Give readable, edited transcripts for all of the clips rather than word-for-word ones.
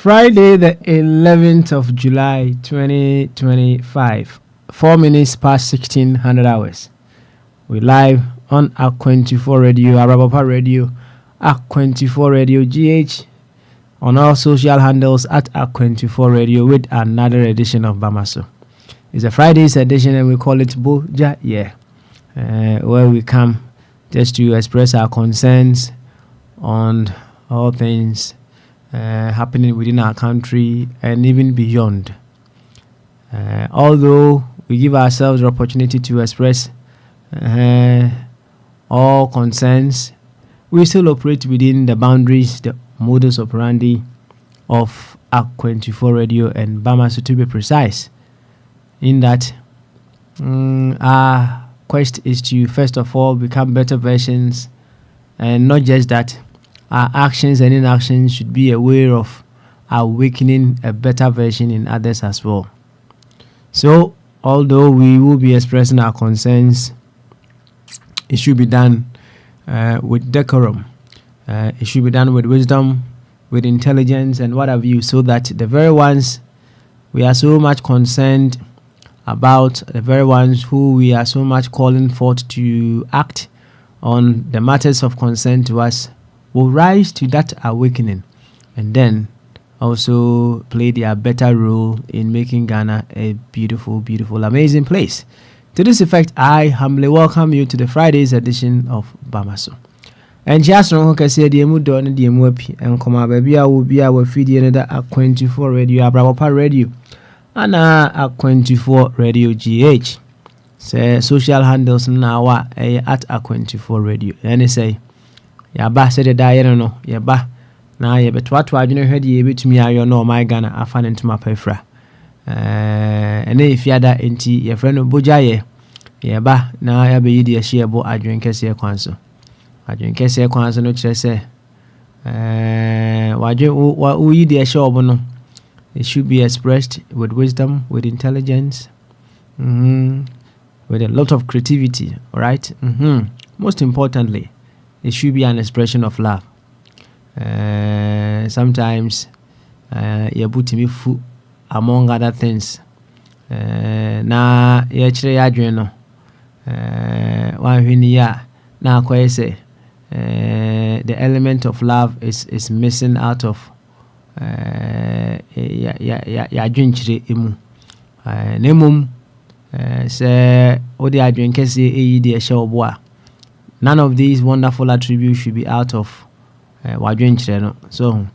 Friday, the 11th of July, 2025, 4 minutes past 1600 hours. We live on Akwantufuo Radio, Arabapa Radio, Akwantufuo Radio GH, on all social handles at Akwantufuo Radio with another edition of Bamaso. It's a Friday's edition and we call it Boja Yeah, where we come just to express our concerns on all things happening within our country and even beyond. Although we give ourselves the opportunity to express all concerns, we still operate within the boundaries, the modus operandi of Akwantufuo Radio and Bamaso, to be precise. In that, our quest is to first of all become better versions, and not just that. Our actions and inactions should be a way of awakening a better version in others as well. So, although we will be expressing our concerns, it should be done with decorum. It should be done with wisdom, with intelligence, and what have you, so that the very ones we are so much concerned about, the very ones who we are so much calling forth to act on the matters of concern to us, will rise to that awakening and then also play their better role in making Ghana a beautiful, beautiful, amazing place. To this effect, I humbly welcome you to the Friday's edition of Bamaso. And just wrong, I said, the Emu Don, the Emu and come baby, I will be our feed another Akwantufuo Radio, Abrabapa Radio, and Akwantufuo Radio GH. Say social handles now at Akwantufuo Radio. And they say, Yaba said the I don't know, Yaba. Now you bet what I didn't heard ye bit me, I know my Ghana, I found into my pefra. And if you had that into your friend of Bujaye, Yaba, now I be the share boat I drink a sea council. I drink a sea council, no say. Why do we the show bono? It should be expressed with wisdom, with intelligence, with a lot of creativity, all right? Most importantly, it should be an expression of love. Sometimes you put me food among other things. Na yechire yadwen no. One hwini na kwai say the element of love is missing out of yadwen chire emu. Nemum say odi adwen kese eyi de ehye oboa. None of these wonderful attributes should be out of wadwen chire no. So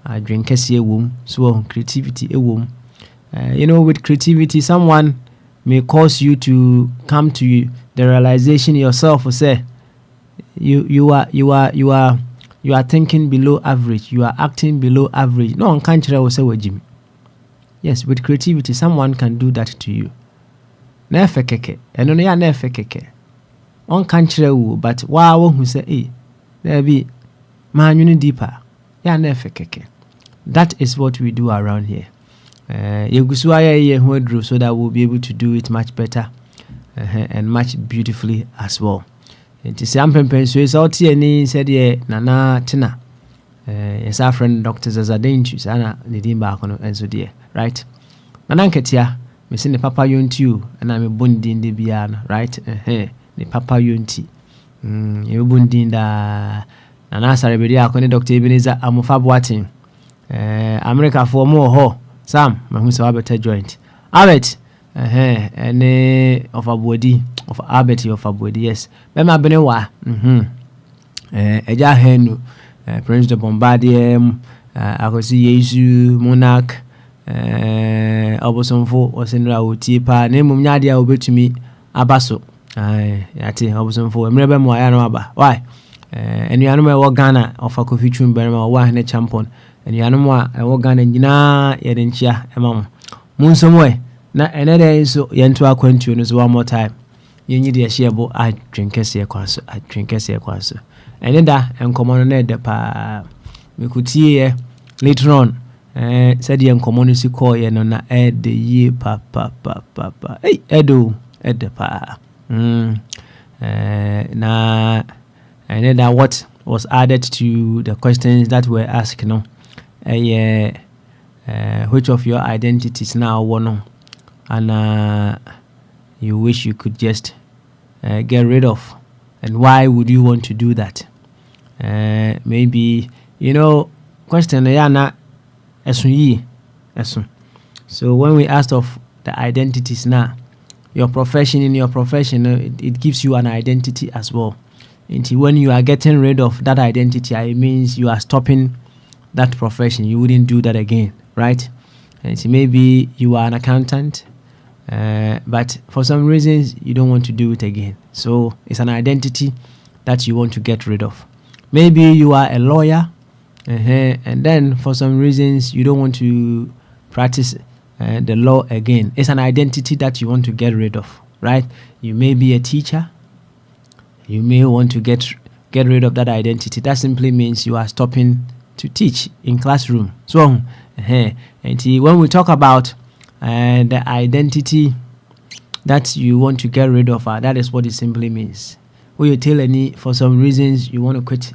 adwen kese ewom, so creativity ewom. You know, with creativity, someone may cause you to come to the realization yourself or say you are thinking below average, you are acting below average. No one can tell say Jim. Yes, with creativity, someone can do that to you. Nefe keke, and only nefe keke. On can tell, but wow, who say, eh, there be man, you need deeper. Ya nefe keke. That is what we do around here. So that we'll be able to do it much better and much beautifully as well. It is something so it's out here and said yeah nana tina yes our friend Dr. Zazadenchu sana nidimba kono and so dear right nana nketia me see the papa yonti and I'm a bundi in the biana right the papa yonti you bundi in the nana sarebedi akone Dr. Ebenezer amofa boatin America for more ho Sam, my who's a better joint. Albert, any of a body of Albert of a body, yes. Bema Benewa, Eja Henu, Prince de Bombardier, I could see Yesu, Monarch, Oboson for or Sendra Utipa, name Nadia will be to me, Abaso, Yati obusun fo emre be mo aya no aba why enuanom e wo Ghana of Kofi Twumberema wo ahne champion enuanom a wo Ghana nyina ye de nchia emam munsomo na enede so yento Akwantufuo no so one more time yenyi de hye bo adwenkese kwaso eneda enkomo no na ede pa mekutie ye later on said the enkomo si call ye no na ede ye pa hey edo ede pa na and then what was added to the questions that were asked, which of your identities now one and you wish you could just get rid of, and why would you want to do that? Maybe question yana esun. So when we asked of the identities now, your profession, it gives you an identity as well. And when you are getting rid of that identity, it means you are stopping that profession. You wouldn't do that again, right? And so maybe you are an accountant, but for some reasons you don't want to do it again. So it's an identity that you want to get rid of. Maybe you are a lawyer, and then for some reasons you don't want to practice the law again. It's an identity that you want to get rid of, right? You may be a teacher. You may want to get rid of that identity. That simply means you are stopping to teach in classroom. So, and when we talk about the identity that you want to get rid of, that is what it simply means. When you tell any, for some reasons you want to quit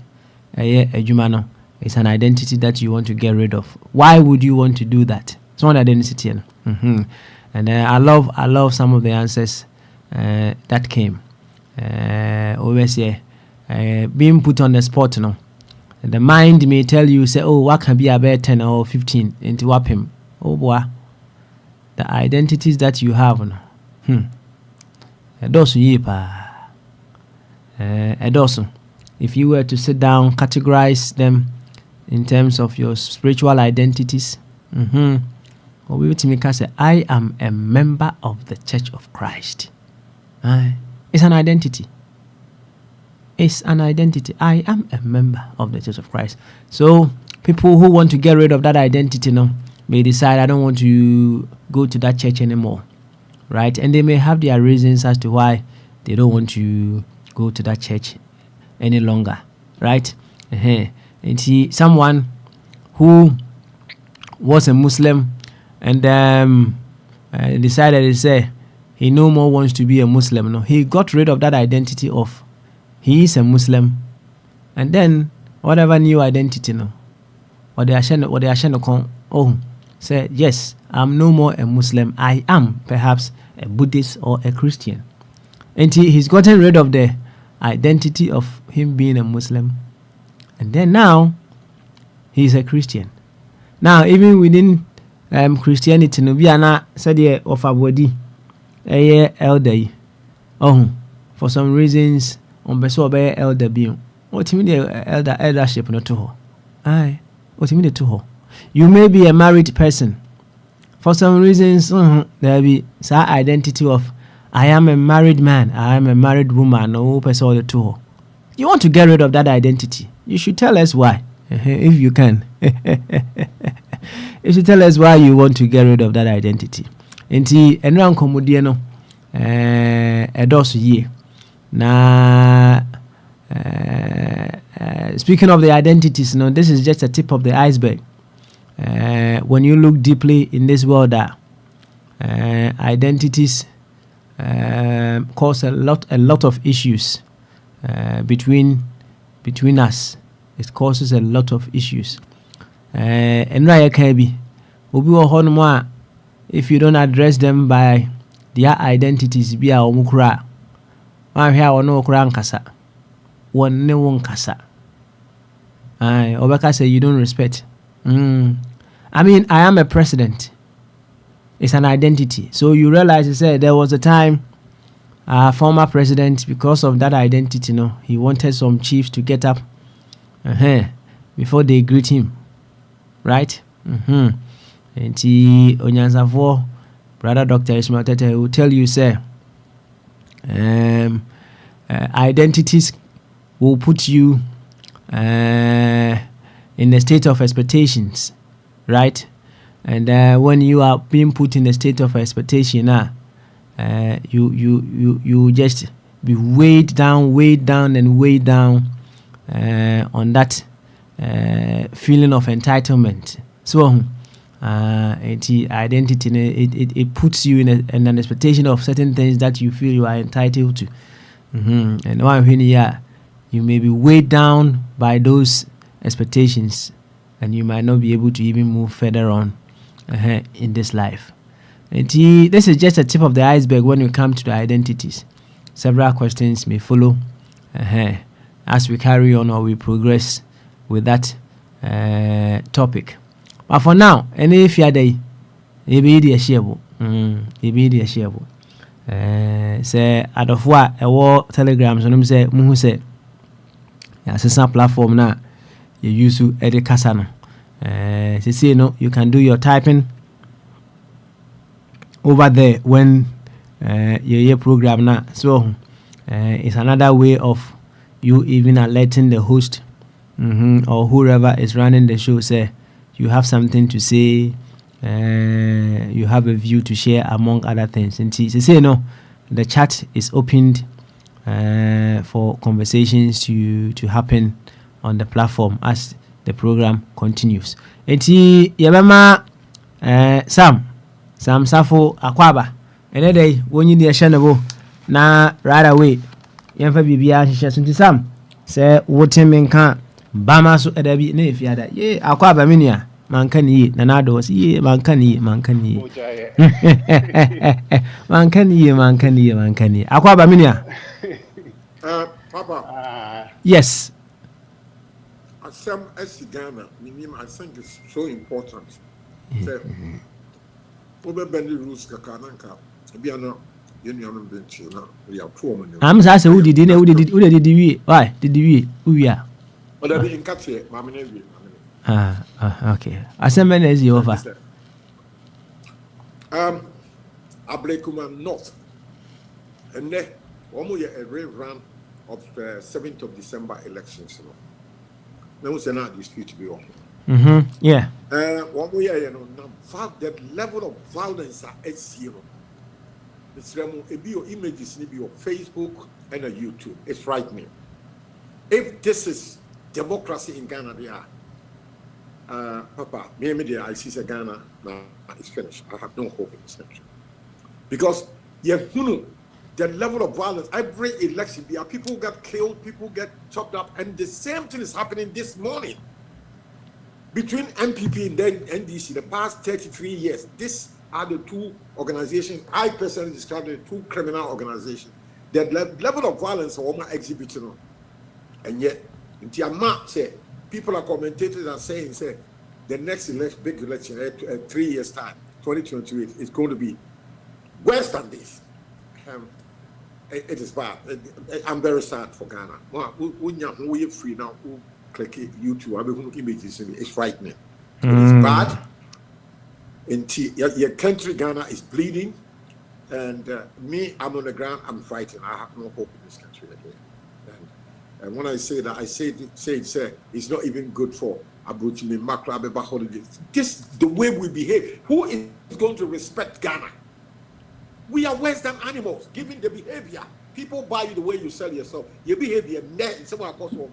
a jumano, it's an identity that you want to get rid of. Why would you want to do that? It's one identity. And I love some of the answers that came. Always being put on the spot, the mind may tell you, say, oh, what can be about 10 or 15 into wapim. Oh boy, the identities that you have, those if you were to sit down, categorize them in terms of your spiritual identities, or we would say, I am a member of the Church of Christ. It's an identity. It's an identity. I am a member of the Church of Christ. So people who want to get rid of that identity may decide, I don't want to go to that church anymore, right? And they may have their reasons as to why they don't want to go to that church any longer, right? And see, someone who was a Muslim and decided to say he no more wants to be a Muslim. No, he got rid of that identity of he is a Muslim, and then whatever new identity, what they are say, yes, I'm no more a Muslim. I am perhaps a Buddhist or a Christian, and he's gotten rid of the identity of him being a Muslim, and then now he's a Christian. Now even within Christianity, no be ana said of a body. Elder for some reasons on beso be elder being what you mean eldership no to her what you mean to her. You may be a married person for some reasons. There be some identity of I am a married man, I am a married woman, no person to her. You want to get rid of that identity, you should tell us why. If you can. You should tell us why you want to get rid of that identity. Enti enra nkomodie no edoso ye na speaking of the identities, this is just a tip of the iceberg. When you look deeply in this world, identities cause a lot of issues between us. It causes a lot of issues. Enra ya kabi obi wo ho no a if you don't address them by their identities, be a omukura. One here no kura nkasa. One ne won kasa. Obeka say you don't respect. I mean, I am a president. It's an identity. So you realize, you said there was a time former president, because of that identity, he wanted some chiefs to get up before they greet him. Right? And Onyansafo, brother Dr. Ismail Tete will tell you, say, identities will put you in a state of expectations, right? And when you are being put in a state of expectation, you just be weighed down on that feeling of entitlement. So identity, it puts you in an expectation of certain things that you feel you are entitled to. And one when you may be weighed down by those expectations, and you might not be able to even move further on in this life. And this is just a tip of the iceberg when you come to the identities. Several questions may follow as we carry on or we progress with that topic. But for now, any if you are there, you be the shareable. Say out of what a war telegrams and say muhu say some platform now you use to edit kasano. Say no, you can do your typing over there when your program now. So it's another way of you even alerting the host or whoever is running the show. Say you have something to say, you have a view to share among other things. And say no, the chat is opened for conversations to happen on the platform as the program continues. And yabama Sam Safo Akwaba. And day when you near Shanabo na right away. Yamfa bibia hihye Sam say wotemen kan bama so edabi na efiada ye Akwaba minia mankani na nado was ye mankani mankani Akwaba minia Papa yes Asem Ghana minim I think it's so important say obe bend the rules kakananka bia no yenuanum benchi na we are poor man am say who did we why did we wia but be in katie ma me na wi okay asem na is over Ablekuma North and then almost a rerun of 7th of December elections. There was another dispute to be on. Yeah. One way, that level of violence at zero. It's your images, your Facebook and a YouTube. It's frightening. If this is democracy in Ghana, they are. Papa, maybe I see Ghana now it's finished. I have no hope in this country. Because the level of violence, every election, people get killed, people get chopped up, and the same thing is happening this morning. Between MPP and then NDC, the past 33 years, these are the two organizations, I personally describe the two criminal organizations. The level of violence are almost exhibiting. And yet, in Tiamat, people are commentators are saying, the next big election, 3 years' time, 2028, is going to be worse than this. It is bad. I'm very sad for Ghana. When you're free now, click YouTube, images, it's frightening. It is bad. Your country, Ghana, is bleeding. And me, I'm on the ground, I'm frightened. I have no hope in this country again. And when I say that, I say it's not even good for Abuchimi Makra Abeba holidays. This the way we behave. Who is going to respect Ghana? We are worse than animals, given the behavior. People buy you the way you sell yourself. Your behavior, someone across one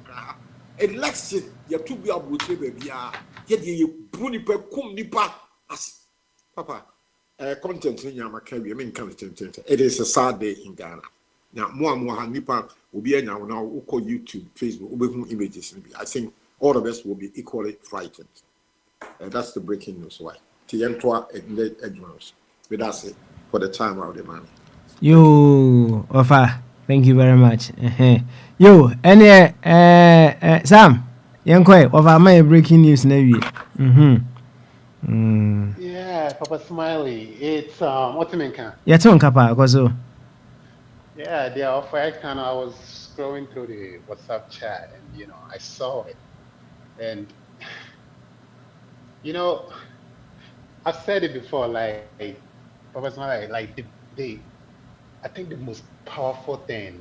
election, you're too be able to baby. Yet you bruni per cum nipa as Papa. Content in Yamaka, I mean, content. It is a sad day in Ghana. Now, more nipa will be now YouTube, Facebook, images. I think all of us will be equally frightened. That's the breaking news. Why? Tientwa and Edmonds. But that's it for the time of the man. Yo, Ofa, thank you very much. Yo, any Sam, Yankwe, Ofa, my breaking news, Navy. Yeah, Papa Smiley. It's what's the name? Yeah, Tom Kappa, Kozo. Yeah, they are off right now. I was scrolling through the WhatsApp chat and I saw it. And I've said it before, like Papa Smiley, like the I think the most powerful thing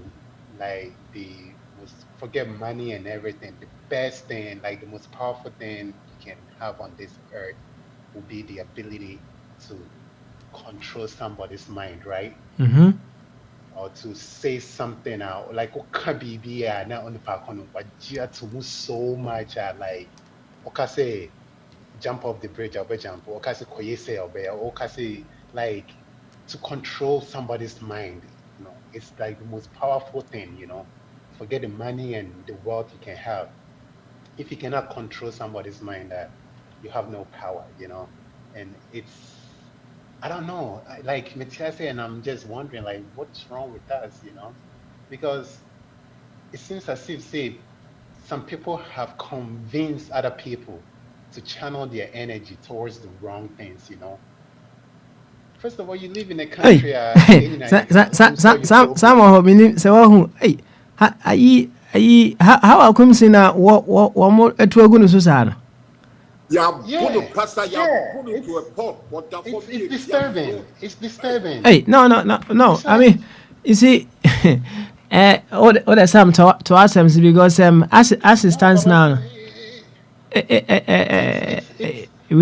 like the most forget money and everything. The best thing, like the most powerful thing you can have on this earth will be the ability to control somebody's mind, right? Mm-hmm. Or to say something out. Like what be now on the park on but to move so much like okay say jump off the bridge, I'll be jump, or say koyese or say like to control somebody's mind, it's like the most powerful thing, Forget the money and the wealth you can have. If you cannot control somebody's mind, you have no power, And I don't know, like Metiase, and I'm just wondering, like, what's wrong with us, Because it seems as if, say, some people have convinced other people to channel their energy towards the wrong things. First of all, you live in a Hey, country, some of me say, well, hey, how I come see now, what more at Wagun Susana? Yabunu, yeah, Pastor, yeah, Yabunu to a pot, what the for it's me, disturbing. It's Hey, disturbing. Hey, no. It's I like, mean, you see, all the some to us because as it no, stands Papa, now, it's I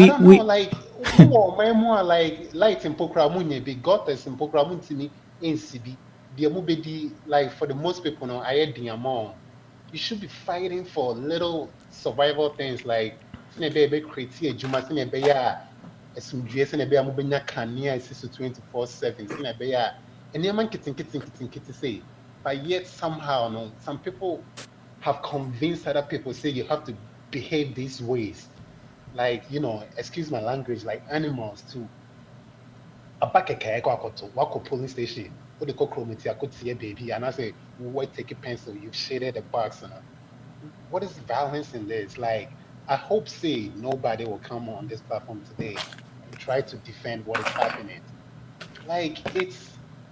don't know, we like who or more like light in Pokramunya be got us in Pokramuntini in CB. The Mubedi, like for the most people, no, I had the amount. You should be fighting for little survival things like Sinebe create Juma Sinebeya, Esumdue Sinebe Mubenya Kania is 24/7, Sinebeya, and the man kitten say. But yet somehow, no, some people have convinced other people say you have to behave these ways, like excuse my language, like animals to abakeke wako polling station. What they call chromati, I could see a baby, and I say, "What take a pencil? You've shaded the box." What is violence in this? Like, I hope say nobody will come on this platform today and try to defend what is happening. Like,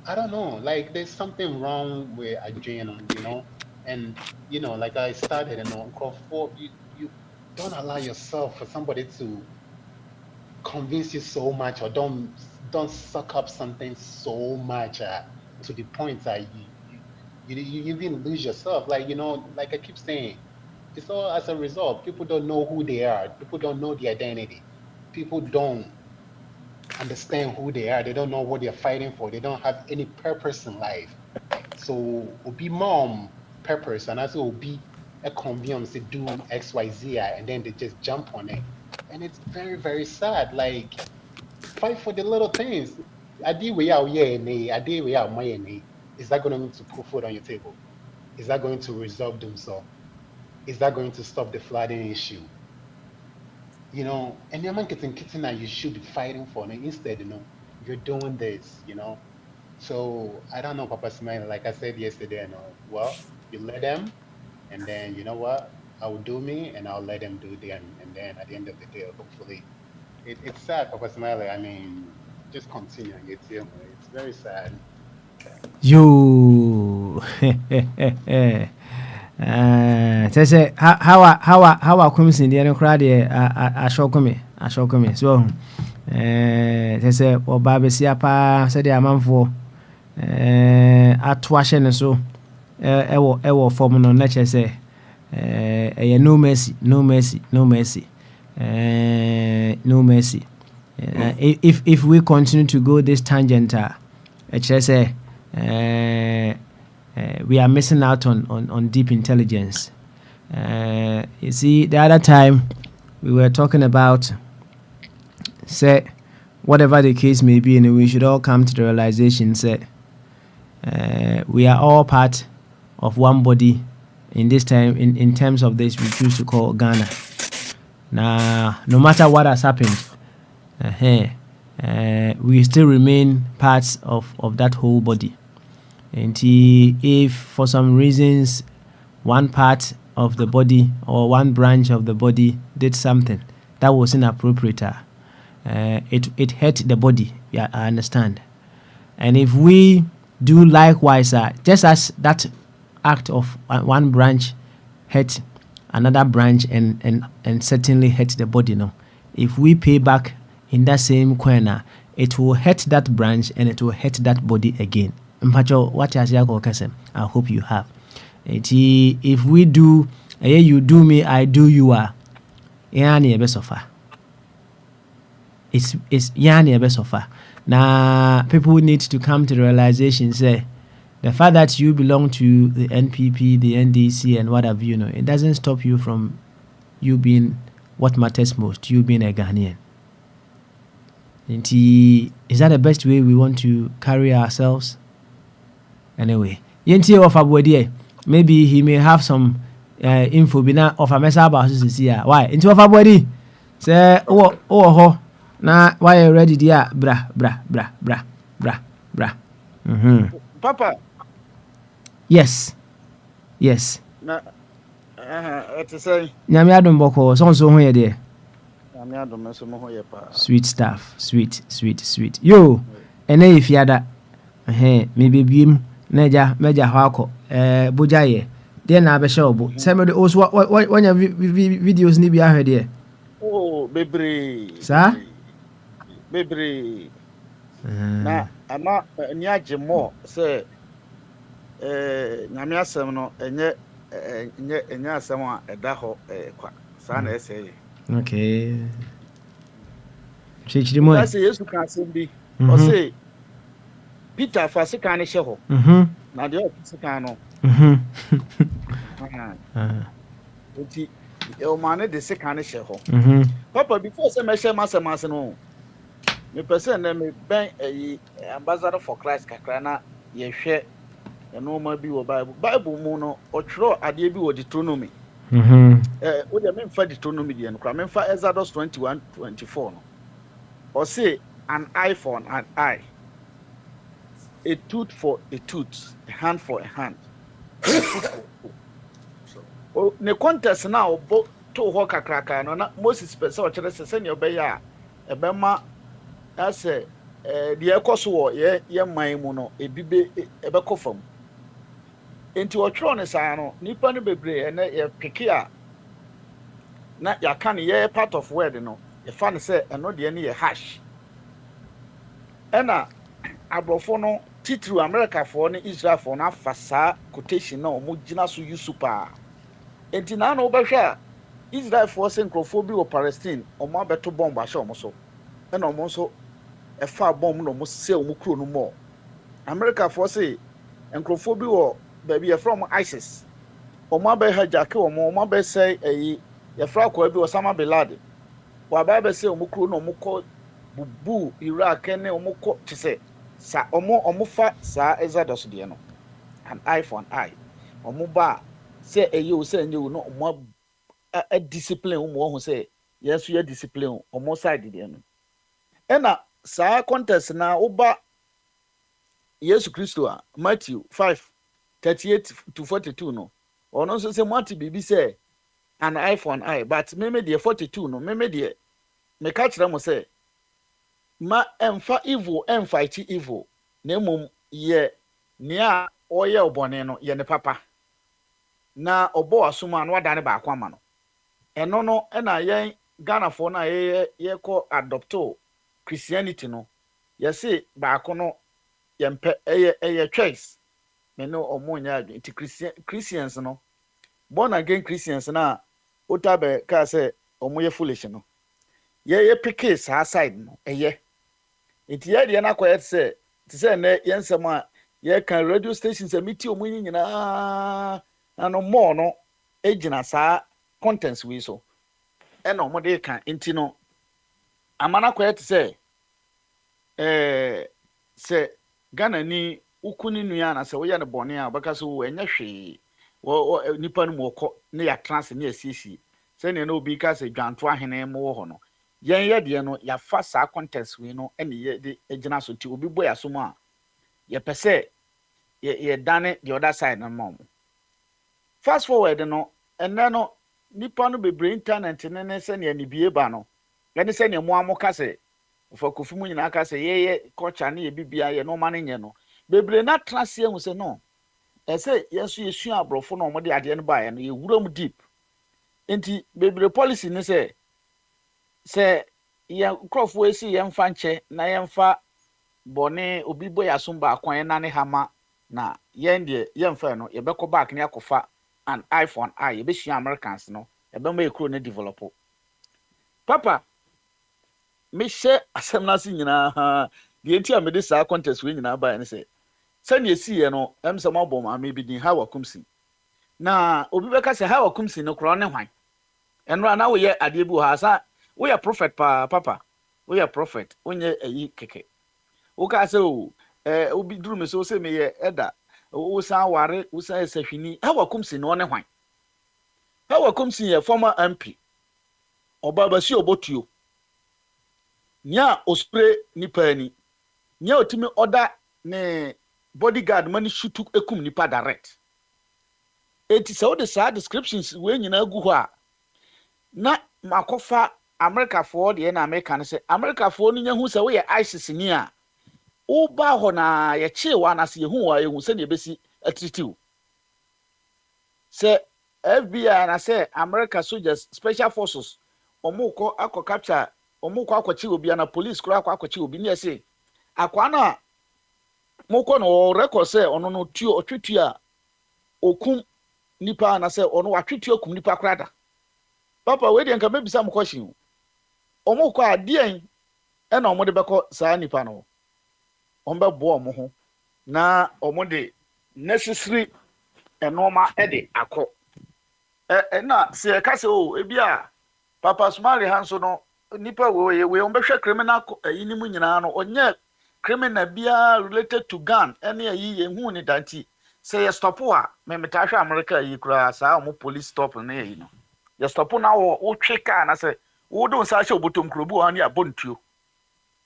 I don't know. Like, there's something wrong with Adrian, and like I started, for you don't allow yourself for somebody to convince you so much, or don't suck up something so much to the point that you even lose yourself, like like I keep saying, it's all as a result. People don't know who they are, people don't know the identity, people don't understand who they are, they don't know what they're fighting for, they don't have any purpose in life. So obi mom purpose, and as obi a convenience to do XYZ, and then they just jump on it, and it's very, very sad. Like, fight for the little things. Adi we are yeah nay, adi we are my nay. Is that going to put food on your table? Is that going to resolve themselves? Is that going to stop the flooding issue? And your man getting kitten that you should be fighting for. And instead, you're doing this. So I don't know, Papa Smile, like I said yesterday, well, you let them, and then you know what? I'll do me and I'll let them do them. And then at the end of the day, hopefully it's sad, Papa Smiley. I mean, just continue. It's very sad. you. Say how I come in the crowd I shock me so say or baby siapa said the man for atwashe ne so ewo form no na che say no mercy no mercy no mercy no mercy. If we continue to go this tangent say we are missing out on deep intelligence. You see, the other time we were talking about, say, whatever the case may be, and we should all come to the realization, say, we are all part of one body in this time, in terms of this we choose to call Ghana. Now, no matter what has happened, we still remain parts of that whole body. And if for some reasons one part of the body or one branch of the body did something that was inappropriate, it hurt the body. Yeah, I understand. And if we do likewise, just as that act of one branch hurt another branch and certainly hurt the body, no. If we pay back in that same corner, it will hurt that branch and it will hurt that body again. mpacho what as ya kese. I hope you have. If we do you do me, I do you are. Yani ebe sofa. It's yani ebe sofa. Now people need to come to the realization say the fact that you belong to the NPP, the NDC, and what have you know, it doesn't stop you from you being what matters most, you being a Ghanaian. Is that the best way we want to carry ourselves? Anyway, Yenti of Abwadi, maybe he may have some info of a mess about this year. Why? Into of Abwadi say, oh, na why you ready, dear? Bra. Papa. Yes. Na to say. Nyame adom boko so ho ye de. Nyame adom so mo ho ye pa. Sweet stuff. Sweet. Yo, ene ifiada. Me bebiem meja ho akọ. Boja ye. De na abehye obo. Say me de also wanya videos ni bi ahwede. Oh, bebre. Sa? Bebre. Na ama ni age mo say nyame asem no enye asem a eda ho kwa sa na ese. Okay. Chichiri mo. Say Yesu kan asem bi. O say Peter fa se kan ne hye ho. Na de o se kan no. Oti o mane de se kan ne hye ho. Papa before say me hye masem no. Me person na me ben ambassador for Christ kakra na ye hwe no ma bi wo Bible mu no otwero ade bi wo Deuteronomy wo de me mfa Deuteronomy de no kra me mfa Exodus 21:24 no or say an eye for an eye, a tooth for a tooth, a hand for a hand. Oh, ne contest na obo to ho kakraka no na Moses pese o kire se ne obeya ebema ase de ekoso wo ye man mu no ebibe ebekofam enti otwero ne saa no nipa no bebre na ye peke a na ya kan ye part of word no ye fa ne se eno de ne ye hash ena abrofo no titru America for ne Israel for na fasa quotation na omo gina so yusupa enti na no obehwa Israel for se nkrofo bi wo Palestine omo abeto bomb ahye omo so ena omo so efa bomb no mo se omo kuro no mo America for say nkrofo bi wo baby e from ISIS omo abeha jake omo abe say eyi ye fra kwa bi Osama bin Laden wa ba say omo kuro no omo ko bubu Iraq ne omo ko tse sa omo fa sa Exodus de no an eye for an eye omo ba say eyi o say nyi no omo a discipline omo ho say yes you discipline omo side de no ena sa contest na oba Yesu Kristo a Matthew 5:38-42 no ono so say Matthew bibi say an eye for an eye but me de 42 no me de me ka kire mo say ma emfa evil fight evil na mum ye nia oye obone no ye ne papa na obo asoma no wada ne ba akwa ma no eno no na yen Ghana for na ye ko adopto Christianity no ye say ba akono ye mpe eye choice me no omonya adi Christians no born again Christians na otabe ka say omoye foolish no ye pick sa side no eye enti ye de na kwet say ti say na ye nsem a ye kan radio stations emiti omunyi nyina na no more no ejina sa contents we so e na omo de kan enti no amana kwet say say Ghana ni ukuni nua na say wo ye ne bone a baka so wo enya hwe wo nipa no mo ko ne ya class ne asiesie say ne na obi ka say dwanto ahene mo wo ho no yen ye de no ya fa sa contest we no ene ye de ejina so ti obi boy aso a ye pese ye dane the other side no mom fast forward no enne no nipa no bebre internet ne se ne ani bie ba no ene se ne mo amoka se fa kofi mu nyina aka se ye culture ne ye bibia ye no ma ne nye no bebre na trase hu se no ese yeso yesu abrofo no mo de ade no ba ye no ye wuram deep enti bebre policy ne se ye krofo esi ye mfa nche na ye mfa bone obi boy asomba akwan na ne hama na yen de yen fa no ye beko back ne akofa an iPhone ye be hia Americans no ye be ma ekro ne develop papa me hye asem na se nyina ha de enti a me de sa contest we nyina ba ne se ne esi ye no em se ma bom ma me bi din ha wakumsi na obi beka se ha wakumsi no kro ne hwan enra na wo ye ade bi ha sa wo ye prophet pa papa wo ye prophet onye ayi keke wo ka se o obi duru me so se me ye eda wo san ware wo san esahwini ha wakumsi no ne hwan ha wakumsi ye former MP obaba si obotuo nya ospre nipa ani nya otimi order ne bodyguard mani shutu ekum nipa direct eti se wo de sa descriptions we nyina gu ho a na makofa America for de na America ne se America for no nya hu se wo ye ISIS ni a wo ba ho na ye chewa na se ye hu wa ye hu se ne besi atritiw se FBI na se America soldiers special forces omuko akọ capture omuko akọchi obi na police kura akọchi obi ne se akwa na moko no record se ono no tuo otwetu a okum nipa na se ono watwetu okum nipa krada papa we de nka mebisa m question omuko adien e na omo de beko saa nipa no ombe bo omo ho na omo de necessary enoma e de akọ na se ka se o ebi a papa smart hanso no nipa we ombehwe criminal yini mu nyina no onye criminal bia related to gun ene ayi ye hu ni danti say ye stop a me metahwe America yi kura saa mo police stop na yi no ye stop na wo twe car na say wo do sa hye obotom krobu ani abontuo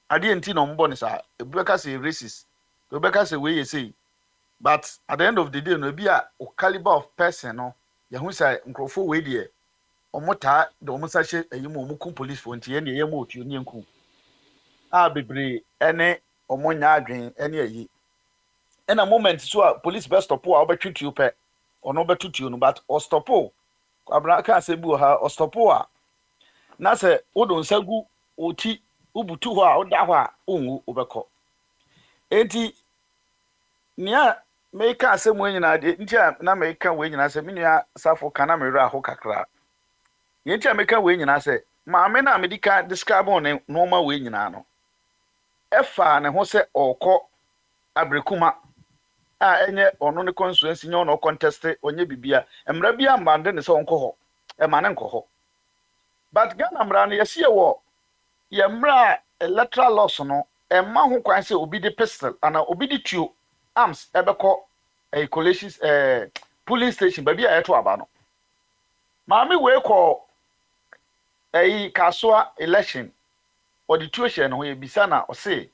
ade enti no mbo ni sa ebeka say racist ebeka say we ye say but at the end of the day no bia o caliber of person no ye hu say nkrofo we de omota de omusa hye ayimo omukum police for ntie ne ye mo otuo ne nku a bebre ene omonya adwen ene ayi ena moment so a police best stop a obetwetue pe ono betutuo no but o stop abra ka se bu ha o stop a na se wodo nsagu oti ubutu ho a oda ho a onwu obekọ enti nia meka asem we nyina de nti a na meka we nyina se menua safo kana mera ho kakra yenti a meka we nyina se maame na medika describe on normal we nyina no efa ne ho se okọ abrekuma a enye ono ne constituency nye ono contest onye bibia emra bia mbande ne se onko ho e ma ne nko ho but Ghana mra no yesi wo ye mra electoral laws no e ma ho kwan se obi de pistol ana obi de tuo arms ebekọ collations police station ba bia yeto aba no maame we ko kaswa election or the tuition ho ye bisa na o se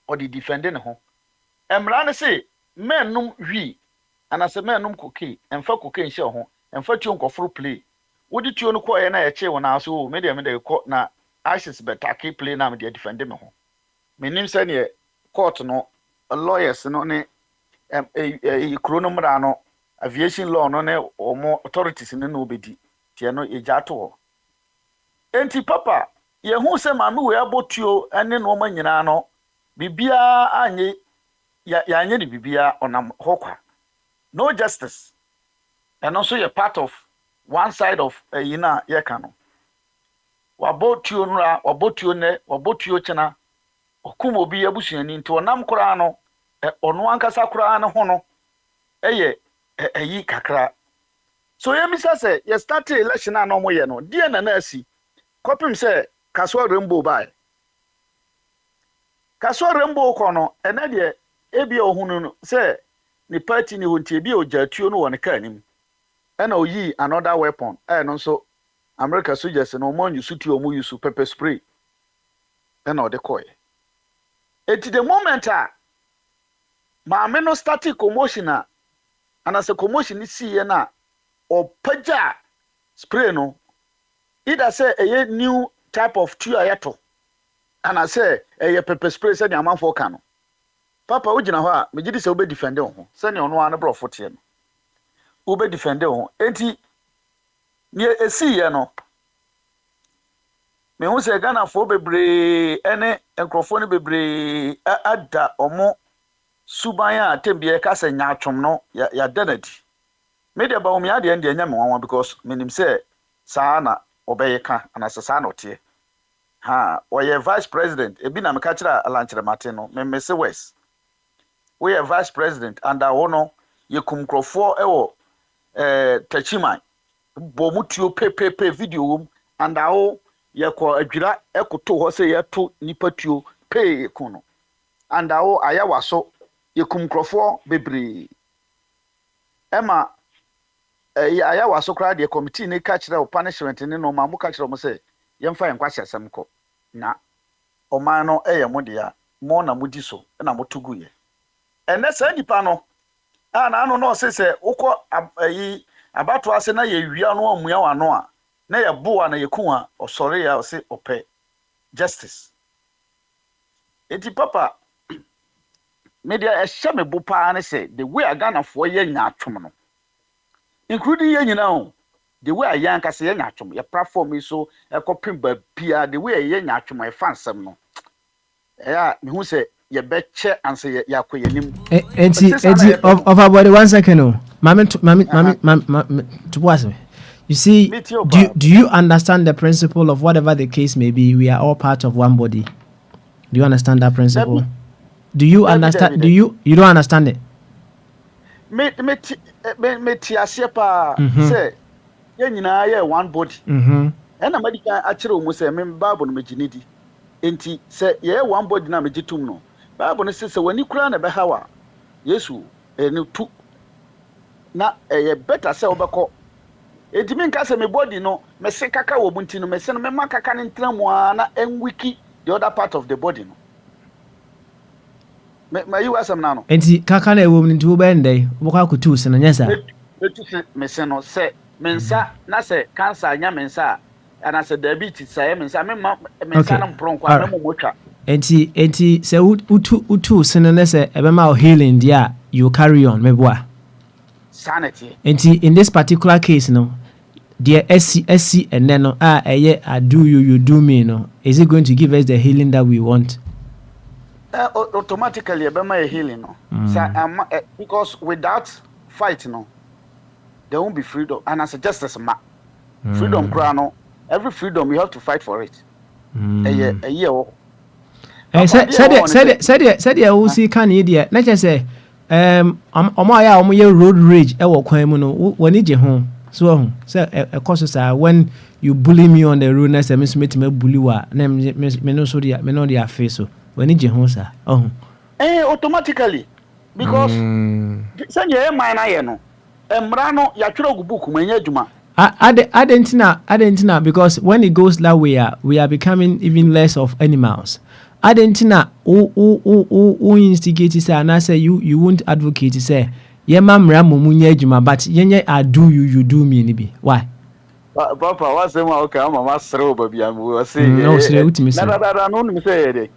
or the defending ho emra ne se menum hwi anase menum koke emfa koke nhye ho emfa tuo nkoforo play wodi tuo no ko ye na ye che wona so o me de ko na ISIS betake play na me de defend me ho menim se ne court no lawyers no ne kronomra no aviation law no ne omo authorities no obedi tie no ejato ho enti papa ye hu se ma me we abotuo ene no ma nyina no bibia anye ya anye ni bibia onam hokwa no justice and also a part of one side of yina ye kanu wabotuo nra wabotuo ne wabotuo chena okum obi abusuani nti onam kura no ono ankasa kura no ho no eye eyi kakra so ye misa se ye start election na no moye no die na na asi kopim se kaswa rainbow bai kaswa rainbow ko no ene de ebi ohunu no se ni party ni hontie bi ojatuo no won ka anim ena oyi another weapon no so America soldiers no mo use tuo mo use pepper spray ena ode koye eti the moment a maame no start commotion a anase commotion ni see na opaja spray no either say a new type of tuo ayato anase a pepper spray say the amanfo ka no papa ugina ho a megidi se obe defend ho se ne ono ane brofo tie no obe defend ho enti ne esi ye no me hu se Ghana fo bebre ene enkrofo ne bebre ada omo subaya tembie ka se nyaatwom no ya danadi me de ba wo me ade ndi anya me wanwa because menim say saa na obeyeka ana saa na otie ha oye vice president ebi na me ka kira alanchere mate no me se west we are vice president and awo no ye kumkrofo ewo tachiman bo mutuo pepepe video and awo ye ko adwira ekoto ho se ye to nipa tuo pe kuno and awo ayawaso ye kumkrofo bebre ema ayawaso kra de committee ne ka kire o punishment ne no ma mu ka kire mo se ye mfa en kwase asem ko na oman no mo dia mo na mudi so na mo tugu ye ene sa nipa no na ano no se ukọ abato ase na ye wia no amua wano a na ye boa na ye ku a osore ya se ope justice enti papa media ehye me bo pa ne se the way Ghana fo ye nya atwom no including ye nyina o the way ayan ka se ye nya atwom ye platform so ekopim ba bia the way ye nya atwom e fansem no me hu se ye beche anse ya koyenim of about 1 second oh mami to was you see do you understand the principle of whatever the case may be we are all part of one body do you understand that principle do you understand do you don't understand it me ti ase pa say ye nyina ye one body ena medical akire omu say me bible no meginidi enti say ye one body na megitum no Bible says when kura na be hawa Yesu enu tu na better say obeko edimi nka say me body no me se kaka wo bunti no me se no me makaka ne ntramu na enwiki the other part of the body no me you asem na no enti kaka na ewo nti wo be ndai wo kwa kutu se no nyesa me se no se mensa na se cancer anya mensa ana se diabetes say mensa me mensa na mpronko na mo motwa enti say utu sinene say ebema healing dia you carry on meboa sanity enti in this particular case no the SC and then no I do you do me no is it going to give us the healing that we want automatically ebema healing no because without fight no there won't be freedom and as a justice freedom kra no every freedom you have to fight for it said you see can idiot na che say omo aya omo ye road rage e wo kwan mu no woni je ho so say e cause say when you bully me on the road na say me me bully wa na me no so dia me no dia face so woni je ho sa automatically because say ye man na ye no emra no ya twere ogubuku manya adwuma Adentina because when it goes that way we are becoming even less of animals Adentina o instigate say and say you won't advocate say ye mamra momunya adwuma but yenye do you do me ni bi why papa what say ma okay mama sere oba bia mo say no sere utimi say na no nim say dey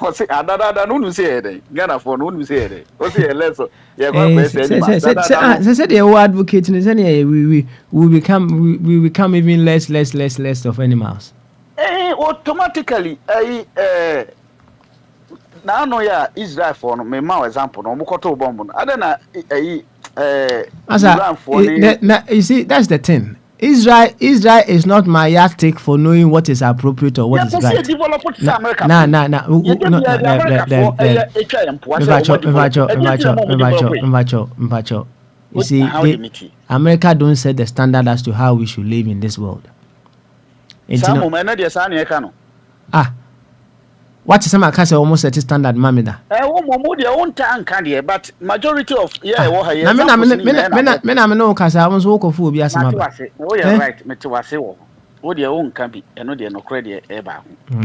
o say adada no nim say dey Ghana for no nim say dey o say less ye go say they are advocating say we become even less of animals automatically na no ya Israel for no me ma example no mo koto bomb no ada na Iran for you see that's the thing Israel is not my yardstick for knowing what is appropriate or what is right. No. You see, America don't set the standard as to how we should live in this world. What is some case almost set standard mamida? But majority of no case I was walk of food yes.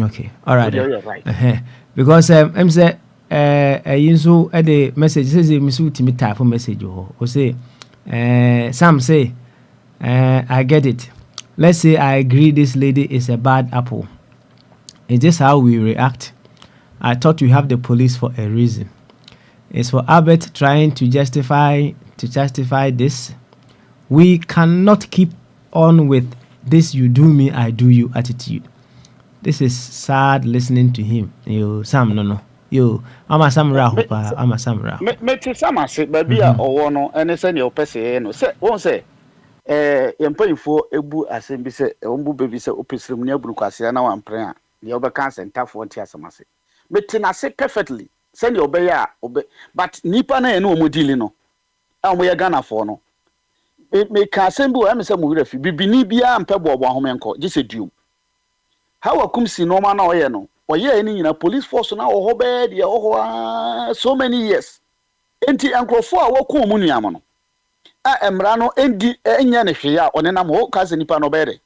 Okay, all right. Because I'm say so at the message says Miss Timmy type of message or say some say I get it. Let's say I agree this lady is a bad apple. Is this how we react? I thought you have the police for a reason. It's for Albert trying to justify this. We cannot keep on with this you do me, I do you attitude. This is sad listening to him. Sam, no. yo ama samra hopa ama samra me te samase baby a owo no ene se ne opese no se won se yempanyfo ebu asem bi se ombu bebi se opesrem ne aburu kwase na wampren a de obeka asentafo nti asemase me te na se perfectly se ne obeya obe but nipa na ene omodili no a omo ye Ghana fo no me ka asem bi o am se mo wura fi bibini bia mpe bo ahomenko je se duum how akumsi no ma na oye no oye ni nyina police force na wo ho be de ho so many years enti enkrofo a wako mu nuam no a emra no endi enya ne hwe a one nam ho ka se nipa no be de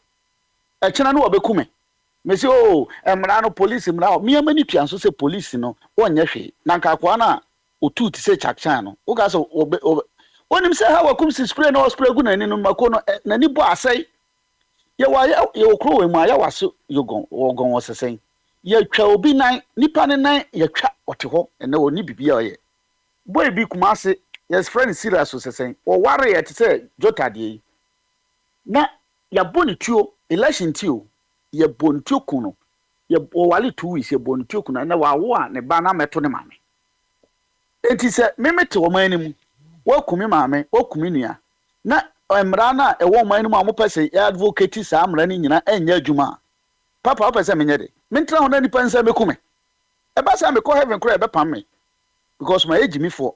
e kina no obekume me se o emra no police mra me amani tua so se police no onye hwe na nka kwa na otu ti se chakchan no wo ka so onim se how akumsi spray no spray gu na ni no mako no na ni bo asai ye okro we mu aya waso yogon wogon wosesen ye twa obi nan nipa ne nan ye twa ote ho ene oni bibia oye boy bi kuma ase yes friend serious wosesen wo ware ye te se jotade na ya boni tuo election tio ye bontuo kuno ye wale 2 weeks ye bontuo kuno na wawo a ne ba na meto ne mame enti se memete wo manim wakumi mame wakumi nua na emra na ewo man mu amopese advocate sa amra ni nyina enya adwuma papa opese menye de mentra ho na nipa nsa mekume e ba sa me call heaven kura e be pam me because my age me for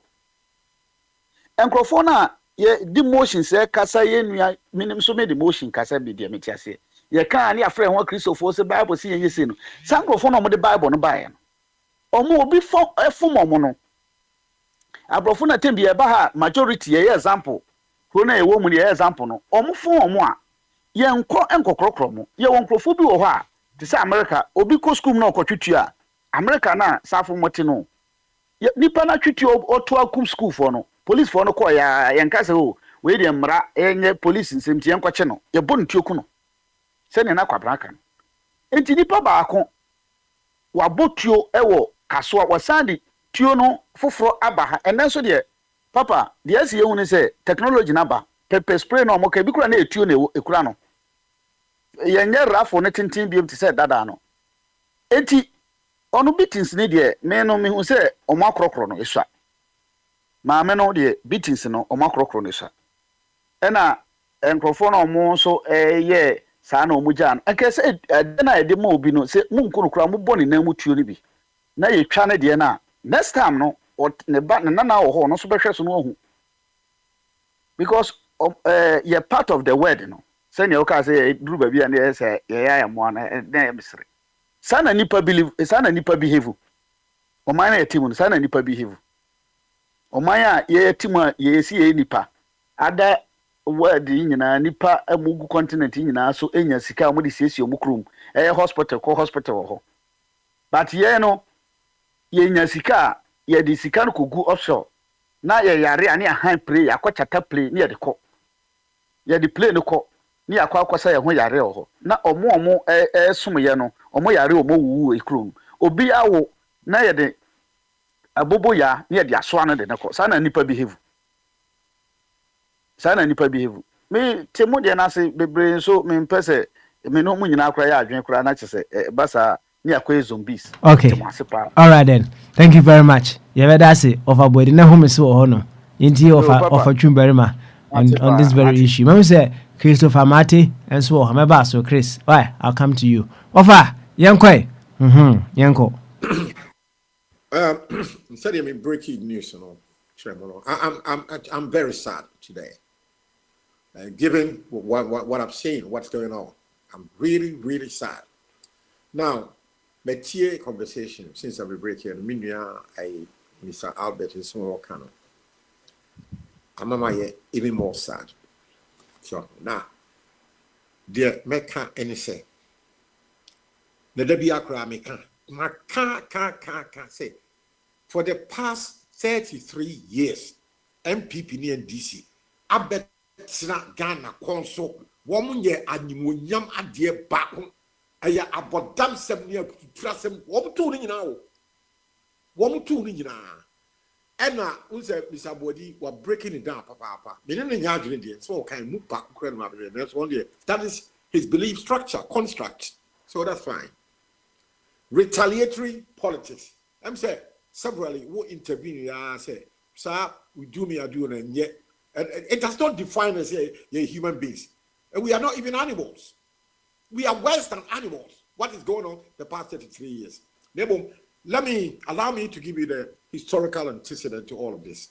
enkrofo na ye demotion se kasa ye nua minim so me demotion kasa bi de metiase ye kan ani afre ho Christopher se bible se ye yesi no sankrofo na mo de bible no bae no omo obi fo efom omo no abrofo na tembi e ba ha majority ye example na ewo mu ye example no omfo omo a ye enkokrokro mo ye wonkrofo bi wo ho a te say America obi ko school na okotwitu a America na safo moti no ye nipa na twitu oto akum school for no police for no ko ya ye nka se o we de mra enye police nsemti ye nkwache no ye bo ntuoku no se ne na kwabra kan enti nipa ba ako wa botuo ewo kaso a wasandi tuo no foforo aba ha enenso de papa the asi ehun say technology na ba pepper spray no mo ka bi kura na etuo na ekura no ye nye rafo ne tintin bi te say dada no enti onu beatings ne de me no me hu say omo akrokro no esua ma me no de beatings no omo akrokro no esua ena enkrofo na omo so ye sa na omo jan aka say na de ma obi no say munko kura mo boni na mutuo ni bi na ye twa ne de na next time no ne ba na na wo no so behwe so no ohu because you're part of the word no say ne o ka say duru ba bia na say ye ya mo na e misre sana nipa believe sana nipa behave o man na team no sana nipa behave o man a ye team a ye si ye nipa ada word nyina nipa amugu continent nyina so enya sika mo de siesie o mukrum hospital ho but ye no ye nya sika ye di sika no kogu offshore na ye yare ani ahan play akwachata play ni ye de ko ye di play no ko ni akwakwasa ye ho yare ho na omo som ye no omo yare omo wuwu ekrum obi awo na ye de abobo ya ni ye de aso ano de ne ko sa na nipa behave me temo de na se bebre so me mpese me no mu nyina akra ya adwen kra na chese basa ni akoy zombies okay all right then thank you very much you better say of a body na home so ho no inti of a chumberima on this very issue me say Christopher Mate and so ameba so Chris why I'll come to you offer yankoi yanko instead of breaking news I'm very sad today given what I've seen what's going on. I'm really sad now. Metier conversation since I've been breaking Minya, Mr. Albert is small canon. I'm even more sad. So now, dear Mecca any say. The Debiakra Mecca. I can't say. For the past 33 years, MPP and DC, I bet Ghana console, woman ye animunyam a dear back. Aya abodam sem ne atrasem wo to ni nyina ena unse Mr. Body were breaking it down papa me ne nya adwene de so kan mu pa kura no adwene that's one day that is his belief structure construct so that's fine. Retaliatory politics I'm say severally who intervene say, sir, we do me, I do, and yet it does not define us as human beings. And we are not even animals. We are worse than animals. What is going on the past 33 years? Allow me to give you the historical antecedent to all of this.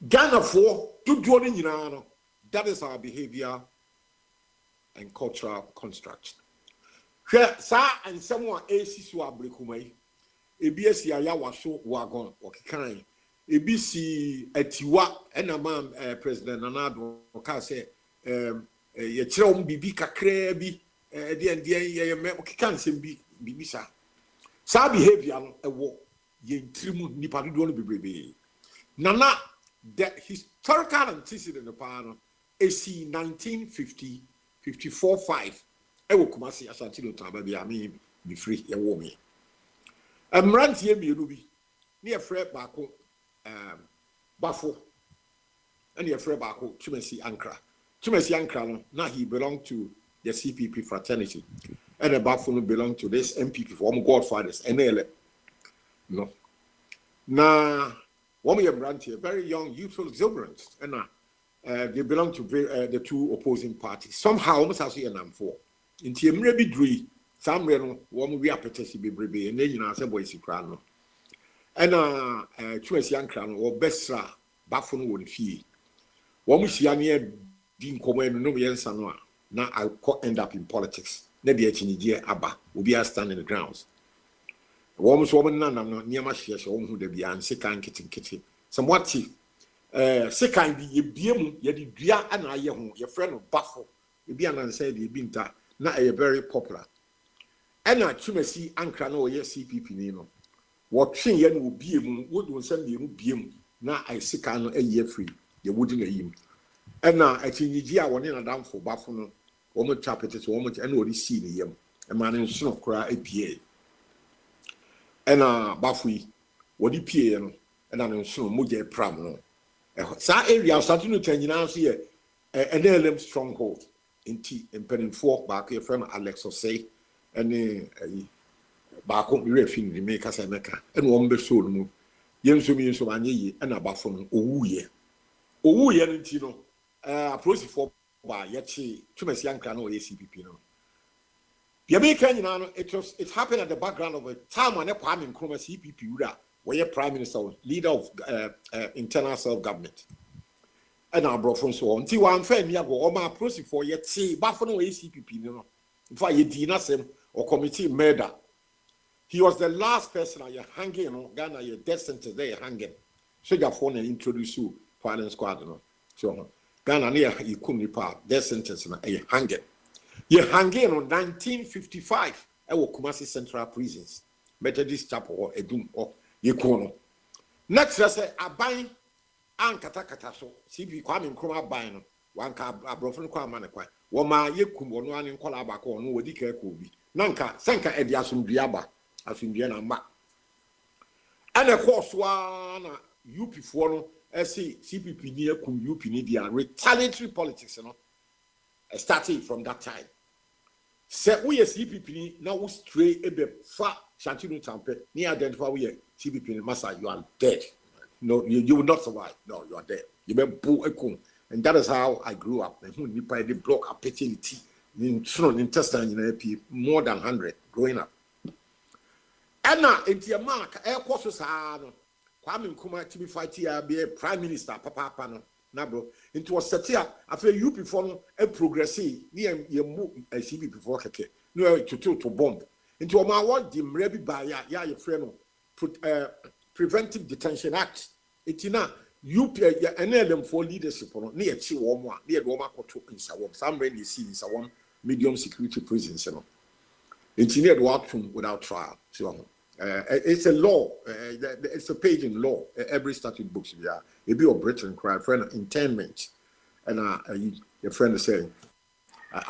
Ghana for that is our behavior and cultural construct. Sa and someone else who are breakumai, ABS Yaya Washo Wagon, Wakikai, ABC Etiwa, and a man, President Nanado, Okase, Yachrom Bibi Kakrebi, the can't say Bibisa. Sa behavior a war, Yen Trimu Nipadu don't be baby. Nana, the historical antecedent in the panel, AC 1950, 54-5. I will come see Ashanti to Tababi, I mean, be free, a woman. A Mranti Mirubi, near Fred Bako, Buffo, and near Fred Bako, Chumesi Ankara. Chumesi Ankara, now he belonged to the CPP fraternity, and the Buffalo belonged to this MPP former godfathers, NL. No. Now, one of Mranti, very young, youthful, exuberant, and they belong to the two opposing parties. Somehow, almost as a number 4. In Tiamre Bidri, some one we are petition be and then you know, say boys, crown. And choice young crown or best Buffalo would fee. One we see near Dean Command, no Yansanoa. Now I end up in politics. Maybe a Chinidea Abba will be a stand in the grounds. Woman's woman, none near my shares, or who they be and sick and kitty. Somewhat tea. Sick and be ye beam, ye dear and I, your friend of Buffalo. You be an unsaid, you been that. Now a very popular. And I Chumesi Ankara no ye CPP Nino. What train yen will be would send you beam. Now I sick and a year free. You wouldn't a him. And now I think you are one in a down for Buffalo. Woman chapters, woman, and what is seen him. A man in son of cry APA. And Buffy, what he PA and I'm soon Muja Pram. Sa area starting to turn now here an LM stronghold. In T and penning fork back here from Alex or say, and back on the refin the make us a mecca, and one be sold move. Yen so means so any and about from Ouye. Ouye and Tino, approach for by yet she, too much young canoe ACPP. Jamaican, it happened at the background of a time when a prime in Chroma CPP, where your prime minister, leader of internal self government. And I brought from so on. Till one friend, ya go, my process for yet see Buffalo ACPP, you know. If I did him or committee murder, he was the last person I hanging, you know, Ghana, your death sentence there hanging. So your phone and introduce you, finance squad, you know. So Ghana near you couldn't part, death sentence, and hanging. You hanging on 1955, I will Kumasi Central Prisons, Methodist Chapel or Edum or Yekono. Next, I say, I buy. Kata so CB Kwame Nkrumah ban one ka abrofo kwa manekwa wo ma yekum wono an nkola abako no wodi ka ko bi nanka senka edi asomdua na ma ana course wa na UP fo no CPP ni yekum UP ni dia retaliatory politics no started from that time se we CPP ni na wo stray ebe fa Shantinu Tampe ni identify we CPP ni massa you are dead. No, you will not survive. No, you are dead. You may pull a coon. And that is how I grew up. And when you buy the block of fertility, in intestine, more than 100 growing up. And now, into your mark, air courses are Kwame Nkrumah to be fighting be a prime minister, Papa Pano, Nabro, into a set up. I feel you before a progressive, near your move a CB before Keke, no to bomb. Into a man, what the Mrebi by ya, your friend, Preventive Detention Act. It's not you pay NLM for leadership on near Chiwama, near Roma Koto in Sawam. Some really see in Sawam medium security prisons. It's near Watum without trial. So it's a law, it's a page in law. Every statute books, yeah. If you're Britain, cry friend internment. And your friend is saying,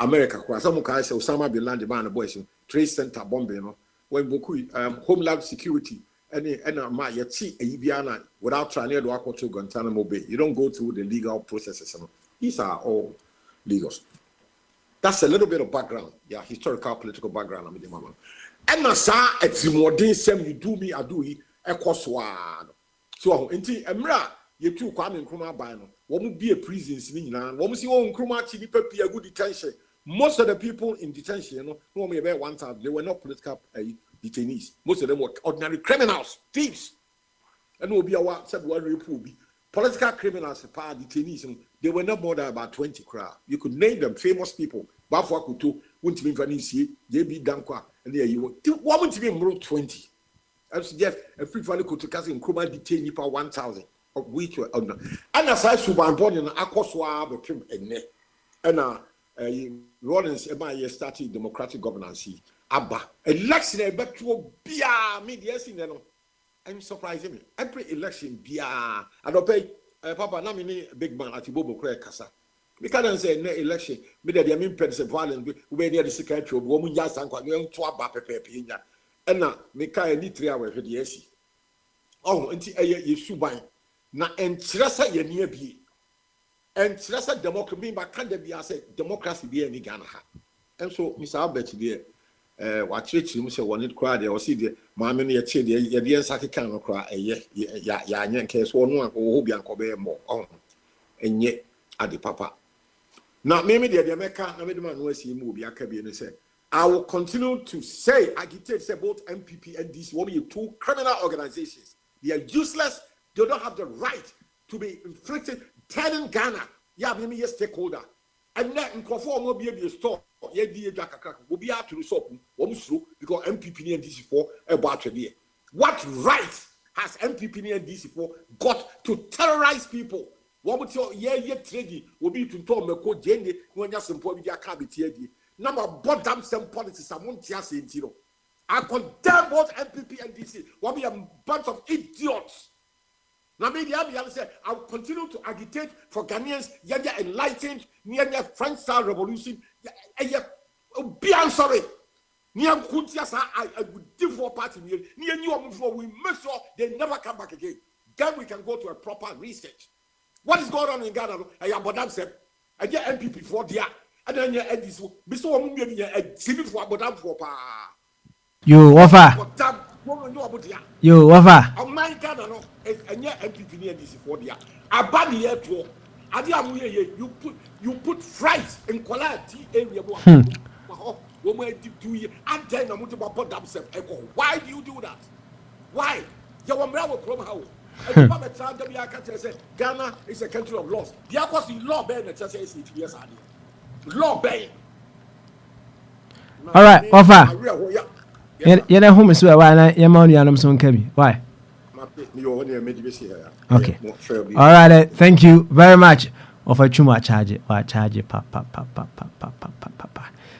America, some guys say Osama bin Laden, man, boys, Trade Center bombing, when Boku, Homeland Security. And my yet see a Ibiana without trying to walk to Guantanamo Bay. You don't go through the legal processes. These are all legals. That's a little bit of background. Yeah, historical, political background. And I saw it's more than same you do me, I do it. ekoswa so enti emra yetu Kwame Nkrumah ban no wo mu be prisons ni nyina wo mu si wo Nkrumah chi nipa pia good detention. Most of the people in detention no me about 1,000 they were not political detainees. Most of them were ordinary criminals, thieves. And will be a what said what rape will be political criminals detainees, they were not more than about 20 crowd. You could name them famous people. Bafwa Kutu, wouldn't be Vanisi, JB Dankwa, and there you want to be more 20. I suggest a free valley could take us in Nkrumah detain you 1,000 of which were under. And as I suban born in Akoswa became a net. And Rollins started democratic governance. Abba election ebetuo bia media sin no. I'm surprising me. Every election bia I don't pay papa na me ni big man at Bobo kra kasa. Me can say na election me dey mean person violence we dey the secretary wo mu nya sankwa no to aba pepepe nya. Na me kai ni 3 hours hwe dey asi. Oh nti yesuban na enkyerɛ sɛ ye ne abi. Enkyerɛ sɛ democracy ba kan da bia sɛ democracy bia ni Ghana ha. And so Mr. Albert there what church him say one crowd or see the mammy near chain, the answer can cry a ya case one who be uncle more on and yet at the papa. Now, maybe the American, I made the man who see movie, I can be and say, I will continue to say, agitate, say both MPP and DC, one of 2 criminal organizations. They are useless, they don't have the right to be inflicted, telling Ghana, yeah, maybe a stakeholder. And that in conform will be a store. Yeah, will be out to the shop. Because MPP and DC4 about a year. What right has MPP and DC4 got to terrorize people? What would your trading will be to tell me code Jenny when you're some point with your number bottom some politics. I won't just say zero. I condemn both MPP and DC. What be a bunch of idiots. Now, maybe I'll say I will continue to agitate for Ghanaians, enlightened, near the French style revolution. Be sorry. Near Kuntias, I would give for party near New York. We make sure they never come back again. Then we can go to a proper research. What is going on in Ghana? I am Bodam said, I get MPP for the and then you add this. Before a civil for Bodam for you offer. You offer. Oh my God, no, and yet MPP near this for the Abani here to you put fries in quality area. Why do you do that? Why? You want from how? Ghana is a country of laws. Because law ban the church is yes, law ban. All right, offer. You're not home, so why your money on some cabby? Why? Okay. All right. Thank you very much. Offer too much charge it. Why charge it? Papa.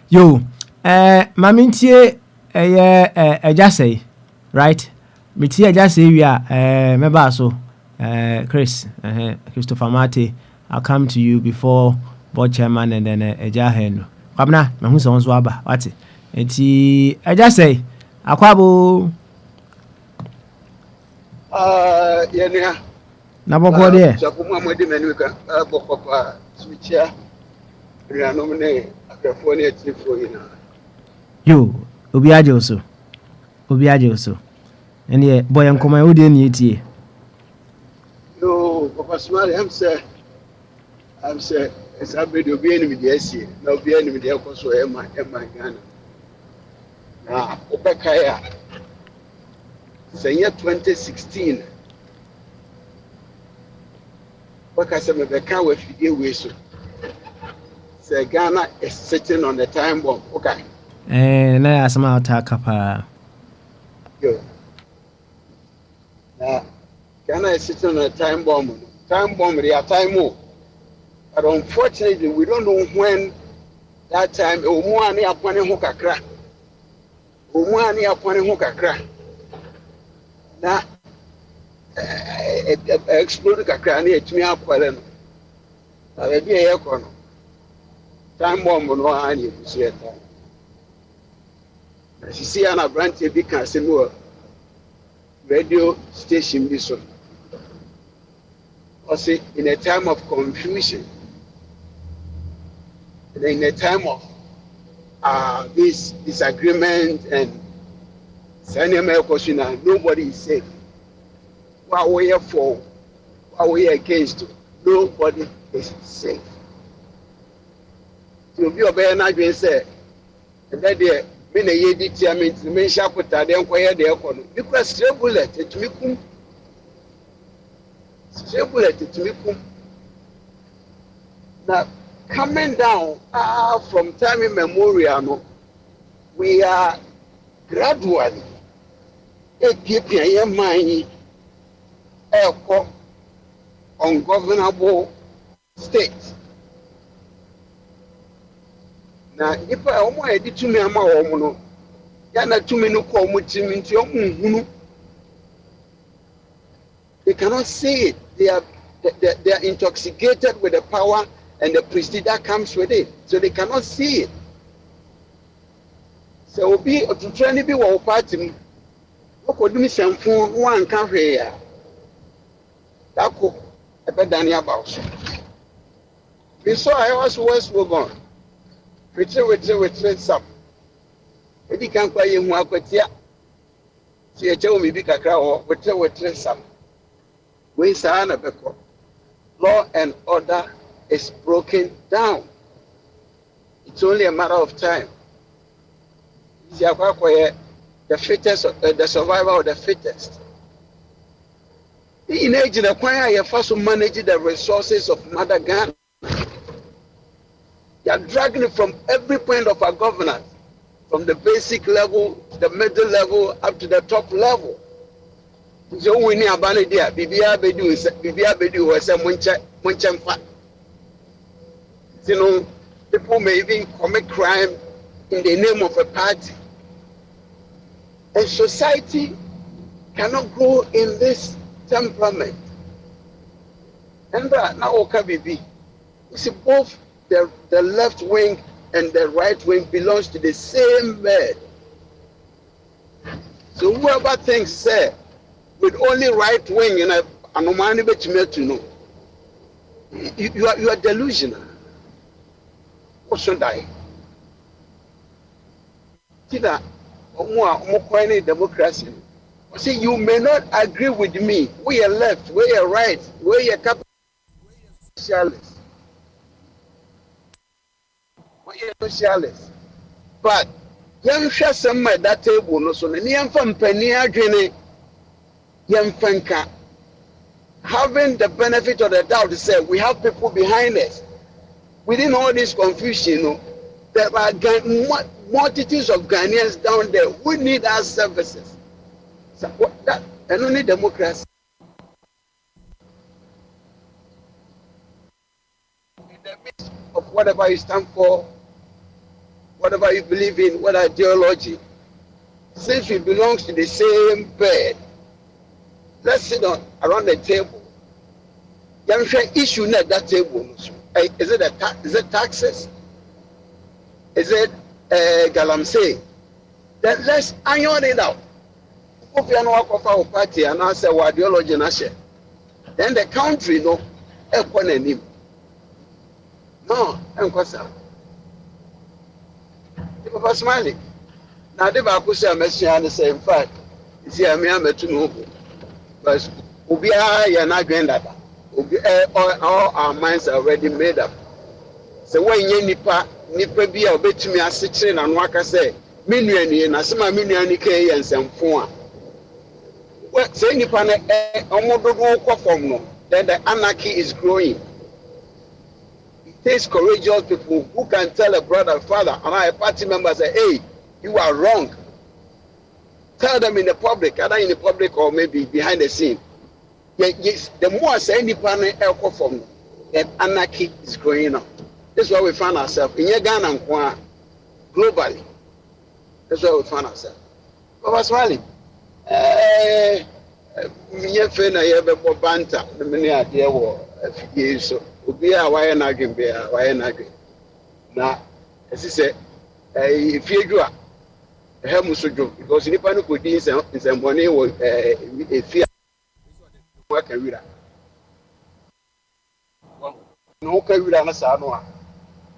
Yo, Mamintie, just say, right? Mitia just say we are, Mebaso, Chris, Christopher Mate. I'll come to you before board chairman and then a jahen. Kwabna, my who's on Swaba. What's it? I just say, Akwabo. Yeah, Naboko there. Japuma Medimanuka, Bokapa, Switcher, Rianomine, California Tifo. You, Ubiajoso. And yeah, boy, I'm coming out in it. No, Papa Smiley, I'm saying, it's a bit of being with the SC, no being with the Alcoso, Emma Ghana. Now, Opekaya, say year 2016. What I said, Rebecca, with you, we should say Ghana is sitting on the time bomb. Okay. And I asked my attack up. Good. Now, Ghana is sitting on a time bomb. Time bomb, they are time more. But unfortunately, we don't know when that time, Omoani upon a hookah. Omoani upon a hookah. Now, exploded a cranny at me up. Well, I'll be a corner. Time bomb on one hand, you see it. She see an branch a big casino radio station. This one. Or say, in a time of confusion, in a time of this disagreement and nobody is safe. what we are for, what we are against. Nobody is safe. To be obeying, I will say, and that day, many years determined to make sure that they acquire the economy. Because stray bullet, it me come. Stray bullet, it me come. Now, coming down from time immemorial, we are gradually keeping your mind ungovernable state. Now, if I want to me, I'm a yana to me no come with him into your they cannot see it. They are intoxicated with the power and the prestige that comes with it, so they cannot see it. So be to try to be one party. What could me some phone one cafe? That could a bit Daniel about. We saw I was gone. With some. If you can't play in one quarter, see a joe me big a crowd with some. We saw a beco. Law and order is broken down. It's only a matter of time. The fittest, the survival of the fittest. In age, the choir, you first manage the resources of Mother Ghana. You are dragging it from every point of our governance, from the basic level, the middle level, up to the top level. So we need a banner there. Bibia Bedu was a Munchampa. You know, people may even commit crime in the name of a party. And society cannot grow in this temperament. And that now OKBB. You see, both the left wing and the right wing belongs to the same bed. So whoever thinks, say, with only right wing and a normally bet to know, you are delusional. What should I? Tida, more democracy. See, you may not agree with me. We are left, we are right, we are capitalists. We are socialists. But young some at that table, no so many from penny young Fanka. Having the benefit of the doubt to say we have people behind us. Within all this confusion, you know, there are multitudes of Ghanaians down there who need our services. So what that and only democracy. In the midst of whatever you stand for, whatever you believe in, what ideology, since we belong to the same bed, let's sit around the table. Young issue at that table. Is it taxes? Is it galamsey? Then let's iron it out. If you know what our party and answer what ideology and share, then the country no equanimity. No, I'm concerned. The Papa smiling. Now the Baku say Messi and say in fact, you see I'm here to know. But Ubia you're not going that. All our minds are already made up. So when you nipa be a bit to me as sitting and what I say, Minuani and Asama Minuani K and some phone. Well, say nipa then the anarchy is growing. It takes courageous people who can tell a brother, father, and a party member say, hey, you are wrong. Tell them in the public, either in the public or maybe behind the scene. Yes, the more say any panel alcohol from that anarchy is growing up. That's why we find ourselves in Ghana and globally. That's why we find ourselves. But smiling. Me friend I have a banter. The many idea war years so. Obi a why na again be a why na again. Now, as he said, if you do a help musujo because nipa no could in some money was a fear. Work a reader. No, Kavira Nasano.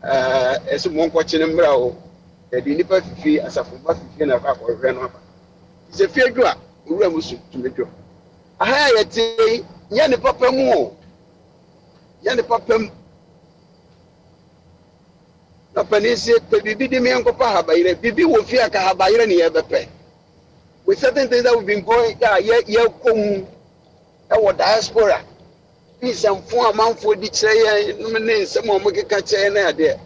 As a monk watching a brow, the Nipa fee as a former fee and a rap or ran up. It's a fair draw, who was to the job. aha yɛte yɛ ne papa mu o yɛ ne papa mu na panin sɛ pɛ biribi de me nkɔpa habayerɛ biribi wɔ fie a ka habayerɛ ne yɛbɛpɛ with certain things that we've been going yɛkɔ mu ɛwɔ diaspora nsɛmfo a manfoɔ di kyerɛ yɛn ne nsɛm a ɔmokeka kyerɛ no adeɛ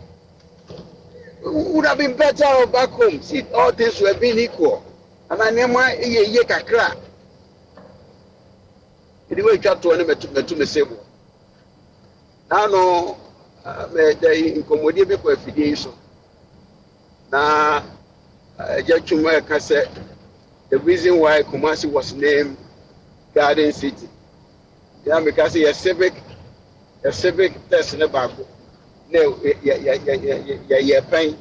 would have been better back home see all things were being equal ana nneɛma yɛ kakra ɛde wɔatwa toɔ ne mɛto me sɛbo na no mɛda nkɔmmɔdeɛ bi kɔ afidie yi so na agya twuma ɛka sɛ the reason why Kumasi was named Garden City yeah because a civic test ne baako na yɛ pɛn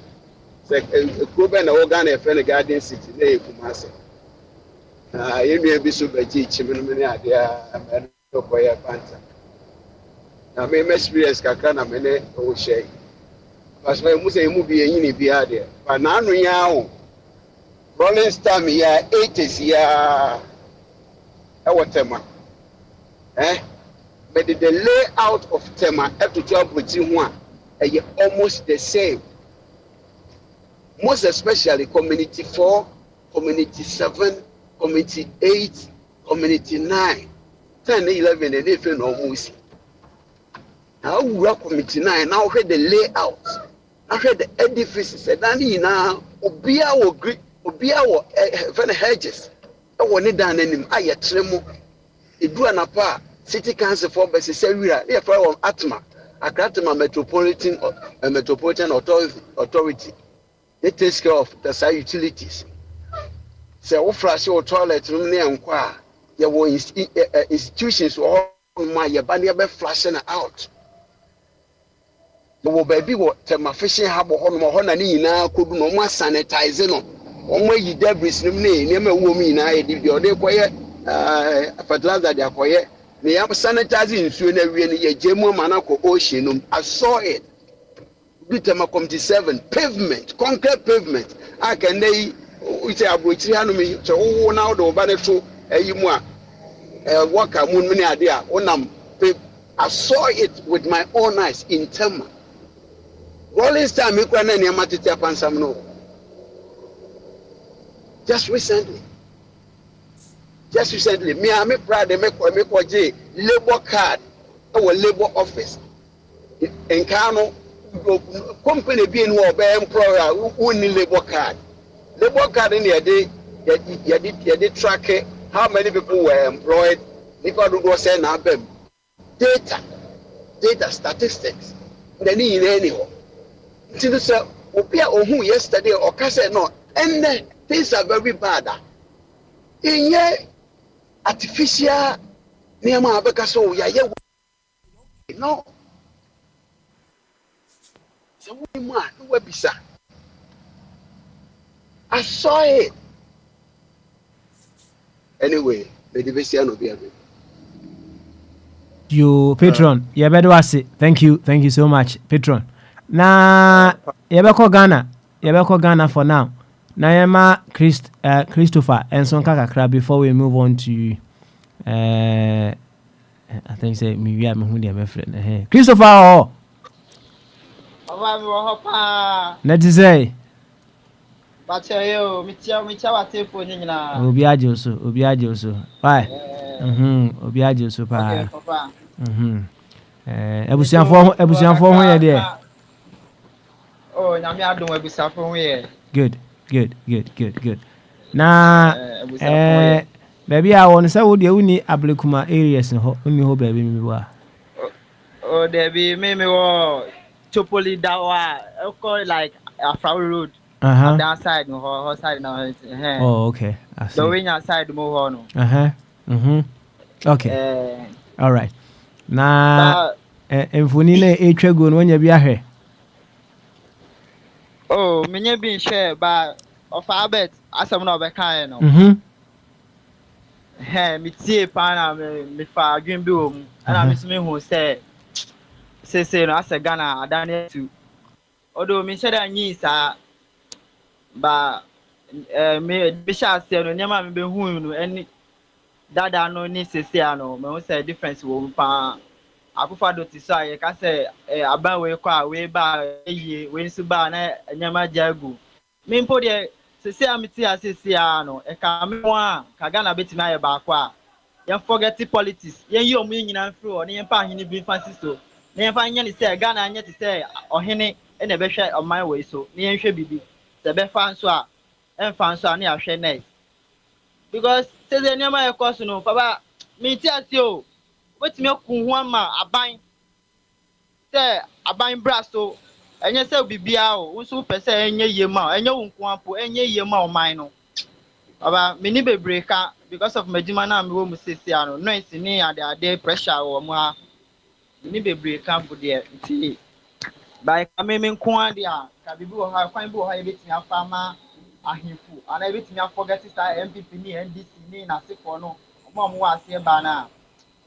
sɛ kuro bɛn na wɔga na yɛfrɛ no Garden City na yɛ Kumasi yɛnnua bi so bɛgye kyim no ne adeɛ a mɛno kɔyɛ panta na me experience kakra na me ne ɔhyɛ yi parce que mu sɛ yɛmu bi yɛnyini bi adeɛ but naano yɛ awo Rolling Star mi ya 80s ya ɛwɔ Tema but the layout of Tema ɛtoto abɔkyi ho a ɛyɛ almost the same most especially community 4 community 7 community 8 community 9 10 11 and even almost now wura community 9 now hwɛ the layout now hwɛ the edifices ɛdan ne nyinaa obia wɔ green obia wɔ hedges ɛwɔ ne dan n'anim a yɛkyerɛ mu edu anapa city council for bɛsɛ sɛ wira ne yɛfrɛ wɔn atma Akratma metropolitan authority it takes care of the side utilities sɛ wofra se wɔ toilet no ne nkɔ a yɛwɔ institutions wɔ hɔ ma yɛba ne yɛbɛ flash no out yɛwɔ baabi wɔ Tema fishing hub hɔ no hɔ na ne nyinaa kɔdu no ɔmo sanitize no ɔmo ayi debris no ne nneɛma ɛwɔ mu nyinaa yɛde deɛ ɔde kɔyɛ fertilizer de akɔyɛ ne yɛ sanitize nsuo na awie no yɛgye mu ama no akɔ ocean no I saw it bi Tema community 7 pavement concrete pavement a kɛnɛ yi sɛ aburokyiri hanom yi sɛ wowo na wode woba ne to ayi mu a wɔka mu ne ade a wonam I saw it with my own eyes in Tema Rolling Star me kura na nneɛma tete apansam no just recently me I'm proud de me kɔgye labor card our labor office in Kano company being who obey employer who need labor card in the day track how many people were employed people do go say na bem data statistics the need anyhow until say obi a ohun yesterday or ka say no and things are very bad in artificial nneɛma abɛka so yɛayɛ no sɛ wo mu a ne wabisa I saw it anyway mede bɛsia no bi abe you patron yɛbɛde wase thank you so much patron na yɛbɛkɔ Ghana for now na yɛma Christopher enso nka kakra before we move on to I think say me wi am hu dia me friend Christopher oh Aba mi wo hopa na ti say ba che yo mi tia wa telefone nyina obi aje so why obi aje so pa okay papa ebusianfo ho ye de oh nyame adom ebusianfo ho ye good na baby a won say wo de uni ablekuma areas ho uni ho baby mi wa oh there be me wo Chopoli dawa like Afraw road that side no side now oh okay I see the way side mo ho no okay all right na emfoni na etwago no nya bi ahwe oh menye bi share ba of abet asem na obeka no me tie pa na me fa adwen bi wo mu ana me so me hu say no asa Ghana adane tu odo me share anyi sa ba me be sha se no nyama me be hu no eni dada no ni sese ano me who say difference wo pa akufo do ti so aye ka say aban we kwa we ba ye we nsu ba na nyama jagu me mpo de sese amiti asese ano e ka me wa ka ga na betimi aye ba kwa yɛn forget politics yɛn yi ɔmo nyinaa mfiri hɔ ne yɛn pa ahene bi nfa si so ne yɛn fa nyɛ ne sɛ ghana nyɛ te sɛ ɔhene ɛna ɛbɛhwɛ ɔman wɔ yi so ne yɛn hwɛ bibi sɛ ɛbɛfa nso a ɛnfa nso a ne yɛahwɛ next because sɛsɛ nneɛma yɛ kɔ so no papa mi ti ase o wotumi akun ho ama aban sɛ aban bra so ɛnyɛ sɛ biribiara o nso pɛ sɛ ɛnyɛ yie ma o ɛnyɛ wo nko apo ɛnyɛ yie ma ɔman no papa mi ni bebree ka because of madwuma na me wo mu sisi ano noise ni ade pressure wɔ mu ha ni bebree ka bo de nti by ka me nko ade a ka bibi wɔ ha kwan bi wɔ ha yɛbɛtumi afa ma ahemfo ana yɛbɛtumi afɔget sa MPP ni NDC ni na sekɔ no ɔmo wɔ ase ba na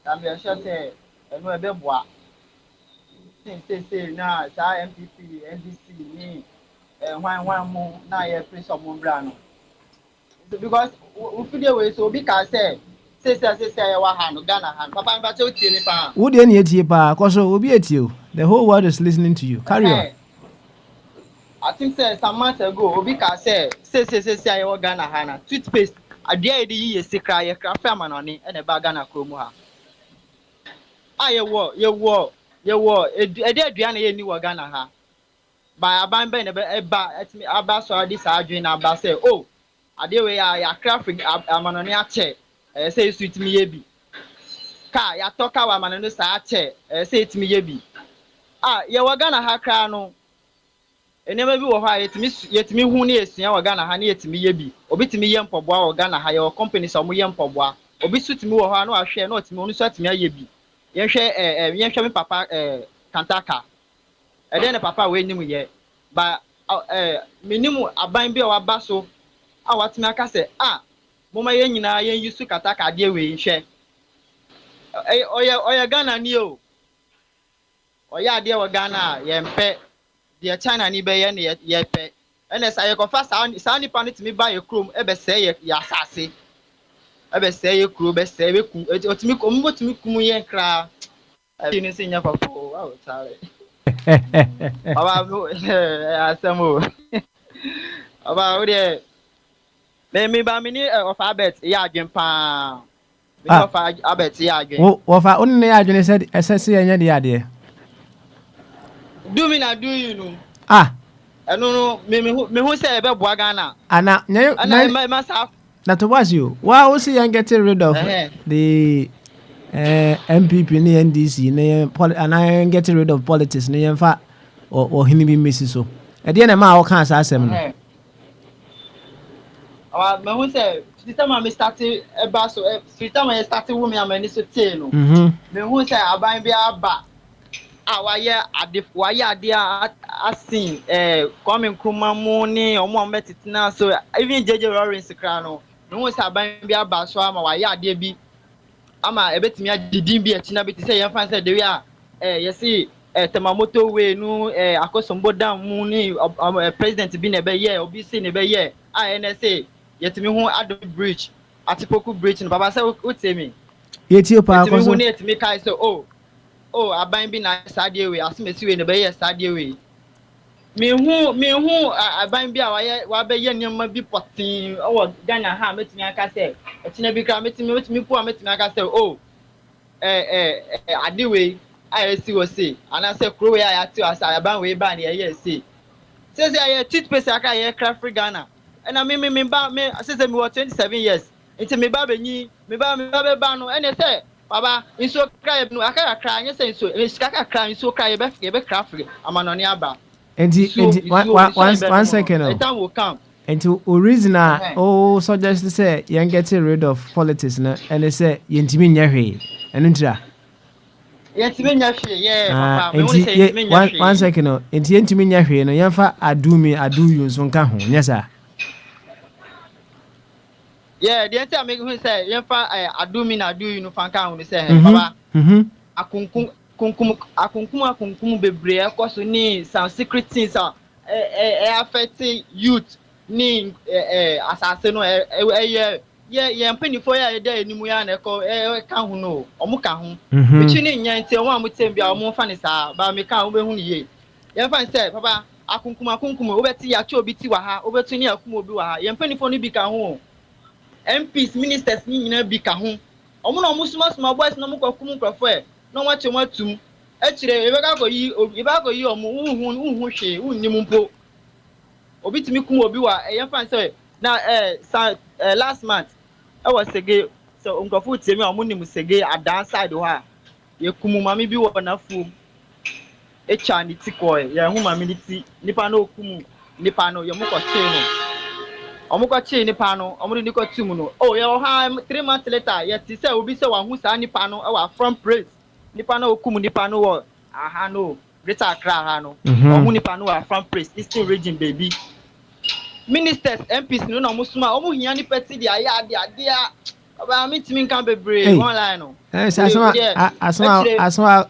ka me ɛhyɛ sɛ ɛno ɛbɛboa sɛ na sa MPP NDC ni hwan mu na yɛ press ɔmo bra no because video we so obi ka say wa ha no Ghana ha papa mba che otie ni pa wo de na etie pa koso obi etie o the whole world is listening to you carry on. I think say some months ago obi ka say wa Ghana ha na toothpaste adua e de yi sekra ye kra fa manone e na ba Ghana kromu ha ye wo e de adua na ye ni wa Ghana ha ba aban ba na ba etimi aba so adi sa adwen na aba say oh adewe ya traffic amanone ache say sweet me yebi ka ya toka wa amanone sa ache say etimi yebi ye waga na ha kra no enema bi wo ha yetimi hu ne esua waga na ha ne yetimi yebi obi timi ye mpɔboa waga na ha ye company so mo ye mpɔboa obi sutimi wo ha na ahwe na otimi onu so atimi ayebi ye hwɛ me papa kantaka den ne papa we nim ye ba menimu aban bi o aba so watimi aka sɛ moma yɛn nyinaa yɛn yusu kataka adeɛ wei hwɛ ɔyɛ Ghana ni o ɔyɛ adeɛ wɔ Ghana yɛn pɛ deɛ China ni bɛyɛ ne yɛ pɛ ɛnna sɛ yɛkɔfa saa nipa no tumi ba yɛ kurom ɛbɛsɛɛ yɛ asase ɛbɛsɛɛ yɛ kuro bɛsɛɛ bɛku otumi ɔmo kum yɛn kraa ɛbi ne sɛ nyɛ papa o awo taare ɔba asɛm o ɔba o deɛ. Me ba mini of abet ya adwen pa me of abet ya adwen wo fa onne ya adwen said esese ya nya de ade do me na do you know no me hu say e be boa Ghana ana ma sa na to was you wa o see you getting rid of the MPP ni NDC ni and getting rid of politics ni yemfa o hini bi mesi so e de na ma o kan sa asem no me who say system am started eba so system am started wo me am ani so tie no me who say aban bi aba waye ade asin Kwame Nkrumah mu ni omo metitina so even JJ Lawrence kra no me who say aban bi aba so ama waye ade bi ama ebetimi agidin bi etina bi say yan fan say de wi yesi temamoto we no akosombo dam mu ni president bi na be ye obi say na be ye NSA yetimi hu ado bridge atipoku bridge no baba say utemi yetio pa akoso yetimi hu na yetimi kai say aban bi na sadie we asemesi we na be ye sadie we me hu aban bi a wa be ye nyama bi potin o Ghana ha metimi aka say etina bi kra metimi pu metimi aka say ade we ayesi wo say ana say kro we ayati asa aban we ba na ye say say aye toothpaste aka ye craft free Ghana and I mean me say me was 27 years into me ba benyi me ba be ba no and say baba inso cry no aka cry anya say inso aka cry inso cry be craft free amanoni aba one second the time will come and to reason suggest to say you get rid of politics na and they say yentimi nya hwe enu ntira yentimi nya hwe papa me won say yentimi nya hwe one second enti yentimi nya hwe no yemfa adu you nso nka ho nya sa the entire make who say yemfa adu you no fan kan who say baba akunkum bebre ekoso ni some secret things affect youth ni asase no yeah mpanifo ya dey enimu ya na ko ka hu no omo ka hu Mhm. bichi ni nya nti omo amutem bia omo fa ni sa ba me ka wo be hu ni ye ye fa say papa akunkum obeti ya cho obi ti wa ha obetu ni akum obi wa ha ye mpanifo ni bi ka hu MPs ministers ni nyina bi ka hu omo na omo small boys na omo kwakum nkrofo na omo ache omo atum echire ebe ka ko yi omo hu hwe unnim mpo obi timi kum obi wa ye fa say na last month I was sege so nkrofo tiemi omo nim sege adan side ho a ye kum mami bi wo na fu echa ni ti ko ye hu mami ni ti nipa na okum nipa no ye mo ko che no omo ko che nipa no omo ni ko tum no oh ye ha 3 months later ye ti say obi say wa hu sa nipa no e wa from praise nipa na okum nipa no wo aha no Greater Accra ha no omo nipa no wa from praise Eastern region baby ministers MPs no na musuma omo hia ni peti dia ya dia aba mi timi kan bebre online no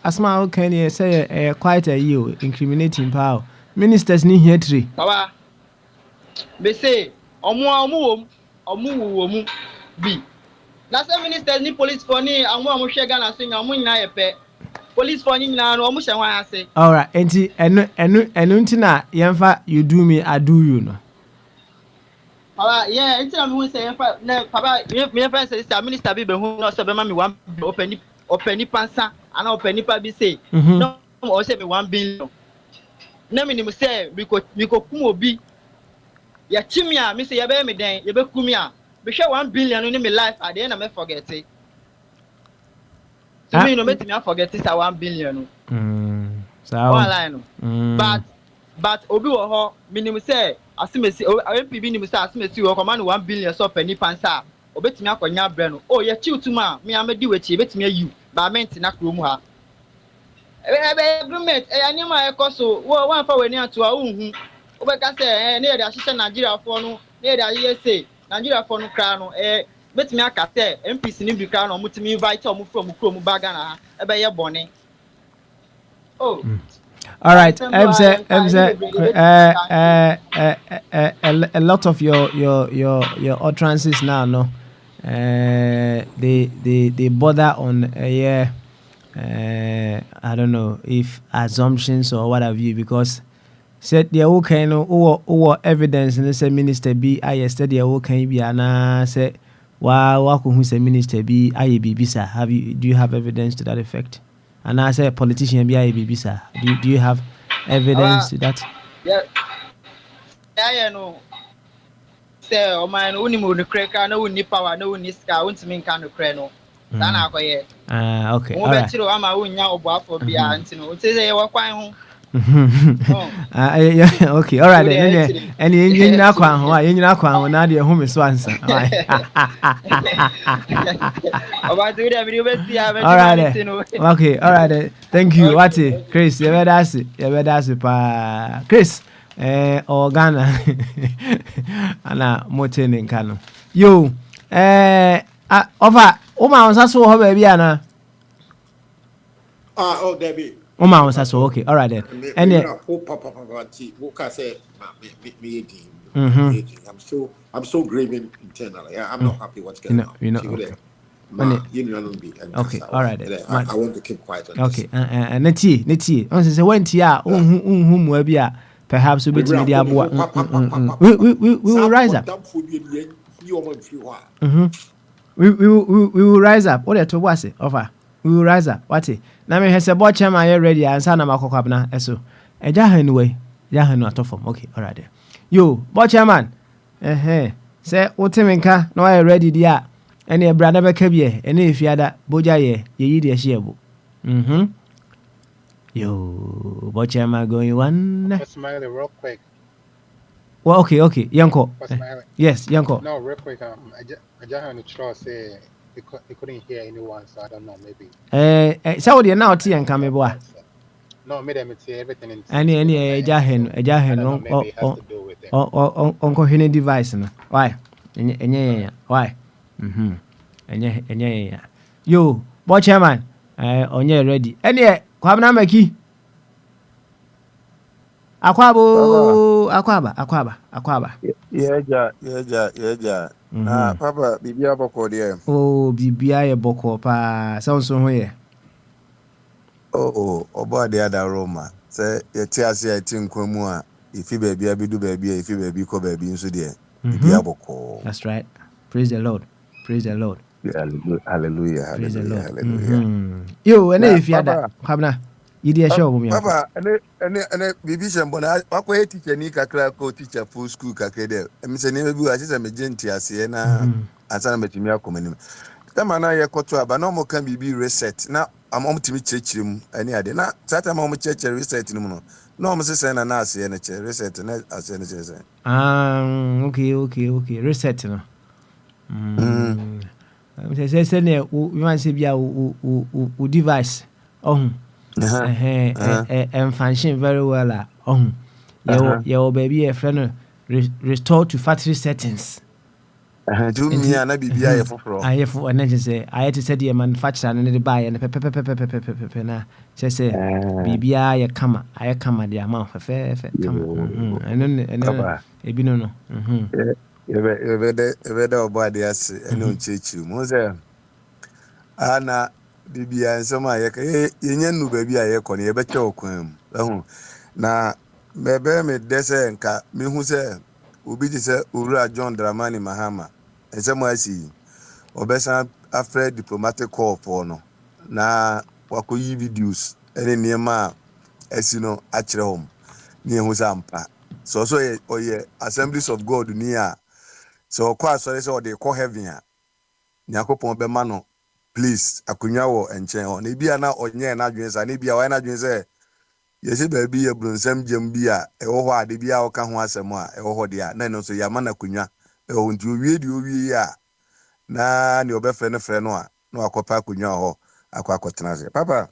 asma okay ni say quite a you incriminating power ministers ni here tree baba be say omo wo mu bi na say ministers ni police for ni omo hwe Ghana so nya omo nyina ye pe police for ni nyina no omo hwe wan ase all right enti enu ntina yemfa you do me I do you no Papa, yeah, until I'm going to say, Papa, me friend says, Minister Bibe, who knows about me 1 open pansa, and open nipa be say, no, or say me 1 billion. No, me say, because Kumo be ya chimia, Miss Yabe me then, Yabe Kumia, be sure 1 billion in my life at the end of me forget it. To me, no make me forget it at 1 billion. So, but Obi wo minimum say asimesi MPB ni say asimesi wo command 1 billion so penny pansa obetimi akonya bre no oh ye chiutuma me amedi wechi betimi ayu ba ment na krom ha agreement anima ekoso wo wan fa weni ato a unhu obeka say na ye da hihye Nigeria fo no na ye da say Nigeria fo no kra no betimi aka say MPs ni bi kra no mutimi invite omo from krom baga na ebe ye bone oh all right, a lot of your utterances now, no, they bother on I don't know if assumptions or what have you, because said the okay no or evidence and say minister be I said the okay be ana say wa who say minister be I be bisa have you do you have evidence to that effect? And I say a politician be a baby, sir. Do you have evidence to that? Yeah, no. Say, oh man, only moon cracker, no ni power, no ni scar, won't mean kind of crano. Sana ko ye. Okay. All right. I'm a win now about for be antino. Say you were quite home. Okay, all right. And you know, now the home is once. All right. Okay, all right. Thank you. What Chris? You better ask. Chris, Ghana. Ana motening kano. Yo, over. Oma on saso ho baby ana. Oh, Debbie. Oma on saso. Okay, all right then. And I'm so grieving internally. I'm not happy what's going on. Okay, all right then. I want to keep quiet on okay, and neti. On say when tia mu bia perhaps we betimi dia boa. We will rise up. We will rise up. What to was it? Offer. We will rise up. What it? Na me hese bo chairman you ready answer na makokwa na eso. Eja anyway. Ja hanu atofom. Okay, all right then. Yo, bo chairman. Say otemenka na why ready dia. Any brother beka bie, any if yada boja ye yi de shiebo. Yo, bo chairman going one. Smiley real quick. Well, okay, Yanko. Yes, Yanko. No, real quick. I just want to try say they couldn't hear anyone, so I don't know, maybe. So they now tea and come boy. No, made them say everything in. Any jahen Uncle Henny device. Why? Why? Yo, boy chairman. On ye ready. Any kwamna maki. Akwabo, akwaba. Yeah. Papa, bibi aboko there. Oh, bibia ye boko pa. Sound so here. Oba the other Roma. Say, ye tiasi I think kwemu if you baby abidu baby, if you baby ko baby nso there. Bibi aboko. That's right. Praise the Lord. Praise the Lord. Hallelujah. Praise the Lord. Yo, and if you had that, Pabna, you dear show me. Papa, and bibi shambona, wako teacher ni kakra ko teacher full school kakede. Emi se ni bebi asise me genti ase na asana metimi akomani. Kama na ye koto aba na mo kan bibi reset na am timi chechire mu ani ade na tata ma mo chechire reset ni mu no na mo sese na ase ne che reset na ase ne che se Okay reset no say ne we want say bia o device and function very well your baby a friend restore to factory settings. Do me na bibi aye foforo aye for na say aye to say the manufacturer no dey buy na pepe na say bibia aye kama the amount fe kama eno ebi no ebe da obade ase ene onchechiru mo say ana bibia nsema ye yenye nu baby aye ko ne ye beche okwan mu na bebe me dese nka me hu say obi ji say Owura John Dramani Mahama nsema asi obesa after diplomatic call for no na wakoyi videos ene niema asi no akire hom ne hu sampa so oye Assemblies of God ni a so kwa sorry say o dey call heaven a nyakopon be ma no please akunwa wo enchen ho na bia na onye na adwen sa na bia wa na adwen say yesi baby ye brunsam gem bia e wo ho ade bia wo ka ho asem a e wo ho de a na no so ya ma na kunwa e ho nti owie a na ne obefre ne frɛ no a na akopa kunwa ho akotena se papa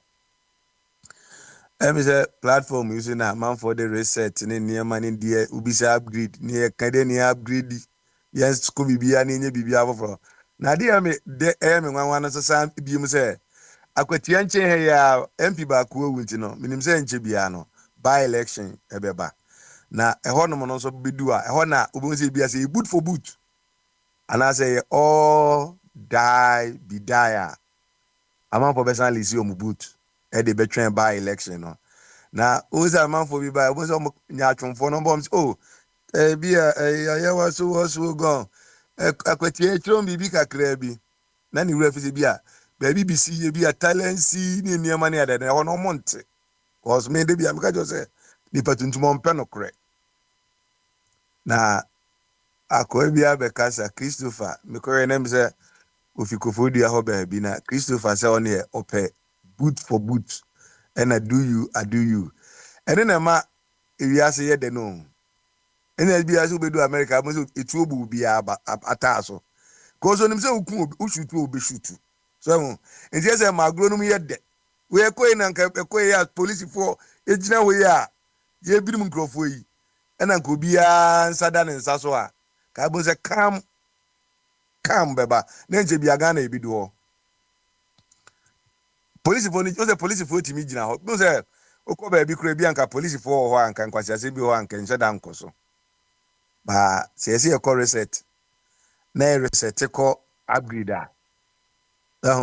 say platform using na man for the reset ne niema ne die ubisa upgrade ne kade ne upgrade yes school bibia ne nye bibia afoforo na dia me de me nwanwa no sesa biem say akwatia nche he ya MP ba ko awunti no minim say nche bia no by election ebeba na eho no no so bedu a eho na obonse bia say boot for boot and I say all die be die amount for personally see om boot e dey betwen by election no na oza man for bi by ozo nya atwonfo no bom bia ya waso go akwatie chrom bibi kakra bi na ni wura fisi bia baby bisi ye bia talency ni niema ne ade na wono monte cause me de bia me ka jo say ni patuntum on no kre na akoy bia be kasa Christopher me ko renem say ofikofo dia ho ba bi na Christopher say on here ope boot for boot and I do you and then ma ewiase ye de no ene bi aso be do America mo so etu obu bi ataso cause onim say ukun ushutu obeshutu so enti say magro no ye de we ekoy na nka ekoy ya police for ejina we ya ye birim nkrofo yi ena nka obi ya nsada ne nsa so a ka bo say kam beba na nje bi aga na ebi do police for ni o say police for timi gina ho no say okọ ba bi kura bi anka police for ho anka nkwasiase bi ho anka nsheda nkoso ba se e ko reset na reset ko upgrade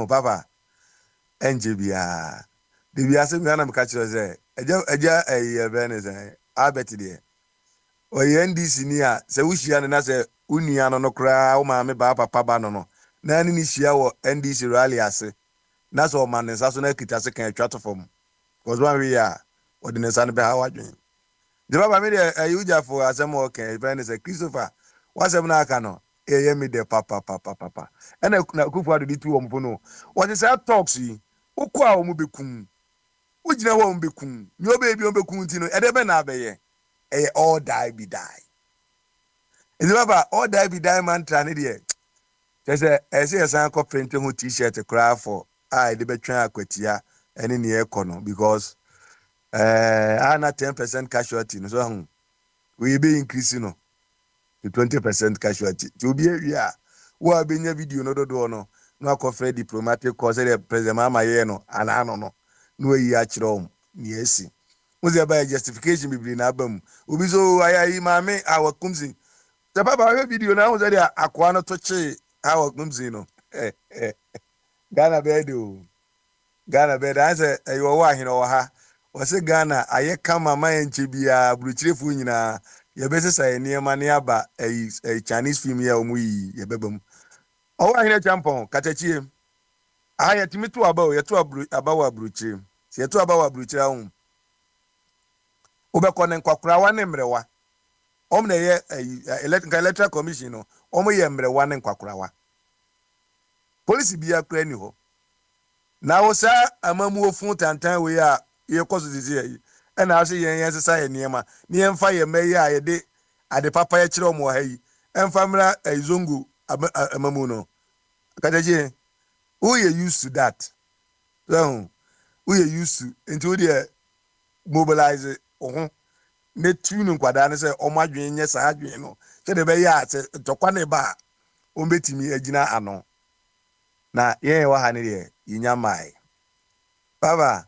papa nje bia de bia se mi na me ka kire say eja be ne say abet de o NDC ni a se wuhia ne na se unia no kura o ma me ba papa ba no na ni hia wo NDC rally ase na so man nsa so na kita se kan atwa to fom cause one we ya ordinance an be ha wadwen de baba me de ayuja for asem okay friend say Christopher wasem na aka no ye me de papa and na kufu ado di tu ompo no what is that talks yi ukwa o mu bekum ugina wo mu bekum ni obe bi o bekum ti no e de be na abeye e all die be die e de baba all die be die man tra ne de say esan ko print ho t-shirt cry for I de betwen akwatia ene ne ekono because ana 10% casualty no so we be increase no to 20% casualty to be area wo abenya video no dodo no no akofre diplomatic cause the president mama ye no ana no no no yi a kire om ni esi Muzi about justification be na abam. Obi so ayi maame awa kumzi. The papa have video now that akwana toche awa kumzi no. Ghana bedo. Ghana bed as a you wa hino ha. Wase Ghana aye kama mayenche bia bruchirefu nyina ye bese say niema ne aba a Chinese film ya omuyi ye bebam. Owa hina champon katachie. Aya timitu aba o ye to abawa bruchire. Se ye to abawa bruchire ahun. Ubekọ ne nkwakurawa ne mrewa omna ye electoral commission no omo ye mrewa ne nkwakurawa police bia kra ni ho na wo sa amamu ofun tantan we a ye koso sisi yi e na ase yen sesa ye niema ne ye mfa ye meyi a ye de ade papa ye kire omo ha yi emfa mra zongo amamu no kadaje who you used to that so who you used to into the mobilize ohun ne tunu nkwada ne se omadwen nye sa adwen no se de be ya se tokwa ne ba o betimi agina ano na ye wa ha ne de yinya mai baba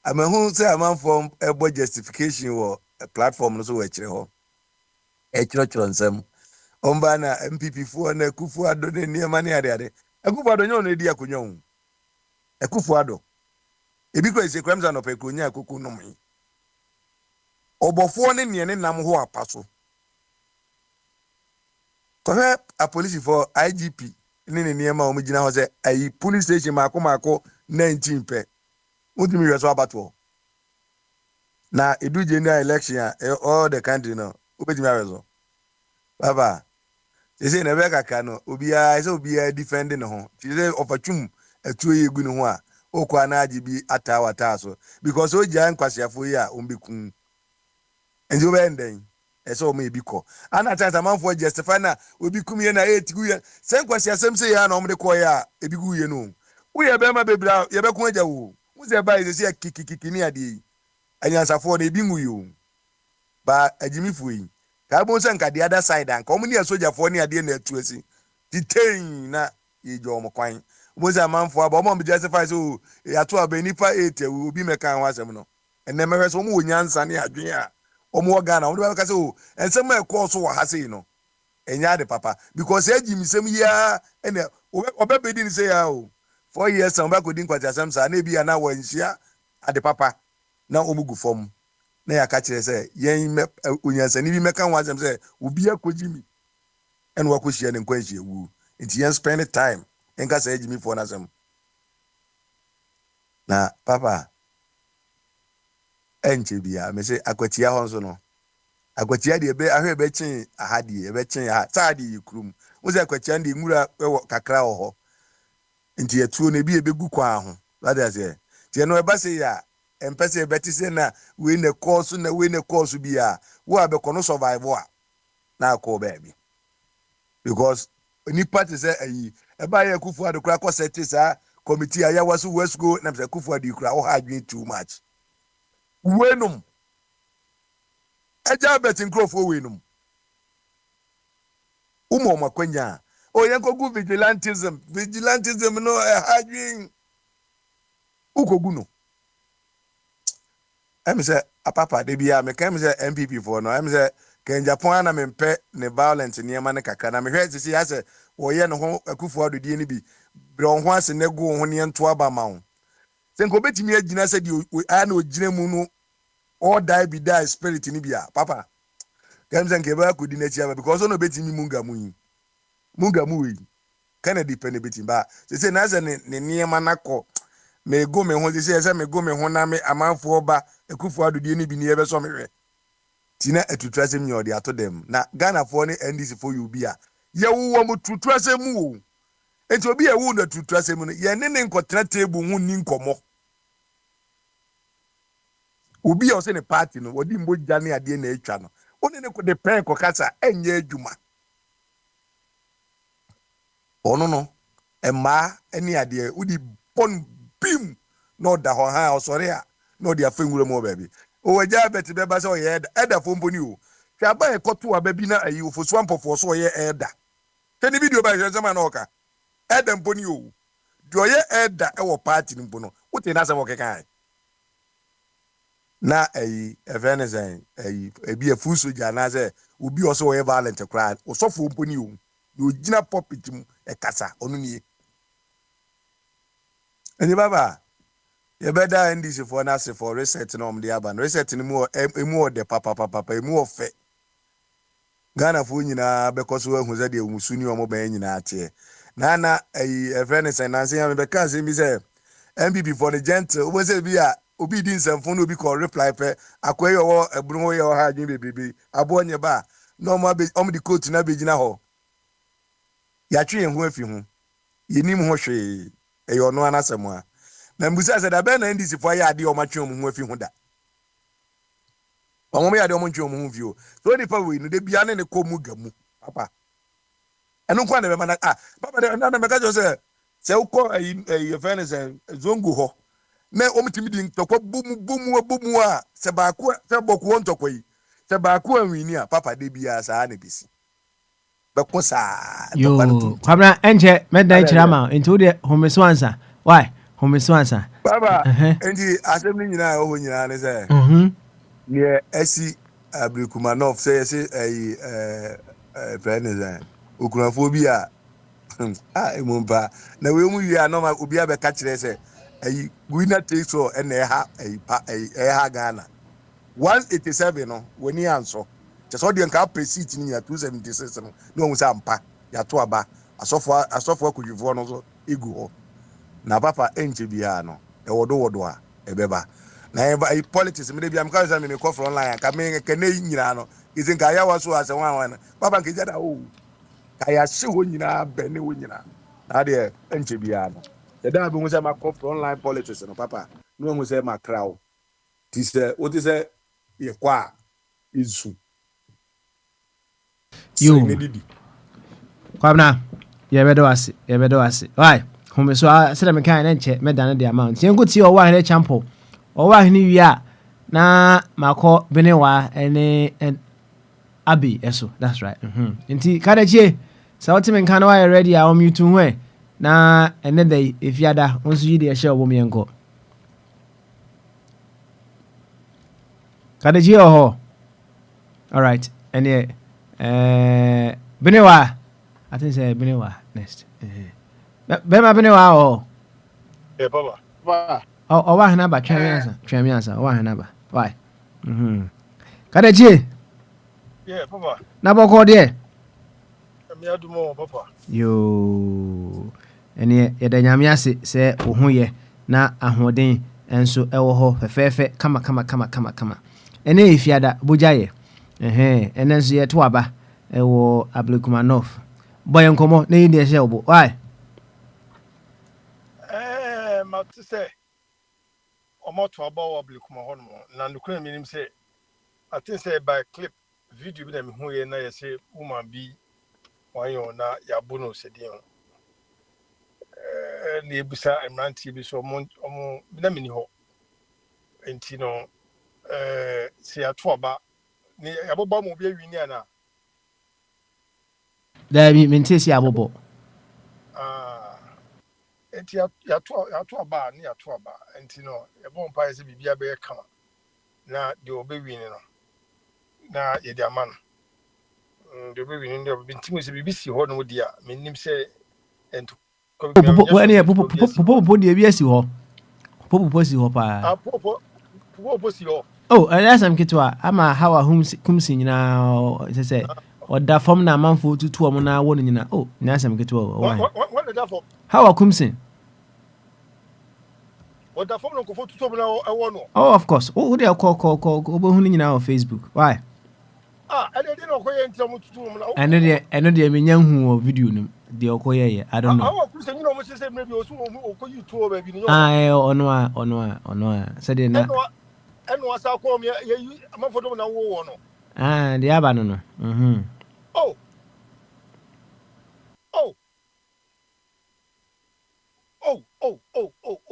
amahu se amanfo ebo justification wo platform no so we kire ho e kiro nsem omba na MPP fu na kufu ado ne niema ne ade akufu ado nyo no di akonyo hu akufu ado ebi kwa ise kwamza no pe konya akuku no mi obofo ne ne nam ho apaso ko a police for IGP ne niema o mugina ho se ayi police station mako 19 pe udimi yeso abato na edu general election all the country no obetimi awezo baba say na be kaka no obia defending ho ti say ofachum atuo yegu no ho a okwa na agibi atawata so because o jan kwasiafo yi a ombekun enjo benden eso o me biko ana chance man for justify na obi kumye na 8 guye sen kwasiasem say ya na omde koya ebiguye no uye be ma bebra ye be kun aja wo muze ba is say kikikiki ni ade anyansafo na ebi nguyo ba agimifu yi ka bo sen ka the other side an ka omni asojafo ni ade na atuasi titain na yejo omkwan muze manfo aba omo be justify so ya to aba nipa 8 obi meka ho asem no enne mehwe so omo onyansa ne adwen a omo Ghana omo be ka so ensem e ko so wa ha sei no enya de papa because agimisem ya ene obebedi ni say ya o 4 years am ba ko din kwati asem sa na ebi ya na wanhia ade papa na omugu fom na ya ka kire say yen onyansa ni bi meka ho asem say obi akogimi en wa ko hia ne nkwanhia wu nti yen spend time en ka say agimi for na asem na papa enche bia me say akwatia ho so no akwatia de be ahwe be chen ahadi be chen ha saadi yikrum wo say akwatia de ngura kakra ho nti etuo na bi ebegu kwa ho that is it tie no eba say ya empese ebeti say na we na course bia wo abekọ no survive a na akọ baby because ni party say ayi eba ya kufu adokra ko set sa committee aya wasu west go na say kufu adikra wo ha adwen too much wenum eja betin crofo wenum umo makwanya o yanko gu vigilantism no hadwin ukogu no em say apapa de bia me kan say MPP for no em say ken Japan na mempe ne violent niema ne kakra na me hwe sisi ya say wo ye no ho akufu adodie ni bi bro ho ase ne go ho ne nto aba ma ho senko betimi agina say di a na ogina mu no all die spirit ni bia papa kem say nke ba kodi na chi aba because no betimi munga mu yi Kennedy pene betim ba se na se ne niema nakọ me go me ho se me go me ho na me amanfo ba ekufu adodie ni bi ni ebe so me hwe tina etutrasem nyo de ato dem na Ghana for ne NDC for you bia ye wo mo tutrasem wo enti obi ye wo na tutrasem no ye ne nkotena table hu ni nkomo obi ye o se ne party no wodi mbogya ne ade na etwa no oni ne ko de pen ko kasa enye adwuma ono no ema eni ade udi pon bim no da ho ha osore a no de afenwure mo baby o waja beti be ba se o ye eda fomponi o hwa ba e koto aba bi na ayi ofosu ampofo so o ye eda tani video ba je zama na oka eda mponi o de o ye eda e wo party ni mpono wote na se wo kekan na event is be a full soldier na say obi also we violent cry osofo mponi o you gina puppet mu e kasa onu nie eni baba ye better NDC for na say for reset no the aban reset ni mu emu de papa emu ofe Ghana fo nyina because we hu say de musu ni omo ban nyina ate na event is na say am be kan say bi say MPP for the gentle we say bi a obi di nsɛmfo no obi kɔ reply pɛ akɔyɛ wɔ ebunu yɛ wɔ ha adwin bebrebe aboɔ nye ba na ɔmo de coat na begyina hɔ yɛatwe yɛn ho afi ho yɛnim ho hwee ɛyɛ ɔno anasɛm a na mbusa sɛ da bɛn na NDC fo ayɛ adeɛ ɔmo atwe ɔmo ho afi ho da ɔmo yɛ adeɛ ɔmo ntwe ɔmo ho fi o so nipa wei no de bia ne kɔ mu ga mu papa ɛno nkwa na bɛma na papa na mɛka kyerɛ sɛ wokɔ ɛyɛ fɛn ne sɛ zongo hɔ na omtimi di ntokwa bumu a se baako se boku ntokwa yi se baako anwini a papa de bia saa na bisi beko saa ntokwa no kwabra enche medan chira ma nti de homeso ansa why homeso ansa baba enji asem ni nyina ho nyina ne se ne esi Abrikumanov se friend okunafo bi a emumpa na we mu wi anoma obi abeka kire se winner takes all and ha Ghana 187 no when he answer just all the nka presit ni 276 no no hu sa mpa ya to aba asofo akudwifo no so egu ho na papa enche bia no e wodo a ebeba na politics me bia mka say me call from online ka me kene nyina no isin ka ya waso ase wan papa nke jada o ka ya hye ho nyina bene ho nyina na de enche bia no the day we say my call for online politics no papa no we say my crowd this what is ye kwa izu you kwabna ye bedo ase why home so say me kan na nche me dan the amount yen go ti o wa hele champo o wa hene wi a na makọ benewa ene abi eso that's right nti kadachie sa woti men kan wa ready a o mute hwe na ene dey efiada onso yi de ehye obo me enko kadachie oho all right ene benewa I think say benewa next bema benewa o papa o wa hana ba twemi ansa wa hana ba why kadachie papa na boko de me adumo papa yo ene ye da nyame ase se wo ho ye na ahoden enso ewo ho fefefe kama ene efiada bojaye ene enso ye to aba ewo Ablekumanov boy nkomo na yi de hye obo why ma to say omo to aba wo Ablekumanov na nukura minim say I think say by clip video bi na me hu ye na ye say woman bi wanyo na yabuno sedin na ebusa emranti bi so omo na mini ho enti no se atoba ni yaboba mo bi awini ana da mi mentesi abobo enti atoba ni atoba enti no yabo mpa ese bibia be kama na de obewini no na ye de amano de obewini nde bintimu se bibisi ho no dia menim se ento popo de bi asi ho popo si ho pa popo si ho oh asam kitwa ama hawa kumsi nyina say oda form na manfo tutu omo na wo nyina oh nya asam kitwa what the form hawa kumsi oda form no ko tutu omo na wo no oh of course who dey call obo hu nyina on Facebook why ene dey no ko ye ntia mo tutu omo na eno dey menya hu video nim dey okoye I don't know hawa kumsi nyina mo se maybe osu okoyi tuo ba bi no ono a say dey na eno asa ko me ye amafodom na wo no dey aba no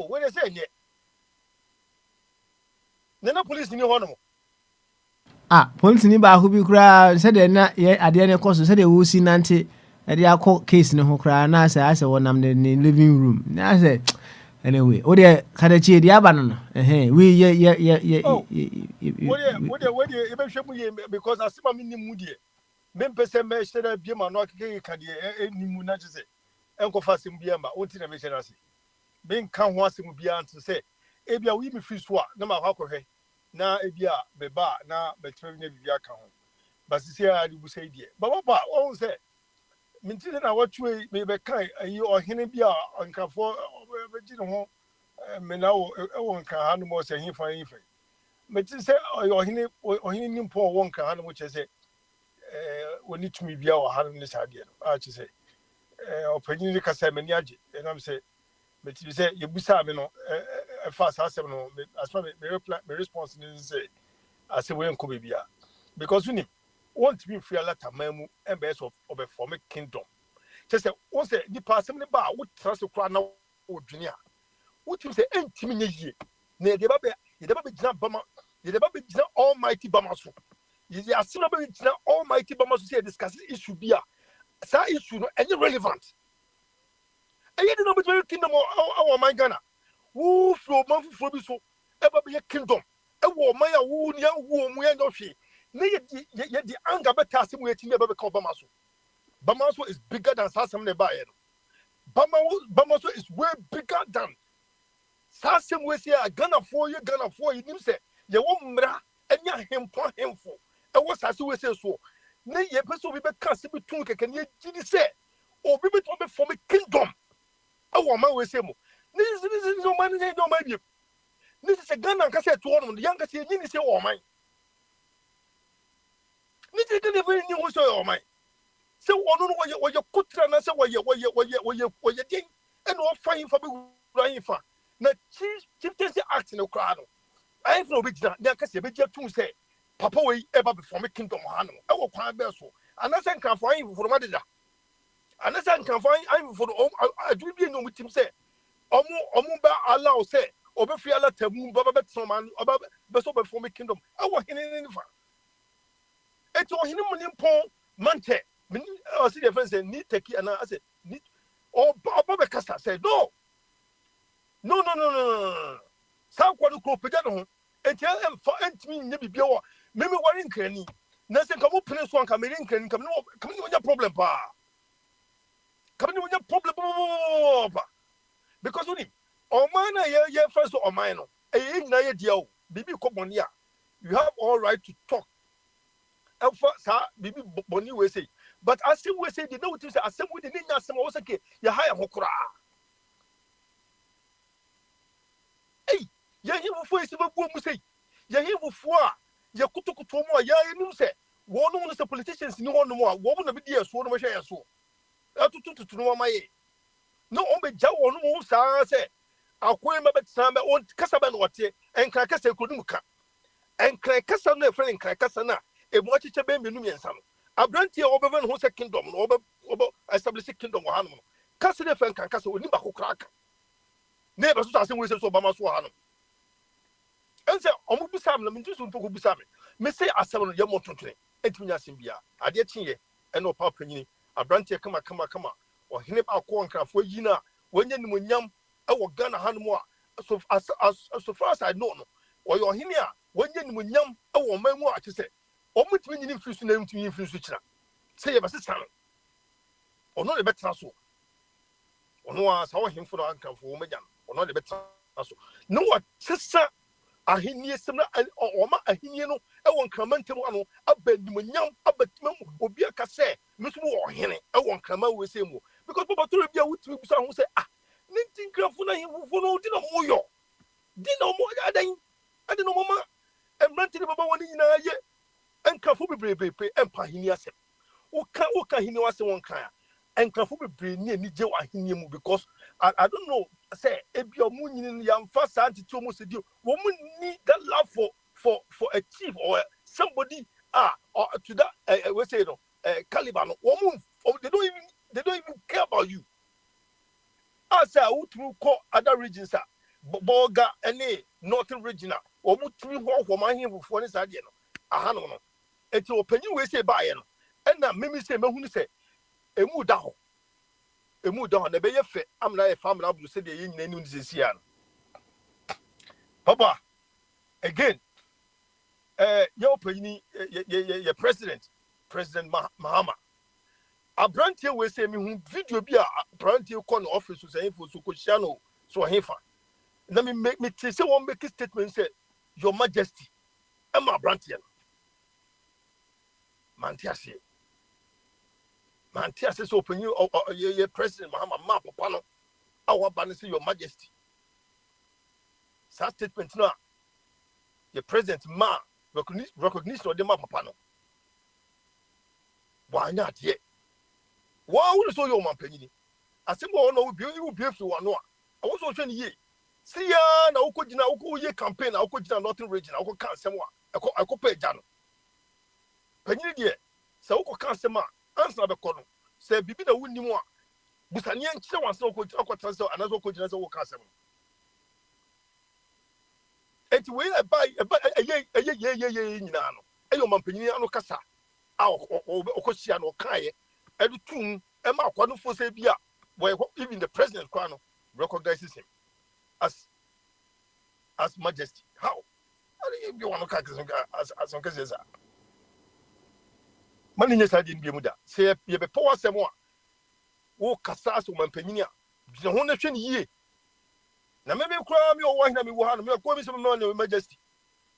Where they say nye nena police ni ho no police ni ba ho bi kura say dey na ye ade ne course say dey wo si nante e dey akọ case ne ho kura na say wonam ne living room na say Anyway, o de kadachi di aba no. We Oh, what you even show me because I see my minimum dear. Mempese me share be ma no keke ka de ni mu na jese. Enko fa sim bia ma onti na me share ase. Ben kan ho asem bia anto say e bia we me free so a na ma kwakohwe. Na e bia be ba na be tire na bibia ka ho. But see a di bu say die. Ba papa o say minti na watwe me be kan ayi ohene bia ankafo be gi ne ho me na wo nka ha no mo say hifa meti say ohene nimpo wo nka ha no mo che say woni tumi bia wo ha no ne sade no a che say opanyin ni kasa me ni age enam say meti say yebusa me no fa sa asem no asma me reply me response ni say ase we nko bibia because we want to be free ala tamamu mbs of a form kingdom just say won say the person ne ba wo trust kra na wo dwene a wo tim say entimi nye yie na de ba be gina bama de ba be gina almighty bama so ye asema be gina almighty bama so say discuss issue bia sa issue no any relevant eye de no be kingdom our man Ghana wo flo man fufuro bi so e ba be kingdom e wo man ya wo ni wo mu ya no hwe na ye di anger better asem we timi be ka bama so. Bamaso is bigger than Sassam Nebayan. Bamaso is way bigger than Sassam. We say, Ghana for you, you say, you won't mra, and ya him for him for. And what's as we say so? Nay, ye person we be cast between can ye say, or be between for me kingdom. A woman we say more. This is no man, no man. This is a Ghana cassette to one of the youngest, you say, oh, mine. This is the very new so, oh, mine. So one know what your kutra na say what you thing and what fine for me right for na chieftaincy act no crowd I no be na na kase be tun say papa we eba before me kingdom ha no e wo kwan be so anasa nkan for yin for madeda anasa nkan for yin for adu bi no mutim say omu ba allow say obe fi ala tamu baba bet so man oba be so before me kingdom e wo hinin ni fa e to hinin mu ni pon mante I see the friend say need take and I said need or Baba Casta said no. Some quite a pedano and tell them for entering maybe be your maybe one in cranny. Nothing come up place one come in can come with your problem pa. Come with your problem because only or mine yeah first or mine a deal baby comonia. You have all right to talk. Alpha baby Bonnie will say. But as we say, they know what you say. As we didn't know some was okay. You hire Hokra. Hey, you hear before you say, you hear before you kutukutomo, you say, one of the politicians no more, woman of the years, one of my shares. So, to know my no only Joe or no, say, I'll call him about some own Casaban what and Cracasa couldn't come. And Cracasana, friend Cracasana, a watch a baby and some. Abranti obeven ho se kingdom no obe establish kingdom wa hanom kase de fen kan kase oni ba ko kraka ne be so ase we se so ba ma so hanom ense omu busam na mintu so ntoko busam me say asem no ye mo tontone etimi asem bia ade chinye e no papa nyini abranti kama o hene ba ko nkrafo yi na wonye nimonyam e wo Ghana hanom a so far as I know no o yo hene a wonye nimonyam e wo mamu a che se omutimi nyini mfirisu na mutimi mfirisu kira say ye bese san ono le betra so ono a sa wo hemfo do ankanfo wo magyan ono le betra so no what sesa ahenie semna oma ahenie no e won kramantam ano abadimonyam abatimam obi aka say meso wo hene e won krama we say mu because baba to bia wutimi busa ho say nintin krafo na hemfo no di na moyo adan no mama emranti baba woni nyina ye enkrafo bebrebe empa hini asem woka hini wase won kan enkrafo bebrebe ni anije wa hini mu because I don't know say ebi omu nyini yamfa sa antiti omu se dio wo mu need that love for a chief or somebody or to that we say no caliber no wo mu they don't even care about you as I would call other regions Boga any northern regional wo mu tumi ho man himfo ni sade no aha no eti opanyi we say buy no na meme say mahunu say emu da ho emu don na be ye fe amna ye family abdu se de ye nyina ni nsisia no papa again ye opanyini ye president Mahama abrantie we say me hu video bi a abrantie ko no office so info so ko hia no so hefa na me say one make statement say your majesty am abrantie mantiase so opanyin ye president Mahama ma papa no awa ba no say your majesty that statement no your president ma recognition of the ma papa no wa nya de wa wo so your man panyin asembo no wo bi fi wa no a wo so hwe ne ye see ya na wo kogina wo ye campaign na wo kogina northern region wo ka asem a ekọ pa eja no panyin de se wo ka asem a ansa be kọ no se bibi na wonni mu a busane en kire wan se wo kogina se anazo kogina se wo ka asem enti we ye nyina no eyo man panyin anu kasa a okosia no kae edutum e ma Akwantufuo se bia even the president kwano recognizes him as majesty. How do you want to catch as on cases? Mani nyesa di bi muda. Se ye be power semo a wo kasa so man panyinia. Je ho na hwe ni yie. Na me kura me o wa hina me wo ha no me ko bi so me na majesty.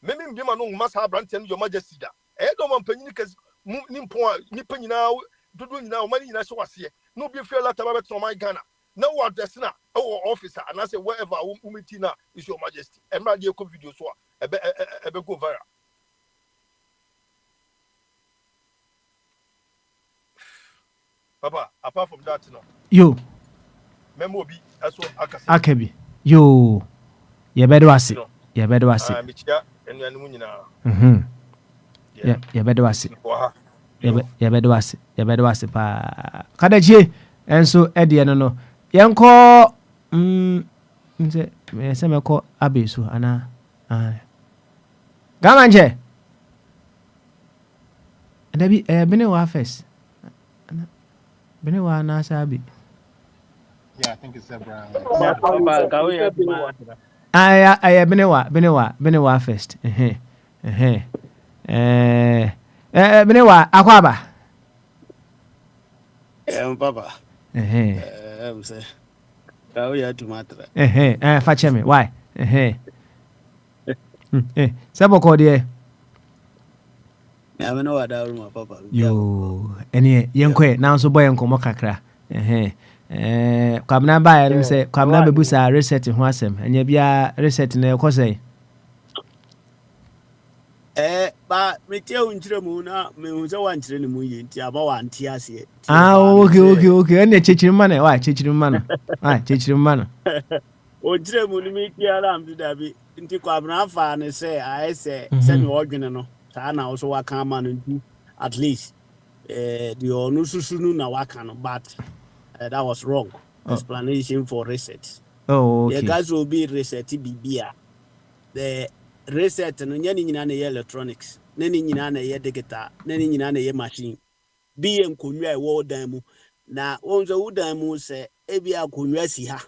Me bi ma no masa brand your majesty da. E do man panyini kes ni mpon ni panyina dodo nyina o mani nyina so wase. No be feel lata ba beto my Ghana. No what the na officer and I say wherever umiti na is your majesty. And my dear video so ebe go viral. Papa, apart from that no. Yo. Memo bi aso akase. Akabi. Yo. Ye bedo ase. Ye bedo ase. Michia enuanu nyina. Ye bedo ase. Ye bedo ase pa. Kadachie enso ede no. Yenko nse me se meko abesu ana gamanje ndabi bene wa first ana bene wa na sabi Yeah, I think it's a brand. Aya bene wa first bene wa akwaba papa say Kau ya tumatra. Fetch me. Why? Sabo ko de. Ya me no wada room papa. Yo, eni yenko na so boy enko mo kakra. Kwamna ba ya say kwamna bebusa reset ho asem. Anya bia reset na ekọ say. Ba me tie unchire mu na me hu se wan chire ne mu yi nti aba wan tie ase. Okay. Ene chechirimma na why chechirimma no. Why chechirimma no. Unchire mu ni me tie ara am da bi nti kwabna afa ne se ai se me odwene no. Saa na also waka ama no nti at least the onu susunu na waka no but that was wrong. Explanation for reset. Oh, okay. The guys will be reset bibia. The reset no nyani nyina na electronics. Nani nyina na digital. Nani nyina na machine. Bi enkonwa e wo dan mu. Na wonzo wo dan mu se ebi akonwa si ha.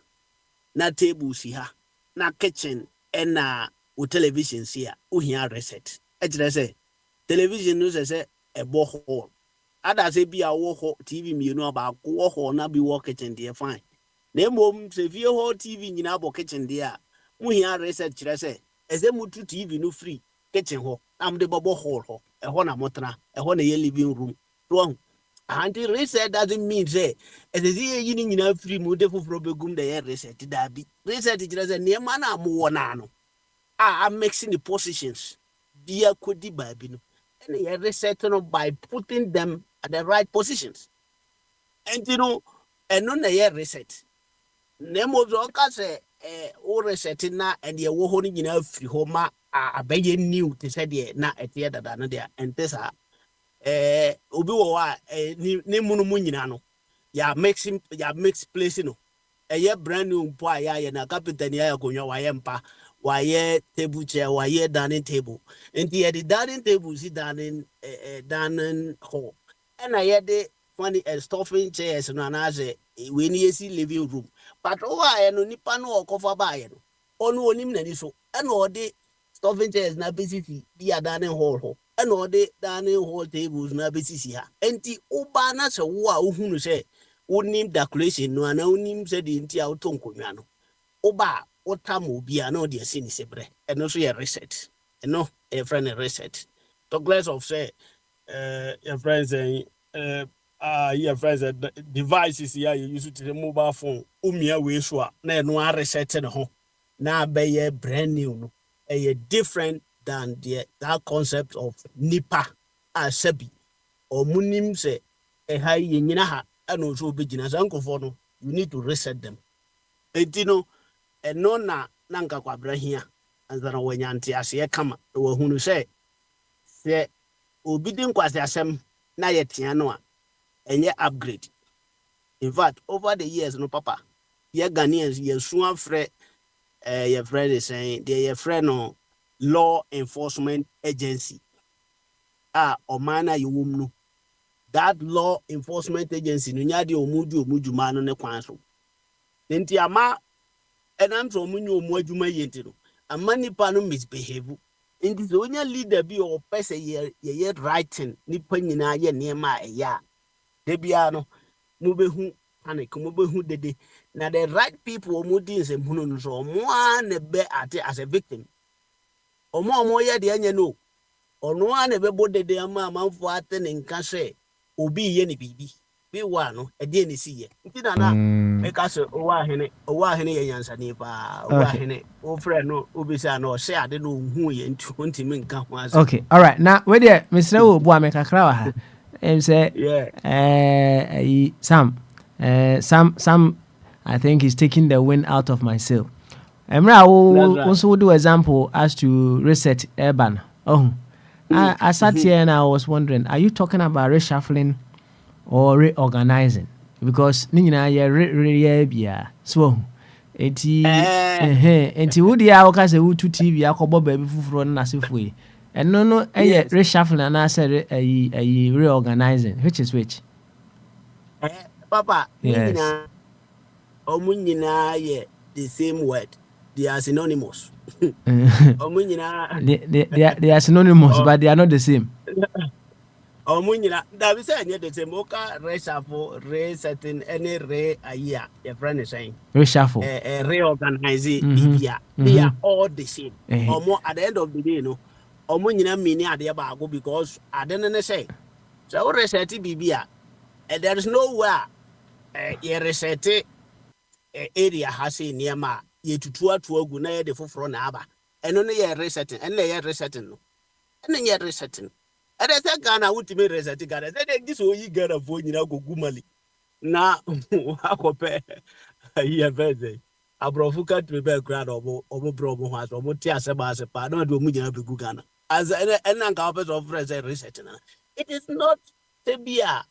Na table si ha. Na kitchen na wo television si ha. Wo hia reset. Ejire se television no se ebo hall. Ada se bi a wo ho TV mienu aba ko wo ho na bi wo kitchen dey fine. Na mom se vie ho TV nyina abo kitchen dey a wo hia reset kire se eze mutu TV no free kitchen ho am de bobo hall ho e ho na motena e ho na ye living room so anti reset doesn't mean say eze ye yini nyina free mu de foforo begum de ye reset da bi reset kire se ne ma na mo na no I'm mixing the positions via kodi baby no and ye reset no by putting them at the right positions and you know and no na ye reset ne mo zo ka se o reset na and ye wo ho ni nyina free ho ma abeye new te said ye na etie dada no dia entesa obi wo wa ni munu mu nyina no ya mix place no ye brand new mpo ya na captain ya konyo wa ye mpa wa ye table chair wa ye dining table enti ye the dining table si dining hall and I ye de funny stuffing chairs no anaasɛ wei ni yɛsi living room but ɔwɔ no nipa no ɔkɔfa baayɛ no ɔno onim n'ani so ɛna ɔde stuffing chairs na abɛsisi di dining hall hɔ ɛna ɔde dining hall tables na abɛsisi ha enti ɔbaa na sɛ wo a wohunu sɛ wonim decoration no ana wonim sɛ de nti a wotɔ nkonnwa no ɔbaa wotam obi a na ɔde asi ne sebrɛ ɛno nso yɛ reset ɛno ɛyɛfrɛ no reset talkless of say your friends your friends devices here you use to the mobile phone umia we so na no reset no ho na be brand new no a different than that concept of nipa asabi or munim say e ha ye nyina ha ana so begina sankofo no you need to reset them etino eno na nka kwabra hia anzana wanyante ase kama wo hunu say obi di nkwasi asem na yetia no a enye upgrade. In fact, over the years no papa ye Ghanaians ye so afre your friend is saying they your friend no law enforcement agency omana you no that law enforcement agency no nya de omudwuma no ne kwan so enti ama enam so omunyu omu adwuma yenti no ama nipa no misbehave. In this only leader be or person ye writing nipa nyina ye niema eya debiano mube hu panic mube hu dede na the right people omudi nsem hunu no so mo an be ate as a victim omo ye de anya no ono an be bo dede ama manfo ate ne nka hwe obi ye ne bibi bi wa no e de ne siye nti na make us owa hene ye yansa ni pa owa hene o friend no obisa no se ade no hu ye nti me nka ho ase. Okay, all right, now we there Mr. Obu amekakra wa ha say Sam I think he's taking the wind out of my sail. Emra also do example as to reset urban. I sat here and I was wondering, are you talking about reshuffling or reorganizing? Because nina ye bia so enti wodi a woka se wutu TV akobo baabi fufuro na sefue eno no reshuffling and I said reorganizing, which papa yes. Omunyina ye the same word, they are synonymous. Omunyina they are synonymous but they are not the same. Omunyina that we say the same oka reshuffle resetting any year your friend is saying Reshuffle reorganizing they are all the same. Omo at the end of the day no omunyina meaning ade ba go because adene say so reset bibia there is nowhere you reset area has in niema ye tutu agu na ye de foforo na aba eno no ye resetting eno ye resetting no eno ye resetting e dey say Ghana ultimate resetting Ghana say this oyi Ghana fo nyina gogu mali na akope ye veze abrofu ka trebe grad obo bro obo ho aso obo ti aseba asepa na do mu nyina begu Ghana as ena nka office of resetting it is not tebia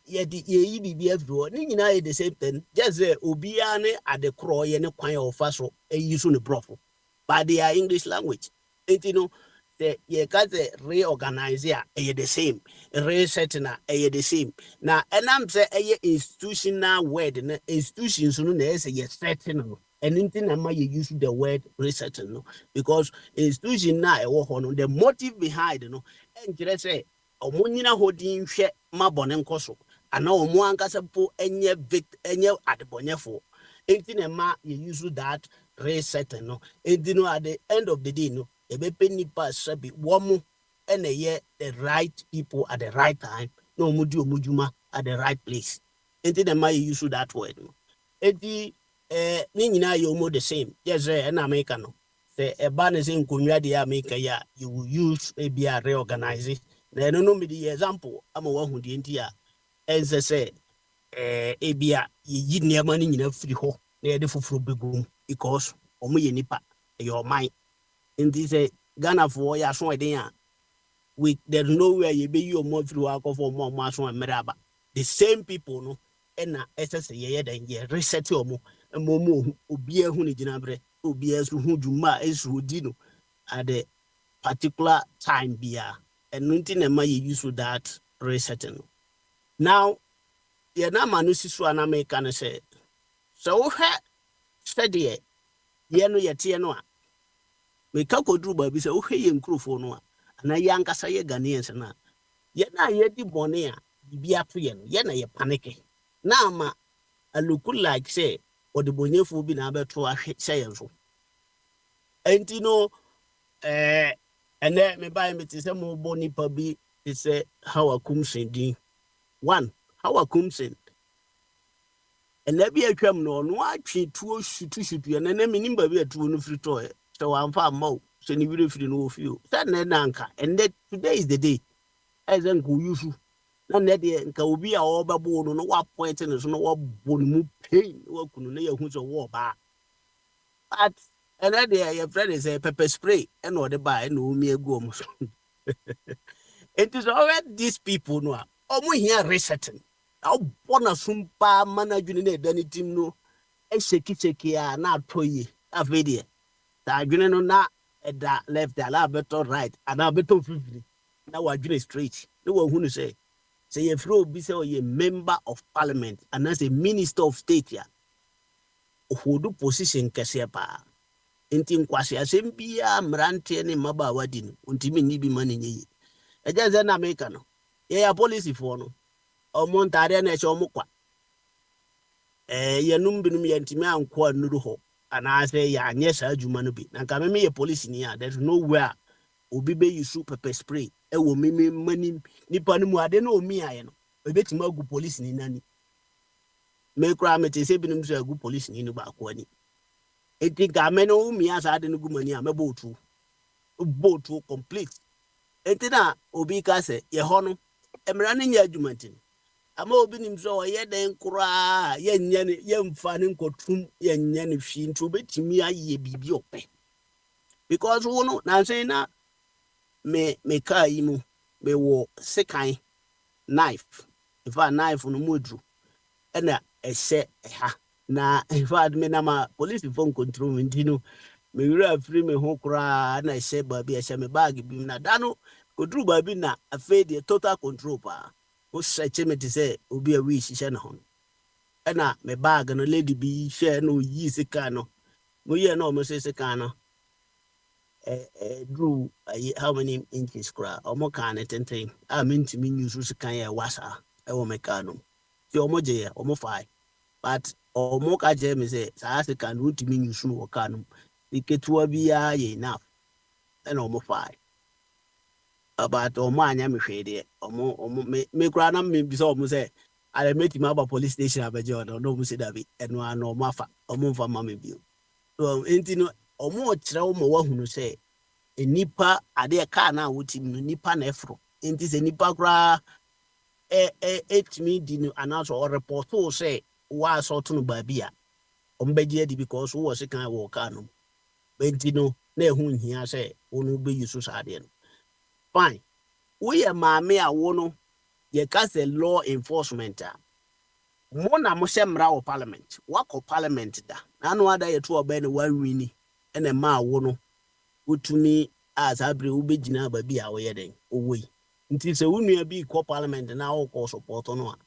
ye bibi everywhere ni nyina ye the same thing just obia ne ade kro ye ne kwan ofa so use ne brofo but they are English language you know ye ka say reorganize ya the same resetting the same na enam say institutional word na institutions no na say ye setting no anything na ma you use the word resetting no because institution na no the motive behind no enjire say omunyina hodin hwe mabone nkoso ana omu ankasa po enye adebonyefo anything ma you use that resetting no no at the end of the day no ebe nipa sabi womu ene ye the right people at the right time no omudi omujuma at the right place anything ma you use that word no ni nyina ye omo the same yes na America no say eba na say nkonwa de America ya you will use a reorganize na no me the example ama wahu de nti a ense say ebia yi niama ni nyina firi ho na ye de foforo begum because omo ye nipa your mind in this Ghana for ya so eden a we there's nowhere you be your more through for more so meraba the same people no na ss ye den ye reset omo momo obi ehu ni ginabre obi esu hu dwuma esu di no at the particular time bia and nothing na ma you use that resetting now ye na ma no sisu ana meka no se wo hwe sɛdeɛ ye no yɛte no a meka koduru ba bi sɛ wo hwe ye nkurofo no a ana yɛ ankasa yɛ Ghanaians na ye na ye di bɔne a bibi ato ye no ye na ye panike na ama a look like say or the bonyefo bi na abeto ahwe sɛ yɛn so enti no ɛnɛ me buy me te sɛ mo bɔ nipa bi te sɛ how akumsen din one how akumsen ɛnɛ bi atwam no ɔno atwe tuo shutu ɛnɛ na menim ba bi atuo no firi tɔɛ sɛ wamfa amma wo sɛ ne wire firi no wɔ fio sɛ nɛ nanka ɛnɛ today is the day ɛsɛ nka woyusu na nɛ deɛ nka obi a ɔbɛbo no no wapoint ne so no wabɔ ne mu pain wakunu na yɛhu sɛ wɔ ba but ɛnɛ deɛ yɛfrɛ ne sɛ pepper spray ɛna ɔde ba ɛna ɔmi agu ɔmo so it is always these people no a ɔmo hia resetting na ɔbɔ na so paa ma na adwene na ɛda ne tim no ɛhyɛkihyɛki a na atɔ yie afei deɛ saa adwene no na ɛda left ala abɛtɔ right ana abɛtɔ fifiri na wadwene straight na wahu no sɛ yɛfrɛ obi sɛ ɔyɛ member of parliament anaasɛ minister of state a ɔhodo position kɛseɛ paa nti nkwase asɛm biara mmeranteɛ ne mmabaawa di no ntimi nni bi ma ne nyɛ yi ɛgya sɛ na America no yɛyɛ polisifoɔ no ɔmo ntaadeɛ na ɛhyɛ ɔmo kwa yɛnum binom yɛntimi ankɔ anuru hɔ anaasɛ yɛanyɛ saa adwuma no bi na nka me yɛ police ni a there's no way a obi be use pepper spray wo meme manim nipa no mu ade na omi aye no obetimi agu police ni nani me kura me te se binom so agu police ni no ba ko ani enti ga me no umi asa ade no gu mani a mebo otu complete enti na obi ka se ye ho no emra ne nya adwumantin ama obi nim so ye den kura ye nya ne ye mfa ne nkotum ye nya ne hwi nti obetimi aye bibi ope because wo no na say na me car yi mu me wo sekan knife if a knife no modru ena ehye ha na if a me na ma police phone control me ndino me wura free me ho kura na ehye ba bi ehye me bag bi na da no kodru ba bi na afei de total control pa o search me te say obi a wi hye na ho ena me bag no lady bi share no yi sekan no mo ye na o mo se sekan no drew how many inches kura omo kan etenten a mentimi nyusu sekan ya wasa e wo meka no ti omo je omo fai but omo ka je me say sa sekan no timi nyusu wo ka no iketua bia ye enough e na omo fai about omo anya me hwede omo me kura na me bi so omo say ale metimi aba police station abeje no no mo se dabi eno ana omo afa omo mfa ma me bi so enti no omo kire wo mo wahunu sɛ enipa ade ka na wotim no nipa na efro enti sɛ nipa kura etimi di no announce or report o sɛ wa assault no ba bia ombegye di because wo se kan wo ka no enti no na ehu nhia sɛ wo no be use so ade no fine we ye maame a wo no ye ka sɛ law enforcement a mo na mo hyɛ mmara wo parliament wakɔ parliament da na no ada ye to oba ne wanwini ene ma wo no utumi as abre ubegina ba bi a wo ye den owoi nti se unua bi ko parliament na wo ko support no a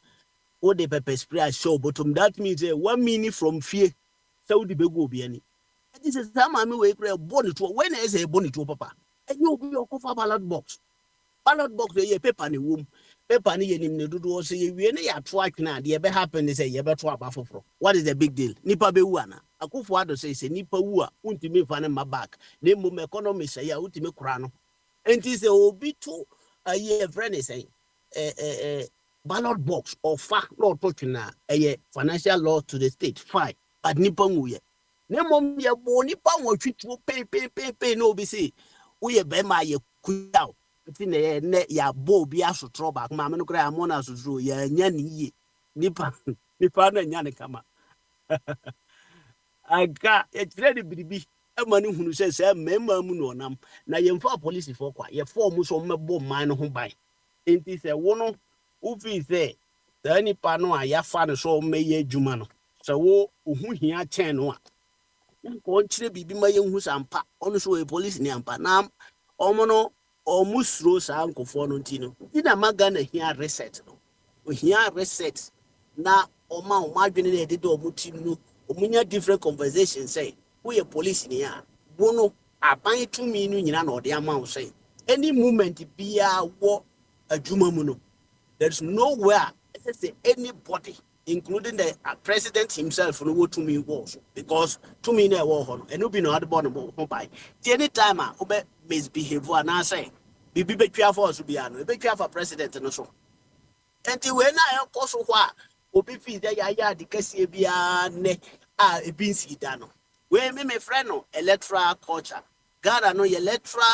wo de pepper spray show bottom that means 1 minute from fear se wo de begu obi ani ati se sama me we kra boni to when e say boni to papa enye obi okofa ballot box ye paper ne wom paper ne yenim ne dodo so ye wie ne ya to atwena de be happen say ye be to aba foforo what is the big deal nipa be wu ana akofo ado say nipa wu a untimi fa ne ma back na mum economy say ya untimi kura no enti say obi to ye friend say ballot box or fa no to twena financial law to the state fine but nipa wu ye na mum ye bo nipa wo twituo pe no obi say wo ye be ma ye kuyaw ne ya bo bi asotro ba ma me no kra mo na asotro ya nya ne yi nipa na nya ne kama aga e kire de bibi e ma ne hunu se mema mu no nam na ye mfa police for kwa ye form so mebo man no ho ban enti se wo no wo fi se da nipa no a ya fa no so meye adwuma no se wo ohu hia chen no a ko kire bibi ma ye hu sampa ono so e police ni ampa na omo no omusro sa nkofo no ntino na maga na hia reset no hia reset na oma adwene na edede omo tim no omunya different conversations say we a police ni a wo no aban tumi no nyina na ode ama wo say any movement bia wo adwuma mu no there's nowhere say anybody including the president himself no what to me was because to me na wo ho no eno bi no adbo no ho by any time a obe misbehave and I say bibi betwa for so bia no betwa for president no so enti we na enkoso ho a obi fi da ya de kase bia ne a ebi nsi da no we me friend no electoral culture Ghana no electoral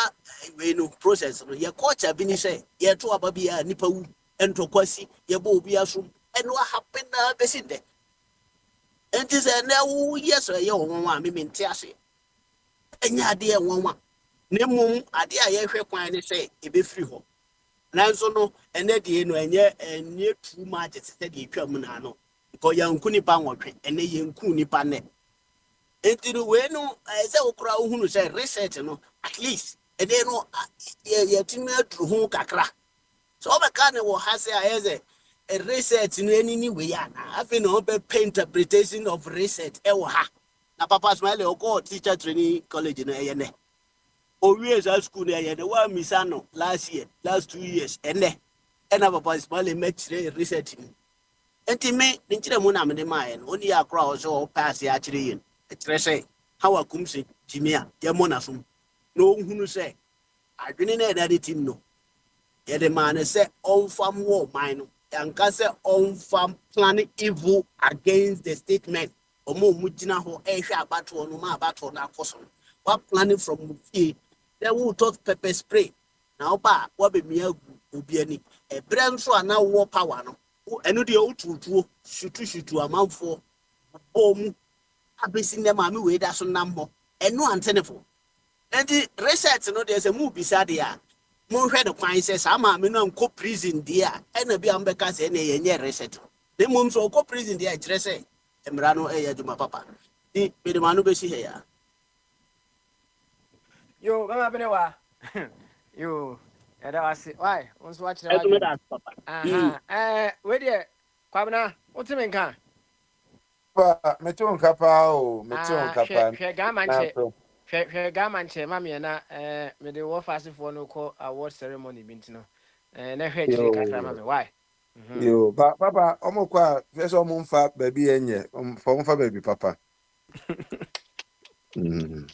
we no process no ye culture bi ni say ye to aba bia nipa wu entokwasi ye bo obi asum and what happened na besin de enti say na wu yes ye won a me mente ase enya ade e won wa ne mum ade a ye hwe kwan ni say e be free ho nanso no ene de no enye too much te de twa mu na no because yanku nipa nwotwe ene yanku nipa ne enti no we no say okura ohunu say research no at least ene no ye timi aduru ho kakra so obeka ne wo ha say ayeze a research no any way ya na afi no be interpretation of research e wo ha na papa smile o go teacher training college na ye ne Owies at school and one misano last 2 years, and papa small match research. And me, Ninja Muna Mine, only a crowd or pass the actually in. Say, how a cumsi, Jimia, Yamonasum. No who say, I didn't edit him no. Yet the man say, on farm war mine, and cast on farm planning evil against the statement. Or more Mujina or Asia battle no ma battle na person. What planning from they will talk pepper spray. Now, ba, what be me ubiani. A brand so now war power no. And the old true shoot a mouth for home. I've been seeing them army way that's on number. And no antenna for. And the research no there's a move beside there. More head of pine says, I'm a minimum co prison dear, and a be ambecas any research. The mum so co prison dear, dress a Emrano a to my papa. The Manu Bessie here. Yo, mama benewa. Yo, that was it. Why? Once watch the That's what radio. that's papa. Where there? Kwabena, what's the main car? Pa, metu nkapa o, metu nkapa. She gamanche. She gamanche, mammy, na me the war fast for no call award ceremony bintino. Na hwe chire kakra mama. Why? Yo, papa, omo kwa, first omo mfa baby enye, mfa baby papa. You,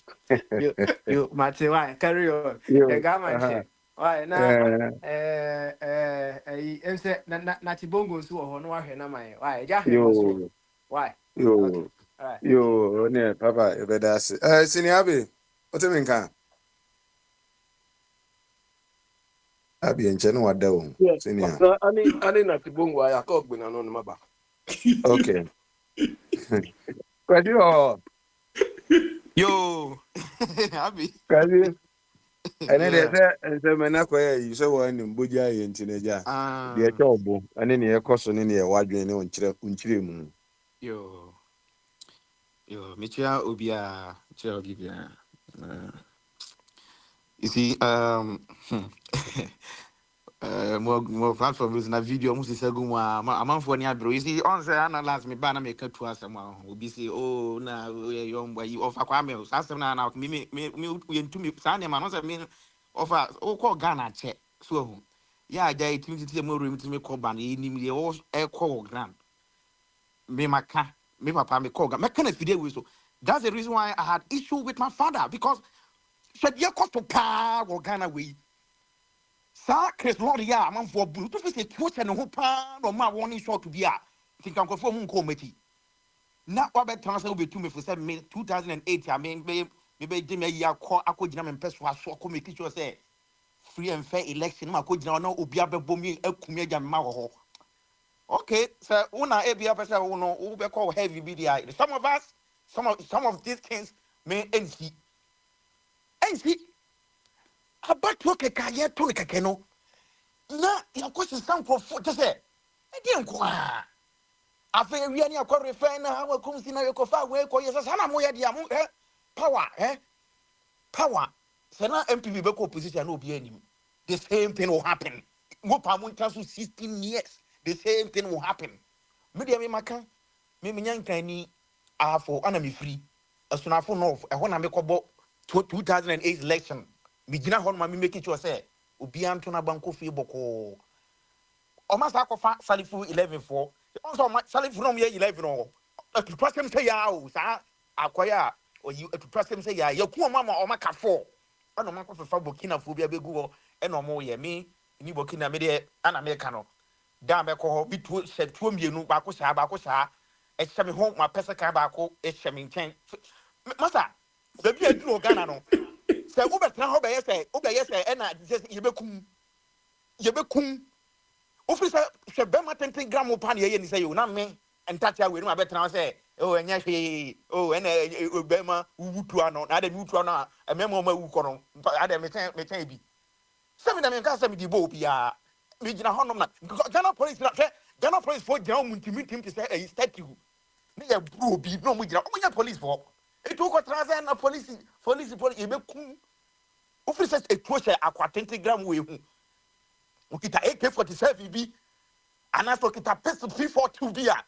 Mate, why? Carry on. She Yo, gamanche. Why na eh, say na tibongo so ho no ahwe na mai. Why? Ja hwe mo so. yo, Why? Okay. yo, All right. yo, ne, papa, ebedasi. Sini abi, ote minka. Abi enche no wada wo. Yeah. Sini ha. Ani na tibongo ya ka ogbina no maba. Okay. Kwadi o, Yo, Abby. kwadi. Ene de Yeah. se mena kwa yi so wo ni mboja ye ntineja. De che obo, ane ne ekoso ne ne wadwen ne onchire mu. Yo, Michia Obia, Michia Obia. You see, more platforms na video almost say go am for near bro. You see, on say analyze me ban make two asem obi say oh na we young boy you offer kwa me asem na me we to me say na no say me offer o call Ghana che so yeah ja it me mo room to me call ban ni me e call grand me maka me papa me call me kind of video we so that's the reason why I had issue with my father because said you got to pa Ghana we Sa Chris Lord ya man for blue to say Twitter no pa no ma warning shot to be a think I'm for mun committee. Na wa be transfer be to me for 2008 I mean be Jimmy ya call akogina me peso aso committee so say free and fair election ma akogina no obi abebo mi akumi agya ma ho. Okay, so una e bia pesa no wo be call heavy BDI. Some of us some of these things may NC about to keka ye to keke no na ya kwesi sankrofo te se e di nko a afa wi ani akwa refer na ha wakum si na yekofa we ko yesa sana mo ye dia mo power se na MPP be ko opposition na obi anim the same thing will happen mo pa mo ntaso 16 years the same thing will happen me dia me maka me nyankan ni afo ana me free asunafo north e ho na me kɔbɔ 2008 election me gina hɔ no ma me make sure say obi anto na banko fie bɔkɔ o ma sa akɔfa salifu 11 for on so salifu no me 11 no atupasem say ya o sa akoya o atupasem say ya yaku ma o ma ka 4 ana ma kɔfa Burkina fo bia begu hɔ ɛna o mo ye me ni Burkina me de ana me ka no da me kɔ hɔ bi tuo mienu ba ko saa e hye me ho ma pese ka ba ko e hye me nkyɛn masa da bi aduru Ghana no sɛ wo betena hɔ bɛyɛ sɛ ɛna yɛbɛkum ofiri sɛ hwɛ bɛma tenten gram pa ne yɛyɛ ni sɛ yo na me entatia we no ma bɛtena sɛ o ɛnyɛ hwee o ɛna bɛma wutua no na ade wutua no a ɛmɛma ma wu kɔ no ade me kyɛn bi sɛ me na me nka sɛ me di bo bia me gyina hɔ nom na Ghana police na hwɛ Ghana police for gyina mu ntimi te sɛ ɛyi statue ne yɛ bro bi no mu gyina o nya police for etu ko transfer na police yɛbɛkum ofiri sɛ etu hwɛ akwatente gram we hu okita AK-47 bi anaso kita pistol P42 bi a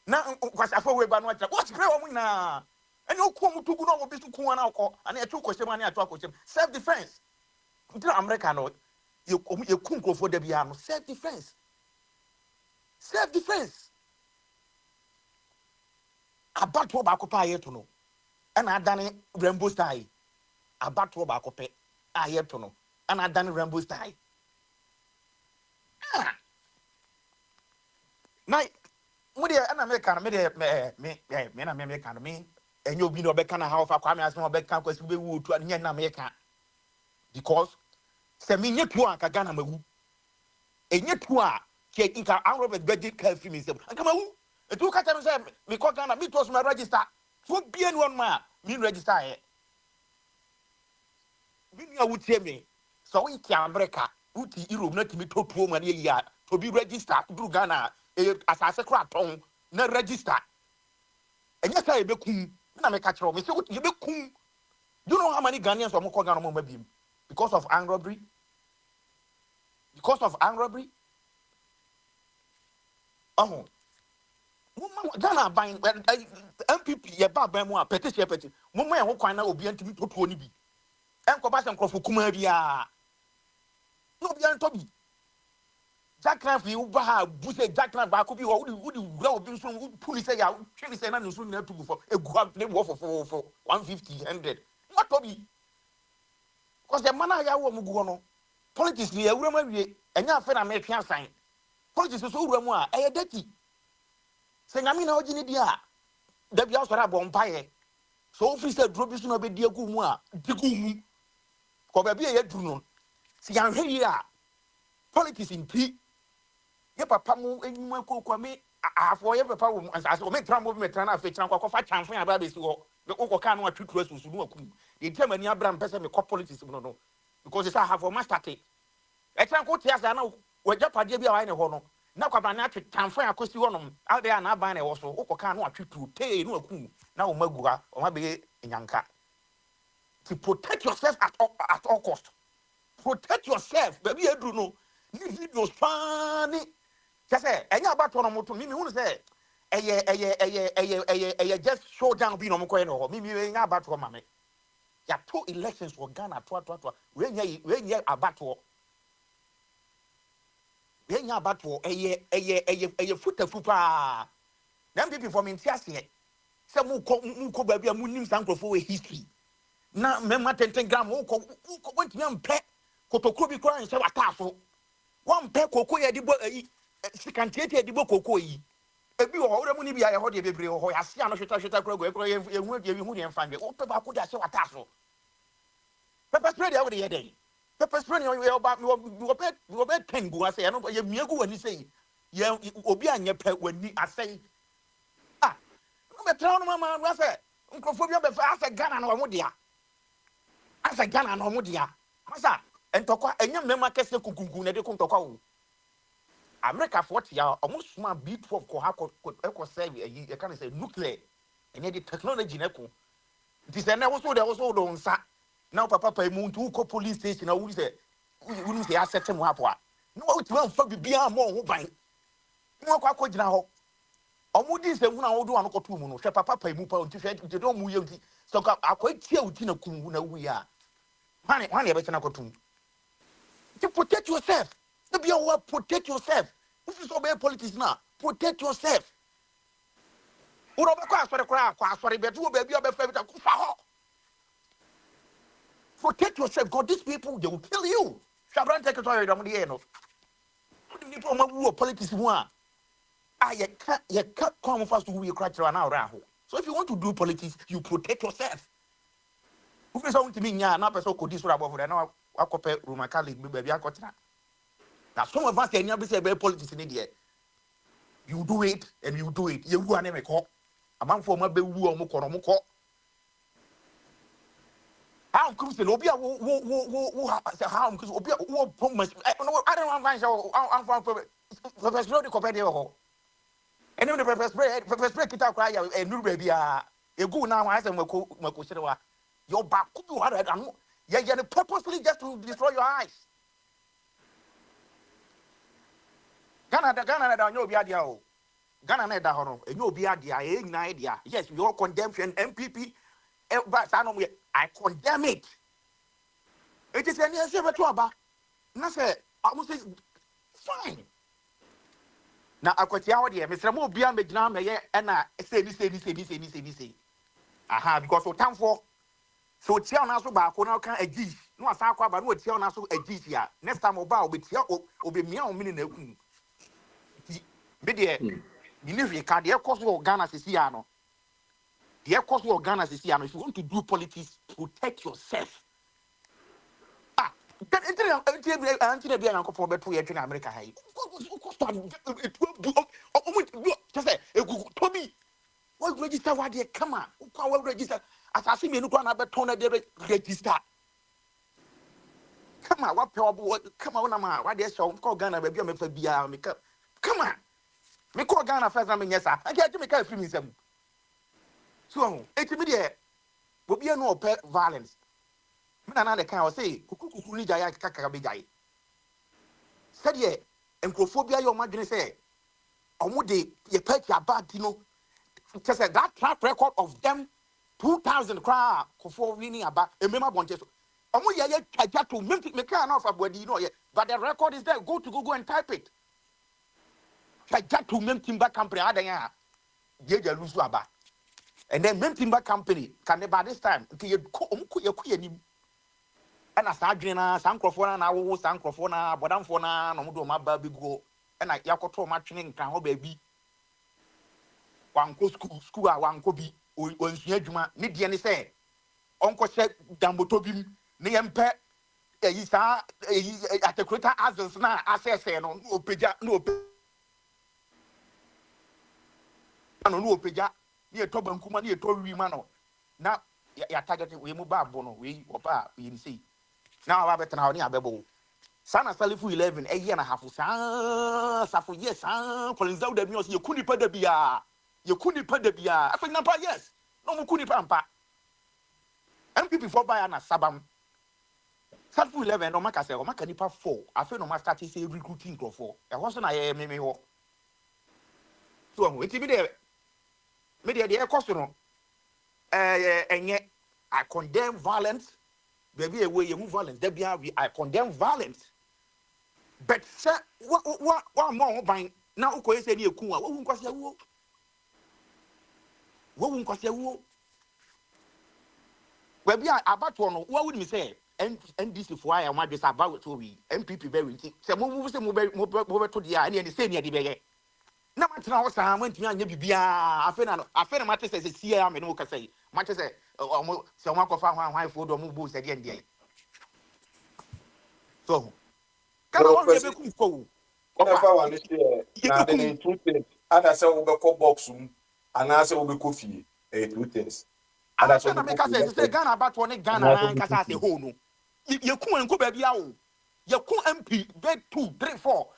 na kwasafo we ba no atra what pray wo na ene okwo mutugu no obi su kun na okọ ana etu ko hyem ana atu akọ self defense ntina America no ye kun krofo da bia no self defense abato ba ko pa yeto no ana adane rainbow style abato ba ko pe ayeto no ana adane rainbow style na mo de ana me kan me de me na me kan me enye obi no be kan ha ofa kwa me asem obe kan kwasi be wu otu anya na me kan because se me nyetu an ka Ghana mawu enyetu a ke inka an Robert Beji ka fi me se anka mawu etu ka tell me say me ko Ghana me to so me register so bia ni won ma me register he me nya wutie me so we ki America uti Europe na timi to tuo ma ne ya to bi register duru Ghana asase kra ton na register enya say be kum na me ka kire me say you be kum. Do you know how many Ghanaians are more Ghana more bim because of armed robbery? Oh, Ghana buying MPP ye ba ban mu a petition mo e ho kwan na obi antimi to tuo ni bi enko ba se nkrofo kuma bia no obi anto bi Jackran fi uba ha buse Jackran ba ko bi wo wudi wura obi so police ya twini say na nso na tugu for egu ne wo for 150 100 what to be because the man ya wo mugu no politics ni ewura ma wie enya afa na me twa asan politics so wura mu a eye dati se nyame na ogi ni dia da bia so ra bo mpaye so officer dro bi so na be di agu mu a digu mu ko ba bia ye duru no si yan hwe yi a politics in pi ye papa mu enyuma kokwa me afo ye papa wo asase o me tram mo me tram na afa tram kwa fa chanfo ya ba be si ho me kokko ka no atweturu asusu no akum the time ani abram pese me ko politics no because it's have for master take e tram ko tia sa na wo japade bia wa ne ho no na kwa ba na chanfo ya kosi ho no out there na ban na wo so kokko ka no atweturu te no akum na wo magura o ma be nyanka to protect yourself at all cost. Protect yourself baby edru no ni videos funny just say enya abato no moto mimi hu say eye just show down bi no mo koye no ho mimi enya abato ma me ya two elections for Ghana to we nya abato eye futafu pa na MPP for me ntiase se mu ko ba bia mu nim sankrofo we history na mema 10 gram wo ko wantimi ampe kotokro bi kora nse watafo wampe koko ye di bo sikantieti ye di bo koko yi ebi wo ore mu ni bia ye ho de bebre ho ya sia no hweta kora go ye hu de hu de mfa nwe wo pe ba ko de ase watafo pepper spray de wo de ye den pepper spray yo ba wo be 10 gu ase ye no ye miegu wani sei ye obi anye pe wani ase ah no be trawo no mama wa se nkrofobia be fa ase Ghana no mo dia asa Ghana no mo dia masa entokwa enyem mema kese kukunku na de kontokwa wo America for ya almost small B12 ko ha ko save e can say nuclear ene the technology na ko it say na wo so do nsa na papa pa mu ntu ko police station na wo say wo say asset mu apo a no wo ti wan fa bibia mo ho ban mo kwa ko gina ho Omudi se huna odo anokoto mu no hwe papa pa mu pa onti hwe de do mu ye onti so ka akwatia uti na kum na wu ya hwane e be chena kotum to protect yourself no be your protect yourself if you so be politics now protect yourself uro be kwa asore kra kwa asore be do be bia be fa bita kufa ho protect yourself because these people they will kill you shabran take it to your money no ni pro ma wu politics mu a you can't come fast to we crack na ora ho so if you want to do politics you protect yourself who fe so want me nya na person ko di so above na akope Roman Catholic be bia akotena now some of us enya be say be politics ni there you do it and you do it you wu ane me ko amanfo ma be wu o mo ko no mo ko how come say obi a wo how come obi a wo promise I don't want to say I'm from the company ho and the pepper spray kita kwa ya enuru ba bia egu na wa say mako shirewa your back could you had you purposely just to destroy your eyes Ghana da nyo obi adia o Ghana na da ho enyo obi adia e nyina adia yes we all condemn MPP but I condemn it it is any say beto aba na say I say fine na akwati awo de mesra mo obi amegina meye e na say ni aha because o tamfo so tia na so ba ko na kan agi no asa akwa ba no tia na so agi tia next time oba obetia obemia o mini na akun be de ni ne hwe ka de ekoso Ghana sisi ya no de ekoso Ghana sisi ya no if you want to do politics protect yourself that until be an ko beto ye twena America hai ko start just say Toby what register what dey come on what register asase me no kwa na beto na dey register come on what come on na ma what dey show ko Ghana ba bia me fa bia me come on me ko Ghana first na me nyesa ake me ka free me sem so etimi dey obi no ope violence na the kind of say kuku ni jaya kaka be jai said ye enkrofobia yo madwene say omude ye patch abati no just that track record of them 2000 cra kofo winning aba emema bonche so omu ye twaja to me can na of abodi no ye but the record is there go to Google and type it twaja to memtimba company adan ya ye lusu aba and then memtimba company can by this time ye ku ni na sa adwena sa nkrofo na wo sa nkrofo na bodamfo na no do ma ba biguo na yakoto ma twene nkran ho ba bi wanko school a wanko bi onhia adwuma ne de ne se onko hye damboto bim ne yempe eyi sa eyi atekrota azels na asese no opeja no opeja ne to bankuma ne to wi ma no na ya target we mu ba bo no we oba yin sei now I better now abebo sana salifu 11 a year and a half safu yes police out the news you couldn't pay the bia I think number yes no mu kuni pampa MPP for buy na sabam salifu 11 no maka say o maka nipa 4 afi no ma start say recruiting for e ho so na ye me ho so ho enti me de ekoso no enye I condemn violence. Baby, away you move violence. I condemn violence. But sir, what more buying now? Uko say ni ekuwa. What won't cost you? What won't cost you? Baby, about one. What would me say? And this is why I want this about to be MPP very. Say move to the eye and say near the bag. Now I was I went to Bibia. I feel matter says see I am no can say. Matter say someone can find why for the move again. So, can I want to be cool? Never want to share. Now, then, two things. And I say, we go box room, and I say, we go fee. Two things. And I say, say, Ghana about one Ghana, and I say, oh no. You couldn't go baby out. You couldn't MP, bed 2, 3, 4.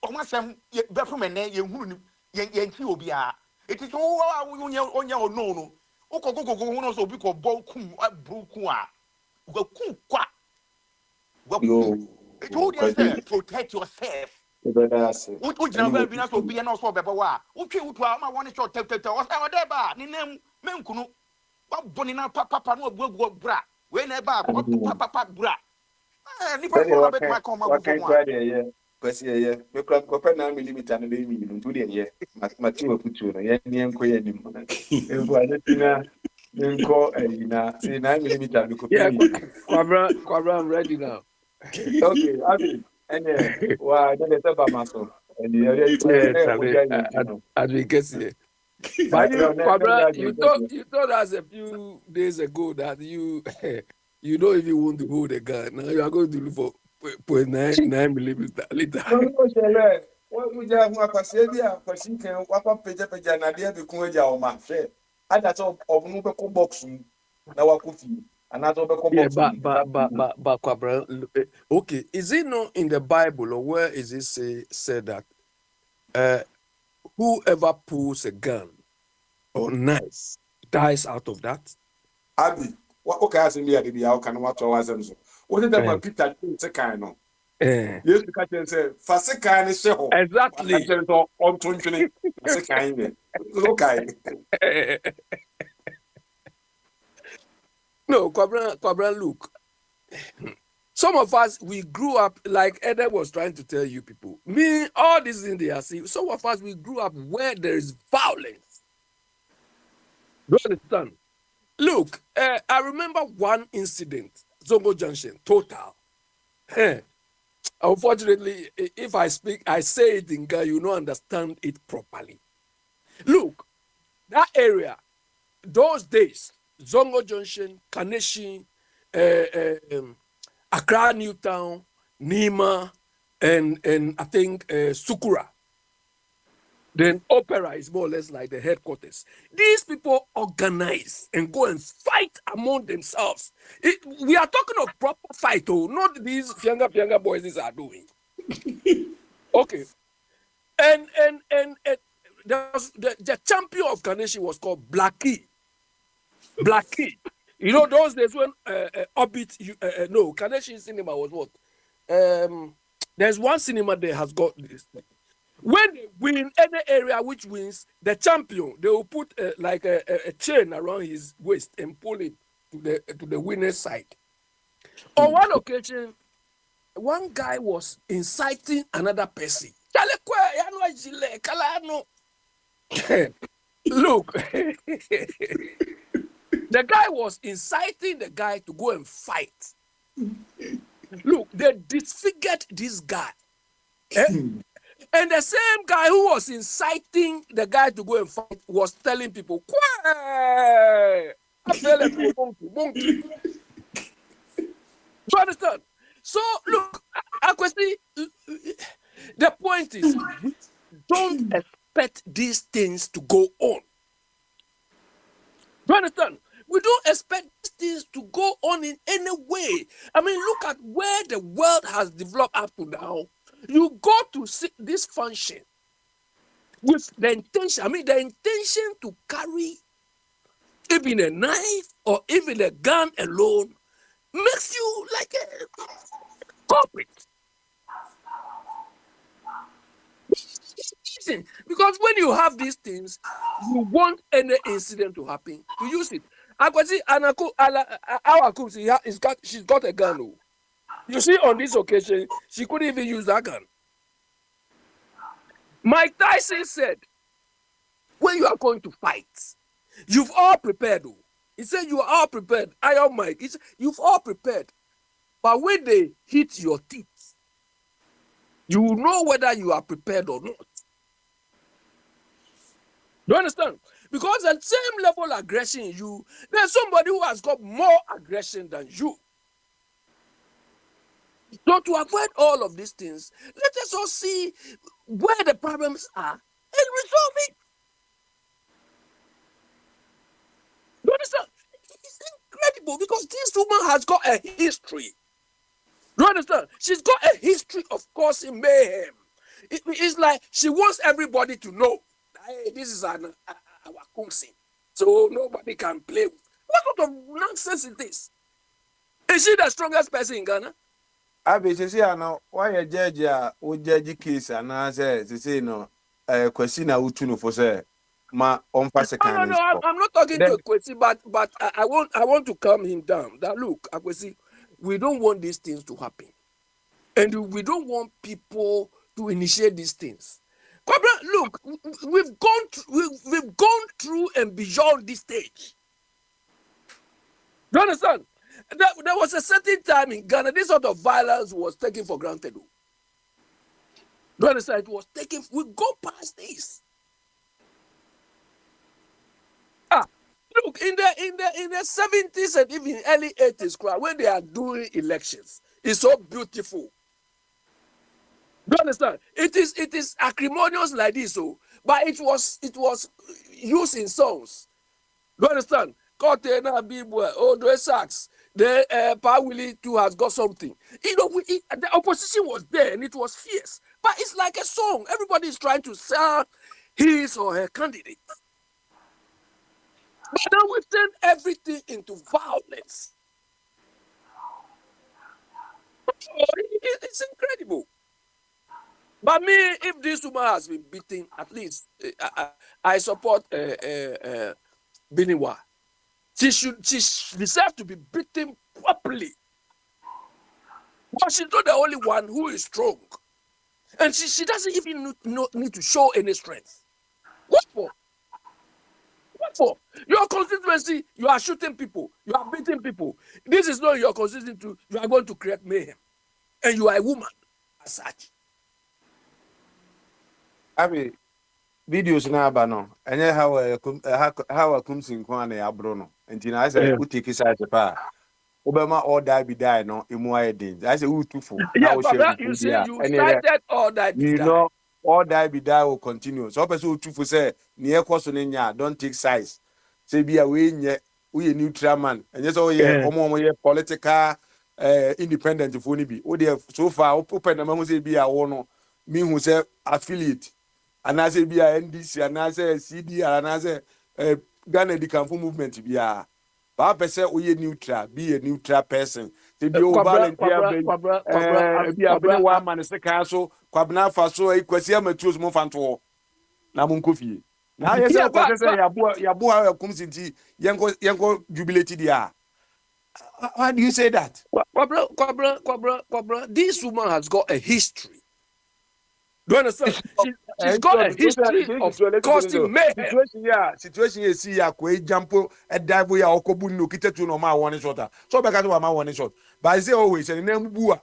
Almost some bedroom and then you Yankee will be a. It is all on your no. Go, no, so because Boku, Brukua. Go, you it would say protect yourself. wogyina baa bi na sɛ obia na ɔsɛ ɔbɛbɛ wɔ a wotwe woto a ma wɔne sɛ ɔtɛtɛtɛ ɔdɛ ba ne nam mankunu wabɔ ne na papapa na wabuabu bra wei na ɛba wabɔ papapa bra nipa Sɛdeɛ kɔ na bɛtumi aka ɔma abufuo wakan mu a koraa deɛ ɛyɛ kwasi ɛyɛ mekura nkɔpɛ 9mm no bɛyɛ mmienu nto deɛ ɛyɛ mate wafutuo no yɛne yɛnkɔ yɛ anim mpo adɛti na menkɔ ayi na sɛ 9mm no kɔpɛ Yeah, mmienu Kwabra, I'm ready now. okay abi ɛneɛ wa ɛnɛ sɛ bama so ɛne ɔyɛ Yeah, ne Charlie, mogya yɛ nti no as we get here. But you, ne Kwabra, mogya yɛ nti you told us a few days ago that you you don't even want to hold a gun. Now you are going to look for 9mm later. no hyɛ lɛ wogya ho akwaseɛ bi a kwasi kan wakɔ pagyapagya nadeɛ bɛko agya wɔ ma hwɛ ada sɛ ɔno bɛkɔ box mu na wakɔ fie anaasɛ ɔbɛkɔ Yeah, box mu but Kwabra, okay, is it not in the Bible or where is it said that whoever pulls a gun or knife dies out of that? abi woka asɛm bi ade bia woka no watɔ w'asɛm so wode dɛ ma peter se kan no yesu ka kyerɛ sɛ fa se kan no hyɛ hɔ Exactly. aka kyerɛ sɛ ɔnto ntwene se kan yɛ wokae No, Kwabra, look. Some of us, we grew up, like Eden was trying to tell you people. Me, all these things they are seeing. Some of us, we grew up where there is violence. Do you understand? Look, I remember one incident, Zongo Junction, total. Unfortunately, if I say it in Ga, you don't understand it properly. Look, that area, those days, Zongo Junction, Kaneshi, Accra, Newtown, Nima, and I think Sukura. Then Opera is more or less like the headquarters. These people organize and go and fight among themselves. We are talking of proper fight, not these younger boys these are doing. Okay. And the champion of Kaneshi was called Blackie. You know, those days when Kaneshi cinema was what? There's one cinema there has got this. When they win any area which wins, the champion, they will put like a chain around his waist and pull it to the winner's side. On one occasion, one guy was inciting another person. Look, the guy was inciting the guy to go and fight. Look, they disfigured this guy. And the same guy who was inciting the guy to go and fight was telling people, I fell into a monkey. You understand? So, look, the point is, we don't expect these things to go on. You understand? We don't expect these things to go on in any way. I mean, look at where the world has developed up to now. You go to see this function with the intention to carry even a knife or even a gun alone makes you like a culprit. Because when you have these things, you want any incident to happen to use it. She's got a gun. Oh. You see, on this occasion, she couldn't even use that gun. Mike Tyson said, when you are going to fight, you've all prepared. Oh. He said, you are all prepared. Iron Mike, you've all prepared. But when they hit your teeth, you will know whether you are prepared or not. Do you understand? Because the same level of aggression in you, there's somebody who has got more aggression than you. So to avoid all of these things, let us all see where the problems are and resolve it. Do you understand? It's incredible because this woman has got a history. Do you understand? She's got a history of causing mayhem. It's like she wants everybody to know, hey, this is our Kungsi. So nobody can play with. What sort of nonsense is this? Is she the strongest person in Ghana? Abi sisi ano why a judge o judge case and I say no question na utu no for say ma on fa No, second no, so. I'm not talking Then to Kwesi, but I want to calm him down. That look, Kwesi, we don't want these things to happen, and we don't want people to initiate these things. Cobra, look, we've gone through and beyond this stage. Do you understand? There was a certain time in Ghana, this sort of violence was taken for granted. Do you understand? It was taken. We go past this. Look, in the 70s and even early 80s, when they are doing elections, it's so beautiful. Do you understand? It is acrimonious like this, so but it was used in songs. Do you understand? Kotena Bibwe, Odo Sax, the Pa Willie too has got something. You know, the opposition was there and it was fierce. But it's like a song. Everybody is trying to sell his or her candidate. But now we've turned everything into violence. Oh, it's incredible. But me, if this woman has been beaten, at least I support Biniwa. She deserves to be beaten properly. But she's not the only one who is strong. And she doesn't even need to show any strength. What for? What for? Your constituency, you are shooting people, you are beating people. This is not your constituency, you are going to create mayhem. And you are a woman as such. Abi videos na aba no enye how a kumsin kwan na abro no nti na say utiki side pa obema all die be die no emu aye din I say utufo na Yeah, wo share Papa, you bi see, a you ene cited all that be you die. know all die be die will continue so person utufo say ne ekoso ne nya don't take sides say bi a we nye we neutral man enye so we omo ye political independent fo ni bi o dey so far open na ma say bi a wo no me hu say affiliate anase bi a NDC anase CDR anase Ghana Dikamfo movement bi a ba pese we neutral be a neutral person say bi o volunteer be bi a bene wa man se kan so kwabena fa so kwasi amatuos mo fanto na mo nkofie na yese Yeah, ko but se yabo akumsinti yenko jubilate dia why do you say that Kwabra, this woman has got a history. Do you understand? She's got a history of causing mayhem. situation here see ya ko jampo e dive ya okobu no kitetu no ma one shot so be ka to ma one shot but I say always and name bua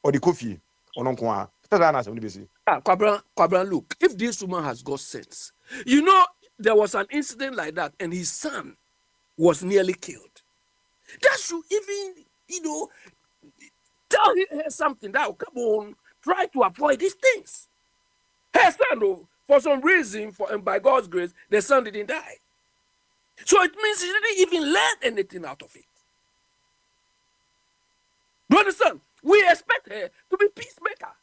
or the coffee ono nko a tell na say be see Kwabra, look, if this woman has got sense, you know, there was an incident like that and his son was nearly killed. That should even, tell her something that will come on, try to avoid these things. Her son, though, for some reason, and by God's grace, the son didn't die. So it means she didn't even learn anything out of it. Do you understand? We expect her to be peacemaker.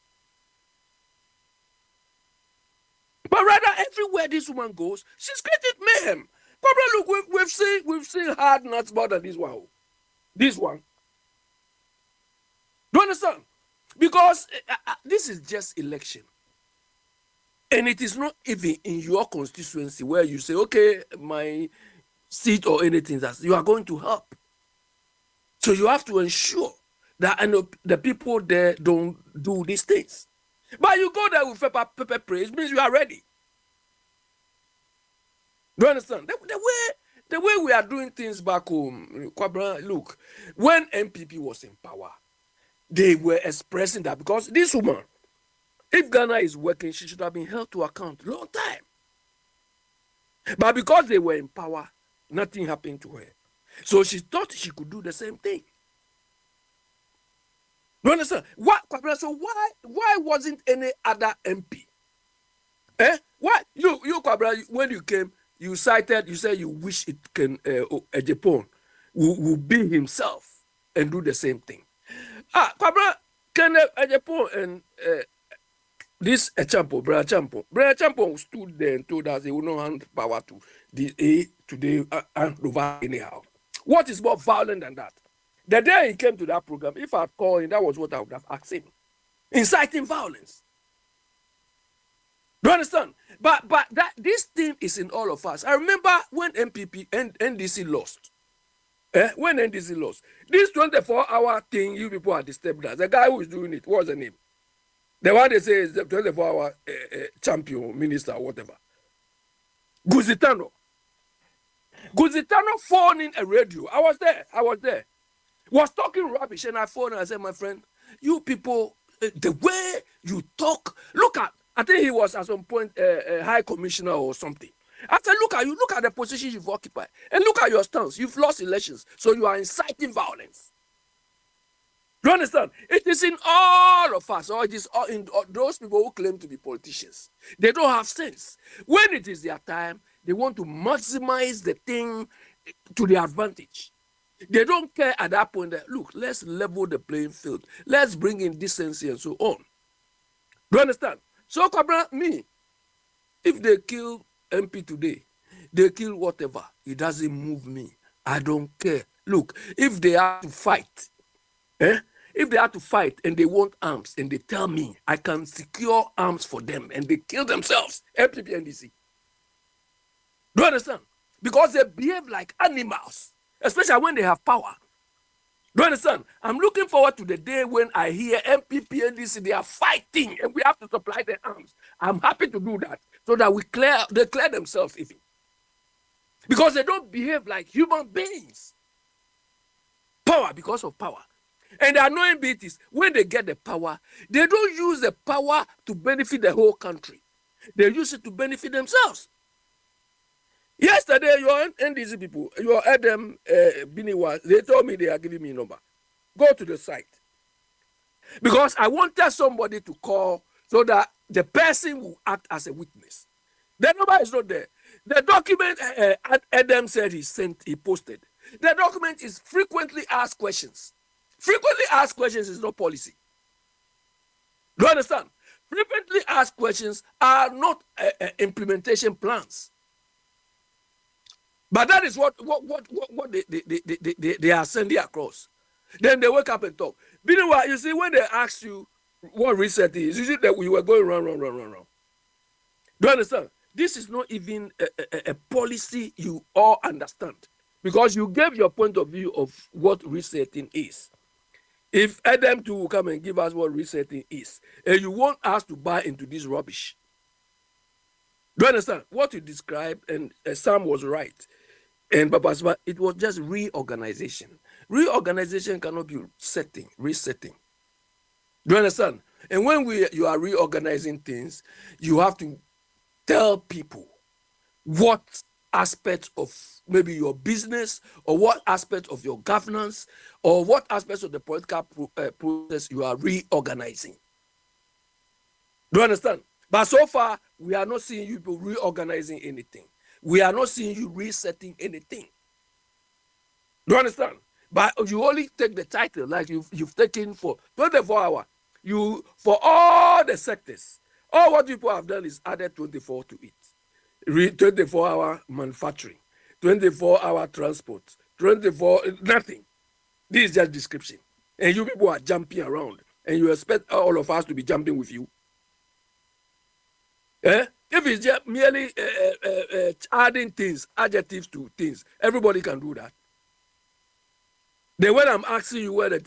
But rather, everywhere this woman goes, she's created mayhem. Probably, look, we've seen hard nuts more than this one. This one. Do you understand? Because this is just election. And it is not even in your constituency where you say, okay, my seat or anything that you are going to help. So you have to ensure that the people there don't do these things. But you go there with pepper praise means you are ready. Do you understand? The way we are doing things back home, Kwabra, look, when MPP was in power, they were expressing that because this woman, if Ghana is working, she should have been held to account long time. But because they were in power, nothing happened to her. So she thought she could do the same thing. You understand? So why wasn't any other MP? Why you Kwabra, when you came, you said you wish it can Japan will be himself and do the same thing. Kwabra, can Japan and this Brother Champo stood there and told us he will not hand power to the hand over anyhow. What is more violent than that? The day he came to that program, if I'd called him, that was what I would have asked him. Inciting violence. Do you understand? But that this thing is in all of us. I remember when MPP and NDC lost. When NDC lost, this 24-hour thing, you people are disturbed us. The guy who is doing it, what's the name? The one they say is the 24-hour champion, minister, or whatever. Guzitano phoned in a radio. I was there. Was talking rubbish, and I phoned and I said, my friend, you people, the way you talk, look at, I think he was at some point a high commissioner or something. I said, look at the position you've occupied, and look at your stance. You've lost elections, so you are inciting violence. Do you understand? It is in all of us, or it is all in those people who claim to be politicians. They don't have sense. When it is their time, they want to maximize the thing to their advantage. They don't care at that point that, look, let's level the playing field. Let's bring in decency and so on. Do you understand? So, me, if they kill MP today, they kill whatever. It doesn't move me. I don't care. Look, if they have to fight, if they have to fight and they want arms and they tell me I can secure arms for them and they kill themselves, MPP and DC. Do you understand? Because they behave like animals, especially when they have power. Do you understand? I'm looking forward to the day when I hear MPP and DC, they are fighting and we have to supply their arms. I'm happy to do that so that they clear themselves even. Because they don't behave like human beings. Power because of power. And the annoying bit is when they get the power, they don't use the power to benefit the whole country. They use it to benefit themselves. Yesterday, your NDC people, your Adam Biniwa, they told me they are giving me a number. Go to the site. Because I wanted somebody to call so that the person will act as a witness. The number is not there. The document Adam said he posted. The document is frequently asked questions. Frequently asked questions is not policy. Do you understand? Frequently asked questions are not implementation plans. But that is what they are sending across. Then they wake up and talk. Meanwhile, you see, when they ask you what reset is, you see that we were going round. Do you understand? This is not even a policy you all understand. Because you gave your point of view of what resetting is. If Adam too will come and give us what resetting is, and you want us to buy into this rubbish. Do you understand? What you described, and Sam was right, and Papa, it was just reorganization. Reorganization cannot be resetting. Do you understand? And when you are reorganizing things, you have to tell people what aspect of maybe your business or what aspect of your governance or what aspects of the political process you are reorganizing. Do you understand? But so far, we are not seeing you people reorganizing anything. We are not seeing you resetting anything. Do you understand? But you only take the title like you've taken for 24 hours. For all the sectors, all what people have done is added 24 to it. 24-hour manufacturing, 24-hour transport, 24, nothing. This is just description. And you people are jumping around. And you expect all of us to be jumping with you. If it's just merely adding things, adjectives to things, everybody can do that. Then when I'm asking you whether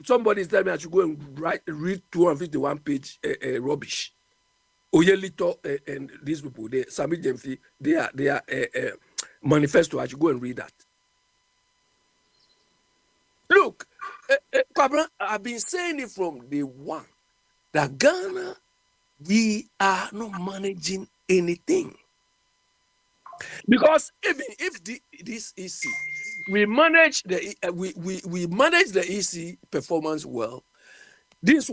somebody is telling me I should go and read 251-page rubbish. Oyelito and these people, Sami Jemfi, they are manifesto. I should go and read that. Look, I've been saying it from day one that Ghana, we are not managing anything. Because even if this EC, we manage we manage the EC performance well, this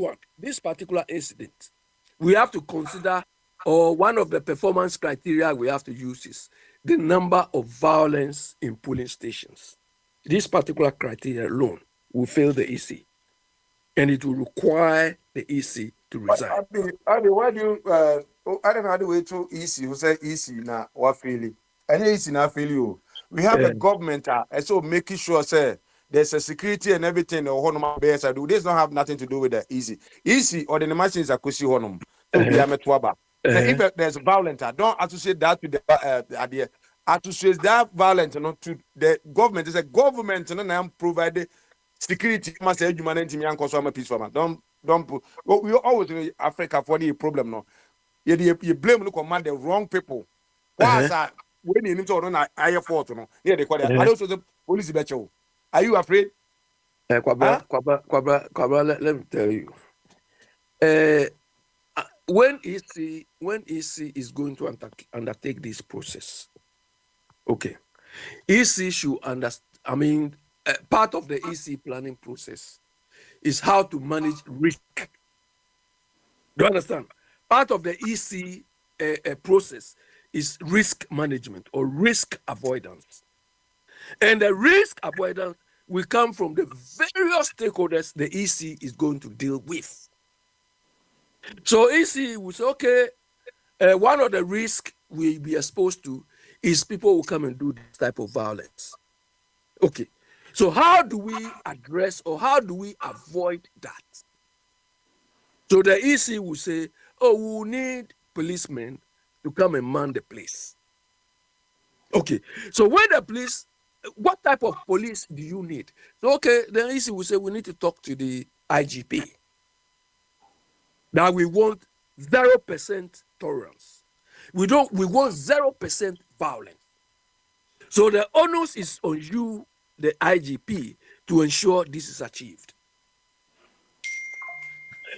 particular incident, we have to consider, or one of the performance criteria we have to use is the number of violence in polling stations. This particular criteria alone will fail the EC, and it will require the EC to resign. Why do you, I don't know how to wait to EC, who say EC now, what failing? And EC now fail you. We have a government, so making sure, say, there's a security and everything or honor bears I do. This don't have nothing to do with the easy or the machines are kusi honum. So be a metwaba. Now if there's violence, I don't associate that with the idea. Associate that violence to the government. It's a government and I'm provide security must say humanity and cause a peace farmer. Don't put we always in Africa for the problem no. You blame look on the wrong people. Why when you need to run I fault no. Yeah, they call it. I also the police better. Are you afraid? Kwabra, let me tell you. When EC is going to undertake this process, okay, EC should understand. I mean, part of the EC planning process is how to manage risk. Do you understand? Part of the EC process is risk management or risk avoidance. And the risk avoidance will come from the various stakeholders the EC is going to deal with. So EC will say, okay, one of the risks we'll be exposed to is people will come and do this type of violence. Okay, so how do we address or how do we avoid that? So the EC will say, oh, we need policemen to come and man the place. Okay, so when the police, what type of police do you need? So, okay, the EC will say we need to talk to the IGP. Now we want 0% tolerance. We want 0% violence. So the onus is on you, the IGP, to ensure this is achieved.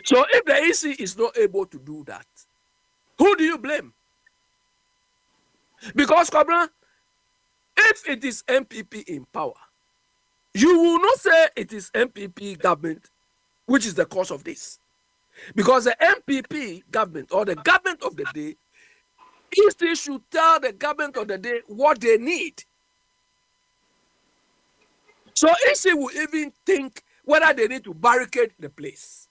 So if the EC is not able to do that, who do you blame? Because, Kabra, if it is MPP in power, you will not say it is MPP government which is the cause of this. Because the MPP government or the government of the day, EC should tell the government of the day what they need. So EC will even think whether they need to barricade the place.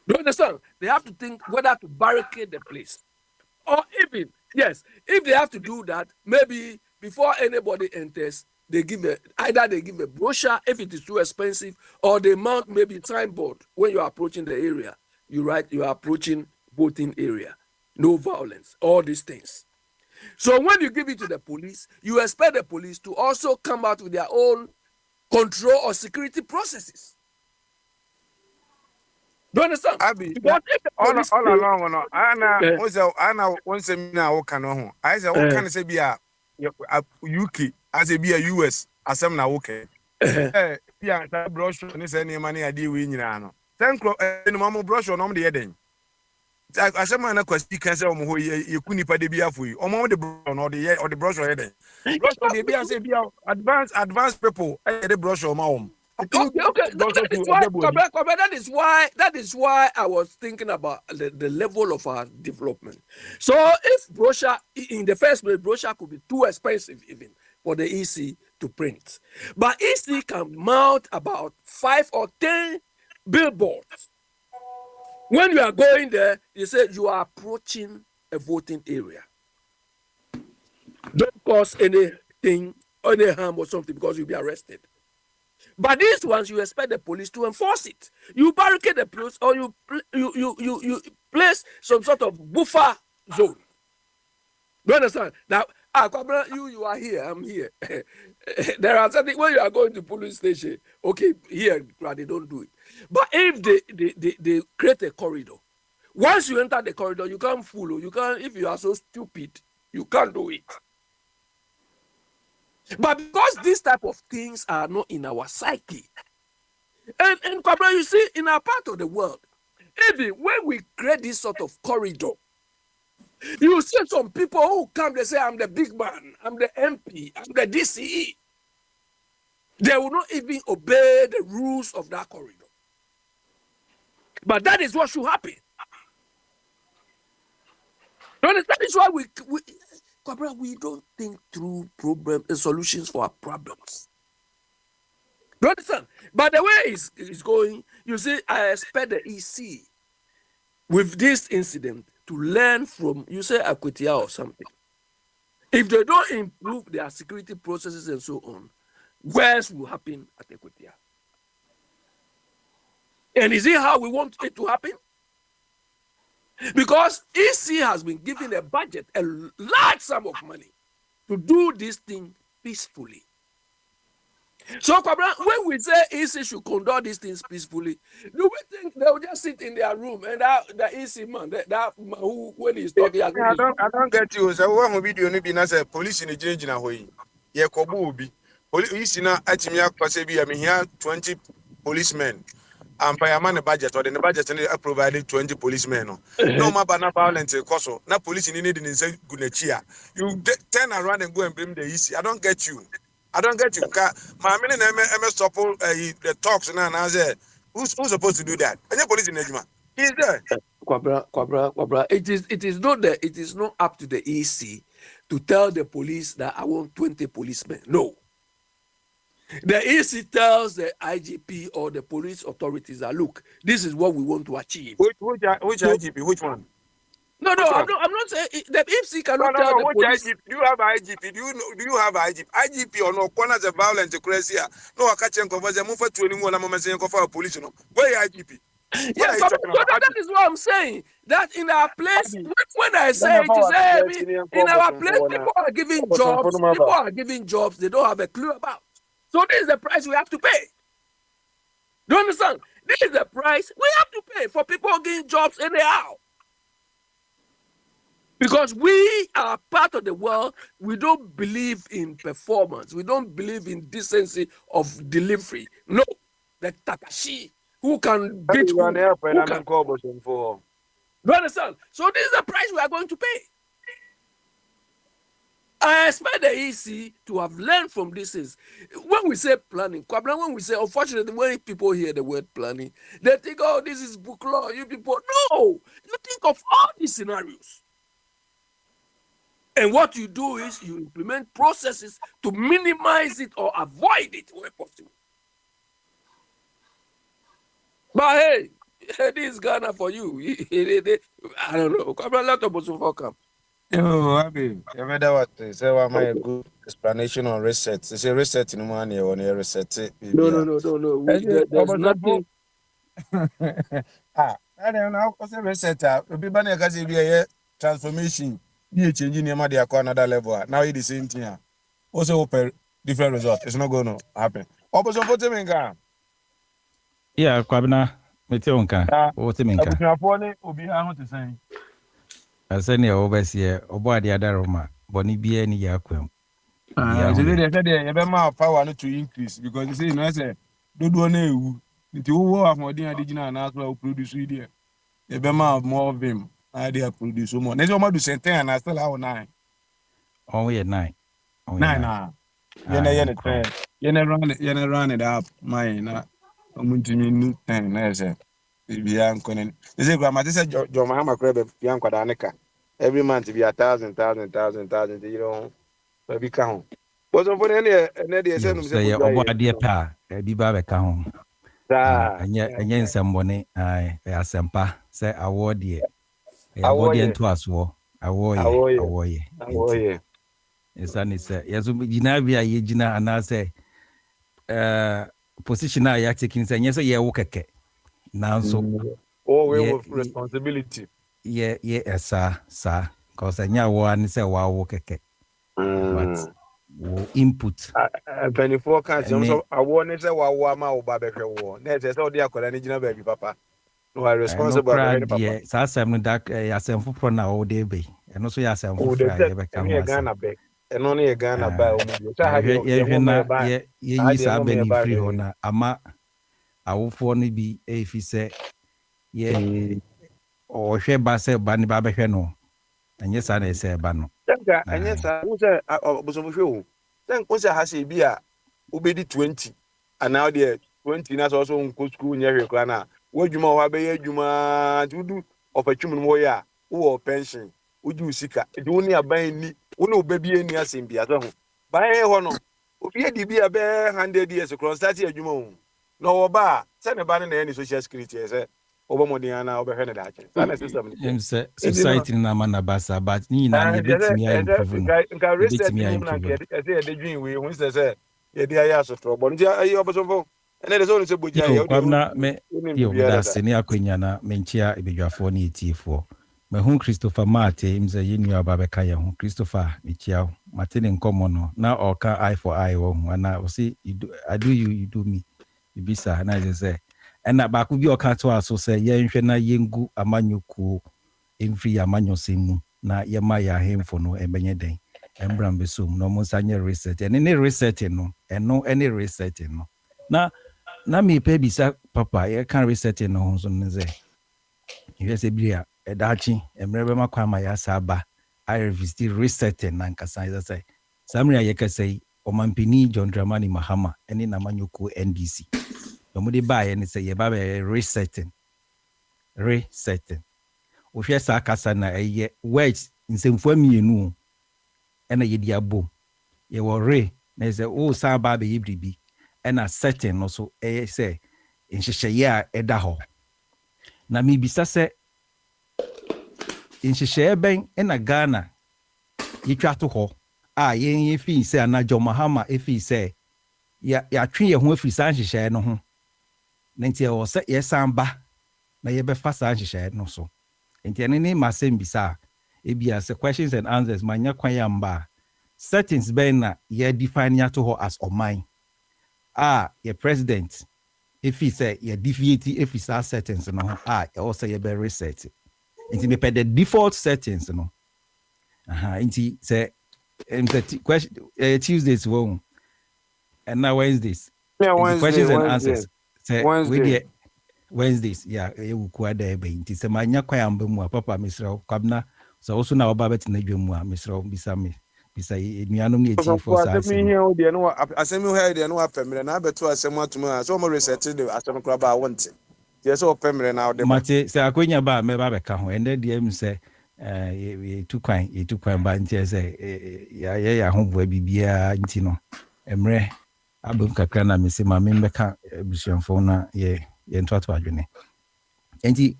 Do you understand? They have to think whether to barricade the place. Or even, yes, if they have to do that, maybe before anybody enters, either they give a brochure if it is too expensive, or they mount maybe signboard when you are approaching the area. You write you are approaching voting area, no violence, all these things. So when you give it to the police, you expect the police to also come out with their own control or security processes. Do you understand? Abi, Because if the all police along, no. Anna, once a minute, what can know? I say, what can I say? Be a UK, as a be a US, as I'm now okay. Yeah, that brochure, and it's any money I deal with, you know. Thank you, and Mamma brochure, no, the heading. I said, man, you can say, you couldn't pay the beer for you, or more the brown or the brochure heading. Brochure, the beer, say, be advanced people, the brochure, mom. Okay. That is why I was thinking about the level of our development. So if brochure, in the first place, brochure could be too expensive even for the EC to print. But EC can mount about 5 or 10 billboards. When you are going there, you say you are approaching a voting area. Don't cause anything, any harm or something because you'll be arrested. But these ones, you expect the police to enforce it. You barricade the place, or you place some sort of buffer zone. Do you understand? Now, you are here, I'm here. There are certain when you are going to police station, okay, here they don't do it. But if they create a corridor, once you enter the corridor, you can't follow. You can't. If you are so stupid, you can't do it. But because these type of things are not in our psyche, and Kwabra, you see, in our part of the world, even when we create this sort of corridor, you see some people who come, they say, I'm the big man, I'm the MP, I'm the DCE. They will not even obey the rules of that corridor. But that is what should happen. That is why we don't think through solutions for our problems. You understand? But the way it's going, you see, I expect the EC with this incident to learn from, you say, Akwantufuo or something. If they don't improve their security processes and so on, worse will happen at Equatia. And is it how we want it to happen? Because EC has been given a budget, a large sum of money, to do this thing peacefully. So, when we say EC should conduct these things peacefully, do we think they will just sit in their room and the EC man, that man who, when he's talking, I don't get you. So one video no be na say police in the change na hoyi. Ye kobo obi. Police na atimi akpase bi am here 20 policemen. And fireman the budget or the budget provided 20 policemen. No ma bana violence koso. Na police ni need in say gunechia. You turn around and go and blame the EC. I don't get you. I don't get you. My meaning MS stop the talks now say who's supposed to do that? Any police in Ejima. He's there. Kwabra. It is not up to the EC to tell the police that I want 20 policemen. No. The EC tells the IGP or the police authorities that look, this is what we want to achieve. Which IGP? Which one? No, I'm not saying the EC cannot tell the which police. IGP? Do you have IGP? Do you have IGP? IGP or no? Corners of violence, crazy. No, I catch and cover. Move for 21. I'm saying for police. No, where IGP? Yes, so that is what I'm saying. That in our place, when I say it is in our place, people are giving jobs. People are giving jobs they don't have a clue about. So this is the price we have to pay. Do you understand? This is the price we have to pay for people getting jobs anyhow. Because we are part of the world, we don't believe in performance. We don't believe in decency of delivery. No, the Takashi who can beat who can. Do you understand? So this is the price we are going to pay. I expect the EC to have learned from this. When we say planning, when we say, unfortunately, when people hear the word planning, they think, oh, this is book law. You people, no, you think of all these scenarios. And what you do is you implement processes to minimize it or avoid it where possible. But hey, this is Ghana for you. I don't know. Come on, let us come. Oh, Abby, you remember what they say? Why my good explanation on reset? They say reset in money or near reset. No. There's nothing. I don't know. What's a reset? People can say be a transformation. Be changing your money to another level. Now it's the same thing. Also, open different result. It's not going to happen. Opposite for Temenga. Yeah, Kwabena, Metionka, or Temenka. Obi, to say. I said near overseer, or boy the other Roma, Bonnie be any yaquem. My power to increase because you say, no, I said, don't do any. You have more than original and as well produce idea. The Bema more of them. Idea produce more. There's no more to say 10 and I still have 9. Only at 9. 9. You never run it up. Mine, I'm to me 10. I said, Bian Conan. They say, Grandma, this is John Mahama Crab, Bianca Danica. Every month to be 1,000, you know, baby count. Wasn't for any say, oh, dear pa, be back home. And yet, somebody, I sempa, say, I ward ye. I ward ye to us war. I wore ye. Yes, and it's yes, Ginavia, Yegina, and I say, position I are taking, saying, yes, yeah, okay. Now, so, responsibility. Yeah, sir, because I know one say, wow, okay. But input. Penny forecast, I want to say, wow, my barbecue war. That's all the Akwantufuo baby, papa. No, I responsible. Yes, I am that I am for now all day, and also I am for Ghana back. And only a Ghana by yes, I believe free honor. Ama, I will for be if he say, yeah, or share Basse Banny Babacano. And yes, I say Bano. And yes, I was a show. Then Cosa has a beer, obey 20. And now they're 20 that's also in school near Ghana. What you more have Juma to do of a human warrior or pension? Would you seek it only a buying me? Uno baby any as in Biazon. By a honor, be a bear 100 years across that year, Jumon. No, bar, send a banner any social security, as over Modiana over Henry. Society in Amanabasa, but Nina, you bet me, I improve. I say the dream we once say, ye dia ya so trouble ntia ayi obosofo ene de so no se boja ya Yo, o de kwamna me unim yo bibia meda dada seni akwenya na menchia ebedwafo ne etifo. Me hu Christopher Mate imze yenu ababeka ye hu Christopher michia Martin nkomo no na oka eye for eye wo hu na o say I do you do me. Ibisa na je say ena ba ku bi oka to aso say yenhwe na yengu amanyuku emfri amanyosemu na yema ya hemfo no ebenye den. Embram besum no mo sanye reset. Ene ne reset no eno ene reset no. Na me pɛ bisa papa yɛka resetting no ho so no sɛ yɛhwɛ sɛ biri a ɛdaakye mmerɛ bɛma kwan ma yɛasa aba ayɛrevisiti resetting na nkasa ɛsɛ sɛ saa mmerɛ a yɛkasa yi ɔmampani John Dramani Mahama ne namanyɔkuo NDC ɔmode baeɛ ne sɛ yɛba bɛyɛ resetting wohwɛ saa kasa na ɛyɛ words nsɛmfua mmienu ɛna yɛde abom yɛwɔ re na ɛsɛ wosan ba bɛyɛ biribi ɛna setting no so ɛyɛ sɛ nhyehyɛeɛ a ɛda hɔ na mebisa sɛ nhyehyɛeɛ bɛn ɛna Ghana yɛtwa to hɔ a yɛn yɛfii sɛ anadwo Mahama ɛfii sɛ yɛatwe yɛn ho afiri saa nhyehyɛeɛ no ho na nti ɛwɔ sɛ yɛsan ba na yɛbɛfa saa nhyehyɛeɛ no so nti ɛne ne ma sɛm bisa a ebia sɛ questions and answers manya kwan yɛ mba a settings bɛn na yɛdefine yɛato hɔ as ɔman a yɛ president efi sɛ yɛ deviate efi saa settings no ho a ɛwɔ sɛ yɛbɛ reset nti mepɛ the default settings no nti sɛ question Tuesdays wɔ and now Wednesdays nti questions and answers sɛ Wednesdays yeah ɛyɛ wuku ada ɛbɛ nti sɛ manya kwan amba mu a papa mesrɛ kwabna sɛ wo so na wɔba bɛtena dwa mu a mesrɛ bisa me bisa nuanom ne ɛtifoɔ saa asɛm ho ɛdeɛ no wapɛ mmerɛ na abɛto asɛm atom a sɛ ɔmo reset de asɛm kora ba a wonte deɛ sɛ ɔpɛ mmerɛ na wode mate sɛ akonya ba a mɛba bɛka ho ɛnɛ deɛ mu sɛ yɛtu kwan ba nti sɛ yɛayɛ yɛ ahoboa biribiara nti no mmerɛ abom kakra na mese ma membɛka abusuamfoɔ no yɛntoato adwene nti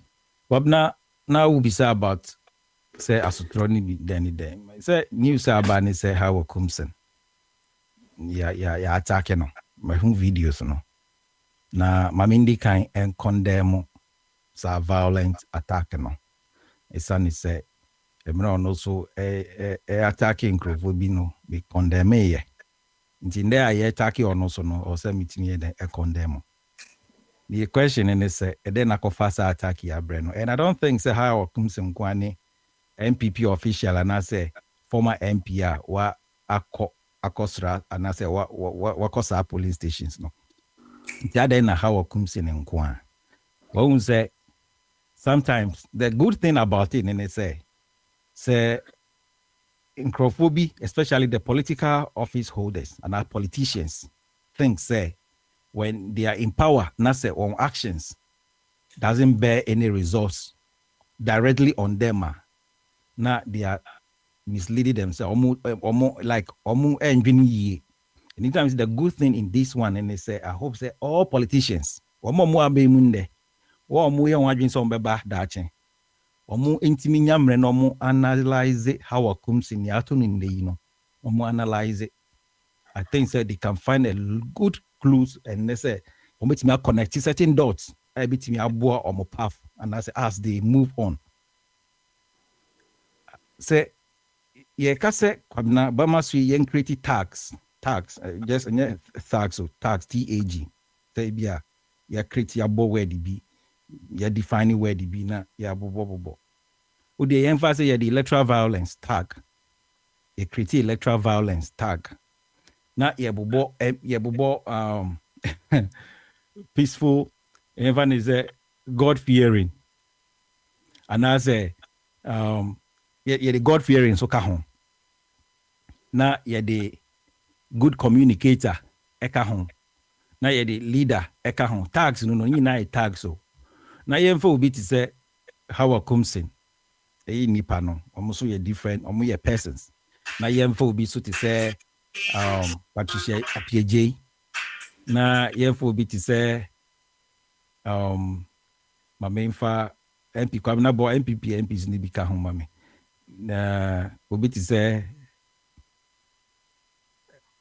wabna na wobisa about sɛ asotorɔ no bi dɛn sɛ news aba ne sɛ Hawa Kumsen yɛatake no mahu videos no na mamendi kan condemn saa violent attack no ɛsiane sɛ mmerɛ ɔno so attacke nkurɔfoɔ bi no bi condemn yɛ nti ndɛ a yɛtake ɔno so no ɔsɛ metumi yɛ dɛn condemn the question ne sɛ ɛdɛ nakɔfa saa attack yɛabrɛ no and I don't think sɛ Hawa Kumsen nkoa ne MPP official anaasɛ former MP a wa akɔsra anaasɛ wakɔ saa polling stations no nti adɛn na Hawa Kumsen nko a wɔhu sɛ sometimes the good thing about it ne sɛ nkurɔfoɔ bi especially the political office holders and our politicians think say when they are in power na sɛ on actions doesn't bear any results directly on them na they are misleading themselves omu endwini yie. Anytime the good thing in this one and they say I hope say all politicians omo abe mu nde omo ye wadwin so mbeba daache omo intimi nyamre no omo analyze how Kumsen ya to nde yi no omo analyze it. I think say they can find a good clues and they say omo timi connect certain dots I bitimi aboa omo path and as they move on say ye ka say kwabna bama so yen create tax just tax tag say bia ya create ya bo word bi ya define word bi na ya bobo o de yen fa say ya the electoral violence tag ye create electoral violence tag na ye bobo peaceful even is a God fearing and as a ye the God fearing so ka ho na ye the good communicator eka ho na ye the leader eka ho tags no nyina e tags so na ye mfa obi ti say Hawa Kumsen nipa no omo so ye different omo ye persons na ye mfa obi so ti say Patricia Apiejei na ye mfa obi ti say mama mfa MP kwam na bo MPP MPs ni bi ka ho mama na obi ti say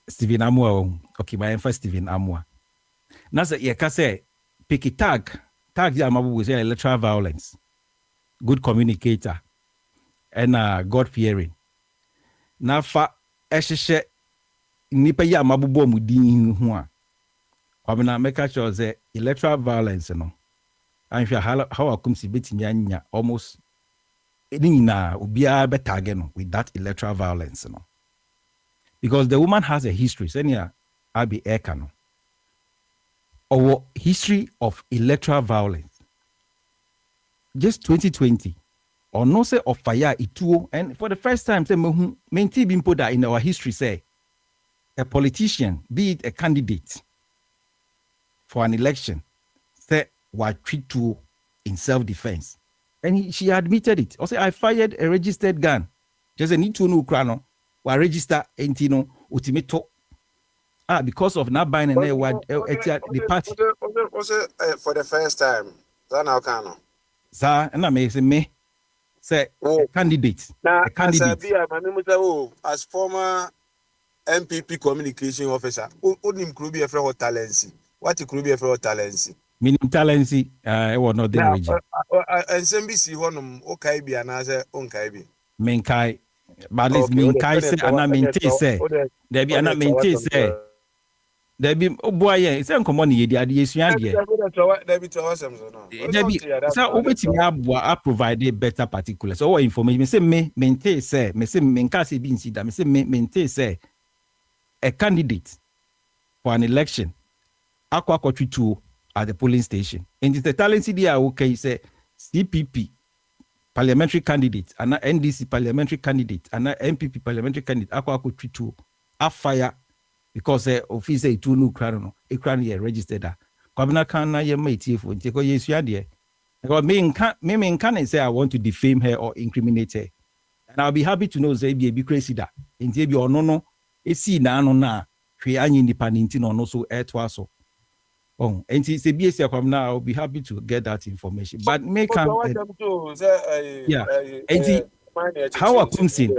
Stephen Amua. Okay, my first Stephen Amua. Now say you can say pick a tag ya mabu we say electoral violence, good communicator, and God fearing. Now fa ehye nipa ya mabu bo mu din ho a. Kwabena make sure say electoral violence no. And how comes betimi anya almost any na ubia be target no with that electoral violence no. Because the woman has a history. Senia Abi Eka no. Our history of electoral violence. Just 2020. Or no say of fire ituo. And for the first time, say menti bimpo that in our history say a politician, be it a candidate for an election, say what treat to in self-defense. And she admitted it. Also, I fired a registered gun. Just a need to know crano. Wa register entino ultimato. Because of not buying an the party. For the first time. Sir, and I may say me say a candidate. Now, A candidate. As former MPP communication officer, unim krubi efre ho talency. What krubi efre ho talency? Meaning talency, was not the region. And SMBC honum okay bi anase onkai bi. Menkai, but at least Menkai say and I maintain say there be and I maintain say there be boy say come on ye the adiesuan there. There be to awesome no. There be so I provided better particulars. So what information me say me maintain say me say Menkai say be insida me say maintain say a candidate for an election akwa kwatwitu at the polling station. And it's the talent there okay say CPP parliamentary candidate and NDC parliamentary candidate and MPP parliamentary candidate akwa kwatwitu a fire because officer itu no kra no e kra no registered da kwabena kan na ye maitiefo nti ko yesu ade because me can say I want to defame her or incriminate her, and I'll be happy to know say be crazy da nti bi ono no esi na ano na hwe anyi independent no no so to aso. Oh, and see CBS kwabena, I'll be happy to get that information, but me can yeah and how I come see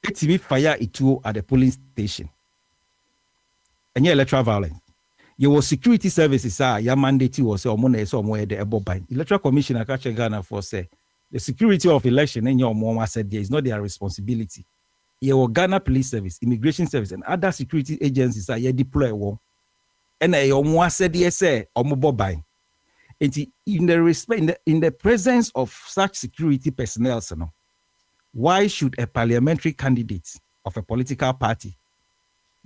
it be fire itu at the polling station. And yeah, electoral violence. Your security services are your mandate was somewhere the Eboban. Electoral Commission I catch Ghana for say the security of election and your mom said there is not their responsibility. Your Ghana Police Service, Immigration Service, and other security agencies are here deploy one. And your mom said yes, say or mobile. In the presence of such security personnel, why should a parliamentary candidate of a political party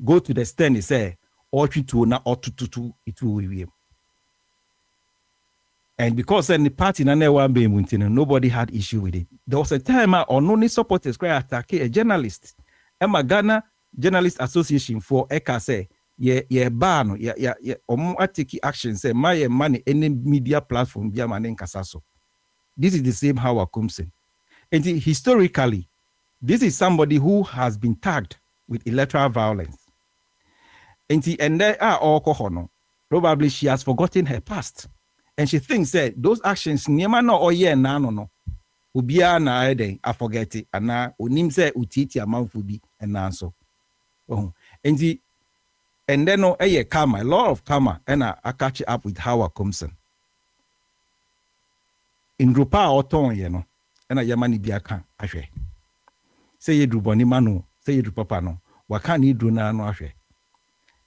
go to the stand and say, or to na or to it will. And because the party nobody had issue with it. There was a time on only supporters cry attack a journalist. Emma Ghana Journalist Association for ECA say, ban, take action, say my money any media platform via man kasaso. This is the same how Akumsen. And historically, this is somebody who has been tagged with electoral violence. And there are all kohono. Probably she has forgotten her past. And she thinks that those actions, Niema no oye na no. Ubia na ede, I forget it. And now unimse utiti amount will be and answer. Oh, and then no karma, a lot of karma, and I catch up with Howard Compson. In Rupa or ton, and I yamani biaka, ashe. Say you do bonimano, say you do papa no. What can you do na no ashe?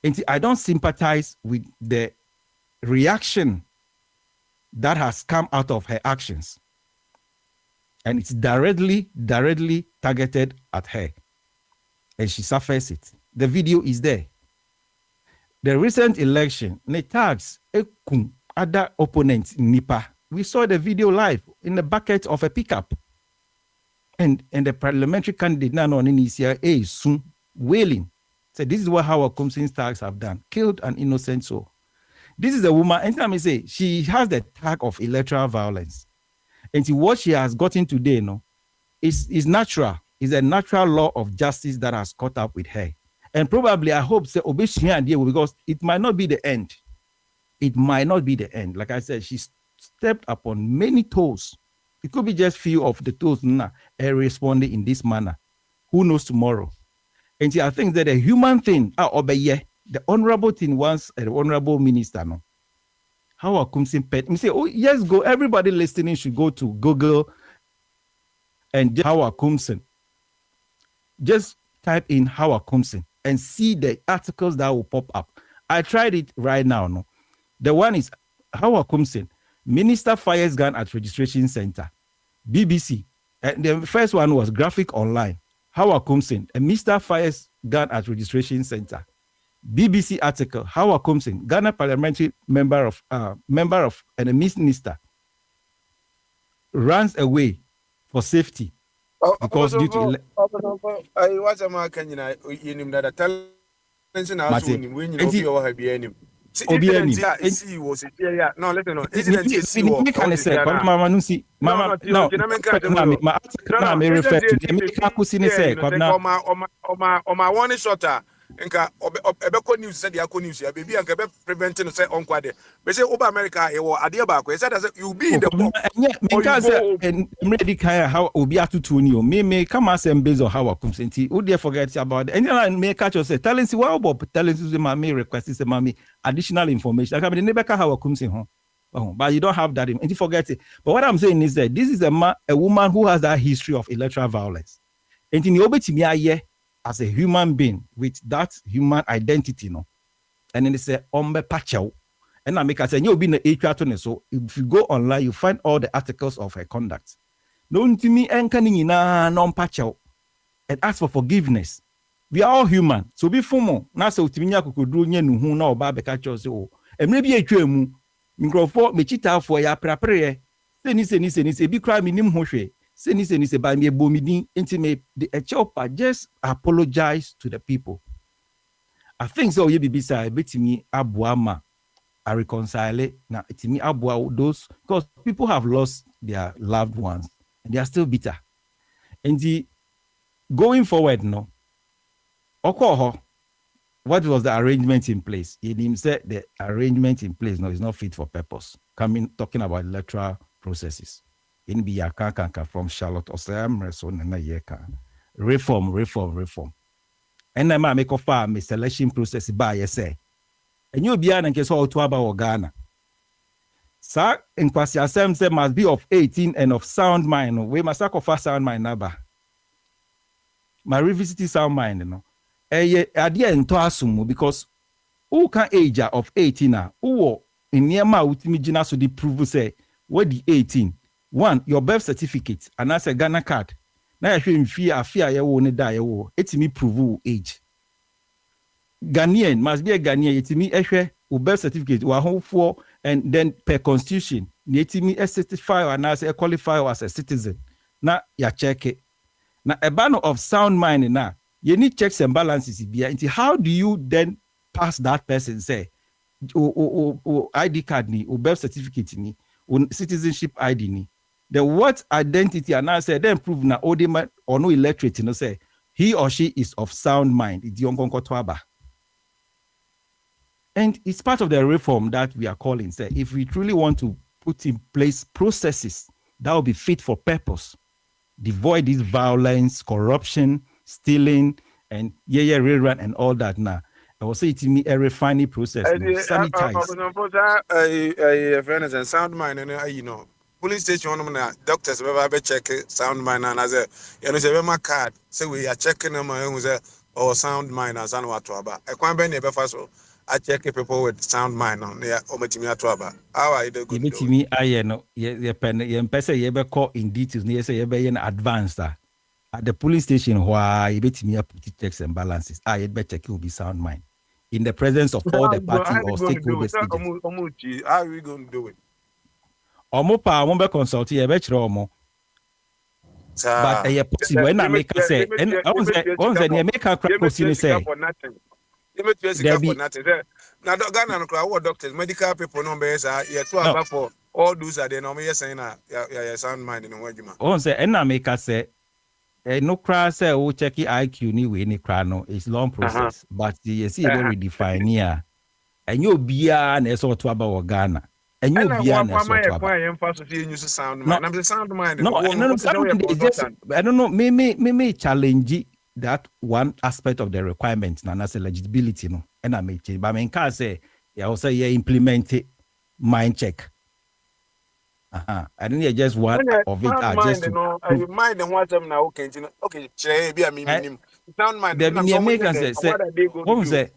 And I don't sympathize with the reaction that has come out of her actions. And it's directly targeted at her. And she suffers it. The video is there. The recent election, ne tags other opponents in Nipa. We saw the video live in the bucket of a pickup. And the parliamentary candidate now on Inisia is soon wailing. So this is what Howard Compson's tags have done. Killed an innocent soul. This is a woman, anytime I say, she has the tag of electoral violence. And what she has gotten today, is natural. It's a natural law of justice that has caught up with her. And probably, I hope, say, because it might not be the end. It might not be the end. Like I said, she stepped upon many toes. It could be just few of the toes responding in this manner. Who knows tomorrow? And I think that the human thing, the honorable thing once an honorable minister, no. How I come pet? Me say, oh yes, go. Everybody listening should go to Google and how Kumsin. Just type in how Kumsin and see the articles that will pop up. I tried it right now. No, the one is how Kumsin. Minister fires gun at registration center. BBC. The first one was Graphic Online. How Kumsin. A minister fires gun at registration center. BBC article, How Kumsin, Ghana parliamentary member of and a minister runs away for safety because due to what's a man can you that television house when you know have any see was here no let no incident see what can say mama no see mama no ma me refer to the make ku see say my one shorter nka obeko news said the news ya baby nka be prevent no say onkwade be say over America e wo ade ba ko said that you be in the book me can say ready kind how obi atutu ni o me come as based on how comes enti who there forget about and me catch you say telling see what about telling say mommy request say mommy additional information I can be never how comes in home but you don't have that and you forget it. But what I'm saying is that this is a woman who has that history of electoral violence and in the obetimi aye as a human being with that human identity, no, and then they say ombe pachow, and I make us say you'll be in the HR. So if you go online, you find all the articles of her conduct. Don't to me enkaning na non pachow and ask for forgiveness. We are all human, so be formal. Na so timinya kukudu nye nuhu na oba beka chose o. And maybe a twemu microphone me chita for ya prapre. Se be cry minim hoshe. Say by me bomidin intimate the chopper just apologize to the people. I think so ye be say betimi abuama I reconcile na itimi abua those because people have lost their loved ones and they are still bitter. And the going forward no okoho what was the arrangement in place? He said the arrangement in place no is not fit for purpose. Talking about electoral processes. In Biakanka from Charlotte or Sam Reson and Yeka. Reform. And then I make a farm a selection process by say. And you'll be an case all to about Ghana. Sir, in Kwasia Sam said must be of 18 and of sound mind. We must sacrifice sound mind number. My revisit sound mind, you know. Idea into assume because who can age of 18 who in near my ultimate so the prove say what the 18. One, your birth certificate, and that's a Ghana card. Now I show fear you won't die. It's me prove age. Ghanaian must be a Ghanaian. It's me a birth certificate. We are home for and then per constitution. It's me a certified and as a qualified as a citizen. Now you check it. Now a banner of sound mind now. You need checks and balances. How do you then pass that person say, ID card ni, birth certificate ni, citizenship ID ni? The what identity and I say then prove na odema or no illiterate, you know, say he or she is of sound mind. And it's part of the reform that we are calling. Say if we truly want to put in place processes that will be fit for purpose, devoid this violence, corruption, stealing, and rerun and all that now. I will say to me a refining process. Sanitize. Friends and sound mind and you know. Police station doctors ever check sound mind and as a you know say my card say we are checking them or sound mind as an watuaba. I can't be never so I check people with sound mind on there or metimi atuaba. How are you good? Metimi I no ye pen ye pese ye be call in details near say ye be in advance at the police station why you betimi put checks and balances. I better check will be sound mind in the presence of all the party or stakeholders. How are we going to do it? Omopa won't consult ye bet romo. But a possible when I make a say and once you make a crack say for nothing. You make for nothing. Now Ghana crowd doctors, medical people numbers are for all those are the normal saying sound mind in Wajima. Once and I make a say no cry say oh check IQ ni we ni crano it's long process but you see very define here and you be an so to about Ghana. And you be an sound mind. I'm the sound mind. No, I don't know. Me challenge that one aspect of the requirement, and that's a legibility, no, and I make it. But I mean, can say, yeah, also yeah, implement it, mind check. I think just one of it are just to mind and what I'm now okay, okay, be a minimum. Sound mind, there be make what are they going to do?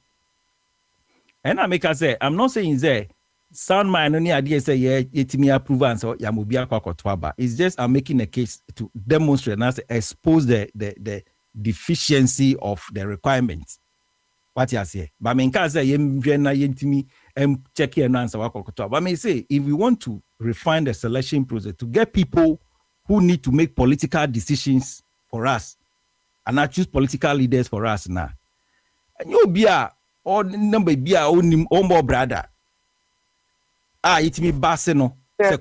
And I make us say, I'm not saying there sound mind only idea say yeah, it me approve and so ya mobia kwakotwaba. It's just I'm making a case to demonstrate and expose the deficiency of the requirements. What you say? But I mean, can say yentimi check here and answer kwakotwaba. But I mean say if we want to refine the selection process to get people who need to make political decisions for us and not choose political leaders for us now. And you'll be or number be our own more brother. It me basse no. I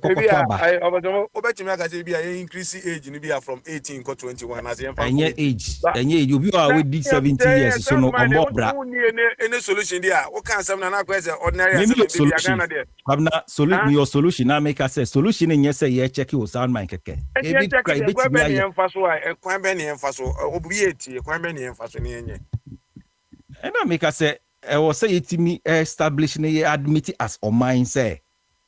increase age in from 18 to 21 as age. And you be with 70 years. So no more brother. Any solution there. What can some na question ordinary solution. Your solution. I make us say solution in yes say check your sound mind keke. And I make us say I was say it me establishing admit as on mine say.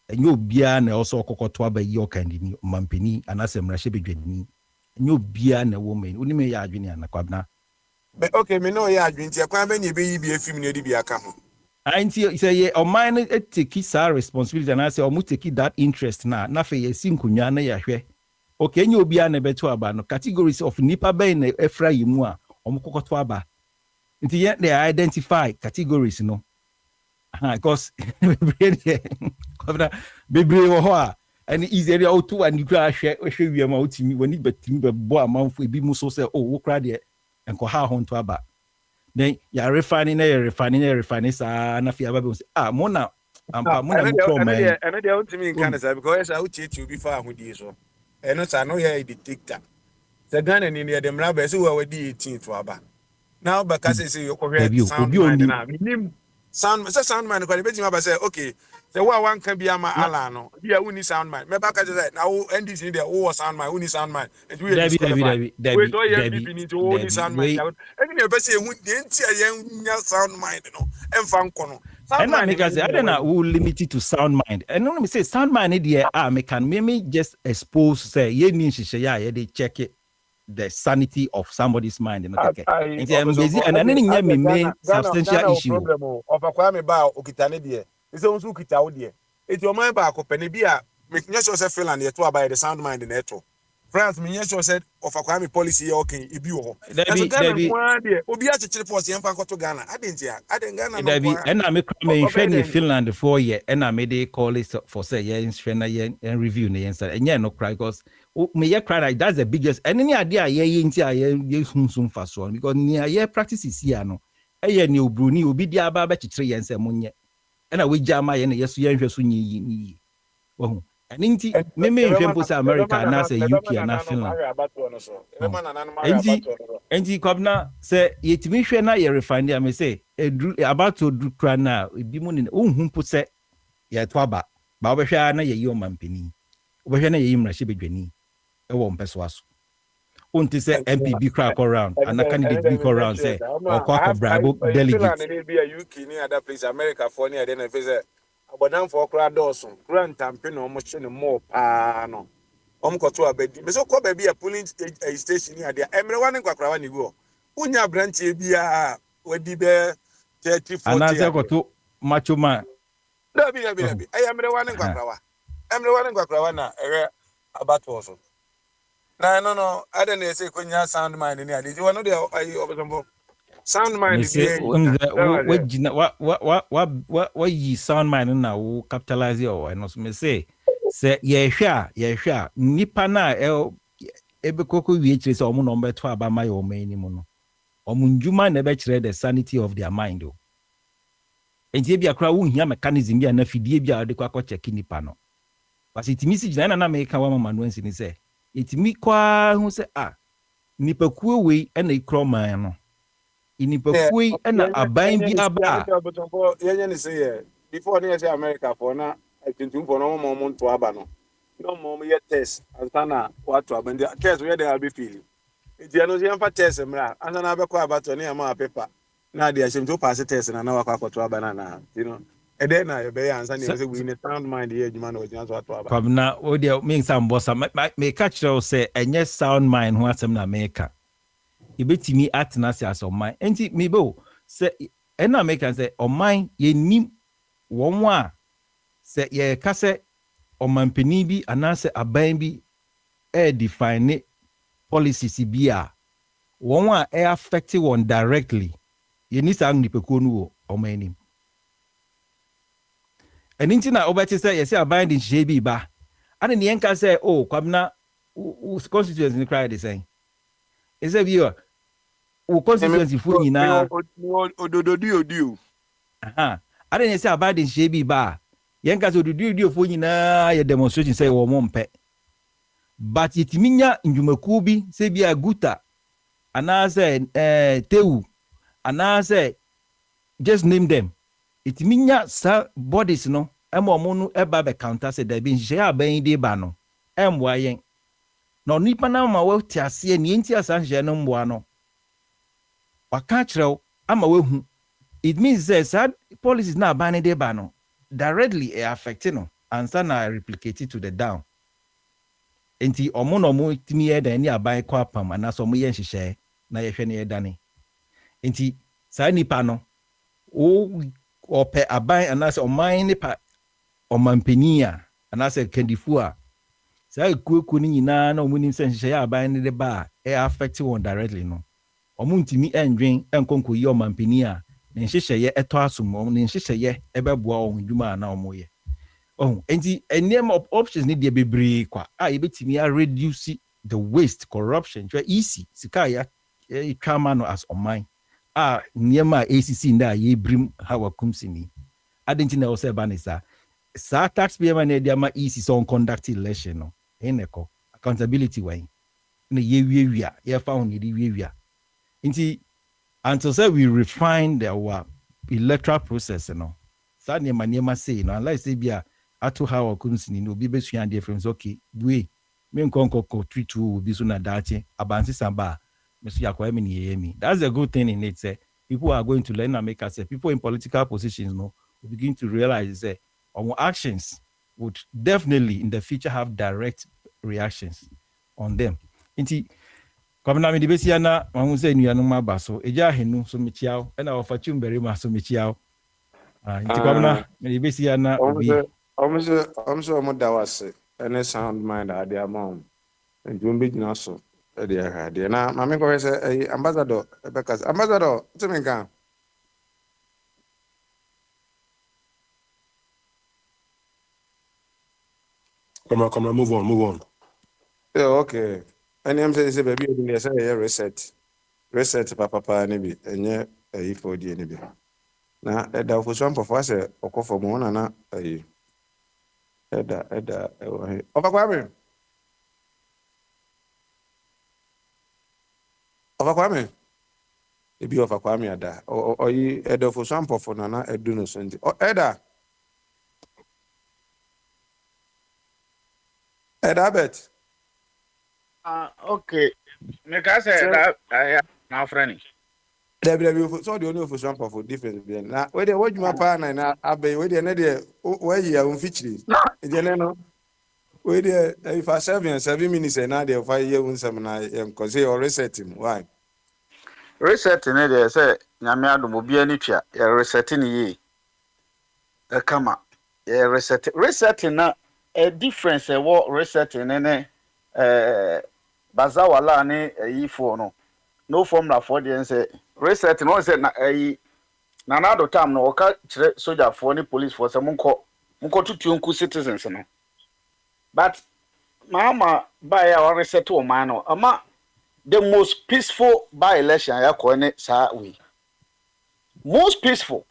And you be na also kokotoa by your candy mampini and as a mrashe bedwani. And you be na woman. Uni me ya adwini na kwabna. But okay, me no ya adwini ti akwan be ni be a film ne di bi aka ho. Ainti say on mine take sa responsibility and I say omu take that interest na fe ye sinkunwa na ya hwe. Okay, you be na beto aba no categories of nipa be na efra yimu a omu kokotoa aba. Until yet they identify categories, because and easy out to and you crash we am out me when it but boy month we be so say oh cry there and go how on to about then you are refining na fi aba say mona ampa mona mo man and they want me in Canada because I would teach you before I would so and no say no here dictator the Ghana in the dem rabbe so we were 18 to aba. Now, because say you correct sound mind now. Sound mind. Because the person say okay, the one can be a alano. Be a uni sound mind. Me back say now end this in there. Oh, sound mind. Uni sound mind. And we disqualified. We don't have people need to only sound mind. And you person who didn't see a sound mind. No, and fan kono. And now because I don't know who limited to sound mind. And let me say sound mind idea. Me can me just expose say ye ni shisha they check it. The sanity of somebody's mind. And then me main substantial issue. Of a crime about Okitane dear. It's also Kitao dear. It's your mind back open a making yourself feel and yet by the sound mind in Eto. France, Minyasho said of a crime policy, okay, if you Obiachi for the Emperor to Ghana. I didn't Ghana. And I'm a friend in Finland 4 years, and I made a call it for say, yes, and review the answer. And yeah, no cry because me cry like that's the biggest. And any idea, soon fast one because near practice is here no. A new Bruni will be the ababa to 3 years and 1 year. And I will jam my and yes, you soon. And inti me example say America na say UK na Finland. Enti kwabna say yetimi hwe na ye refine am say about to do kra na ebi mu ne ohun po say ye to aba ba obehwa na ye yi omampani. Obehwa na ye yi mrahye bedwani e wo mpeso aso. Unti say MPB crack around and a candidate be around say or quack bribe delegates. Be a UK ni other place America for near then say Abodam for crowd Dawson, Grand Tampin almost more no. Koto abedi. Me so ko baby a polling station here there. Everyone in Kwakra ni go. Unya branch e bia wedi be 30 40. And I go to macho man. Dabi. I am the one in Kwakra. I'm the one in Kwakra na about also. No. I don't say kunya sound mind ni ade. You know there sound mind what you sound mind na wo capitalize or no me say ye hwa nipa na ebe koko wie kire say omo no beto aba ma yo mani mu no omo njuma na be kire the sanity of their mind o enti bia kra wo hia mechanism bia na fidie bia de kwa check nipa no but itimi si gina na make wa mama no nsi ni say itimi kwa hu say nipa kuo we na ikro man no inipakui na aban bi aba yenye say before they say America for na tintum for no mo to aba no mo ye test antana what to aban test where they will be feeling Nti ano yɛmfa test mmra asa na abɛkɔ abatɔ ne ama paper na de ahyɛm to pass test na na wakɔ akɔto aba na you know ɛdɛn na yɛbɛyɛ ansa ne sɛ we ne sound mind yɛ adwuma na wɔgyina so ato aba Kwabena o deɛ mensa mbɔsa meka kyerɛ wo sɛ ɛnyɛ sound mind ho asɛm na meka yɛbɛtumi atena ase asɛ ɔman nti mebɛo sɛ ɛna meka sɛ ɔman yɛnim wɔn a sɛ yɛka sɛ ɔmampanin bi anaasɛ aban bi define policies bi a wɔn a affect wɔn directly yɛni saa nipakuo no wɔ ɔman anim ɛno nti na wobɛte sɛ yɛsɛ aban de nhyehyɛ bi ba ane ne yɛnka sɛ Kwabena constituency no koraa de sɛn ɛsɛ bi a wo constituency foɔ nyinaa odododio ade ne sɛ aban de nhyehyɛ bi ba a yɛnka sɛ odododio foɔ nyinaa yɛ demonstration sɛ wɔn mo mpɛ but yɛtumi nya ndwumakuo bi sɛ bi a guta anaasɛ tewu anaasɛ just name them yɛtumi nya sa bodies no ɛma ɔmo no ɛba bɛcounta sɛ dabi nhyehyɛ aban de ba no ɛmboa yɛn na onipa no ama wɔte aseɛ ne yɛnti asa nhyehyɛ no mboa no waka kyerɛw ama wahu it means sɛ saa policies na aban de ba no directly affect no ansa na replicate to the down enti ɔmo na ɔmo tumi yɛ dan ne aban kɔ apam anaasɛ ɔmo yɛ nhyehyɛ na yɛhwɛ ne yɛdane enti saa nipa no ɔpɛ aban anaasɛ ɔman nipa ɔmampanin a anaasɛ kandifo a saa ekuokuo no nyinaa na ɔmo nim sɛ nhyehyɛ aban ne de ba a affect wɔn directly no ɔmo ntumi ɛndwen ɛnkɔnkɔyi ɔmampanin a ne nhyehyɛeɛ ɛtɔ asom ɔmo ne nhyehyɛeɛ ɛbɛboa ɔmo dwuma a na ɔmo yɛ enti nneɛma options ne deɛ bebree kwa a yɛbɛtumi a reduce the waste corruption twa easy sika ya twa ma no as ɔman a nneɛma a ACC nda a yɛbrim hawa kumsini adenti na ɔsɛ ba ne saa taxpayer man na ma easy so on conduct election no eneko accountability why na yɛwiawia yɛfa ho ne de wiawia nti until say we refine our electoral process no saa nneɛma say no unless say bia ato hawa kumsini no obi besua de from okay we me nkonkoko tritu obi so na dache abansi samba mesu yakwa me ne yemi. That's a good thing in it. Say people are going to learn and make us say people in political positions no will begin to realize that our actions would definitely in the future have direct reactions on them. Inti Kwabena me de besia na mahu say nuanu maba so eja henu so mechiaw na ofachum berima so mechiaw. Inti Kwabena me de besia na obi omso mo dawase ene sound mind ade amount njumbi jina so ade ahade na mame ko say ambassador Bekas ambassador timinka Come on, move on. yeah, okay. And I'm saying baby you say reset papa ni bi enye for die ni bi na eda for some for say okofo mo na eda ofa kwame ebi ofa kwame ada oyi eda for some for na edu no so nti eda bet Okay. Me ka say that na friend. Debi so the only for some for difference be na we dey wadwuma pa na abai we dey na dey we ya unfichiri je no we dey if I 7 minutes na dey 5 year unsam na enko say or reset him why Reset ne dey say nyame adom obi ani twa ya reset ne yi e kama ya reset na a difference e wo reset ne bazawala ne yi for no formula for the say reset no say na na do time no oka kire soldier for ni police for say monko tutu nku citizens no but mama by our reset o man no ama the most peaceful by election ya ko ne sa we most peaceful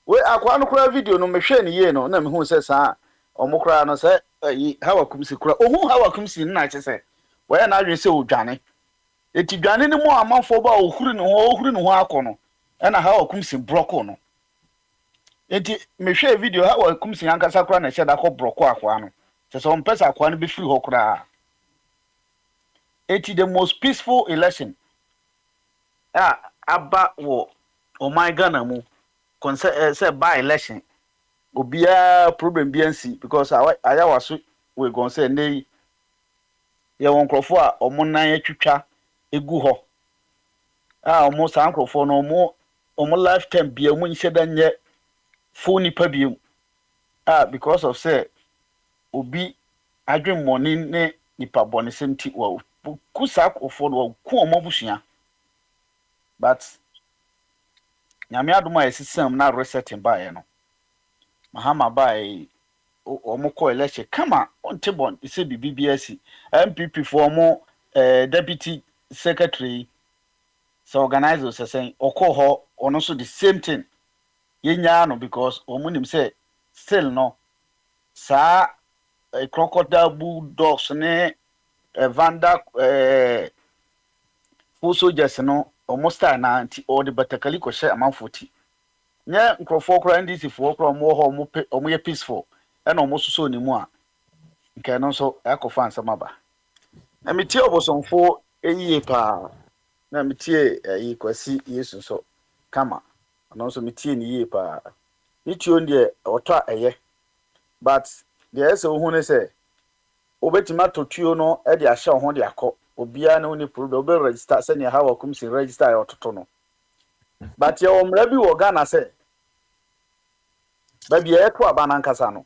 we akwa no kura video no me hwe ne ye no na me hu say sa omukura no say hawa kumsi kura ohun hawa kumsi na che say we na adwen say odwane eti dwane ne mu amanfo ba ohuri ne ho akono e na hawa kumsi broko no eti me hwe video hawa kumsi ankasa kura na che da ko broko akwa no che so mpesa akwa no be free ho kura It's the most peaceful election. Aba wo my Ghana mu concern say by election. Obia problem bi ansi because I was we gon say nay ye won krofo a omo nan atwitwa egu ho. Omo san krofo no omo lifetime bi omo nhyɛ da nyɛ full nipa bi because of say obi adwen money ne nipa bɔne senti wa ku sa krofo no ku omo busua. But nyame adom a yɛsesam na resetting baeɛ no mahama bae ɔmo kɔ election kama ɔnte bɔn sɛ biribi bi asi MPP for ɔmo deputy secretary sɛ organizer sɛ ɔkɔ hɔ ɔno so the same thing yɛnyaa no because ɔmo nim sɛ still no saa crocodile bulldogs ne vanda full soldiers no ɔmo star na nti ɔde batakali kɔhyɛ amanfo ti nye nkrɔfoɔ kora ndc foɔ kora ɔmo hɔ ɔmo yɛ peaceful ɛna ɔmo soso ne mu a nke no nso akɔfa nsɛm aba na metie ɔbosomfo eyie paa na metie yi kwasi yesu nso kama ɔno nso metie ne yie paa ne tuo deɛ ɔtɔ a ɛyɛ but deɛ ɛsɛ ohu ne sɛ obetumi ato tuo no ɛde ahyɛ ho de akɔ obiara ne woni problem obe register sɛ ne ha wakum si register ayɛ ɔtoto no but yɛ ɔmra bi wɔ Ghana sɛ baby ɛto aba nankasa no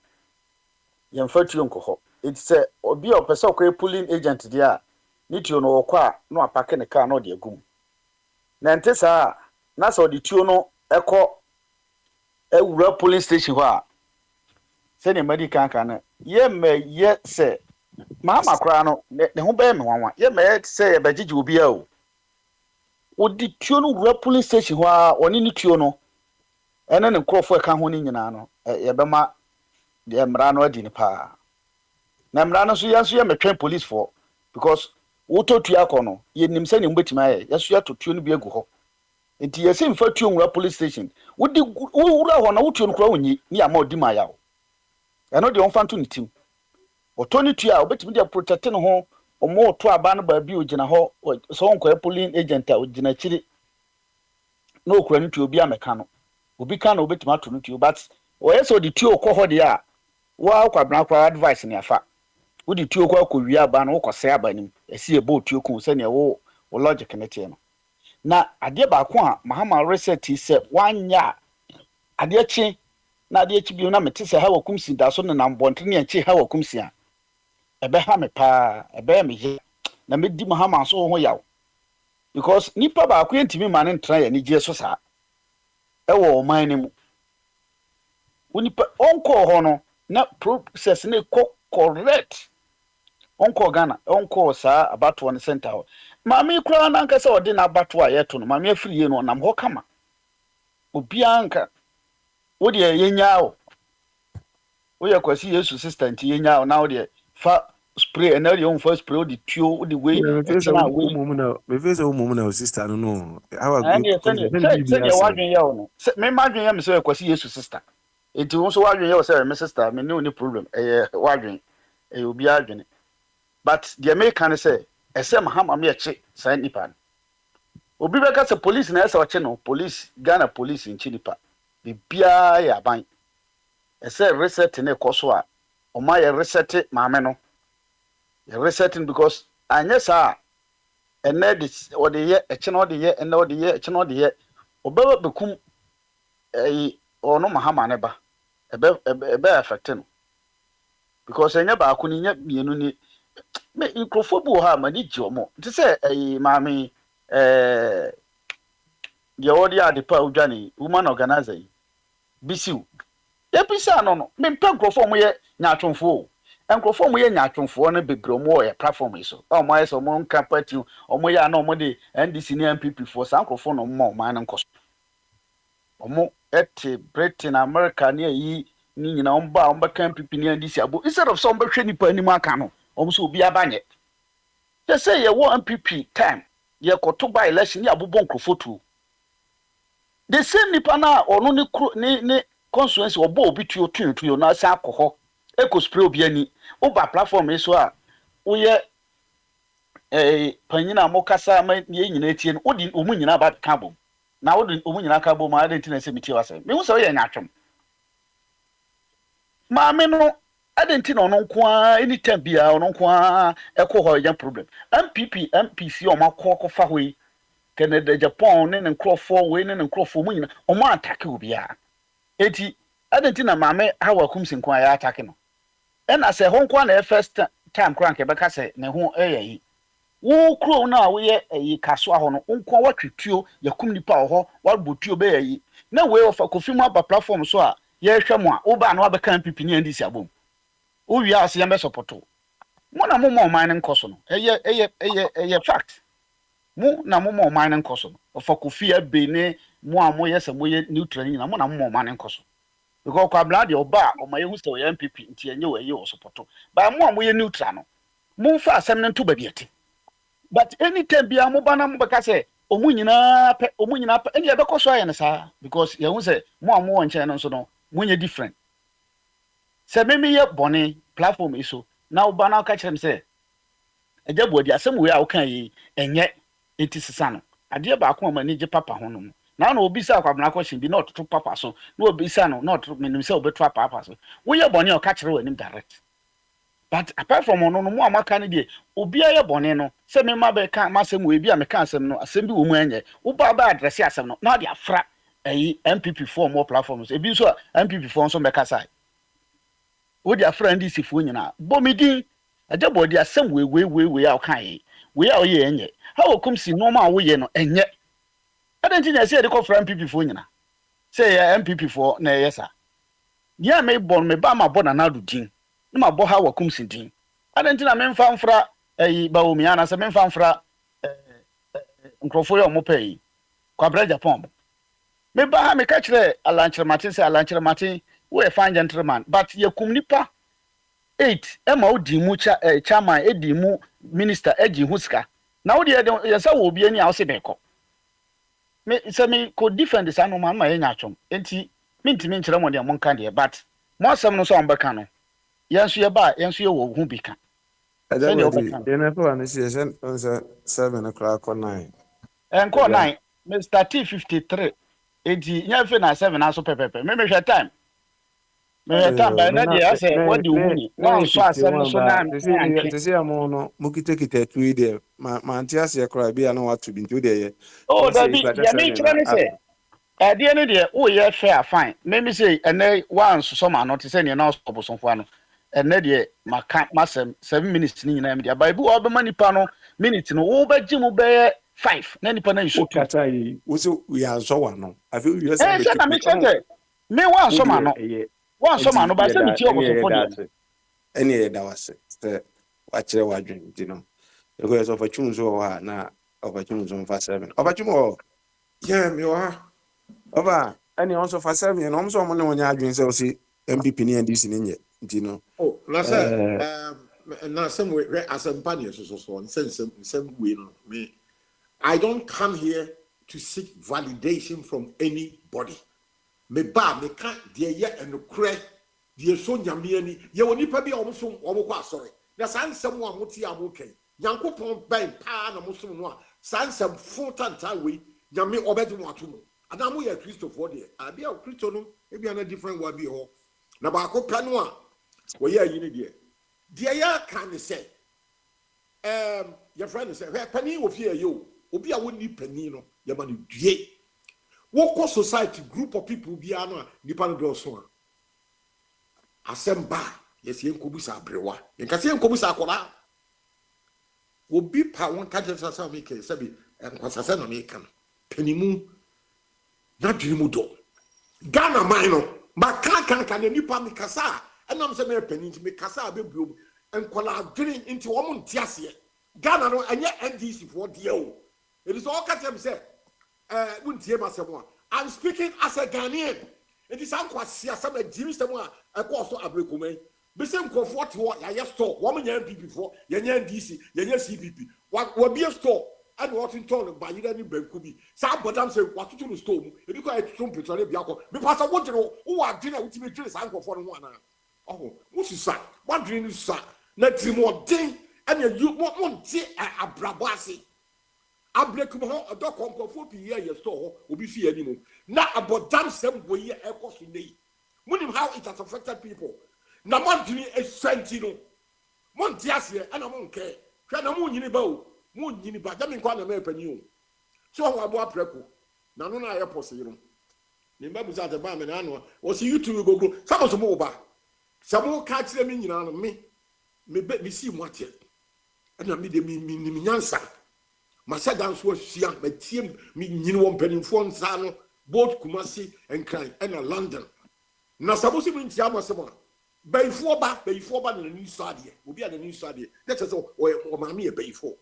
yɛmfa tuo nkɔ hɔ it sɛ obi a ɔpɛ sɛ ɔkɔ pulling agent deɛ a ne tuo no wɔkɔ a no apake ne car no de agum na nte saa na sɛ ɔde tuo no ɛkɔ ɛwura polling station hɔ a sɛ ne madi kanka no yɛmma yɛ sɛ maama koraa no ne ho bɛyɛ me wanwa yɛmma yɛ sɛ yɛbɛgyegye obi a o ɔde tuo no wura polling station hɔ a ɔne ne tuo no ɛne ne nkurɔfoɔ ɛka ho ne nyinaa no yɛbɛma deɛ mmara no adi ne paa na mmara no nso yɛnso yɛ metwɛn police for because wotɔ tuo akɔ no yɛnim sɛ ne mbɛtumi ayɛ yɛso yɛto tuo no bi agu hɔ nti yɛsɛ mfa tuo nwura police station wodi wura hɔ na wotuo no kora wonyi ne ama odi ma yaw ɛno deɛ ɔmfa nto ne tim ɔtɔ ne tuo a obɛtumi de protect ne ho ɔmo ɔto aba no baabi ogyina hɔ sɛ ɔnkɔyɛ polling agent a ogyina akyiri na okura ne tuo bi amɛka no obi ka na obetumi ato no tuo but ɔyɛ sɛ ɔde tuo kɔ hɔ deɛ a wa kwabena kwa advice ne afa wode tuo kɔ akɔ wi aba no wokɔ sɛ aba nim ɛsi ɛbɔ tuo ku sɛ ne wo logic ne tie no na adeɛ baako a mahama reset sɛ wanya adeɛ kye na adeɛ kye bi na mete sɛ ha wakum si da so ne nam bɔnte ne akyi ha wakum si a ɛbɛha me paa ɛbɛyɛ me ye na medi mahama so ho yaw because nipa baako yɛntimi ma ne ntra yɛ ne gye so saa ɛwɔ ɔman ne mu wonipa ɔnkɔ hɔ no na process ne kɔ correct ɔnkɔ Ghana ɔnkɔ saa abatoɔ ne center hɔ maame kura na nka sɛ ɔde na abatoɔ a yɛto no maame afiri yie no ɔnam hɔ kama obiara nka wode yɛnya o woyɛ kwasi yesu sister nti yɛnya o na wode fa spray ɛna deɛ ɔmfa spray wode tuo wode wei ɛkyena wei me face wo na sister no no sɛ wadwen yɛ wo no me madwen yɛ me sɛ kwasi yesu sister enti wo nso wadwen yɛ wo sɛ me sister me ne problem ɛyɛ wadwen ɛyɛ obi adwene but deɛ meka ne sɛ ɛsɛ mahama me yɛkye saa nipa no obi bɛka sɛ police na ɛsɛ ɔkye no police Ghana police nkyi nipa biribiara yɛ aban ɛsɛ reset ne kɔ so a ɔma yɛ reset maame no yɛ resetting because anyɛ saa ɛnɛ de ɔde yɛ ɛkye no ɔde yɛ ɛnɛ ɔde yɛ ɛkye no ɔde yɛ ɔbɛba bekum ɛyi ɔno mahama ne ba ɛbɛ affect no because ɛnyɛ baako ni nyɛ mienu ni me nkrofo bi wɔ ha ma ni gye ɔmo nti sɛ ɛyi maame deɛ ɔde ade pa odwane woman organizer yi bisiw ebisa no mempɛ nkrofo ɔmo yɛ nyaatwomfo nkrofo ɔmo yɛ nyaatwomfo no bebree ɔmo wɔ platform yi so ɔmo ayɛ sɛ ɔmo nka party ɔmo yɛ ana ɔmo de NDC ne MPP fo saa nkrofo no ɔmo ɔmo an nkɔ so ɔmo ɛte Britain America ne ayi ni nyina ɔmo ba ɔmo bɛka MPP ne NDC abo instead of sɛ ɔmo bɛhwɛ nipa anim aka no ɔmo so obi abanyɛ yɛ sɛ yɛ wɔ MPP time yɛ kɔto ba election ne abobɔ nkrofo tu the same nipa na ɔno ne constituency ɔbɔ obi tuo na asa akɔ hɔ eko spray obi ani oba platform yi so a woyɛ panyina mo kasa ma ye nyina etie no odi omu nyina ba ka bom na odi omu nyina ka bom ade ntina se mitie wase me hu se ye nyatwem ma me no ade ntina ono nko a anytime bia ono nko a ekọ ya problem MPC o makọ ko fa hoyi Canada Japan ne nkrofo we ne nkrofo mu nyina o mo attack obi a eti ade ntina ma me hawa kumsi nko a ya attack no na se ho nko na first time crank be ka se ne ho yi wo kro na wo ye yi kaso aho no nko watwetuo yakum nipa ho wabotuo be yi na we ofa kofi mu aba platform so a ye hwɛ mo a wo ba na wa be kan pipi ni ndisi abom wo wi ase ye be supporto mo na mo mo man nko so no eye fact mo na mo mo man nko so no ofa kofi abe ne mo a mo ye se mo ye neutral ni na mo na mo man nko so because kwa bla de oba o ma ye hu se o ye MPP nti enye we ye o supporto ba mo a mo ye neutral no mo fa asem ne nto ba biete. But anytime bia mo bana mo beka say omu nyina pe eni e beko so aye ne sa because ye hu say mo am won chen no so no mo nye different say me ye bone platform iso na wo bana ka kire me say eje bo di asem we a wo kan yi enye enti sisa no ade ba ko ma ni je papa ho no na obi sa kwabna ko shin bi na ototo papa so na obi sa no na ototo me nim say obeto papa so wo ye bone o ka kire wanim direct. But apart from ono no mo amaka ne de obi aye bone no se me ma be ka masem we bi a me ka asem no asem bi wo mu anye wo ba address asem no na de afra MPP for more platforms e bi so MPP for so me ka sai wo de afra ndi sifo nyina bo me din aje bo de asem we a kan yi we a ye enye ha wo kum si no ma wo ye no enye adanti na se de ko fra MPP for nyina se ye MPP for na yesa ya me bon me ba ma bo na do din na ma bo ha wakum sintin adanti me mfa mfra baomi ana se me mfa mfra nkrofo yo mo pay kwabra Japan me ba ha me ka kire alanchire matin we fan gentleman but yakum nipa 8 ema odi mu chairman edi mu minister egi huska na wo de ye sa wo obi ani a wo se beko me se me ko defend sa no man ma ye nyatwom enti mintimi nkire mo de mo nka de but mo asem no so on beka no yansu ye ba yansu ye wo hu bika Aja bodi NFO an si sen on 7 o'clock or 9 enko 9 Mr. T53 edi nya fe na 7 aso pepepe me hwe time ba na de ase what do you mean one so asem so na te see am no mukite tui de ma anti ase kra bia na watu bi nti de ye oh da bi ya me kire ne se ade ne de wo ye fair fine me say ene one so ma no te se ne na oboson no ene de maka masem 7 minutes ni nyina me de baibu obema nipa no minute no wo ba gimu be 5 na nipa na isu kata yi wo so we anso wa no afi we yes am na me chete me one so ma no ba se mi ti oboson fo de ene ye da wase se wa kire wa dwen di no e ko so fa chun so wa na opportunity so fa 7 opportunity yeah me wa oba ene on so fa 7 no so mo ne onya adwen se o si MPP ni NDC ni nye di no oh na say na some way as a company so some way no me I don't come here to seek validation from anybody me ba me ka de ye enokre de so nyame ani ye woni pa bi a omo kwa asore na sansem a moti amoken yankopon ben pa na musom no a sansem funtanta we nyame obedi mo atom ana mo ye Christopher de abi a Christo no e bi na different wa bi ho na ba ko pa no a wo ye ayi ne de ya kan ne say your friend say pani ofi ayo obi a woni pani no ye ma no due wo ko society group of people bi ano a nipa no do so a asemba yes yen ko bisa brewa yen ka se yen ko bisa akora obi pa won ka je sasa me ke sabi enkwasasa no me kan panimu na dwirimu do Ghana man no ma kan na nipa me kasa enam se me pani me kasa abebuom enkola adwiri nti wo mo ntiase Ghana no enye NDC for de o it is all katem say wuntie masemo I'm speaking as a Ghanaian. It is ankwasi asem agiri semo a ekoso abrekomai be se nkofo te ho ya store wo menya MPP for yenya NDC yenya CPP wa be store and what in turn by you any banku bi sa bodam say watoto no store mu e bi ko etutum petrol bi akọ me pasa wo gire wo adwene ultimate gire sa nkofo no ho ana oh musu sa wadwene ni sa na trimo den and you won't see a brabasi. I break a dog on 40 years store will be see anymore. Now about damn same way air cost today. Wouldn't how it has affected people. Now, Montini is Sentino. Montiasia, and I won't care. Can a moon in bow, moon in but I mean, quite a map new. So I bought Preco. Now, no, I possible. The members at the Bam and Anua was you two go. Some of the mobile. Some more catch them in on me. Me bet me see what yet. And I made me answer. My dance was young, my team, me, you know, penny phone, Sano, both Kumasi and Klein, and London. Now, suppose you mean Yamasama. Before in the new study, will be at the new study. That is all, or mammy a before.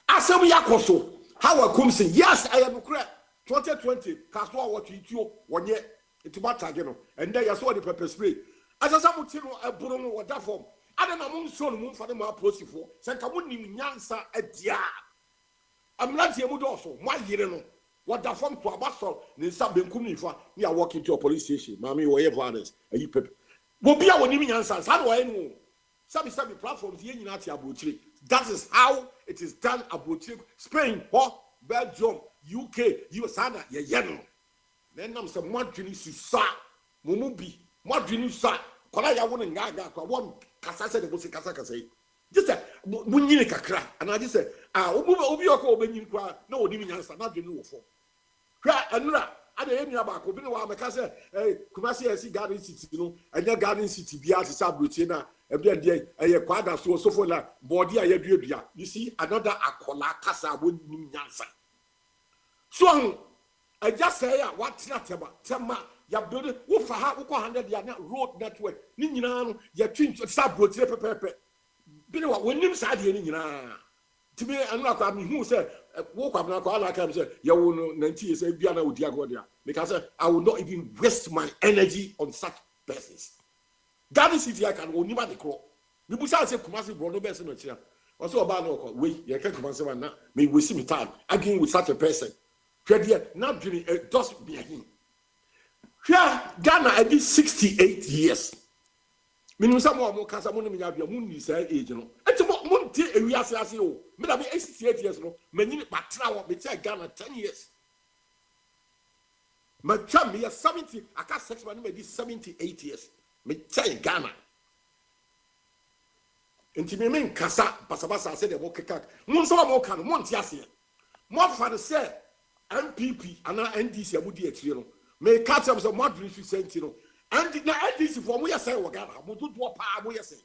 Asami Yakoso, how I come say, yes, I am correct. 2020, Castor, what you 1 year, it's about Tagano, and there I saw the pepper spray. As a Samutino, a Bruno, or that form. I don't know, son, moon for the more posted for, Sankamuni Yansa at Dia. I'm not here with also, my year. What the form to a muscle, then something coming for me. Are walking to a police station, mammy, whatever others, and you pep. Will be our name answers. How do I know? Some platforms here in Abuchi. That is how it is done. Abuchi, Spain, Belgium, UK, US, Yano. Then I'm some Montreal, Sa, Mumubi, Montreal, Sa, Kolaya, one and Gaga, one Casasa, the Bosi Casaka say. Just a Munika crack, and I just said, Obioko, when you cry, no, name answer, not the new for. Cry and I don't know about Kobino, because Kumasi has garden city, and your garden city be at Sabutina, and then a quadra so for la body. You see, another Akola Casa wouldn't mean answer. So I just say, what's not about Tama, your building, who for 100 road network, Ninian, your twins, Sabutina Pepe. Bino, when you said, to me, I'm not coming who said, woke up now, I can say, you will know, Nanti is a Biana with Diagodia, because I will not even waste my energy on such persons. Garden City, I can only the crow. The Busa said, Kumasi, Brono Besson, or chair. Also about no way, you can't come and now, may we see me time, again with such a person. Not during a dust be him. Here, Ghana, I did 68 years. Minimum some more Casamon, you have your moon, say, agent. And to Monte, we are saying, maybe 68 years, no, many but now, we take Ghana 10 years. My chum, me 70, I can't 6 months, maybe 78 years. Me take Ghana. And to me, mean Casa, Pasabasa said, okay, Monso more can, Montiasia. More for the say, MPP, and NDC, I would be a trio. May catch up some moderate sentino. And now NDC for we are saying, Ghana, we do what power we are saying.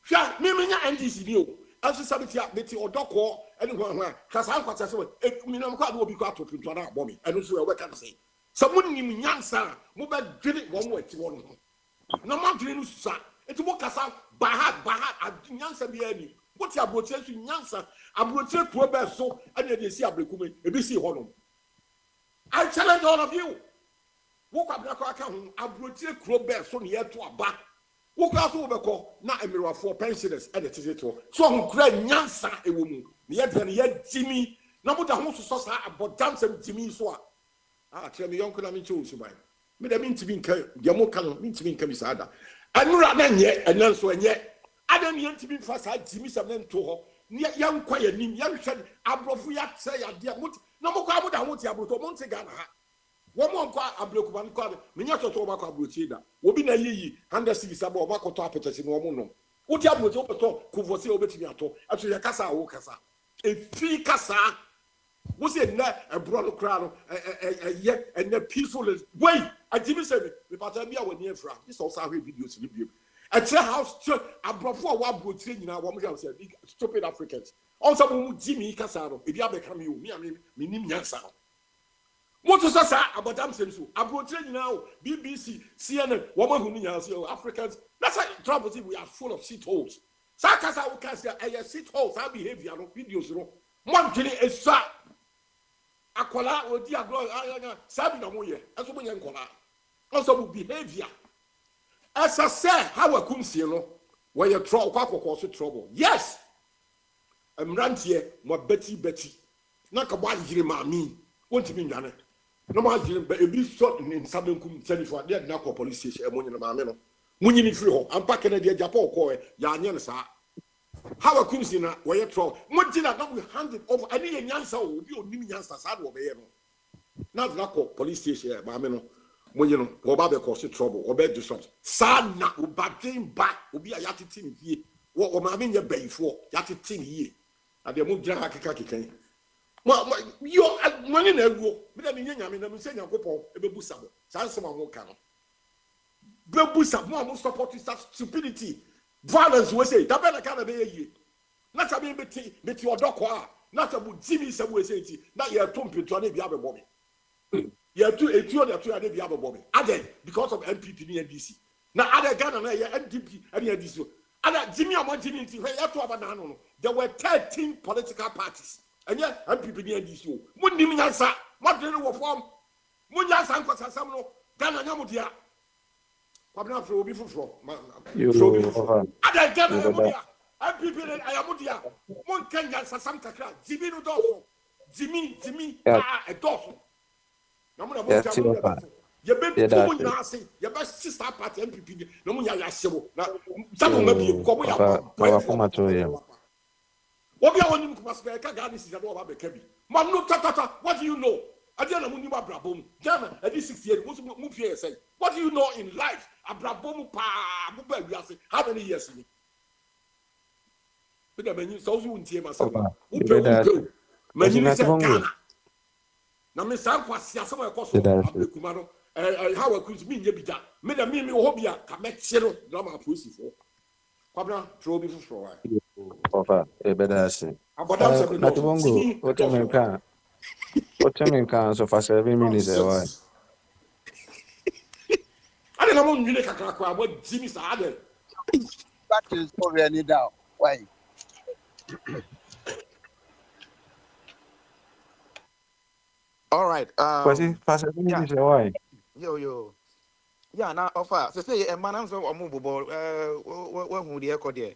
Sha, me NDC new. As you said, it's or Doko, anyone, because I'm quite so. If Minamka will be got to print on our bomb, and also what can I say? Someone in Yansa, move back, did it 1 way to 1. No more dreams, sir. It's what Casa, Bahat, and Yansa be any. What's your broadcast in Yansa? I'm going to Quebec so, and they see a Blackume, a BC Honor. I challenge all of you. Walk up the account, I'm going to Quebec so near to a back. Walk out over call, not a mirror for pensioners at the theatre. So I'm great Yansa, a woman. Yet Jimmy, no matter who saw about dancing Jimmy so. Ah, tell me, Uncle, I'm in choose by. May I mean to be Yamokan, mean to be Camisada. I'm not yet, and also and yet. I don't need to be fast. I Jimmy something to her. Near young quiet, young said, Abrofiat say, dear Mut, no more crowd. I want you to Montegana. One more quite a block one card, Minato Tobacco Brucida. Will be a ye, 160 about Baco Topitas in Womono. What you have with Opeto, Kuvosi Obetiato, actually a Casa or Casa. A free Casa was it not a broad crowd, yet and a peaceful way. I didn't say it, but I'm here with near from. This also videos in the at your house, I brought for one would say, you know, one said, stupid Africans. Also, Jimmy Casado, if you have become you, me, Yansa. What is that about them? I brought you now, BBC, CNN, woman who knows Africans. That's why trouble is we are full of shitholes. Sakasa will cast their shitholes, our behavior, videos, one jelly is sat. Akola or dear glory, Sabina Moye, as a woman, also behavior. As I said, how a kumsiano, where you throw trouble. Yes, I'm rantier, more Betty. Not a one jima me, won't you mean Yana? No more jim, but a bit short in Southern Kum Telephone, there, Nako police station, among the Mameno. Munini Free, I'm packing a dear Japo, Yansa. How a Kumsina, where you throw, Montina, not we hand it over. I need a Yansa, will be on Nimiansa, sad over here. Not like police station, Mamino, when you know, or Baba cause trouble, or bed disrupt. Sad not, will back, will be a yachty team here. What will Mamma bay for, yachty team here. At the Mujaka Kaki. Well, you're money in a row, but I mean, I'm saying, I'm going to Bebusa, Sansama Mokano. Bebusa, more support is that stupidity. Violence, we say, that better can't be a year. Not a bit with your dog, not about Jimmy, some way say, not your trumpet to any other bobby. You have two other bobby. Other because of MPP and DC. Now, other Ghana and MPP and DC. Other Jimmy and Jimmy, there were 13 political parties. And yet, MPP and DC. Mundi answer, what do you form? Munya Sanko Sasamno, Ghana Yamudia. Pabna Fro be from. You Other Ghana Yamudia. MPP and Ayamudia. Mon Kenya Sasam Kakra, Jimmy Rodolfo. Jimmy, a dozen. No more about your baby, your best sister party MPP. No more Yasho. Now, some of you go away. What do you want to ask? This is about Kebi. Mamno Tata, what do you know? I don't know Muniba Brabom. Ghana, at this 6 years, move here say. What do you know in life? A Brabom pa, how many years? But the menu so soon, myself. Menu said Ghana. Now, Miss Sanquas, some of course, Kumano, how could mean you be done? Made a mimi hobia, Kamek Zero, drama pussy for. Pabna, throw me for Ofa, better say. Natibongo, what time can so for 7 minutes? Why? I don't know when you crack what Jimmy's added. That is already down. Why? All right. Was it for 7 minutes? Why? Yo. Yeah, now offer. So say a man answer or move ball. What would you call there?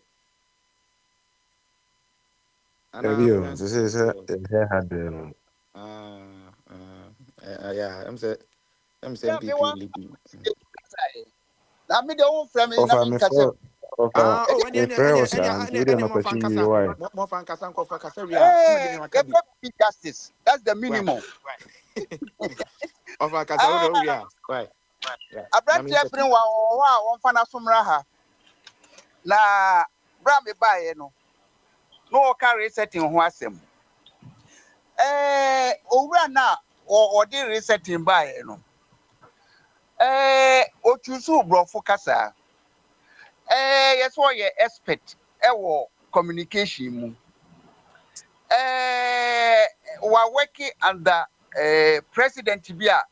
Yeah, this is a had them. Yeah, I'm saying people. I mean, the old friend is Offer me for. justice. That's the minimum. Of a Casa, right. I brought everyone one fan of Sumraha. Na Brammy by no carry setting Huasem. Over now or did resetting by Ochusu bro focasa. Yes, what you expect communication. We're working under President Tibia,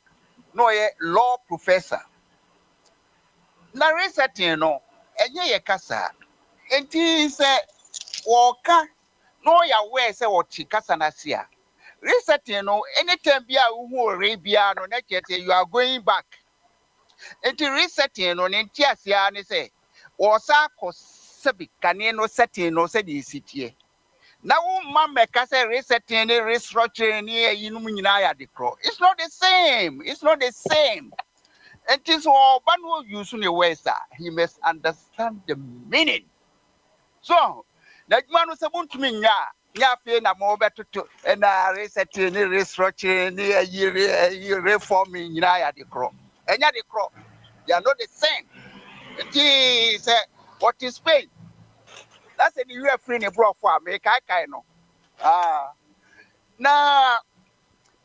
no law professor. Na resetting no, ye kasa. Enti say waka no ya we say what kasa na sia. Resetting no, anytime bia who Arabia no na you are going back. Enti resetting no nti asia ne say wosa ko sebi kane no setting no say di sitie. Na wo mama ka say resetting ni restructuring ni yinum nyina ya de kro. It's not the same. It's not the same. And this all Banu use in the West, he must understand the meaning. So that man was about to mean ya fear na more better to and resetting restructuring reforming ya the crop. And ya the crop. They are not the same. He said, what is Spain? That's a new free in a bro for America. I know. Now,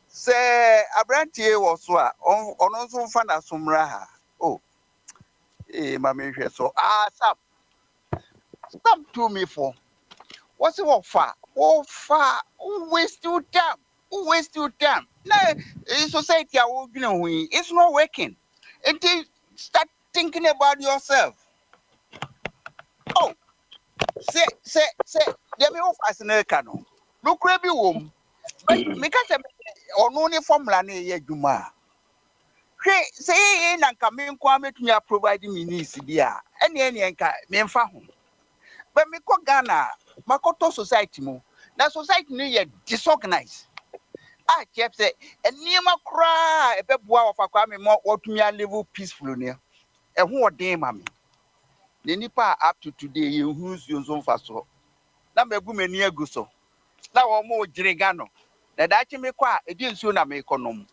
say Abrantie was on also fan as Sumraha. Oh, mammy, so some to me for what's it far? Oh, far, who waste your time? Who waste your time? No, society, I will be no way. It's not working. Until start thinking about yourself. Oh, say, there be off as an canoe. Look, grab your womb. But make us or no formula near Juma. Say, and come in, come me providing me needs, dear. Any anka, me and Fahum. But me ko Ghana, Makoto society mo. That society no yet disorganized. Chef say, and near my cry, a beboa of a kwame more or to me a live peaceful near. And who are damn mammy? The Nipa up to today, you who's your own fast. na megu mani agu so na wo mo gyirega no na dachi me kwa edi nsuo na me konom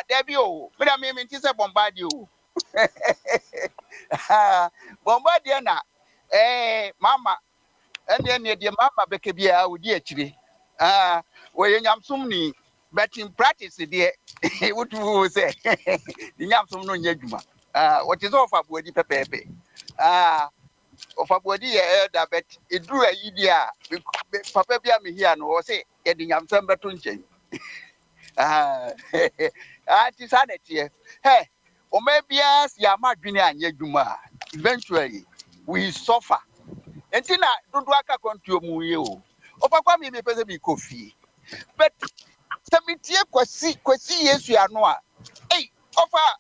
debi o me na me nti se bombardie o bombardie na mama ene de mama beke bia odi akire wo ye nyamsom ni but in practice de wotu say the nyamsom no nya dwuma what is ofa bodi pepepe ofa bodi ye elder but eduru ayi dia papa bia me hia no wo say ye de nyamsom beto nchen ti sanete hey o mebia si amadwene anya dwuma eventually we suffer entina dodo aka kontuo mu ye o ofa kwa me pese bi kofi but semitie kwasi yesu ano a ofa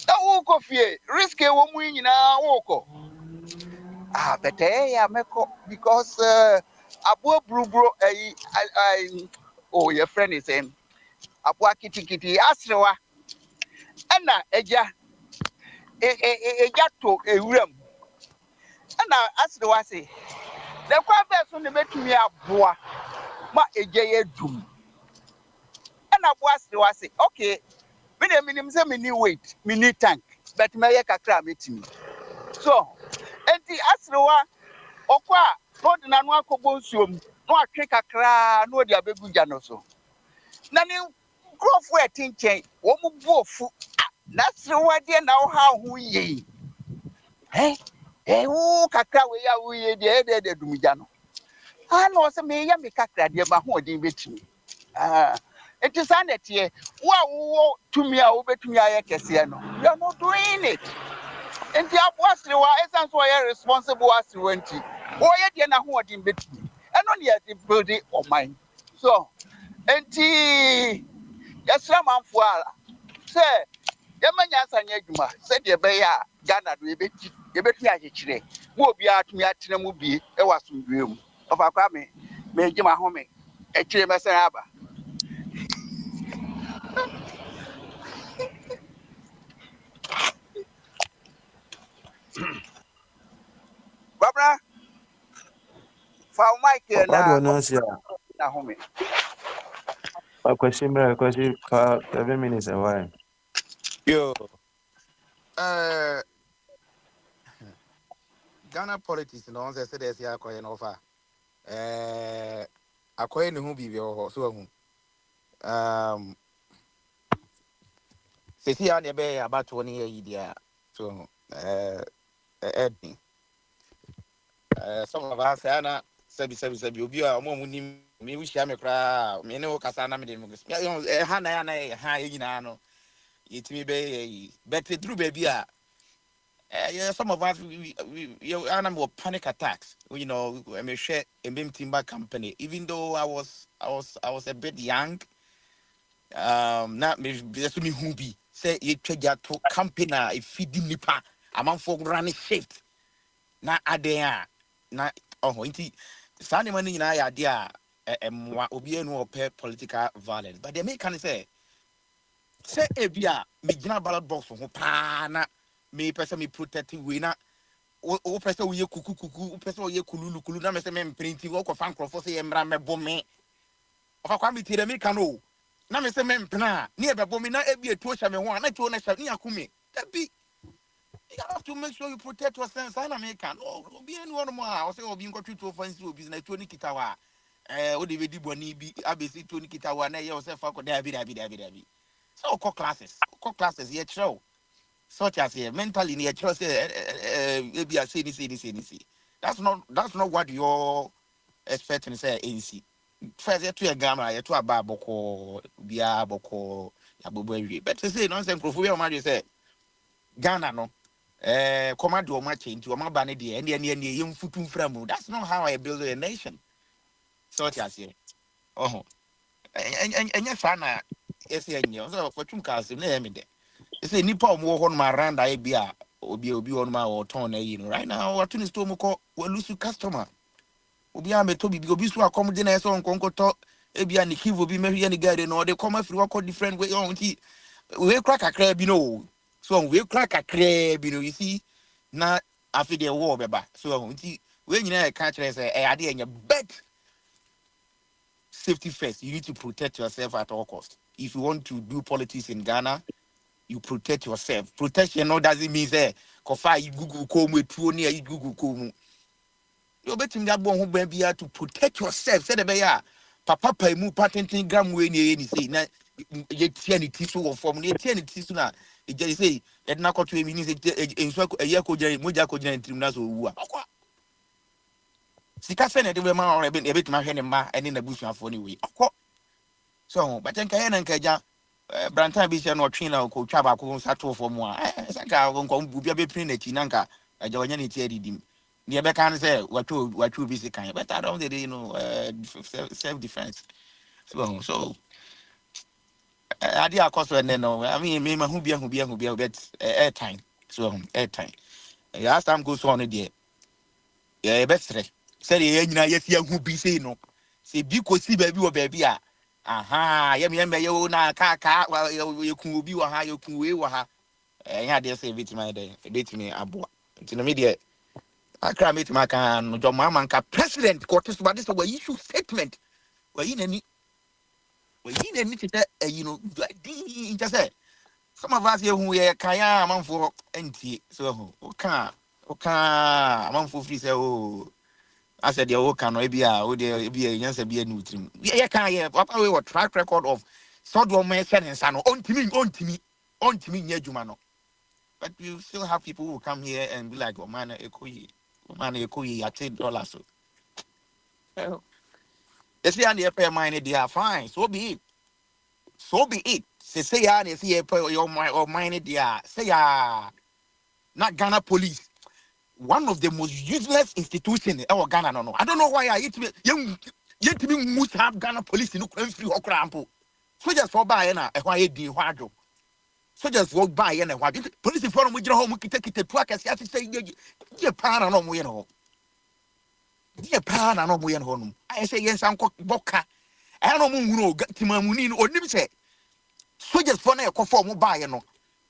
na wo kofi risk e wo mu nyina wo ko but ya meko because abo brubro your friend is saying abo kitikiti asrewa ana eja to ewuram ana asrewa se na kwa be so ne betumi aboa ma eja ye dum ana abo asrewa se okay me minim say me need weight me need tank but me ye kakra metimi so enti asrewa okwa no de nanu akobo nsuom no atwe kakra no de abegu gya no so na ne growth we tinchen wo mu buofu na asrewa de na wo ha ho yi wo kakra we ya wo yi de dumugya no no se me ya me kakra de ma ho odin betimi enti sanete wo tumi a wo betumi aye kese no you are not doing it enti aboasrewa esan so ye responsible asrewanti wo ye de na ho odin betumi eno ne ye build o mind so enti yasra manfo ala se yemanya sanya adwuma se de be ya Ghana do yebetumi akyekire mo obi atumi atena mu bi e wasomdwe mu ofa kwa me gima ho me ekire mesen aba babra fa mic What do na you know, sir? na ho me A question, question, 7 minutes away. Yo, uh, Ghana politics no say there's ya koye no fa. Akoye ne ho bibi ho so hu. Sisi ya ne be abato ne yi dia. So Eddie. Some of us ana sabi obi a mo munim me wuhia me kra me ne wo kasa na me de me. Ha na ya na ha yi na no. Yetimi be but through baby a yeah, some of us we panic attacks. You know, I may share a BIM timber company. Even though I was a bit young, not me just me who be say you check to company if feeding nipa. I'm on for running shift. Na adea na inti sani mani na ya idea obi enu ope political violence. But they make can say ebia me gina ballot box ho pa na me person me protecting we na o pese wo ye kuku o pese wo ye kululu na me se me mprinti wo ko fan crofo se ye mra me bome o kwa me tire me kano na me se me mpna na e be bome na e bi etuo hya me ho na tuo na hya ni akumi that be you have to make sure you protect yourself sana me kan obi enu ono mo a o se obi nkotwe tuo fancy obi na tuo ni kitawa o de be di boni bi abesi tuo ni kitawa na ye o se fa ko da bi so classes ye show such as here mentally near trust maybe I say this. That's not what you're expecting say AC. First you to a gamma, you to a baboko, bia boko, yabobo. But to say nonsense crofobia ma say Ghana no command match into my banner and the futu framu. That's not how I build a nation. Such as here. Oh and yes, Anna, yes, so for two cars in the say nipa mo ho no maranda e bia obi on ma o ton na yi no right now what to store mo ko we lose customer obi a meto bibi obi so akom de na so nkonkoto e bia ni kivo bi mehwe ni gade no de come afiri what different way on ti we crack akra bi no so we crack akra bi no you see na afi de wo beba so on ti when you catch say idea in your bed. Safety first. You need to protect yourself at all costs. If you want to do politics in Ghana, you protect yourself. Protection no doesn't mean say kofa you Google come with you Google come. You bet him that who be to protect yourself. Say the be papa pay mu patenting gram we ni say na ye tie ni tisu of form ye tie ni tisu na e je say e na ko to e ni say enso e ye ko jere moja ko jere trim na so wu a sika se na de be ma e be tuma hwe ne ma ene na busuafo ni we akọ so but enka ye na nka ja brantan bi se na otwe na ko twa ba ko sato fo mu a saka ko bubia be pin na chi na nka aja wanya ni tie didim ni e be kan say watu bi se kan but I don't they self defense so ade akoso ene no I mean me ma hu bia but air time so air time as time goes on there yeah betre say ye nyina ye fia hu bi say no say bi ko si ba bi wo ba bi a aha ye me ye wo na ka ye ku obi wo ha ye ku we wo ha nya de say bitima de bitimi aboa ntino me de akra bitima kan no jo mama nka president court so ba this we issue statement we yin ni tete you know just say some of us here who ye kaya amanfo antie so ho oka amanfo free say oh I said, "You can be a, be a answer, be a new team. Yeah, can you? Papa, we were track record of Sodom, my son and son, on to me, near Jumano. But you still have people who come here and be like, oh man, a koi, at $10. Well, they say, and the pay mine, they are fine. So be it. So be it. Say, yeah, they see a pay your mind or mine, they are. Say, not Ghana police. One of the most useless institutions in our Ghana. No. I don't know why I yet me must have Ghana police in the free or crampo. Soldiers for by na a why di wado. Soldiers walk by and a why police forum with your home take it to track as you say ye pan no mo no. Ye pan no mo no. I say yes am boka. I don't know timamuni or nim say soldiers for na ko form by no.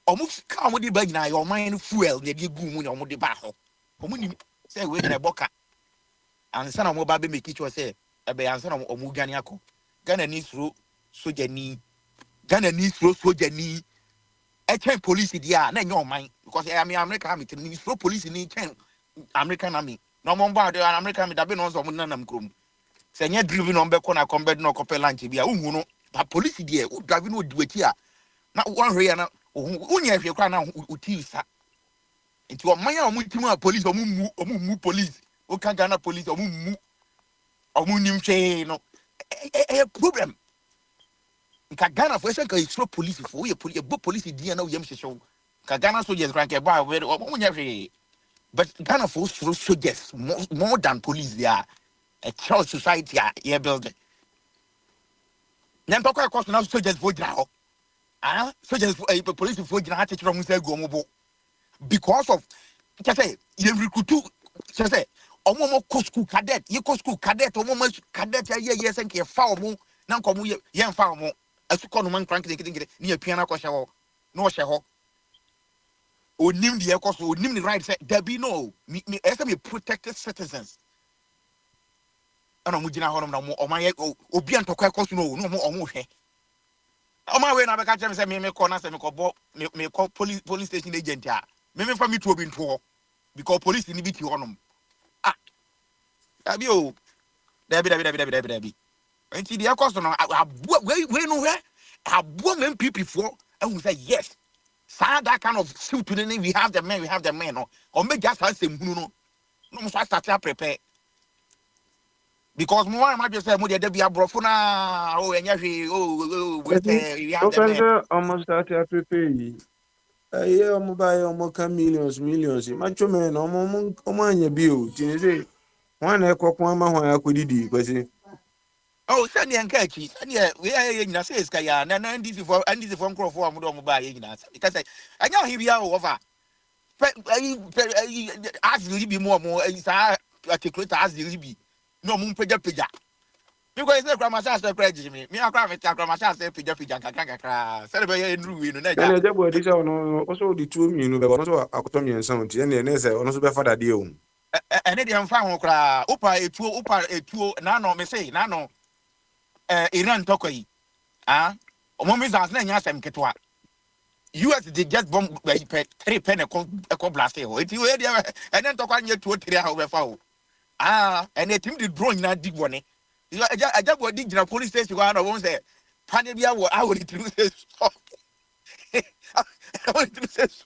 Almost come with the bag na your mind fuel the gu mu no mo de ba ho. Omuni say we na boka. Ansa na mo ba be make it say ebe ansa na omu gani akọ Ghana ni through soja ni Ghana ni through soja ni chen police dia na nyo man because I am American army ni through police ni chen American army no mo ba de American army da be no so mo nanam krom se nya drive no be ko na combat no ko pe lunch bia uhu no ba police dia u drive no odiwati a na one hwe na unya hwe kwa na uti sa nti o man ya o mutimu a police o mu police o kan Ghana police o mu omunim no a problem nka Ghana for say ka isro police for we police dia na yem hyehyw ka Ghana soldiers rank e ba we omunya hwe but Ghana for soldiers more than police there a child society a building nem pokwa cost na soldiers for gira ho soldiers police for gira ha chechiro mu say go mo bo because of say you recruit say omo ko school cadet ye ko school cadet omo cadet ye senke fa omo na nko mo ye mfa omo asuko no man crank ni ye piana ko hye ho no hye ho onim de ko so onim ni right say there be no me me protected citizens ana mo gina ho no na mo oman ye obi antokwa ko so no mo omo hwe oman we na be ka tell me say me ko na say me ko bo me ko police station agent a me fa me to obi nto because police ni bi ti ho no abi o dabi enti the cost no we no where abo men people for and we say yes that kind of suit today we have the men no or make just say hunu no so start to prepare because more am just say mo dey be abrofo na o enya hwe we have the men Okanza almost start to prepare. Yeah, omo buy omo ka millions. Macho men omo anya bill. Tinze one ekoko ama ho akodidi kwese. oh send yan kachi send ya we are nyina say ska ya na ndc for nkrofo amudo mo ba ye nyina because anya he bia over as the be more sa articulate as the be no mo peja because say grandma say credit me akra me ta grandma say peja kakra say be ye nru we no na ja Then ejabo edi say ono also the 2 million be ono so akoto mi ensan ti ene say ono so be father dey o. ene de mfa ho kra upa etuo na no me say na no Iran tokoyi ah omo me zans na nya asem ketwa US they just bomb 3 pen e blast e enti we dia ene tokwa nya 2 3 ha we fa o ene tim the drone na dig woni aja go dig na police station go na won say pane bia wo a wo ni tru say so wo ni tru say so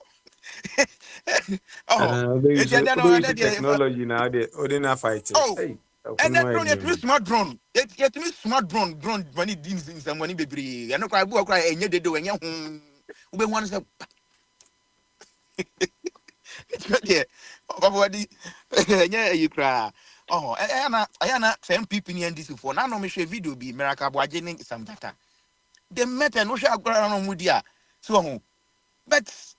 oh enti ada no Obey ada dia technology now. They na fight. oh Hey, and that drone, it smart drone. It means smart drone money deals in some money baby. I know cry book cry and you do and you ube one say yeah. Body yeah you cry. Oh, I same people in this for now no me share video be miracle boy getting some data. The matter no share ground on mudia. So but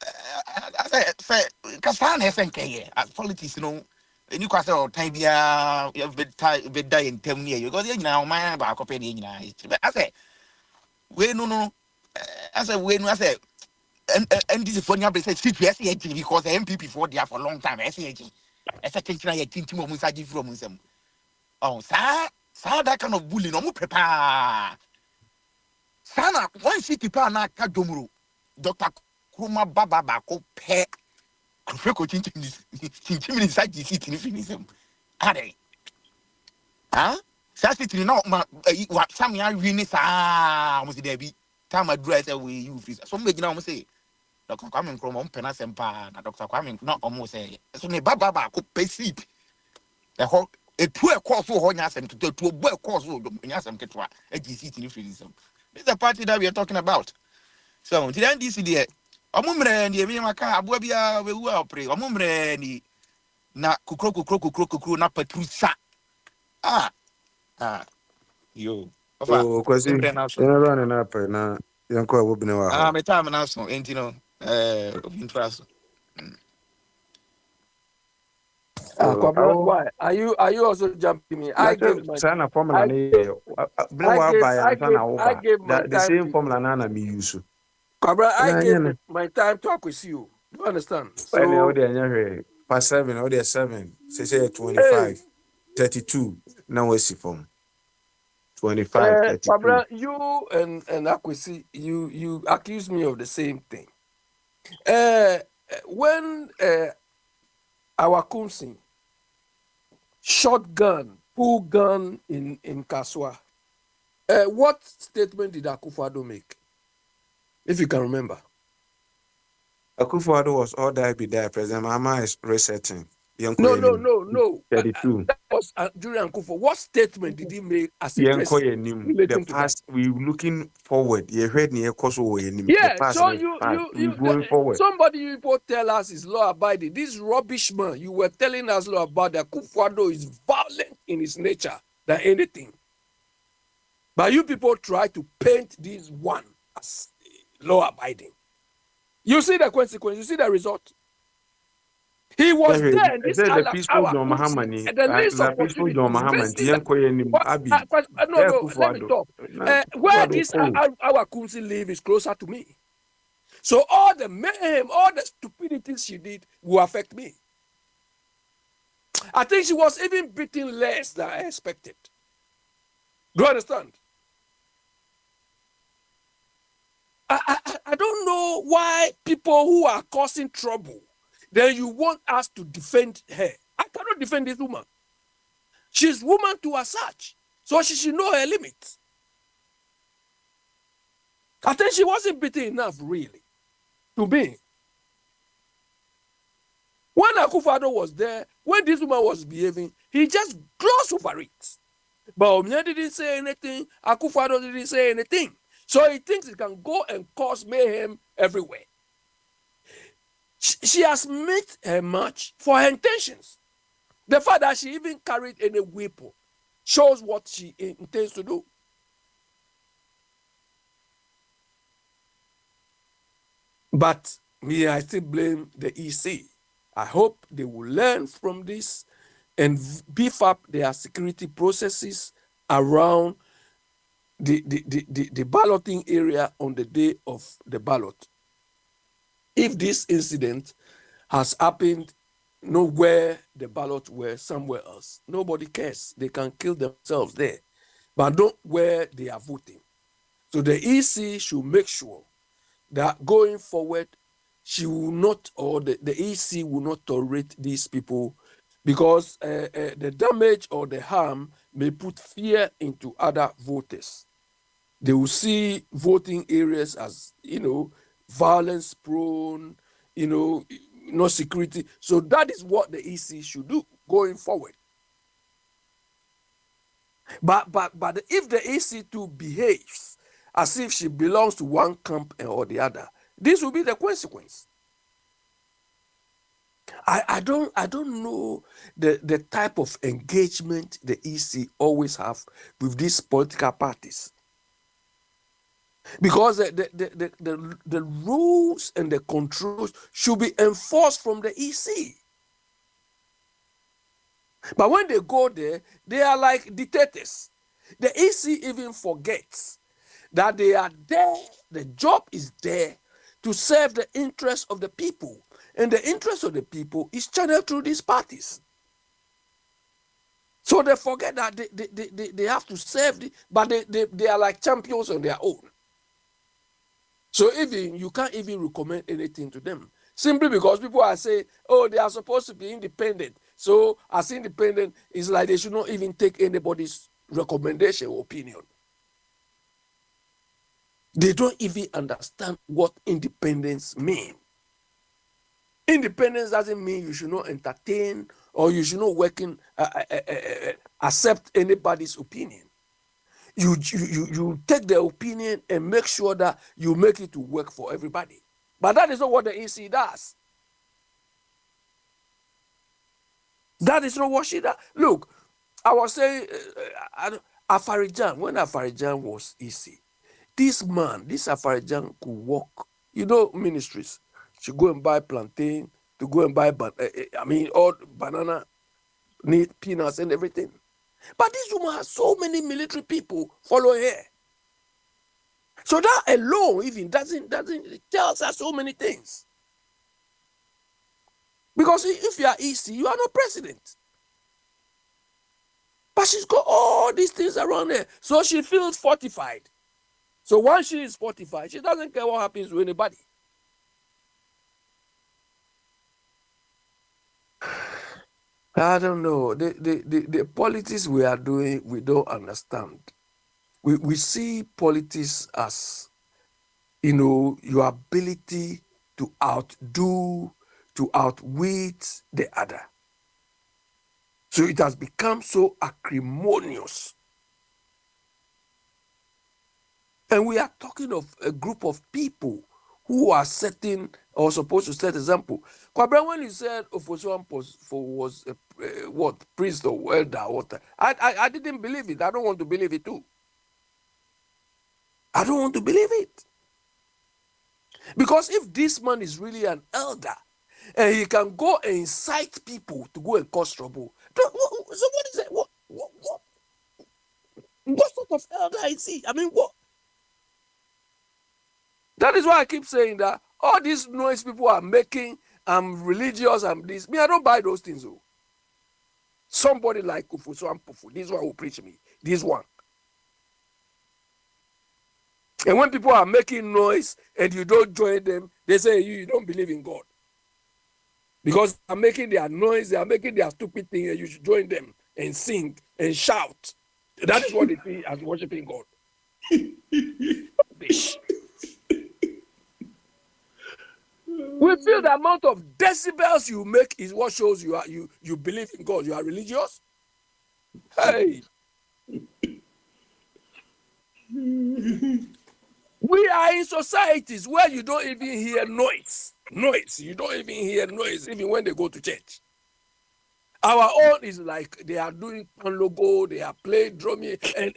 I say Kasan has politics, you know. Any question or time bia be die in 10 years. You go there now, man, about copy now. But I say, we no. I say, we no. I say, and this is funny. I say, CPS because the MPP for there for a long time. SAG. I think I think more musaji from them. Oh, sir, that kind of bullying. No more prepare. Sana one city pa na kadomuro. Dr. Kuma Baba Bako pe. Kufeko chinchim ni sa GC ni finism. Ade. Ah? Sa city na ma wa sam ya wi ni sa mo si there bi. Time address we you fit. So me gina mo say Dr. Kwame Nkrumah mo pena sempa na Dr. Kwame na omo say. So ne Baba Bako pe seat. E ho etu e course ho nya asem to etu bo e course ho nya asem ketwa. E GC ni finism. This is the party that we are talking about. So, today this is omumre ni emi maka abua bia we wu opre omumre ni na kukro na patrusa yo ofa Oh, because you imre na so running up na yanko abobine wa ho. me time na so enti no interest So, Kwabena, why are you also jumping me? na sana formula na bring wa by and sana I over. gave my That the time same to formula na me use. Kwabena, I Na gave anya my time to Akwesiu. You understand? na So ode anya hwe. Past 7, ode 7. Say hey, 25, 32. Now we see form. 25, 32. Kwabena, you and Akwesi, you accuse me of the same thing. When our Kumsi shotgun, pull gun in Kaswa, what statement did Akufo-Addo make? If you can remember. Akufo-Addo was all that be there. President Mahama is resetting. No. 32. That was during Akufo. What statement did he make as a Yenko president yenim. The relating to that? past, we looking forward. You heard me, the Yeah, past so and the past. We going you forward. somebody you people tell us is law abiding. This rubbish man, you were telling us law about that Akufo-Addo is violent in his nature than anything. But you people try to paint this one as law abiding. You see the consequence, you see the result. He was there in this The peaceful John Mahamani, and the least the peaceful John opportunities. Mahamani, Yenko yenim, Abi. No, let me talk. Where this our Kumsi live is closer to me. So all the mayhem, all the stupidities she did will affect me. I think she was even beaten less than I expected. Do you understand? I don't know why people who are causing trouble, then you want us to defend her. I cannot defend this woman. She's woman to as such. So she should know her limits. I think she wasn't beaten enough, really, to me. When Akufo-Addo was there, when this woman was behaving, he just glossed over it. But Omnia didn't say anything. Akufo-Addo didn't say anything. So he thinks he can go and cause mayhem everywhere. She has met her match for her intentions. The fact that she even carried any weapon shows what she intends to do. But me, I still blame the EC. I hope they will learn from this and beef up their security processes around the balloting area on the day of the ballot. If this incident has happened know where the ballots were somewhere else. Nobody cares. They can kill themselves there, but not where they are voting. So the EC should make sure that going forward, she will not, or the EC will not tolerate these people, because the damage or the harm may put fear into other voters. They will see voting areas as, violence prone, no security. So that is what the EC should do going forward. But if the EC2 behaves as if she belongs to one camp or the other, this will be the consequence. I don't know the type of engagement the EC always have with these political parties, because the rules and the controls should be enforced from the EC. But when they go there, they are like dictators. The EC even forgets that they are there, the job is there to serve the interests of the people. And the interest of the people is channeled through these parties. So they forget that they have to serve, but they are like champions on their own. So even you can't even recommend anything to them, simply because people are saying, oh, they are supposed to be independent. So as independent, it's like they should not even take anybody's recommendation or opinion. They don't even understand what independence means. Independence doesn't mean you should not entertain or you should not accept anybody's opinion. You take the opinion and make sure that you make it to work for everybody. But that is not what the EC does. That is not what she does. Look, I was saying, Afarijan, when Afarijan was EC, this Afarijan could walk, ministries. She go and buy plantain, to go and buy, all banana, peanuts and everything. But this woman has so many military people following her. So that alone even doesn't tells us so many things. Because if you are EC, you are not president. But she's got all these things around her. So she feels fortified. So once she is fortified, she doesn't care what happens to anybody. I don't know. The politics we are doing, we don't understand. We see politics as, your ability to outdo, to outwit the other. So it has become so acrimonious. And we are talking of a group of people who are setting or supposed to set example. Kwabra, when you said Ofosuan was what, priest or elder or what, I didn't believe it. I don't want to believe it too. I don't want to believe it. Because if this man is really an elder and he can go and incite people to go and cause trouble, so what is it? What sort of elder is he? I mean, what? That is why I keep saying that all these noise people are making, I'm religious, I'm this. Me, I don't buy those things. Oh. Somebody like Kufuso Pufu, this one will preach me. This one. And when people are making noise and you don't join them, they say you don't believe in God. Because they are making their noise, they are making their stupid thing, and you should join them and sing and shout. That is what they see as worshiping God. We feel the amount of decibels you make is what shows you believe in God. You are religious. Hey. We are in societies where you don't even hear noise. You don't even hear noise even when they go to church. Our own is like they are doing logo, they are playing drumming and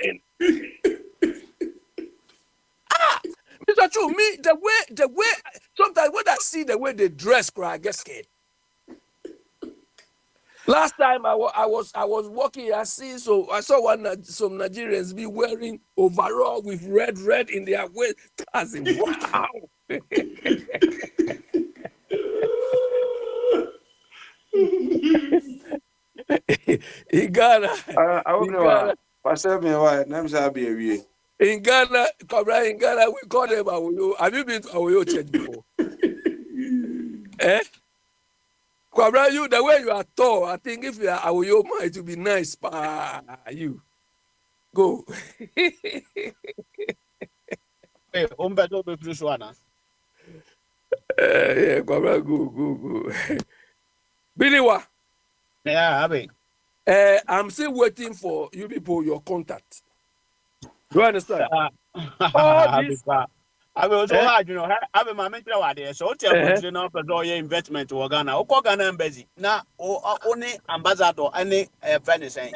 Mr. Chu, me, the way sometimes when I see the way they dress, I get scared. Last time I was walking, I saw some Nigerians be wearing overall with red in their waist. I said, wow. In Ghana, in Ghana, in Ghana, Cobra, in Ghana, we call them Awoyo. Have you been to Awoyo church before? Eh? Cobra, you the way you are tall, I think if you are Awoyo man, it will be nice. You go. Hey, umbeto be plus one. Yeah, Cobra, go. Biliwa. Yeah, Abe. I'm still waiting for you people, your contact. Do you understand? All Abe this. also hard, you know. Abe my mentor wa there. So tell country now for your investment to Ghana. Oko Ghana embassy. Na only ambassador any friend saying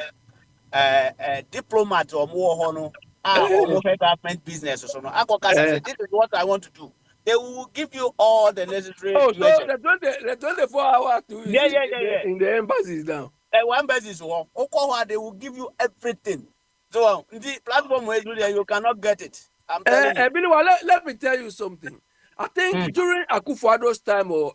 diplomat or more honor almost government business or so. Akokasa said, this is what I want to do. They will give you all the necessary Oh, so measures. the 24-hour too is Yeah. in the embassies now. One basis one. Okowa, they will give you everything. So the platform where you cannot get it. I'm telling you. Biliwa, let me tell you something. I think during Akufo-Addo's time or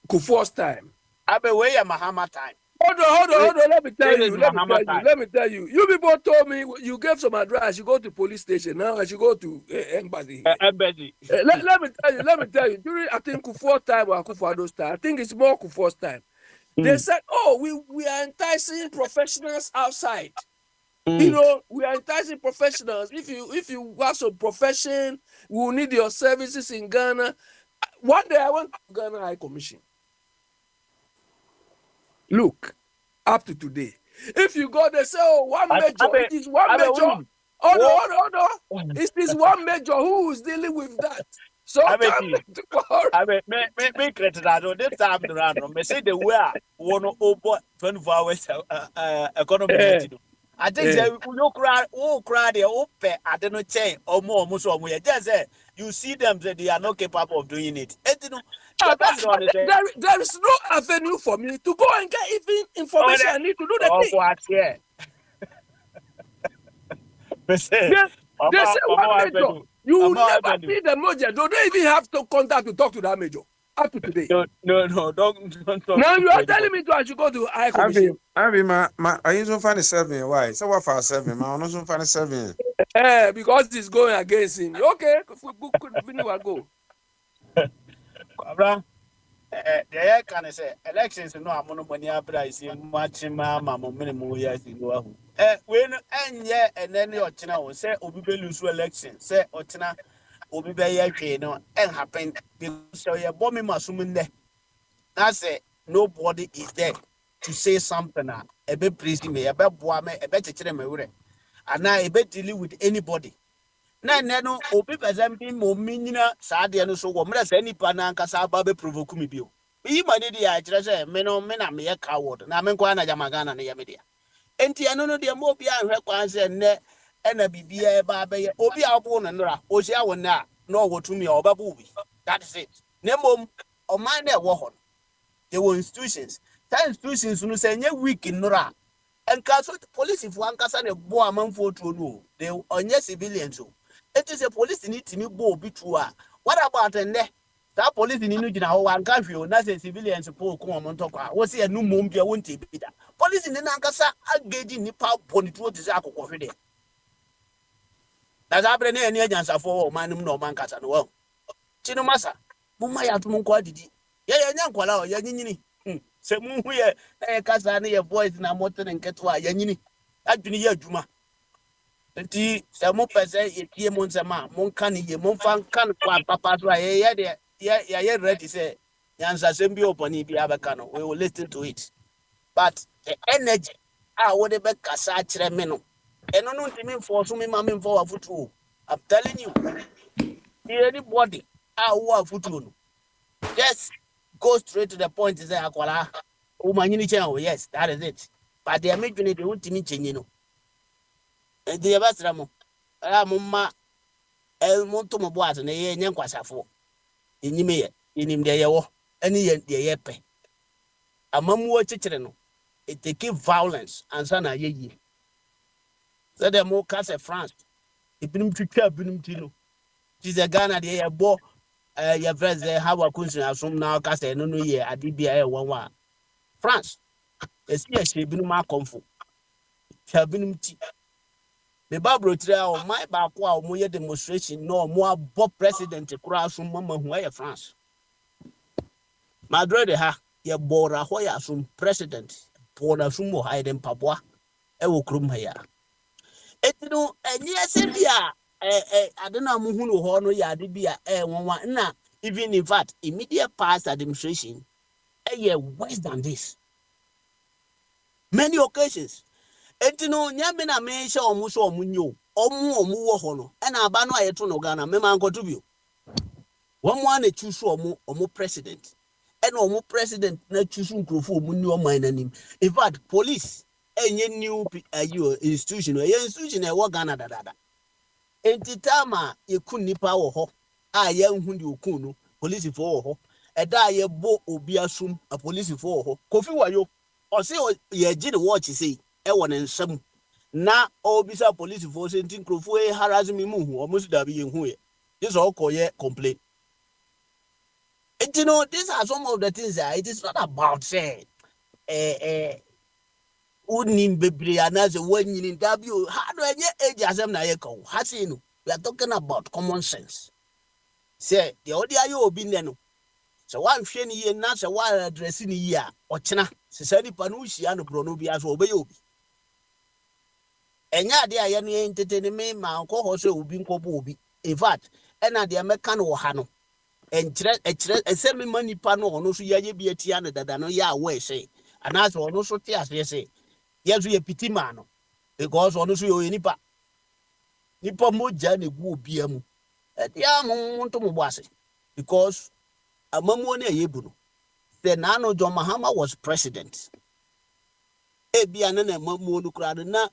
Kufuor's time. Abe way a Mahama time. Hold on. Let me tell you. You people told me you gave some advice. You go to police station. Now I should go to embassy. Embassy. Let me tell you. During I think Kufuor's time or Akufo-Addo's time, I think it's more Kufuor's time. They said, "Oh, we are enticing professionals outside. You know, we are enticing professionals. If you have some profession, we will need your services in Ghana." One day I went to Ghana High Commission. Look, up to today, if you go, they say, "Oh, one major." It is one major. Hold on. It is one major who is dealing with that. So me credit that this time around. Me say the way one over 24 hours economy. I think say you cry they open. I don't know change or more so just say you see them that they are not capable of doing it. There is no avenue for me to go and get even information. I need to do the thing. What yeah. They say one major. You will never see the major. They don't even have to contact to talk to that major. Up to today. No, don't now you are telling me I should go to High Commission. I used to find 7. Why? So what for 7? I also find 7. Because it's going against him. Okay, go. Abraham, the can say elections no amono money abra is much mama minimum years in go. When enye and then your china will say obi be lose election. Say ochina obi be ye no and happen because you bomb me masumun there. That's it. Nobody is there to say something. A bit pleasing me, a bit boame, a bit children me, and now a bit dealing with anybody. No, obi presenting momina sadia so woman any pananka sababe provoke me bio. Be money the I meno mena me a coward, na menkwana yamagana na yamedia. Enti ano de mo bia hwe kwanse ne na bibia ba be obi abo no nra o sia wona no wotumi obabu bi. That is it. Nemom o man na wo ho. There were institutions. That institutions no say weak in nra. And so police if one kasa ne bo amanfo to no. They onye civilians so. It is a police need to me bo bi to a. What about and there? That police in no gina ho wan kan fi na say civilians po ko mo ntokwa. Wo say no mom bia wonte bi da. Police in na kasa agage nipa boni to ti say akokọ hwe de. Na zabre na eni ajansafo o manum na o man kasa no wo. Chinu masa. Mumma ya tum nko adidi. Ye nya nkwala o ya nyinyini. Se mu hu ye na kasa na ye boys na moto ne nketo a ya nyini. Adwini ye adwuma. Nti se mo pese ye tie mo nsema mo nka ne ye mo fa kan kwa papa so ye de ye ready say yansa sem bi oponi bi abeka no we will listen to it. But the energy would be kasa kire me no eno no ntimi force me ma me for afutu. I'm telling you, anybody who afutu no just go straight to the point. Say akwala o manyini chen o yes, that is it. But they make me the ntimi chenyi no. And the basra mo mumma mo to mo boat na ye nyen kwasafo. Enyime ye enim de ye wo ene ye de ye pe. Amamu chechire no. It take violence and sana ye. So the more cast France. If you try binum tilo. Tis a Ghana de bo your friends there how a country assume now cast no no year adibia one France is here she been ma comfort shabinum ti me babro tira o my ba ko a mo ye demonstration no mo abo president kura asum mama hu e France Madrid ha ye bora ho ya asum president bora asum mo ha dem paboa e wo krum ha ya etino enye se bia adena mo hu no ho no ya de bia wonwa na even in fact immediate past administration worse than this many occasions etino nyame na me hye omo so omo nyo omo wo ho no na aba no ayeto no Ghana me man koto bio one one na choose omo president and omo president na choose nkrofo omo ni oman nanim in fact police enye new institution institution e wo Ghana dada entitama yekun nipa wo ho a ye hu de okun no police fo wo ho eda ye bo obi asum a police fo wo ho Kofi Wayo o se ye gi de watch say e wo ne nsam na obisa police fo se ntin krofo e harass me mu hu o musu da bi ye hu ye this all koye complain. And you know, these are some of the things that it is not about say unim bebre anaze wanyin in w how do any age asem na ye ko hasinu we are talking about common sense say the odi ayo obi ne no so wan hwe ni ye na so wan address ni ye a ochena se sani pa no hia no bro no bi aso obeye obi enya de aye no entertain me ma nko ho so obi nko bo obi in fact ena de meka no ha no enkyere esemi mani pa no ono so yaye bi atia ne dada no ya we say anaso ono so te ase say yesu ye pitima no because ono so yo nipa moja ne gu obi amu etia mo nto mo boase because amamu na yebu no the nano John Mahama was president ebia na amamu no kra na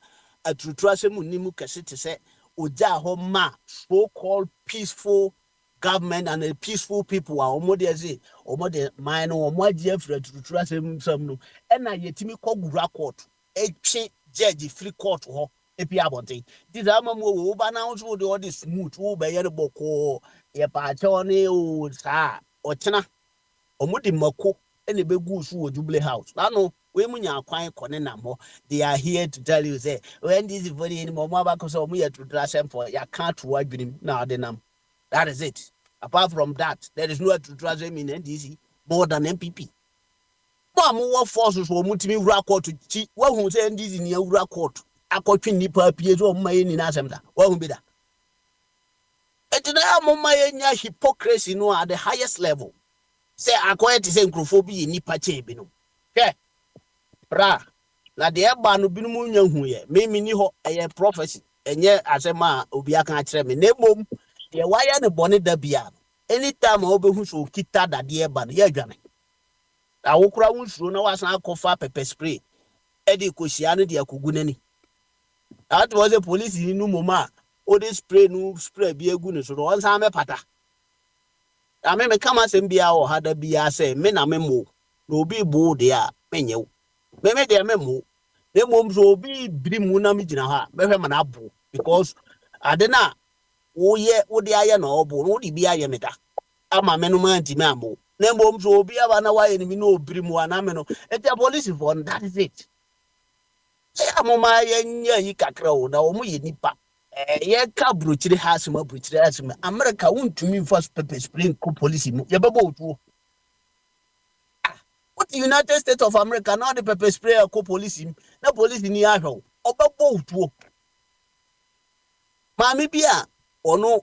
atrutrase mu nimu kese te se oja ho ma so called peaceful government and the peaceful people are omode mine omoje afra tutura sem no e na yetimi kogura court echi judge free court ho epi abonte this amamu wo ba na so de all this smooth wo be yere boko ye pa che oni o sa ochena omudi mako ene begu so wo Jubilee House no we munya kwan kone na mo they are here to tell you say when this is very anymore mo ba ko so mo ye tutura sem for ya can't to adwunim na de nam. That is it. Apart from that, there is no to trust him in NDC more than MPP. More forces for Mutimi record to cheat. What who say NDC near record? I caught Nipa appears on my in Assembly. What will be that? And now, my hypocrisy no at the highest level. Say, I quite the same crophobia in Nipa Chabino. Okay, bra. Na the Abano Binumu young here, maybe Niho a prophecy, and yet as a man, Obiaka Treme, Nebom. The wire the bonnet da bia. Anytime obe who so kita da dear ban ye gane. A wokra wunsu na wasan kofa pepper spray. Edi kosiane dia kuguneni. That was a police in no mama. O de spray no spray bi egu so on sa me pata. A me kama sem bia o hada bia say me na me mo. No bi bo de a menye wo. Me de me mo. De mom so obi biri mu na me gina ha. Me hwe mana abo because adena woye wode aye na obo no de bia ye meta ama me no manti me amo na mbom so obi aba na waye ni no obiri mu ana me no eti police for that is it amoma ye nya yi kakra o na omo ye nipa ye ka brochire hasima America wontumi first pepper spray ko police mu ye bebo otuo what the United States of America now the pepper spray ko police na police ni ahwo obebo otuo maami bia ono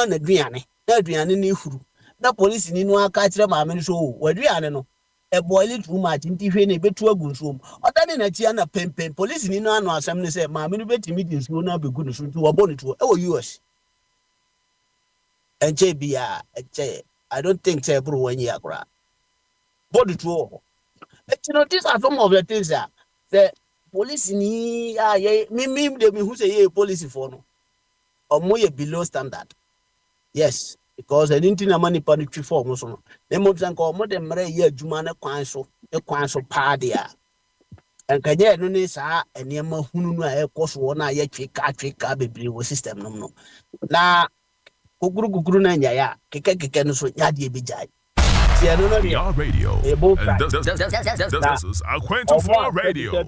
na aduane ni huru na police ni no aka kire maami no so waduane no e boil too much nti hwe na betu agunsuom odane na tia na pempen police ni no ano asem ne say maami no betimi di nsuo na begu no so nti wo boni to e wo US enche bia enche I don't think say bro when you akra body to you know these are some of the things that the police ni me de me who say ye police for no omo below standard. Yes, because anything na money pa no twi for mo so no. Dem mo san ko mo de mre ye adwuma ne kwan so pa de a. Enkaje no ni sa enema hunu no a ekoso na ye twi ka bebre wo system no no. Na kukuru na nya ya keke no so nya de bi jai tie no no de PR Radio. And this is Akwantufuo Radio.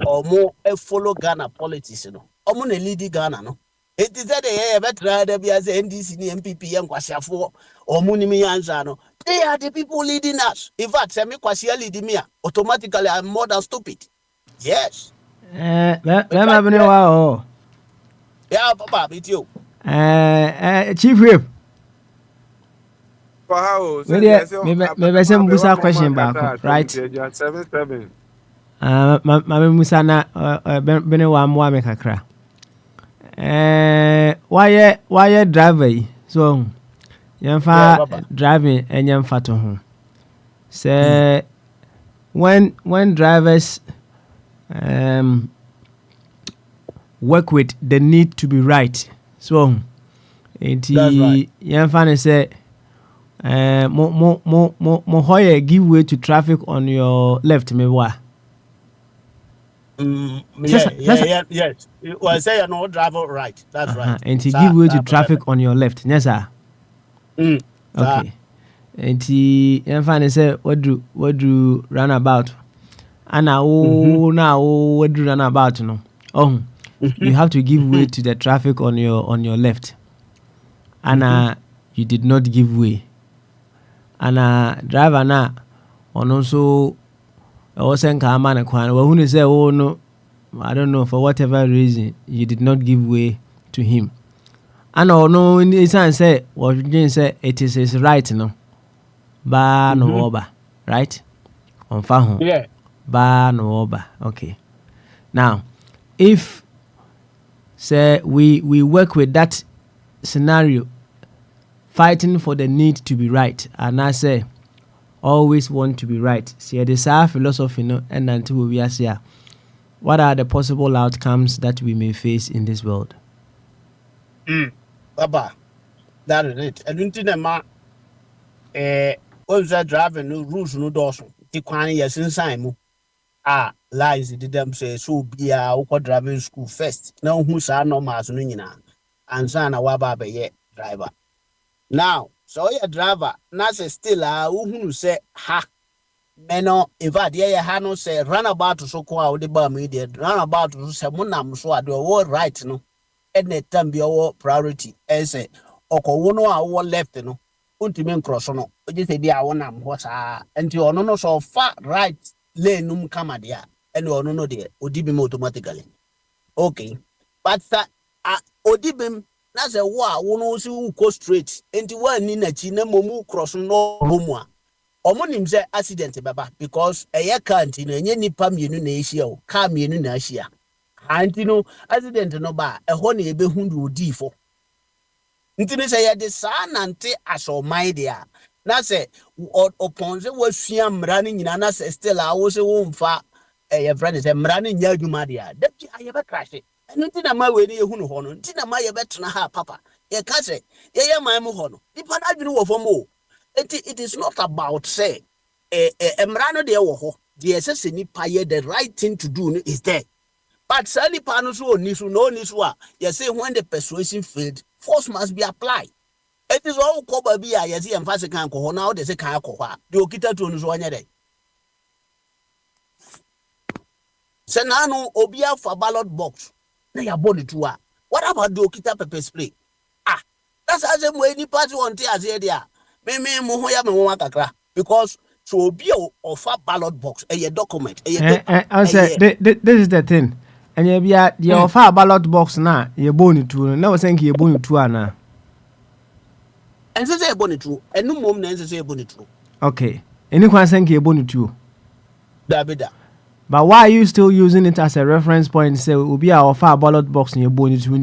Omo e follow Ghana politics no omo na lead Ghana no it is that they better there be as NDC ni MPP and kwasiafo omo ni mi answer no they are the people leading us. In fact say me kwasia lead me automatically I'm more than stupid. Yes. Wow. Yeah, papa, meet you. Chief Whip. For how? Maybe some Musa question back, right? 7-7. Mame Musa na bene wa mwa me kakra. Why driver yi? So yamfa driving and yamfa to ho. Say when drivers work with the need to be right. So yamfa ne say mo hoye give way to traffic on your left me wa. Yes. Well, say you're not driver right. That's right. And to give way to traffic on your left. Yes, sir. Okay. And yamfa say what do runabout? Ana now what do runabout no? You have to give way to the traffic on your left. Ana you did not give way. Ana driver na also wasn't come on a quan. Well, who say, oh no, I don't know, for whatever reason you did not give way to him. And no, in the sense say what you say it is his right, no. Ba no oba, right? On fahu. Yeah. Ba no oba. Okay. Now, if say we work with that scenario, fighting for the need to be right, and I say always want to be right. See, this our philosophy, no, and until we are here, what are the possible outcomes that we may face in this world? Baba, that is it. And into the ma, once driving no rules no doors. The quantity yes inside mu. Lies did them say so be a driving school first. Now who's our no mas no nyina, and son a waba be driver. Now, so your driver, Nasa still who say ha. Meno, if I dear Hano say run about to so called the bar media, run about to say Munam so I do all right, no, and the time be our priority. As say, Okowono our left, no, Untimen cross no, just a dear one what's and you no so far right lane num come there, and you no dear, Odibim automatically. Okay, but Odibim. Na say wa wono si wo go straight enti wa ni na chi na momu cross no bomua omo nim say accident baba because eye car nti na enye nipa mienu na ehia o car mienu na ahia anti no accident no ba eho na ebe hundu odifo nti ne say ye de sa nante asoman dia na say oponze wa sua mra ne nyina na say still a wo se wo mfa eye friend say mra ne nya adwuma dia dabi ayebe crash Ntina ma we ni ehunu ho no ntina ma ye betena ha papa ye ka se ye man mu ho no nipa na adwene wo fom o it is not about say emra no de wo ho de se nipa ye the right thing to do is there but say nipa no so oni so no oni so a ye say when the persuasion failed force must be applied it is all ko ba bi a ye say emfa se kan ko ho na o de se kan ko ho a de okita to no so anya dey senano obia for ballot box. Na body to what about the okita pepper spray? That's as any party on tea as there. Me mo ya me won kakra because so be of a ballot box a document I said this is the thing. And you be the of a ballot box na ye boni to na was saying ye boni to ana. And say boni to and no mom na say boni to. Okay. Any kwan saying ye boni to. Da be da. But why are you still using it as a reference point? Say, will be our far ballot box in your bone. So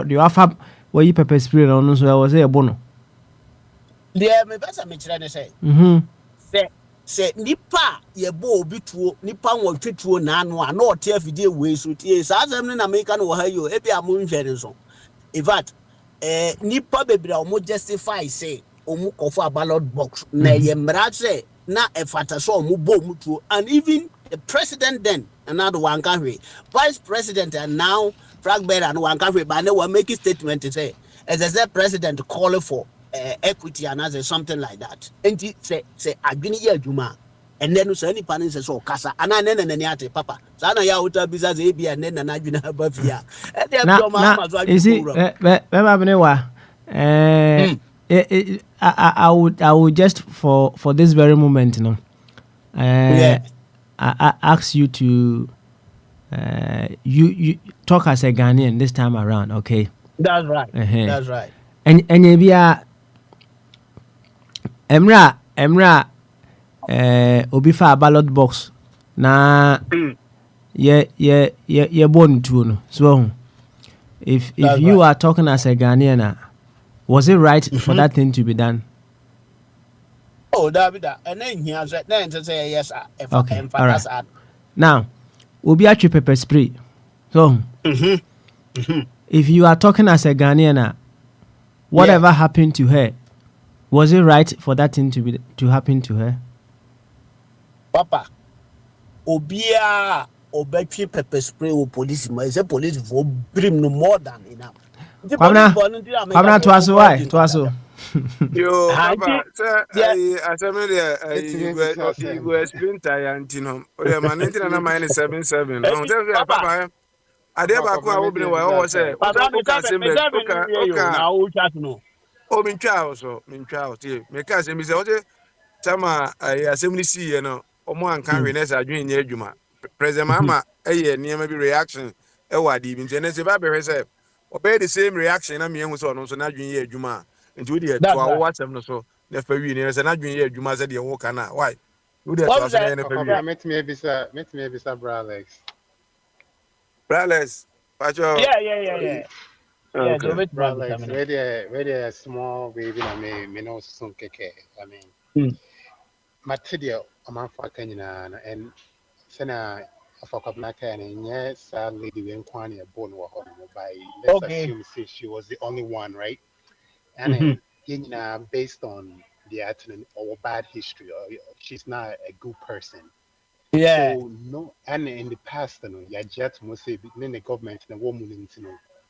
you have where you pepper spray on, so I was a bono. Yeah, me best I'm trying to say. Say, nipa ye bo bitu, nipa wo twetwo na no a no te afide we so tie. Sa asem na make no ha yo, e bia mo nhwere so. In fact, nipa bebre o mo justify say, o mo kofa ballot box na ye mra say na e fata so o mo bo mutuo and even the president then, another one country, vice president, and now Frank Bear and one country, but no one make a statement to say, as a president calling for equity and as something like that. And say adwene ye adwuma and then so any pan says so kasa ana ne ne ate papa sana ya uta business e bia ne na adwene abafia e dey do ma ma so you see I would just for this very moment, you know, I ask you to you talk as a Ghanaian this time around, okay? That's right. That's right. And Emra obi fa ballot box na ye born to no. So if you are talking as a Ghanaian, was it right for that thing to be done? Oh, that. And then he has then to say yes, okay. All right. Now, obi atwe pepper spray. So if you are talking as a Ghanaian, whatever happened to her, was it right for that thing to happen to her? Papa, obia obetwe pepper spray o police ma is a police for brim no more than enough. Kwamna twaso why? Twaso. Yo, Papa, sir, I you go explain Tayantino. Oh, man, 1977. Papa, I did back when I opened what I was saying. Oh, min child, so min child, make us and Mr. Sama, assembly see, you know, or more can Renessa doing your Juma. President Mama, near maybe reaction, what even Genesis Baby said, obey the same reaction. I mean, was on so not doing your Juma. Into the 2 hour WhatsApp, so never years and not doing your Juma said you walk now. Why? You did to us and met me a Alex. Brales, yeah. Okay. Alex, ready a small baby. I may know some keke. I mean, Matidia, a man for Kenya, and Sena for Kabnaka, and yes, lady when Kwani a bone were by let's assume she was the only one, right? And based on the attendant or bad history, or she's not a good person. Yeah. So no, and in the past, you just must say, then the government and the woman,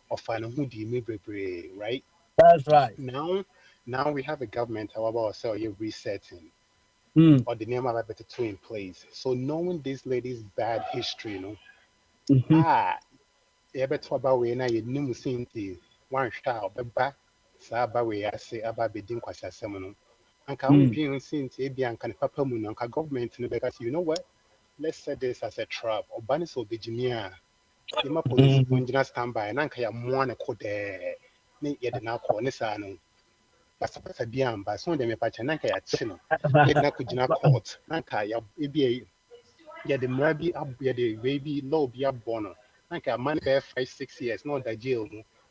of who the right? That's right. Now we have a government, however, so you're resetting. Or the name of a better two in place. So knowing this lady's bad history, you better about where now you knew one child, but back, Saba way I say about the Dinkwasa Seminole. And can we see Bian can papa moon and government because you know what? Let's set this as a trap or banis of Virginia. The police on standby and Anka Moana code there. Yet the now call Nisano. Pasa Bian by some of them a patch and Anka Chino. Yet Nakujina court. Anka ya EBA. Yet the Murabi up yet the baby low be up bono. Anka man 5-6 years, not the jail.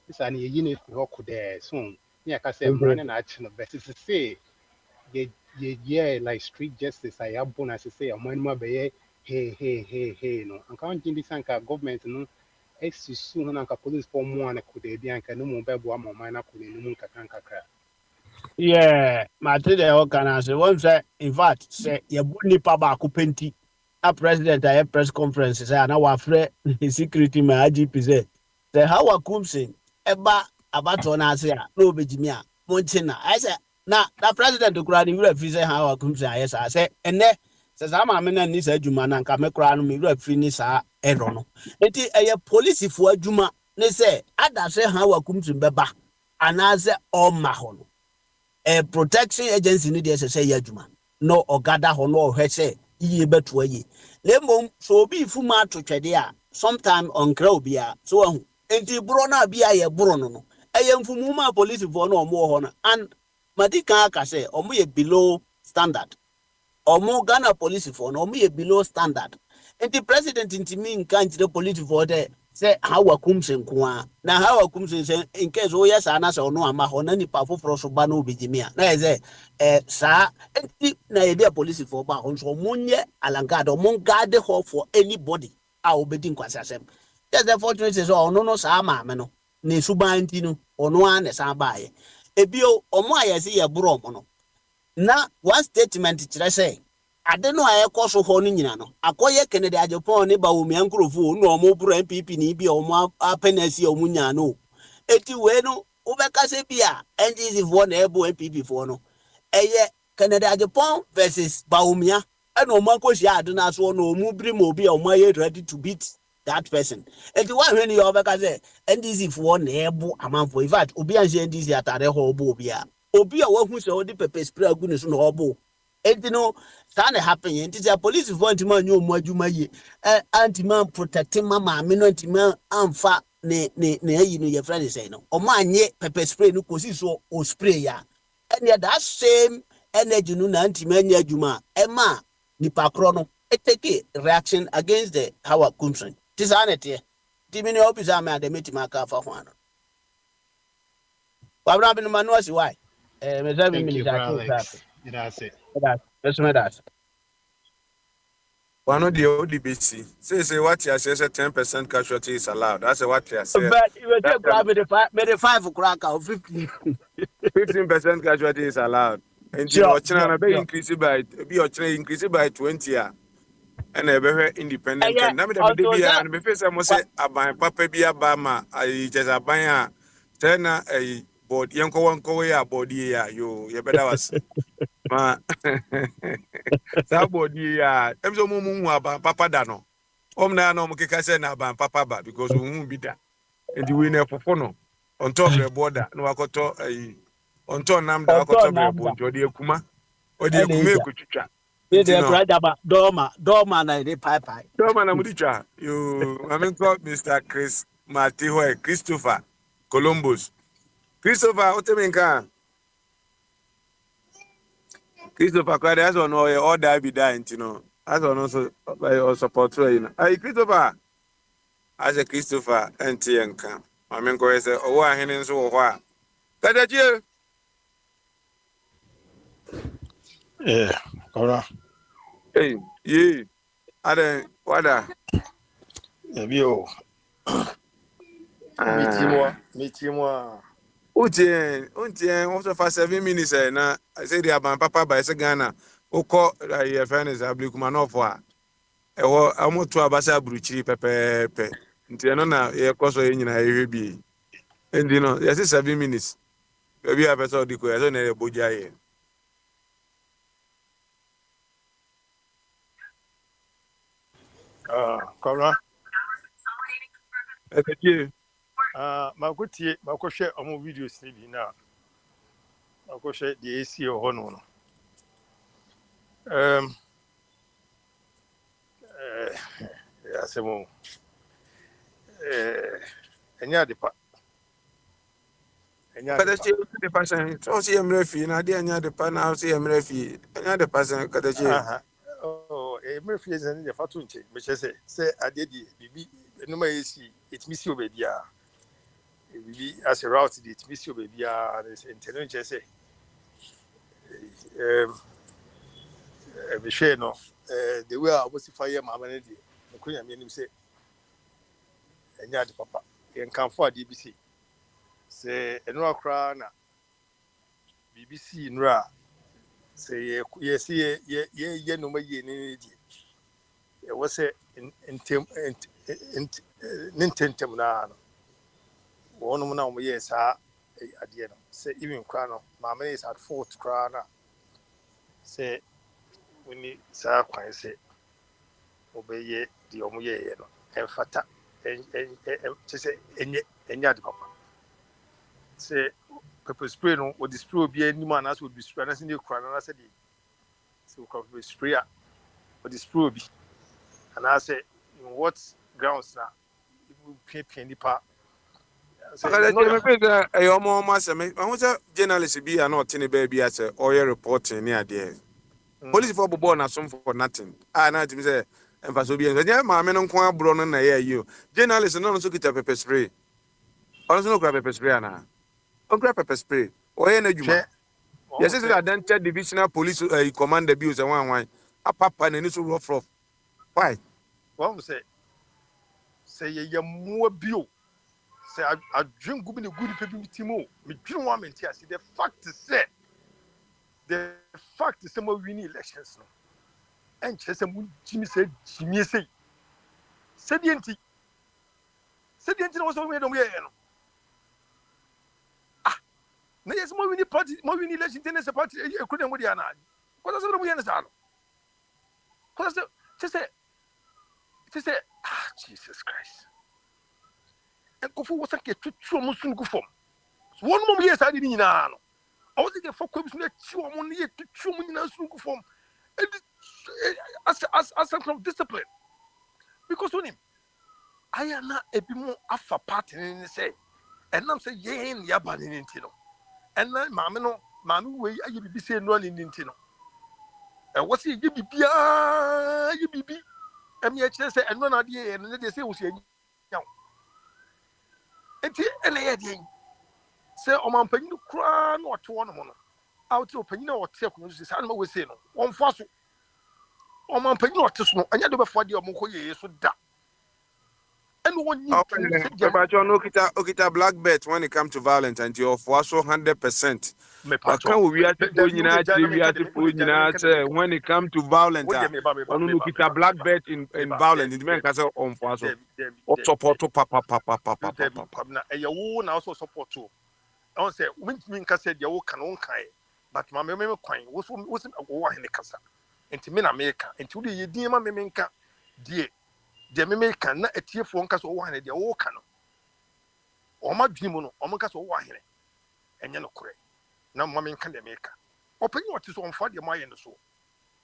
It's an unit for there soon. Yeah, I say running action of best to say. Yeah, like street justice. I have bonus to say, I'm one more hey, no. I can't give this government, no. It's soon and police for more and could be and no more babu or minor could no crack. Yeah, Matilda Okanase once in fact, say, your bunny papa kupenti. A president, I have press conference, say, and our friend, his security, my IGP say, how I come saying, Eba Abatona say, no, Bejimia, Montina. I said, now, the president to cry, you have say how I come say, yes, I say, and then says, I'm a man and this Juman and come across me, you have finished our error. It is a policy for Juma. They say, I say how I come to Beba, and I say, oh, Mahon. A protection agency need to say, Yajuma. No, or gather or no, her say, ye better ye. Lemon, so be fuma to Chadia, sometime on Crowbia, so, and the Brona be a Brono. I am Fumuma police for no more honor, and Madika say, or me below standard, or more Ghana police for no me below standard. And the president in me can't the police for there. Say how a kumsen kwa na how a kumsen say in case oh yes anasa or no ama on any powerful for bano bijimia na say sa enti na ye be police for ba on so munye alangado mon guard ho for anybody a obedin kwasasem just the fortunate say so no sa ma me no na suban ti no ono an na sa ba ye ebio omo ayese ye bro mo no na one statement kire say ade no ayekọ so ho no nyina no akoye Kennedy Ajapon ne ba omi Akwantufuo no omo bro MPP ni bi omo apenasi omo nya no eti we no ubeka se bia NDC for na ebo NPP for no eye Canada Japan versus Baumia and Omanko Shad na so no mu bri mo bi o maye ready to beat that person. And the one when you obeka say NDC for na ebo amanfo in fact obi an NDC atare ho obo bia obi a wahu se odi pepper spray agu ne so no obo enti no sa na happen enti say police for antima nyo mu adwuma ye antima protecting mama me no antima amfa ne ayi no ye friend say no o ma anye pepper spray no kosi so o spray ya and that same energy no na antima anya adwuma ma nipa kro no take reaction against the our country this anete timi ne obi za me ademeti maka fa ho ano wabra bi no manu asi why me say me Thank you, minister bro, ake sa Alex. That's it. that's me that One of the ODBC say what you say 10% casualty is allowed. That's what you say. but you will That take grab me the 5 crack or 50 15% casualty is allowed. And you sure know, sure China be sure increased by 20 and a very and independent yeah can. Now me also be that and be face I must say about papa be a bama. I just a banya. Tena a board yanko one koya body ya you better was ma. That body ya. Em so mumu aba papa dano. Na no mukeka say na ban papa ba because we won't be that. And the winner for no on top the border no wakoto on top namda also wakoto brebo nanda nti odi ekuma odi and ekume eja ekutwa they nti the no grab doma na dey pai no man amudi twa you I mean call Mr. Chris Matihoe Christopher Columbus Christopher otemenka Christopher kwade as on all that be that nti no as on also by support you know ai Christopher as a Christopher enti enka I mean ko say owo ahene nso wo ho a kadajie Yeah, ora. hey yeah ada wada Maybe ah meeting more. Utien also for 7 minutes na I say the aban papa by say Ghana oko your friend is ablikuma no for e wo amoto abasa bruchiri pepepe nti no na ye koso ye nyina ye hwebi endi no ye say 7 minutes be a person diko ye so na ye boja ye Ora. e Makotie omo videos ni bi na. Makohwe the AC ho no. Um ya semo enya kada depa. che the person so see em refi na dia nya de pa na see em refi nya de person kada che Aha. Oh, me fie zan de fatu nche. Me say ade di bibi no ma AC it miss you baby a. Bibi as a route it miss you baby a intendo nche say me hwe no the way I was fire mama ne di. Nkonya me nim say enya de papa. Yen kan fo ade bi si. Say eno akra na BBC nra say ye no ma ye ne di. It was a intentem na no one na mo yes a ade no say even kra no mama is at fault kra na say we ni sa kwan say obeye di omo ye no emfata say enya de papa say pepper spray no with the spray obi ani man as would be spray na say the kra na say the so pepper spray with the spray obi and I say in what grounds na people nipa say kada che no me pese e omo ma se me who say journalist bi a na otene ba bi a say oye reporting ni ade police for bobo na some for nothing ah na timi say emfaso bi en nya ma me no nko abro no na ye yi journalist no so kita pepper spray on so no kra pepper spray na on kra pepper spray oye na hwe djuma yes almost is say identified divisional police commander bi o say wan apapa na ni so rough why almost say ye mo bio say I drink go be the good people timo me dream one mentia see the fact is say mo win elections no and chese mo jimi say the enti no so we no na yes mo wini party mo wini election tennis party e kru dem dia na ko sa mo yen sa no ko sa say Jesus Christ en ko fu wo sa ke tutu mo sun ku fom won mo yes adi ni nyina no o se ke fokwa bi sun e chi wo mo ne tutu mo nyina sun ku fom as a sense of discipline because when him I na ebi mo afa party ni say enam say yen ya ba ni nti no and na maame we aye bibi say no ni nti no e wo se ye bibia ye bibi emi e kire say eno na de ye ne de say wo se nya enti ene ye de say o man panyin kura na oto no mo no out o panyin na ote akunu say sa na we say no won fa so o man panyin ote so no anya de be fo de o mo ko ye so da eno won yin tu say de But you know, okita black belt when it comes to violence, and you're for 100%. me What pacho can we have to de put in mu de our jana me to kede put in our when it comes to violence? me ba When you kita black belt in violence, it means that on for so. What support to papa. na e wo na also support to on say we nka say de wo kan on kan but ma me kwan wo so wo wa hene kasa enti me na me ka enti wo de ye din ma me nka de me kan na etiefo nka so wo hene de wo kan no o ma dwimu no o nka so wo hene enye no kore na ma me nka de me ka opanyi what so on fa de ma ye no so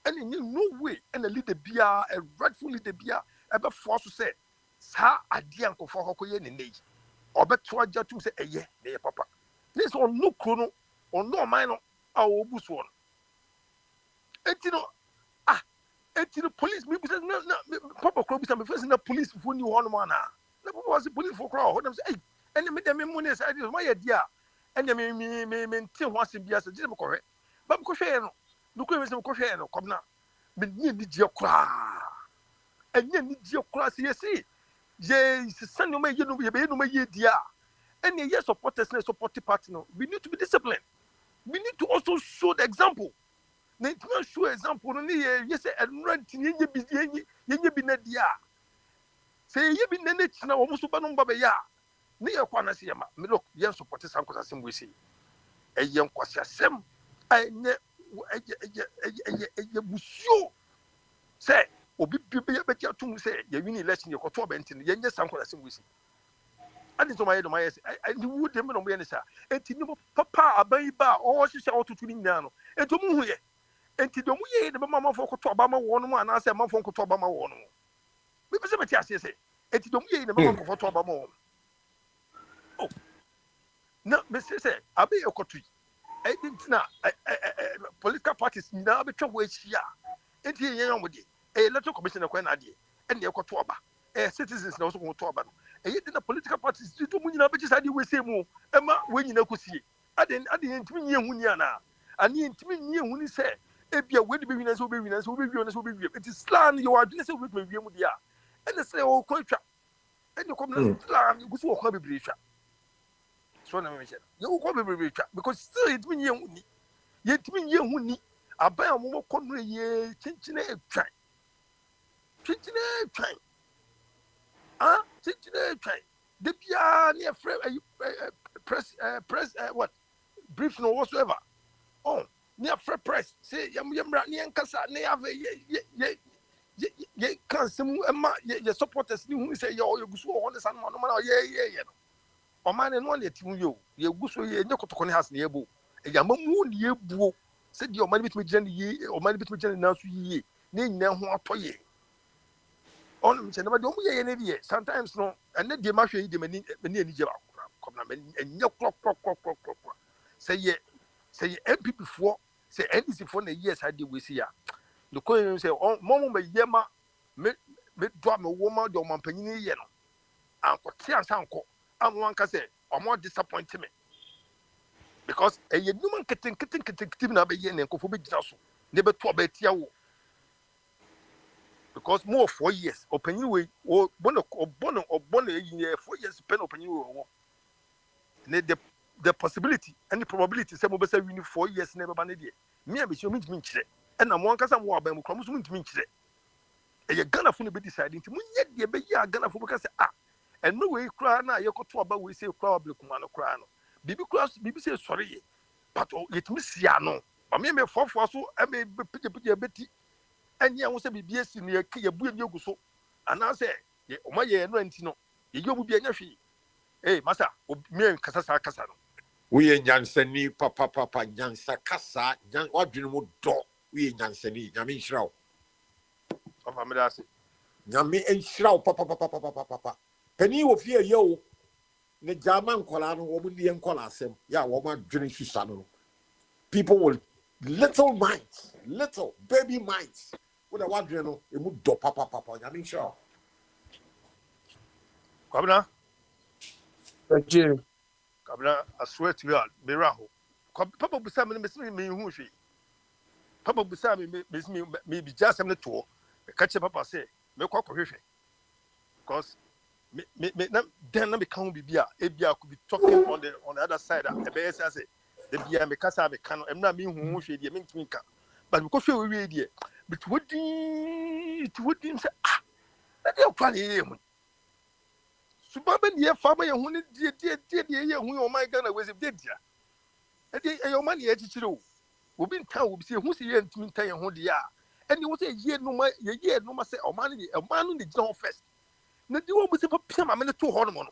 and in no way and a leader bia a rightful leader bia ebe force say sa ade ankofo kokoye ne nei obeto agya tu say eye na ye papa this on no krono on no man no a obuso no etino etino police me say na papa kro bi say me face na police fo ni ho no man na papa was police fo kro ho dem say ene me dem mu ne say this my dia ene me nti ho asem bia say just me kohwe ba me kohwe no no ko me say me kohwe no kom na me ni die kra enye ni die kra say yes ye send me ye no be no me ye dia and ye supporters and support party no we need to be disciplined we need to also show the example na it must show example no ye say rent ye bi na dia say ye bi na na china wo so ba no ba ya ne ye kwa na say ma me look ye support sankosa sem we say e ye nkwasa sem enye busio say obi bi ye be tum say ye win election ye koto ba ntin ye nye sankosa sem we say adi so my do my I would dem no me nisa enti ni papa aban ba o hihye otutu ni nyina no enti mu hu ye enti do mu ye de mama fo koto ba ma wo no mu ana se mama fo koto ba ma wo no me be se beti ase se enti do mu ye de mama fo koto ba ma wo oh na me se abi ekotu I didn't na political parties nyina be twa ho ahia enti ye yan wo de electoral commission na kwa na de ene ekoto ba citizens na so koto ba no the political parties to munyina be just we say mu ema we nyina kosie ade ntimi nyie hu ni ana ani ntimi nyie hu ni say ebia we de be wina so be wina so be wina so be wina it is slan you are doing say we be mu dia and say o ko twa and come na slan go so ko be bre twa so na me say you ko be bre twa because still ntimi nyie hu ni ye ntimi nyie hu ni aban mo ko no ye chinchine etwa chinchine try the bia near press what brief no whatsoever oh near press say yam near kasa near have ye can some your supporters ni hu say you guso on san man no yeah o man no le timu yo ye guso ye nye kotoko ne has ne ebo e ya mamu ne ebuo say the o man bitimi gina ye o man bitimi gina na so ye ne nyina ho atoye on me say na do mu ye ne die sometimes no and the ma hwe yi de mani ani je ba kom na enye krok say ye MPP fo say NDC fo na yes I dey we see ya the coin say mo me ye ma me do me wo ma do man panyin ye no anko ti ansanko anwan ka say o mo disappoint me because ye numan keten na be ye ne nkofo be gina so ne be to ba tia wo because more 4 years opinion we o bono 4 years pen opinion we the possibility and the probability say mo be say win 4 years na be ba ne de me a be show me nkire and na mo ankasa mo aban mo kro mo so ntimi nkire e ye Ghana fo no be decide nti mo nye de be ya Ghana fo be ka say and no we kra na ye koto aba we say kra oblekuma no kra no bibi say sorry but it miss ya no. But me for so I may be betty. And ya was a BBS in your key, a bull yogu so. And I say, my year no antino. You will be a fee. Eh, Massa, me and Casasa Casano. We in Janseni, papa, Jansa Casa, what do you know? Dog, we in Janseni, Yamin Shroud. Of Amadasi. Yami and Shroud, papa. Penny of fear, yo. The German Colano, woman, the Encolasem, ya, woman, Jenny Susano. People will little minds, little baby minds. What I want, you know, it would do papa, Yamin Shroud. Governor, Thank you. Governor, I swear to God, Miraho. Papa beside me, who she. Papa beside me, maybe just a little. Catch Papa say, make a correction. Because then I become Bibia, Abia could be talking on the other side. The best I say, the Bia Mikasa, I'm not being who she did, but because we read it, but what do you say? Ah, that you're funny. Suburban year farmer, who did who my gun was a dead year. And your money at you. We've been told, who's here to tell you who they are. And you will say, year no more say, or money, a man in the John first. Na di wo musi fa pia ma me to ho no mo no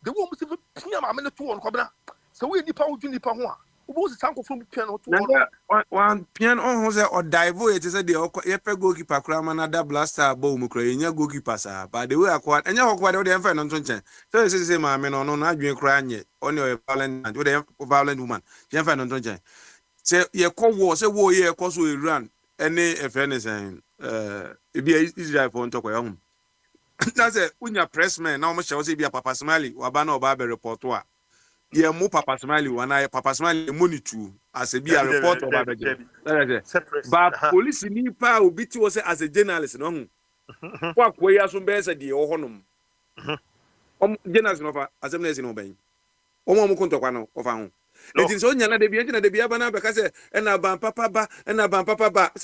de wo musi fa pia ma me to ho no kobna so we nipa wo dwu nipa ho a wo bo se sanko from pia no to ho no One pian on who say or dive it say the yepe goalkeeper kra man da blaster ball mu kra nya goalkeeper sa but the way akwa enya hokwa de enfa no nchen so say ma me no adwen kra anye on your violent with the violent woman je enfa no nchen say ye call war say war ye cause so Iran any fairness e be Israel for ntokwa ya hu. That's a unya pressman now much say be a Papa Smiley waba na oba be report wa ye mo Papa Smiley wana Papa Smiley monitor as a be a report oba be but police ni pa obi ti was as a journalist no hu kwa koya so be say de ohonom journalist no fa assembly no ben mo kontokwa no ofa hu enti so nya na de bi aba na be ka say na ban papa ba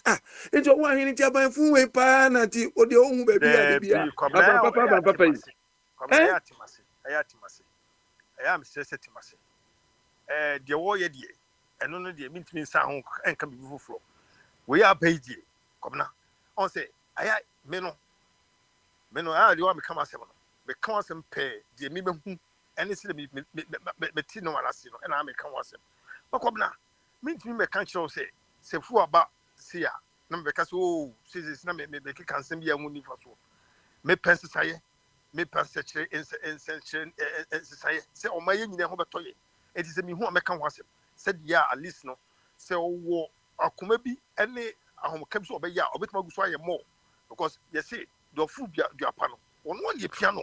ah enti o wa hin ti aban fun we pa na ti o de ohun be bi a de bi a ban papa yi ayatimase I am stressed timase de wo ye de eno no de mintimi sa ho enka bi fufuro we are page komna on say aya me no de wa me kama asem no me kama asem pe de me hu ene se me ti no wala si no ena me kama asem komna mintimi me kan kiro say se fu aba sia na me ka so sis na me kan asem bi hu ni fa so me pense saye me pense chere say say o maye nyine ho betoye enti se me hu ameka ho asem said ya at least no say wo akoma bi ene ahom kam so obeya obetuma guso aye more because you see the food you apa no one ye piano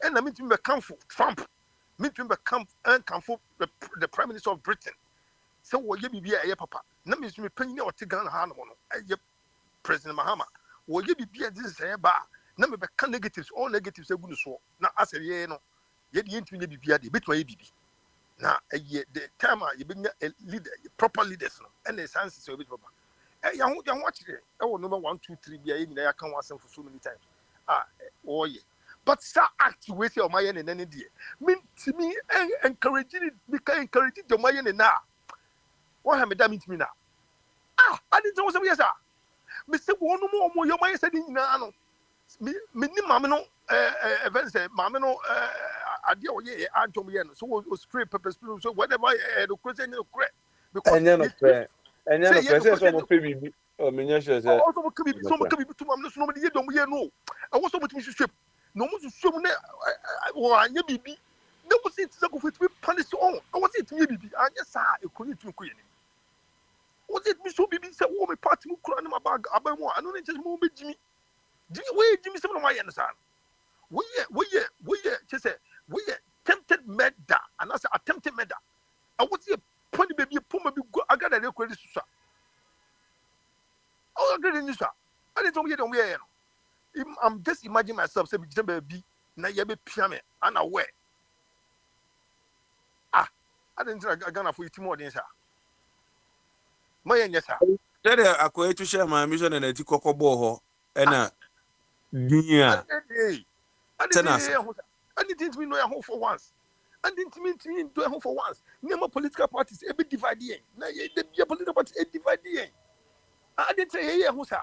and na me camp Trump me camp and camp the Prime Minister of Britain so wo ye bibia eye papa na me panyin na ote Ghana ha no no eye President Mahama wo ye bibia this say ba na me can negatives all negatives e gunu so na aseye no ye de ntimi na bibia de betwa ye bibi na the time you be leader proper leaders no and the sense so bit papa ya watch it number 1 2 3 bia ye nyina ya kan wasem for so many times oh yeah but sa act we say o maye ne nene die me timi encourage me can encourage the maye ne na what have me da me timi na I didn't know so yes me say wo no mo yo maye say ni nyina no me ni mame no events mame no ade o ye antom ye no so o straight pepper spoon so whatever the question no correct because enya no say so mo pe bibi o menya sure say also mo kabi so mo kabi to mame no so mo ye dom ye no e wo so mo timi hwehwem no mo so mo na wo anya bibi no mo sit so ko fit punish on I was it me bibi anya sa e ko ni tumi ko ye ni was it me so bibi say wo me party mu kura na ma bag abamu I no just mo be jimi we Jimmy some of my understand. We just say we tempted murder and that's attempted murder. I was here pony baby puma be go I got a credit to sir. Oh, I didn't sir. I didn't get on where I'm just imagining myself say baby na ye be piame and aware. I didn't I gonna for you more than sir. My yes sir. There akwa to share my mission and eti kokobọ ho ena dunia I didn't me know your home for once. and intimidating do home for once. Name political parties a bit divided. Now the political parties a divided. I didn't say here who sir.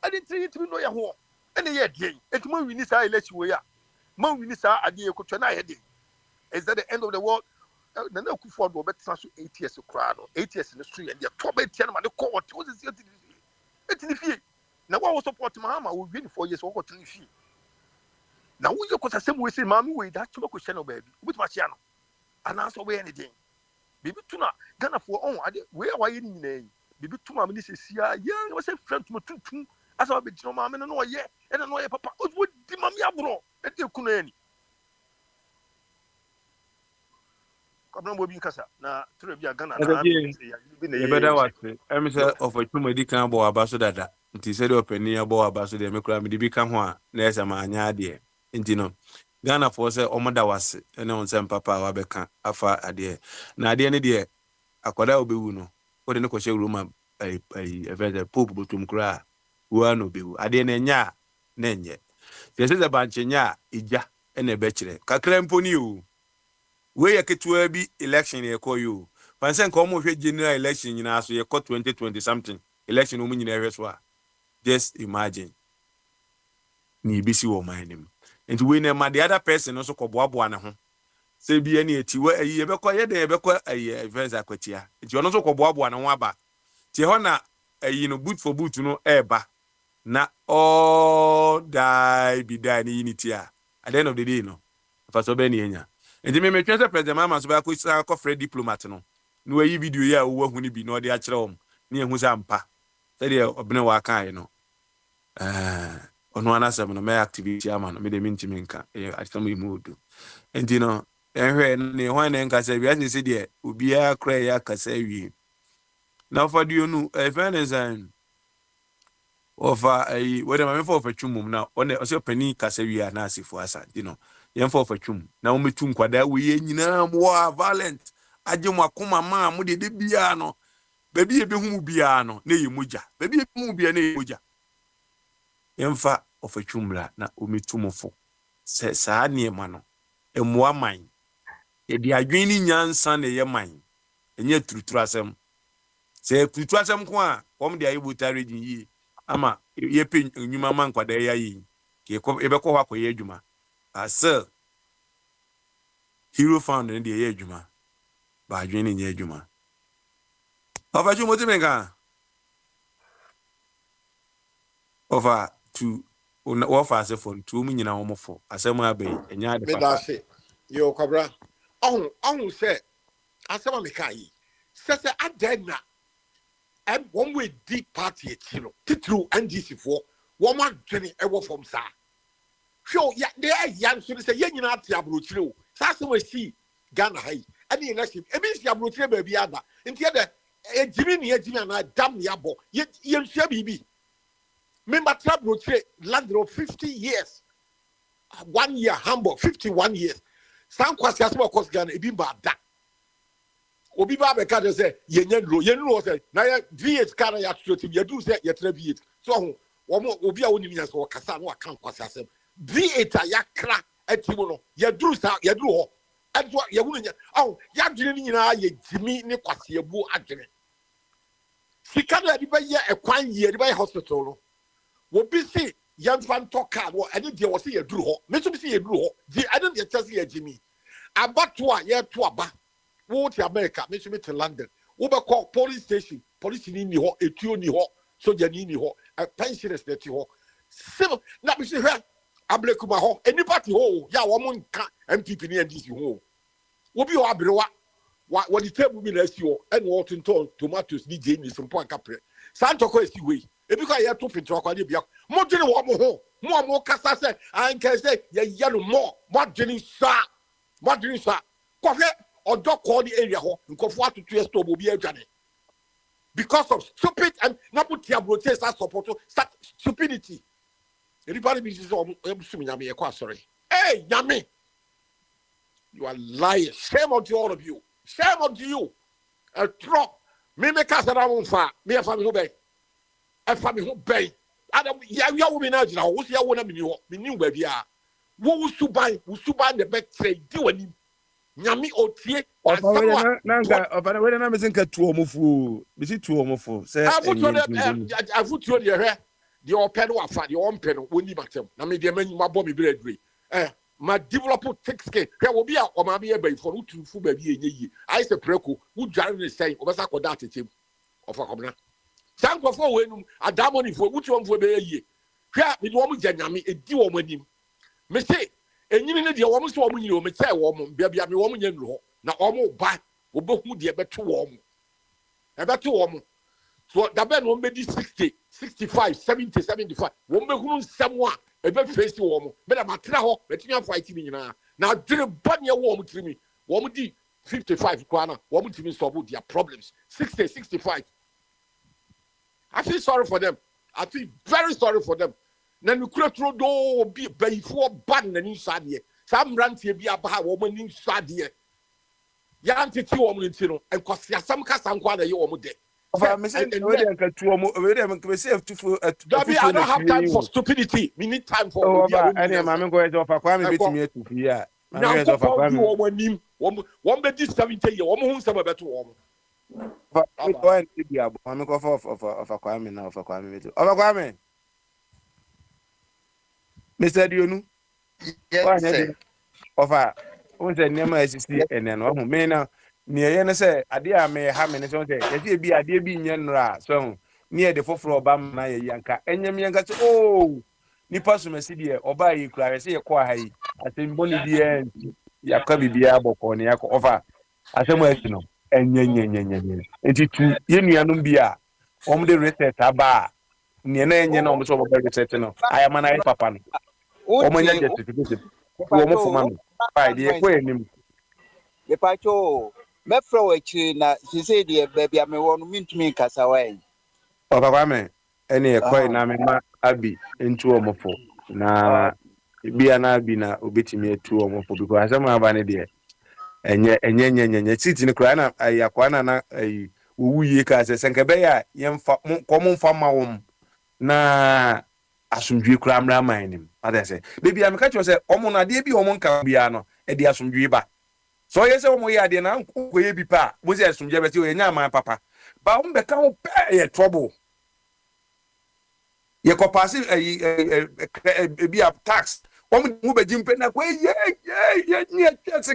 I didn't say it to know your home. And yet, it won't win this. I let you. Man, we need a idea. Could try heading. Is that the end of the world? The no good for the better 8 years of crowd, 8 years in the street, and the top 8 10 man. The court was it's in the fee. Now, what was support Mahama will win 4 years or got in the fee. Now, we got the same way, say, Mammy, we that to question, baby, with my channel. And answer away anything. Baby, tuna, Ghana for own, where are you in name? Baby, two mammy, this is yeah, I was a friend to my two. As I'll be to mamma, and I know, yeah, and I know, papa, what the mammy abro, and you couldn't. Kabla mbo bi kasa na ture bi Ghana na e beda wase em say of a tumedi kan bo aba so dada nti say de opani abo aba so de mekura me de bi kan ho a na esa ma anya ade nti no Ghana for say omoda wase ene on say papa wa beka afa ade na ade ne de akoda obewu no o de ne ko she roma ai event pope botum kura wa no bewu ade ne nya na enye se se ba nchenya ija ene be kire kakra mponi o we yaketwa bi election ye call you fansen ko mo hwe general election nyina so ye 2020 something election mo nyina hwe so a just imagine ni bisi wo manim and we na the other person also ko boaboa ne ho se bi ene eti we ayi ye bekọ ye de ye bekọ ayi events akwatia eti ono so ko boaboa ne ho aba ti ho na ayi no boot for boot no eba na all die be die ni unity a at the end of the day no fa so be ni enya. And the me twese president mama so ba ko sa ko free diplomat no no ayi video ya wo hu ni bi no de a kire om na ehu sa mpa se de obne wa kan no ono anasem no me activity ama no me de mintimi nka e atam imudu enti no ehwe ne ho na nka se bia se de obi a kra ya kasa wi na for do no fairness ofa ai wede ma me for twumum na one o se pani kasa wi a na asifo asa di no yen for twum na wo metu nkwada we ye nyina mo violent agye mo akoma ma mo de bia no ba bi e be hu bia no na ye moja ba bi e be hu bia na ye moja yen fa of twumra na o metu mo fo se saa ne ma no emwa man e di adwen ni nyansa na ye man enye turuturu asem se turuturu asem ko a kom de ayi botare din yi ama ye pe nyuma man kwada ya yi ke ko e be ko hwa ko ye adwuma asa hero found in the ye adwuma ba adwen ni ye adwuma ofa ju motimenga ofa to ofa se for to mu nyina wo mofo asem abai enya de papa me da se yo kwabra ohun se asem me kai se adena and one way deep party etino titru NDC for one man dwene ewo from sa show ya they are yan so say ye nyina ate abrochire o sa se we see Ghana hai ani election e bi si abrochire ba bi ada nti e de ejimi ni ejimi na dam ya bo ye nhia bibi member abrochire land of 50 years 1 year Hamburg 51 years san kwasi asema kos Ghana e bi ba da obi ba be ka de say yenro say na ya V8 car ya tutu ya do say ya tra V8 so ho obi a woni mi so kasa no aka kwasi asem V8 ya kra atimo no ya duru ho adwo ya wonu nya ya dwene ni nyina ya jimi ne kwasi ebu adwene sika na di ba ye ekwan ye di ba hospital no wo bi si yan fan toka wo ene de wo se ya duru ho me so bi si ya duru ho di ene de tese ya jimi abato a ye to aba wo ti America me so me to London wo be call police station police ni ho etuo ni ho soldier ni ho pensioners na ti ho civil na be se hwe ablekuma ho eni party ho ya wo mo nka MPP ni NDC ho wo bi ho abrewa wa di table bi na si ho en wo tonton tomatoes ni jeni simple kapre santoko esi we ebi ka ye to pinto kwa de bia mo dwene wo mo ho mo kasa se anka se ye no mo dwene sa kwafе odoko the area ho nkofo atutu estop obi adwane because of stupid and nabuti abrote sa support stupidity everybody be so sumi nyame ye kwa sorry hey nyame you are lying shame on all of you shame on you a drop me ka sa na mo fa me fa me ho be e fa me ho be adam ya wo me na jira wo so ya wo na me ni ho me ni ba bia wo suban the back trade di wani Nyami otie Ọfọwọde asɛm a nanka ọfọwọde na mesi nka tuo mu fu bisi tuo mu fu sɛ afotuo ɛnyɛ de afotuo deɛ hwɛ deɛ ɔpɛ no wafa deɛ ɔmpɛ no wɔnni matam na me deɛ mabɔ me berɛ adure ma develop thick skin hwɛ obi a ɔma me yɛ bayifo no wotu fu baabi ɛnyɛ yie ayɛ sɛ prɛko wodware ne sɛn ɔbɛsa akɔda atɛkyɛm ɔfa kɔmena saa nkurɔfoɔ wɔ enum adamɔnifoɔ wotu wɔmfoɔ bɛyɛ yie hwɛ mede wɔm gya nyame ɛdi wɔm anim me se ɛnyini ne deɛ wɔm sɛ wɔm nyini wɔm kyɛɛ wɔm biabia me wɔm nyɛ nnuro hɔ na wɔm ba wɔbɛhu deɛ ɛbɛto wɔm ɛbɛto wɔm so dabɛ no wɔn bɛdi 60 65 70 75 wɔn bɛhunu nsɛm a ɛbɛfɛsi wɔn bɛda matena hɔ bɛtumi afɔ ayi mi nyinaa na adwene ba ne ɛwɔ wɔn tiri mi wɔn di 55 koraa na wɔn tiri solve their problems 60 65 I feel sorry for them I feel very sorry for them na nukura turo doo bi bayifoɔ ba na ni nsa adeɛ saa mmeranteɛ bi aba ha wɔn ani nsa adeɛ yantete wɔn ne ti no nkwasi asɛm kasa nkwa na ɛyɛ wɔn dɛ. I don't have time for stupidity. We need time for. One bed is 70 years. One who's some better woman. Mr. Dionu, yes, sir. Near yen say, Adia may have many songs. Yes, be a dear being yenra, so near the fofro bam na yanka. And yanga, oh, Nippasuma city or buy you cry, say a quahi. I think Bonnie dear, Yakabi Biabo or Niako offer. I say, well, you know, and yen. It's true, Yenumbia, the reset aba. Yen almost over the setting. I am an eye papa. Oh, my justification. For mammy. By the aquarium. The pacho. Mefro wechi na sisi die baby amewonu mintumi kasa wai. Okawame ene ekoi na mema abi ntu omofo na bia na abi na obetimi etu omofo because asema aba ne de enye titi ne kura na yakwa na wuye ka se senke be ya yemfa komo mfa mawom na asumdwe kura mra manim ade se baby ameka cho se omo na de bi omo nka bia no e de asumdwe ba so yes omo ya de na nkoye bi pa bo se asumdwe be ti o nya man papa ba um be ka ho pe trouble ye ko pass bi a tax mu be jimpe na ko ye ni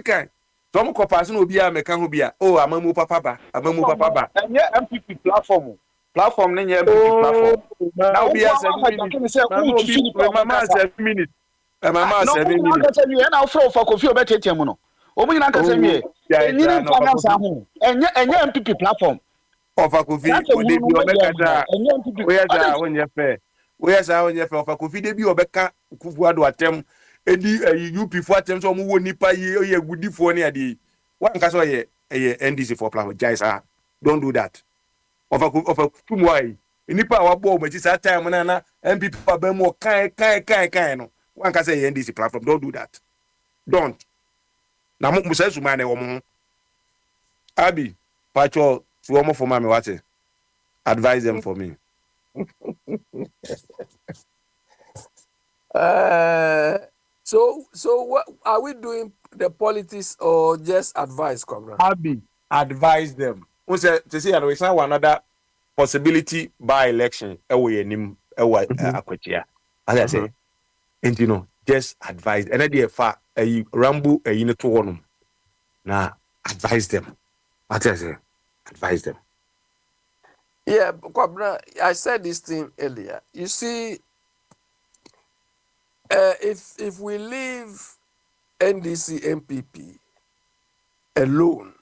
kan so mu ko pass no obi a meka ho bia oh amamu papa ba enye MPP platform ne nye MPP platform na obi a 7 minutes mama 7 minutes na ofro fa kofi obetete mu no omu nyina nka se nwie enyi ni finance ho enye MPP platform ofa kofi ode bi obekata we za onye fe ofa kofi de bi obeka kufu ado atem edi UP fo atem so omu wo nipa ye gudifo ne ade wan ka so ye NDC for platform jaisa don't do that ofa tumwai nipa wa bo ma ji sa time na MPP ba mu kan no wan ka say NDC platform don't do that don't na mo musa suma na wo mo abi pacho to omo for me what advise them for me So what are we doing, the politics or just advice, comrade? Abi advise them we say to see we say another possibility by election we enim akwatia as I say and you know just advise and dey fa rambo ne to honum na advise them what I say advise them. Yeah, Kwabna, I said this thing earlier. You see, if we leave NDC MPP alone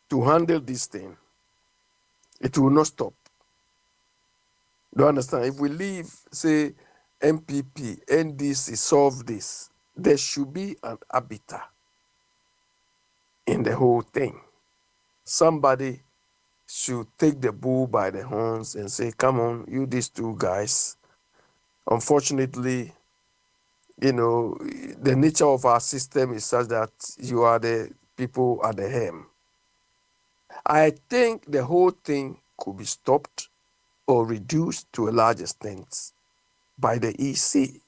to handle this thing, it will not stop. Do you understand? If we leave, say, MPP, NDC solve this, there should be an arbiter in the whole thing. Somebody should take the bull by the horns and say, come on, you these two guys. Unfortunately, you know, the nature of our system is such that you are the people at the helm. I think the whole thing could be stopped or reduced to a large extent by the EC.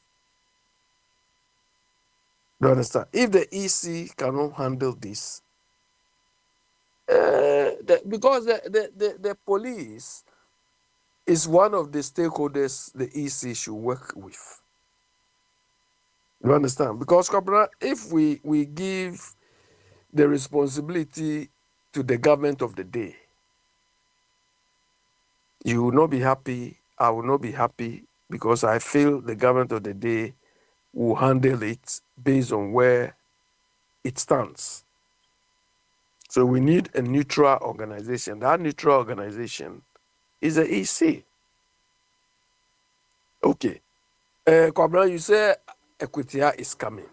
Do you understand? If the EC cannot handle this, because the police is one of the stakeholders the EC should work with. You understand? Because if we give the responsibility to the government of the day, you will not be happy. I will not be happy because I feel the government of the day will handle it based on where it stands. So we need a neutral organization. That neutral organization is the EC. Okay. Kwabra, you say Equatia is coming.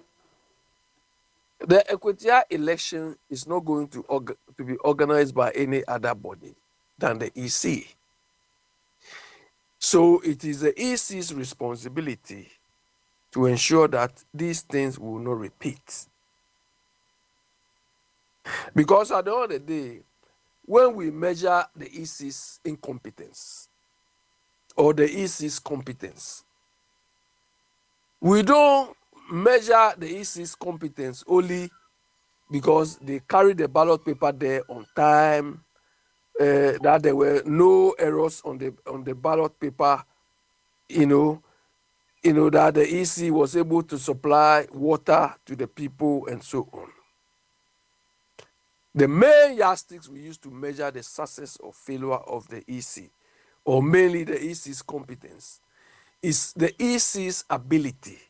The Equatia election is not going to be organized by any other body than the EC. So it is the EC's responsibility to ensure that these things will not repeat. Because at the end of the day, when we measure the EC's incompetence or the EC's competence, we don't measure the EC's competence only because they carried the ballot paper there on time, that there were no errors on the ballot paper, that the EC was able to supply water to the people and so on. The main yardsticks we use to measure the success or failure of the EC, or mainly the EC's competence, is the EC's ability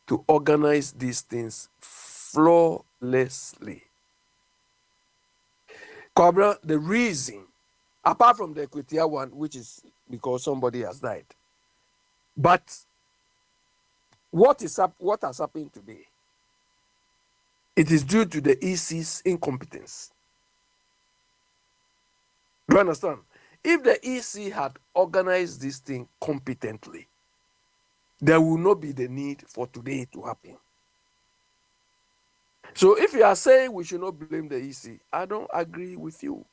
to organize these things flawlessly. Cobra, the reason, apart from the Equatia one, which is because somebody has died, but what has happened today? It is due to the EC's incompetence. Do you understand? If the EC had organized this thing competently, there will not be the need for today to happen. So if you are saying we should not blame the EC, I don't agree with you.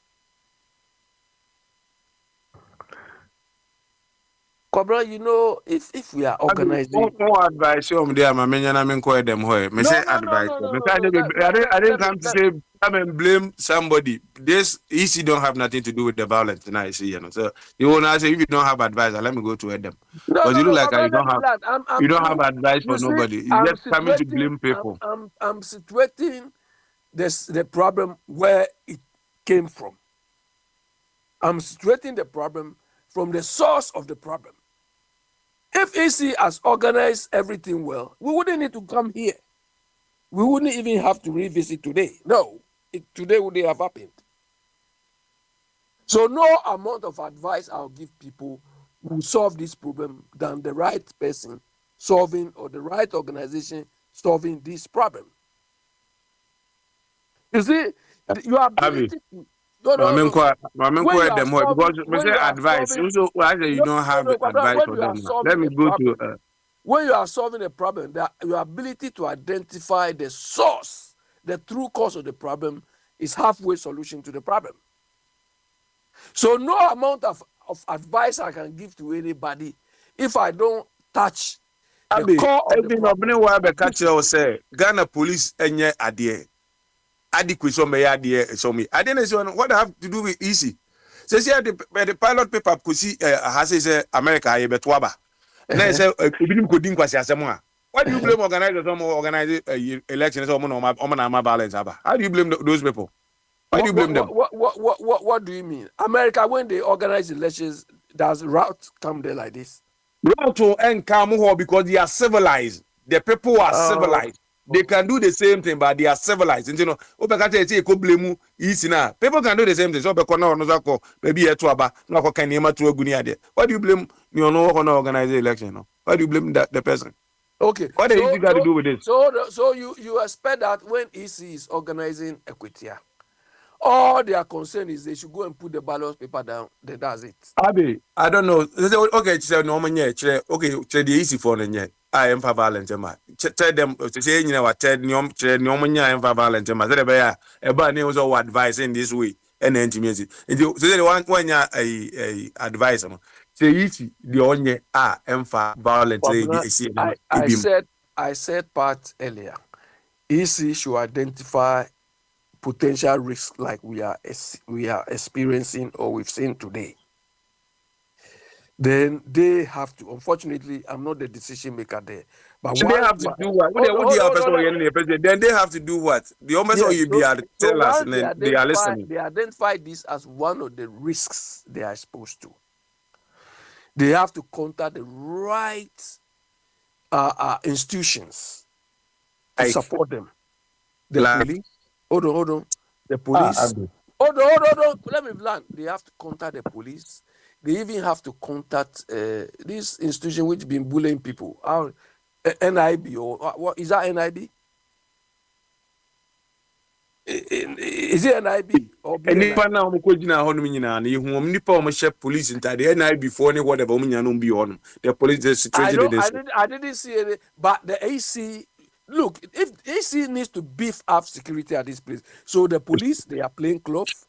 Cobra, if we are organizing, more advice you there, my men and men call them hoy. Me say advice. I didn't come to say come and blame somebody. This EC don't have nothing to do with the violence tonight. See, So you wanna say if you don't have advice, let me go to them. Because you look like Cobra, you don't have advice for nobody. You just coming to blame people. I'm situating the problem where it came from. I'm situating the problem from the source of the problem. If EC has organized everything well, we wouldn't need to come here. We wouldn't even have to revisit today. No, today wouldn't have happened. So no amount of advice I'll give people will solve this problem than the right person solving or the right organization solving this problem. You see, your ability to when you are advice. solving, Also, why you don't have advice for them? Let me go to. When you are solving a problem, your ability to identify the source, the true cause of the problem, is halfway solution to the problem. So no amount of advice I can give to anybody if I don't touch the core of the problem. Ghana police enye adie. Adequate some idea so me. I didn't say what I have to do with easy. Say the pilot paper could see has say America ye betwaba. Na say obinim ko din kwasi asem a. Why do you blame organizers or organize elections or man balance aba? How do you blame those people? Why do you blame them? What do you mean? America, when they organize elections, does route come there like this? Route to and come because they are civilized. The people are civilized. They can do the same thing, but they are civilized. And people can do the same thing. So maybe why do you blame organize the election? Why do you blame the person? Okay. What do you got to do with this? So you expect that when EC is organizing Equatia, all their concern is they should go and put the ballot paper down. Then that's it. Abi, I don't know. Okay, the easy for them. I am for violence, man. Tell them to say what tell nyom violence, man. That be a bad news or advice in this way and intimacy. And you say the one a advice, man. Say easy the only violence. I said part earlier EC should identify potential risks like we are experiencing or we've seen today. Then they have to. Unfortunately, I'm not the decision maker there. But Then they have to do what? What the person in the president? Then they have to do what? The almost all Yes. you be able to So tell us, once and then they are listening. they identify this as one of the risks they are exposed to, they have to contact the right institutions to Like, support them. The police. Hold on. The police. Abby. Hold on. Let me plan. They have to contact the police. They even have to contact this institution which been bullying people. NIB or what is that? NIB? Is it NIB or And BNI? if now I'm going to hold me now, you whom nipa share police into the NI before any whatever woman be on the police the I situation know. in this. I didn't see it, but the AC. Look, if AC needs to beef up security at this place, so the police they are plain cloth.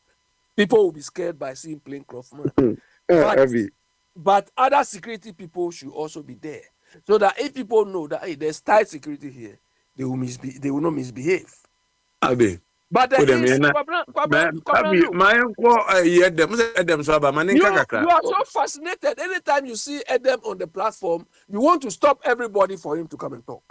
People will be scared by seeing plain cloth man. Abby. But other security people should also be there, so that if people know that hey, there's tight security here, they will not misbehave. Abby. But the AC, Abby, my uncle, them so about my you are so fascinated. Anytime you see Adam on the platform, you want to stop everybody for him to come and talk.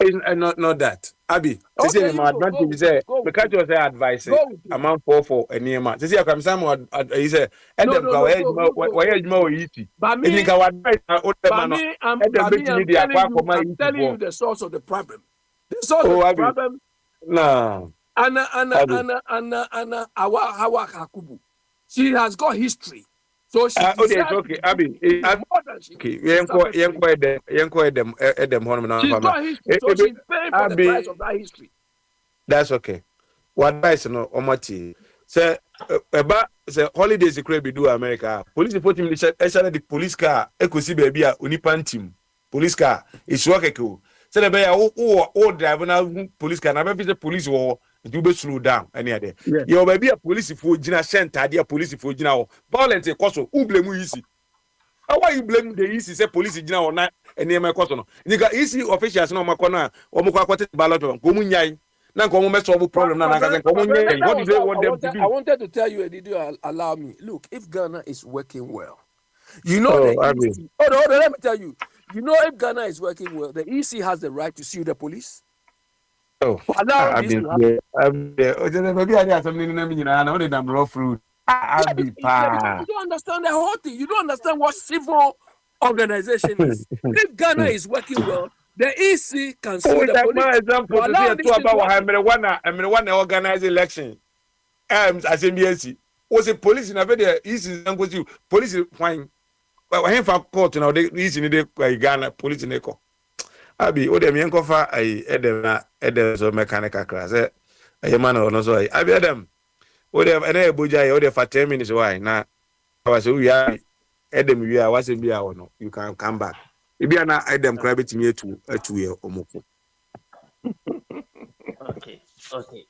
Not that. Abby, Okay, my advantage say because you say advice. I'm on for a near man. Say I come some he say Adam go ahead why easy. But And you can advise I'm telling you the source of the problem. The source of the problem. No. Anna Awa Hakubu. She has got history. So she okay, Abby. Okay, she's got history, so she's paying for the price of that history. That's okay. What advice no omati. Say holidays you could be do America. Police report him the police car ekosi baby a onipa team. Police car is work eko. Say the be o driver na police car na be police war you be slow down any other. Your baby a police for gina center dia police for gina violence e cause who blame you easy. Why you blame the easy say police gina on na ene e cause no. Nika easy officials na makona o mo kwa kwate ballot ko mu nyai. Na ko mo me solve problem na nka ko mo nyai. What do they want them to do? I wanted to tell you, did you allow me? Look, if Ghana is working well, you know the EC. Hold on, let me tell you. You know if Ghana is working well, the EC has the right to sue the police. Oh, allow this to happen. Maybe I have something in I know that I'm raw fruit. You don't understand the whole thing. You don't understand what civil organization is. If Ghana is working well, the EC can sue the police. My example to say two about I'm one organized election. As MBC was a police in a very easy language. Police fine. But I have a court now. They easy in the Ghana police in echo. Abi o dem yen kofa ai edem so mechanical class eh man no so ai abi edem o dem na eboja o dem for 10 minutes why na was we are edem we are was be a no you can come back ibi na edem kra betimi atu ye omoko. Okay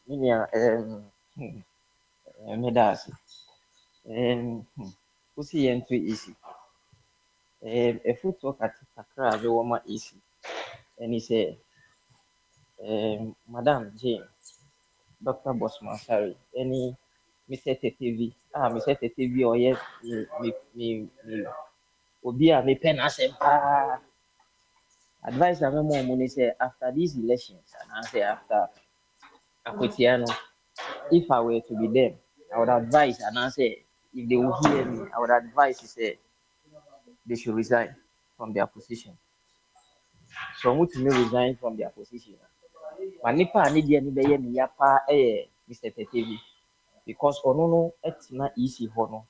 minia medas usi yentu easy a foot talk at kakra be wo ma easy. And he said, Madam Jane, Dr. Bosman, sorry, any Mr. TV, Mr. TV, or yes, me, Obia, me pen as advice I'm more money say after these elections, and I say after Akwantufuo, if I were to be them, I would advise, and I say, if they will hear me, I would advise, he said, they should resign from their position. So much may resign from their position. Manipa ni dia ni beye ni yapa Mr. Tetevi because onono etina easy hono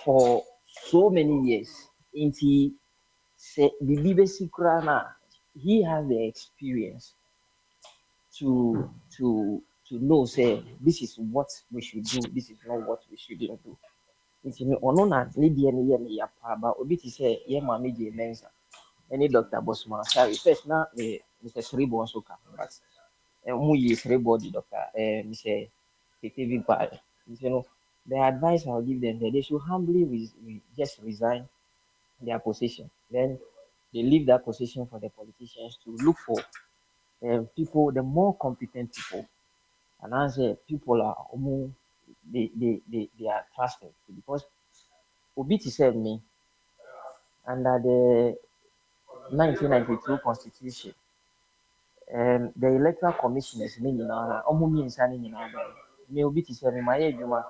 for so many years inti se bibi sikura na he has the experience to know say this is what we should do, this is not what we shouldn't do. Inti me ono na ni dia ni yapa ba obi ti say ye ma me je mensa any Dr. Bosman, sorry, first now Mr. Sribo also come, but who is Sribo the doctor, Mr. TV Pad. You know, the advice I'll give them that they should humbly just resign their position. Then they leave that position for the politicians to look for people, the more competent people, and I say people are more, they are trusted because Obiti said me under the 1992 constitution, the electoral commissioners ne nyinaa ɔmo mmiɛnsa ne nyinaa bɛyɛ me Obiti said me mayɛ adwuma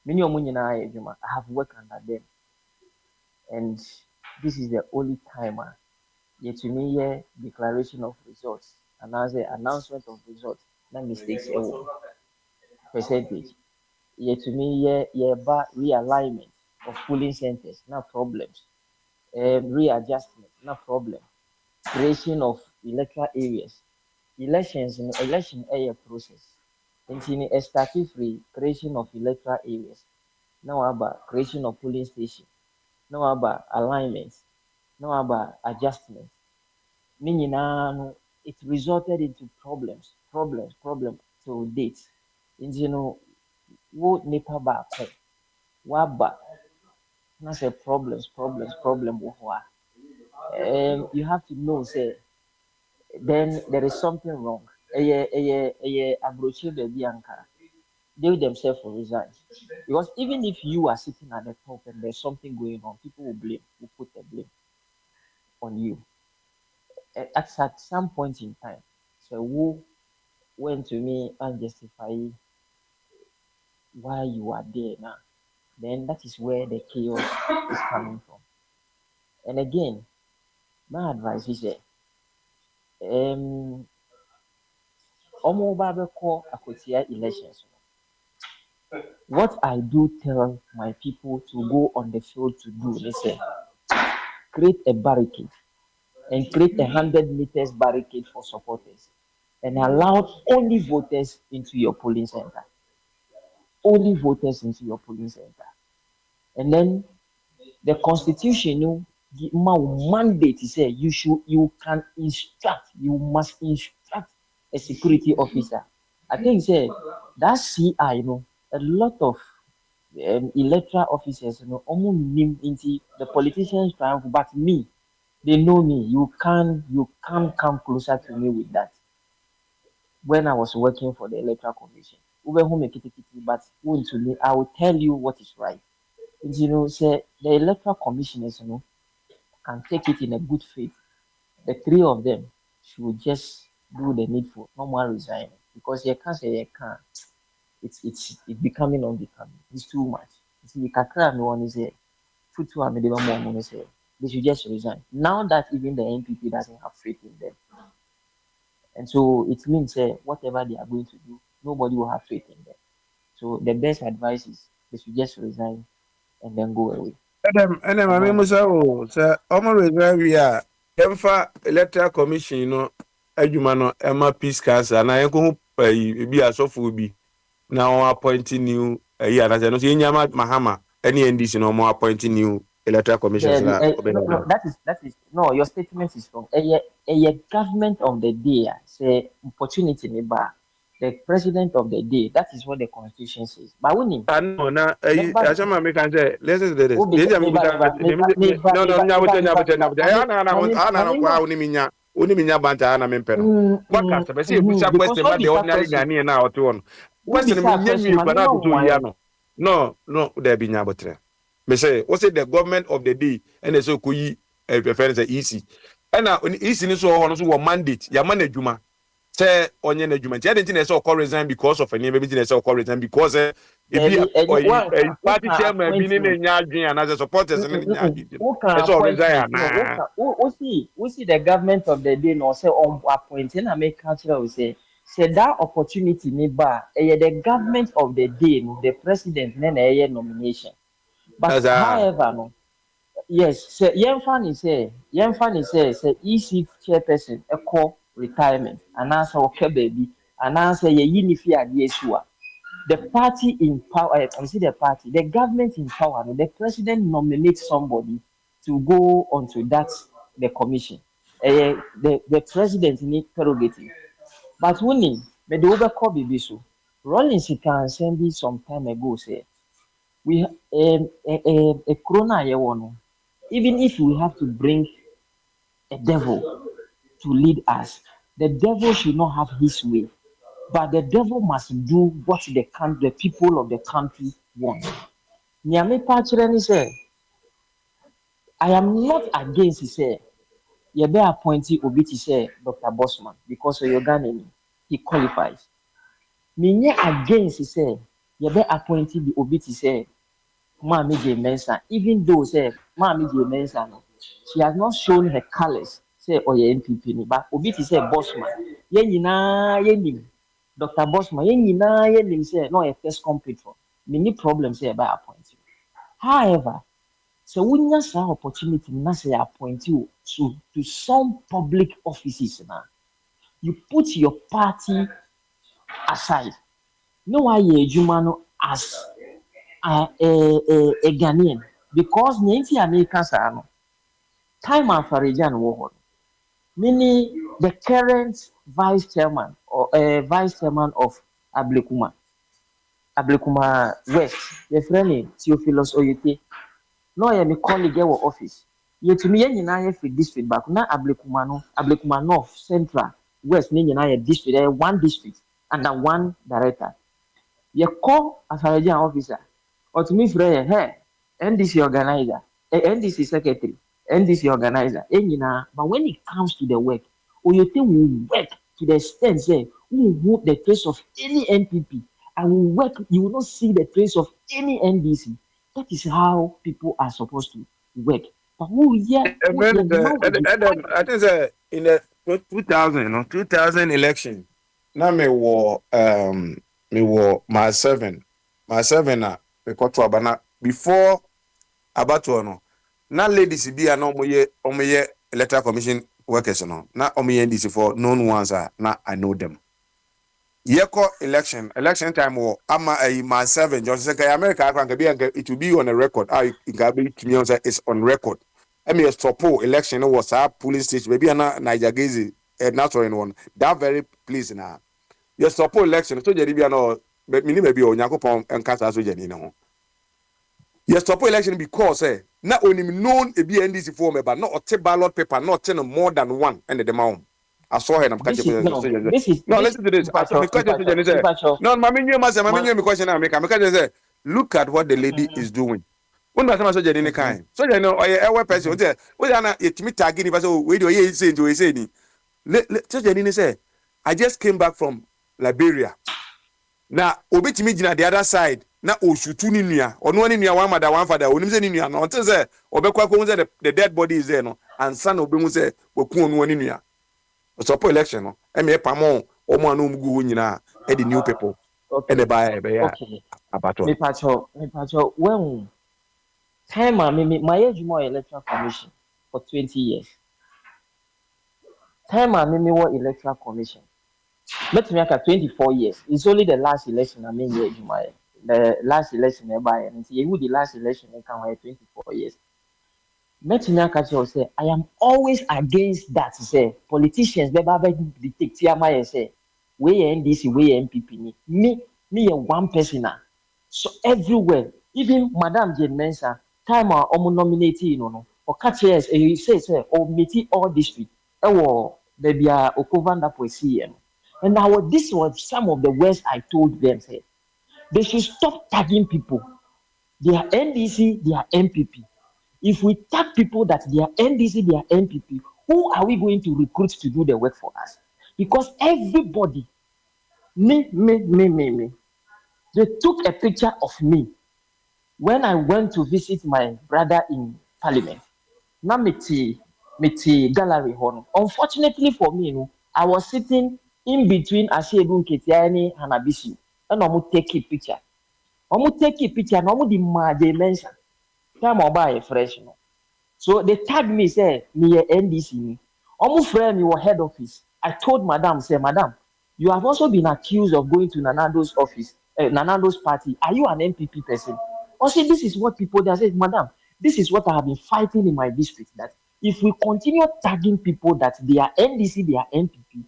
me ne ɔmo nyinaa yɛ adwuma I have worked under them and this is the only time yɛtumi yɛ declaration of results and I say announcement of results na mistakes ɛwɔ percentage yɛtumi yɛba realignment of polling centers na problems readjustment na problem creation of electoral areas elections no election ɛyɛ process nti no ɛstarte free creation of electoral areas na waba creation of polling station na waba alignment na waba adjustment ne nyinaa no it resulted into problems till date nti no wo nipa baako waba na sɛ problem wɔ hɔ a you have to know say then there is something wrong ɛyɛ aburokyi baabi anka they themselves will resign because even if you are sitting at the top and there's something going on people will put the blame on you at some point in time so who went to me and justify why you are there now then that is where the chaos is coming from and again my advice is that ɔmo ba bɛkɔ akɔtia elections no. What I do tell my people to go on the field to do, listen, create a barricade and create 100 meters barricade for supporters and allow only voters into your polling center. Only voters into your polling center. And then the constitution mandate say you must instruct a security officer. I think say that CI, a lot of electoral officers, almost name into the politicians triumph, but me, they know me. You can't come closer to me with that. When I was working for the electoral commission, but to me, I will tell you what is right. Say the electoral commissioners, can take it in a good faith. The three of them should just do the needful, no more resign because you can't say you can't. It's becoming unbecoming. It's too much. You see, kakra no one is here. Futu amedeba mo say they should just resign. Now that even the NPP doesn't have faith in them, and so it means whatever they are going to do, nobody will have faith in them. So the best advice is they should just resign and then go away. ɛnɛ maame musa o sɛ ɔmo reserve yi a yɛmfa electoral commission no adwuma no ɛma peace council anaa yɛnkɔhu ebi asɔfo bi na wɔn appoint new anasɛ no so yɛnyama mahama ɛne ndc na wɔn appoint new electoral commissions na no, that is no, your statement is wrong. A government of the day say opportunity nearby. The president of the day, that is what the constitution says. But when I know now. I say my make say listen to this. No, uniminya banta na mempero. Waka se be busa question ma the ordinary Ghanaian na oto no. Question me nyami kwa na to ya no. No, there be nyabotre. Me say, what say the government of the day and so koyi preference easy. And now easy ni so ho so mandate ya management. Say onye na adwuma nti ade nti na say okọ resign because of any maybe na say okọ resign because e bi party chairman bi ni na nya adwen ana say supporters ni nya adwen e say resign na we see the government of the day no say on appointing na make culture we say that opportunity ni ba the government of the day no the president na nomination but however no yes say yemfa ni say EC chairperson e call retirement and answer okay baby and answer ye unifi adiesu the party in power the government in power the president nominates somebody to go onto that the commission the president need prerogative but winning me the over call baby so Rollins can send it some time ago say we a corona even if we have to bring a devil to lead us the devil should not have his way, but the devil must do what the people of the country want. Nyame pa kyerɛ ne sɛ, I am not against say yɛbɛ appointee obi te sɛ Dr. Bosman because ɔyɛ Ghanani, he qualifies. Menye against sɛ yɛbɛ appointee bi obi te sɛ Maami J Mensa, even though say Maami J Mensa no, she has not shown her colors say ɔyɛ NPP ni, but obi te sɛ Bosman, yɛn nyinaa yɛnim Dr. Bosman, yɛn nyinaa yɛnim sɛ na ɔyɛ first come patron. Many problems sɛ yɛbɛ appointee. However, so wonya saa opportunity na sɛ yɛ appoint you to some public offices na you put your party aside na wayɛ adwuma no as a Ghanaian because nea nti a meka saa no time afaregya no wɔ hɔ no meaning the current vice chairman or vice chairman of Ablekuma West yɛfrɛ ne Theophilus Oyete na ɔyɛ me colleague wɔ office yɛtumi yɛn nyinaa yɛ firi district baako na Ablekuma North Central West ne nyinaa yɛ district one district under one director yɛkɔ afaregya officer ɔtumi frɛ yɛ NDC organizer NDC secretary NDC organizer nyinaa but when it comes to the work Oyete will work to the extent say we will the trace of any NPP and will work you will not see the trace of any NDC. That is how people are supposed to work. But who here? Adam, I think in the 2000 election, now me war my seven me got to abana before abato no. Now ladies be no omoye electoral commission workers no. Now omoye NDC for known ones are now I know them. Yeko election time war ama my seven just say America it will be on a record. I it's on record. I mean stop election was a police station maybe na Niger Gezi natural one that very place na. You stop election so je bia no maybe Onyankopon enkasa so je ni no. You stop election because na onim known e be NDC for me but not a ballot paper not more than one and the amount. I saw her and I'm catching no, listen to this. No, my question. Look at what the lady is doing. When my so any kind. So you know, I person. We are not yet me tagging if I say, wait, you saying to say, say, I just came back from Liberia. Now, obit me the other side. Now, shoot ni nua, or no one in your one mother, one father, when you no, until say, obekwa the dead body is there, no, and son obimu say, okun one in ya. Support election no me pamo omo anu mugu nyina e the new people and the buy abato me pacho when time my age more electoral commission for 20 years time me what electoral commission let me 24 years it's only the last election the last election by and you the last election can 24 years. Say, I am always against that. Say politicians never dictate say we NDC, we NPP. Me one person. So everywhere, even Madam Jane Mensa, time our nominating, or catch yes, you say, or meet all district, or there be a Okovanda CM. And now this was some of the words I told them. Say they should stop tagging people. They are NDC, they are NPP. If we tag people that they are NDC, they are NPP, who are we going to recruit to do the work for us? Because everybody, me, they took a picture of me when I went to visit my brother in Parliament. Now, me gallery horn. Unfortunately for me, I was sitting in between Asiebun Ketiani and Abisi, and I would take a picture. I would take a picture, and I would mention. Time I buy a fresh. So they tagged me, say, me NDC. Almost friend me were head office. I told Madam, say, Madam, you have also been accused of going to Nanando's office, Nanando's party. Are you an NPP person? I said, this is what people, they said, Madam, this is what I have been fighting in my district. That if we continue tagging people that they are NDC, they are NPP,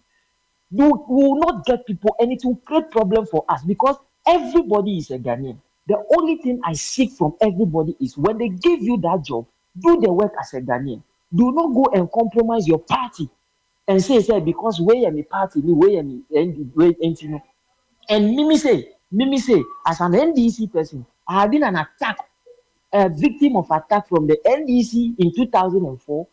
we will not get people and it will create problem for us because everybody is a Ghanaian. The only thing I seek from everybody is when they give you that job, do the work as a Ghanaian. Do not go and compromise your party and say because where am party me where am way you know. And Mimi say, as an NDC person, I have been an attack, a victim of attack from the NDC in 2004,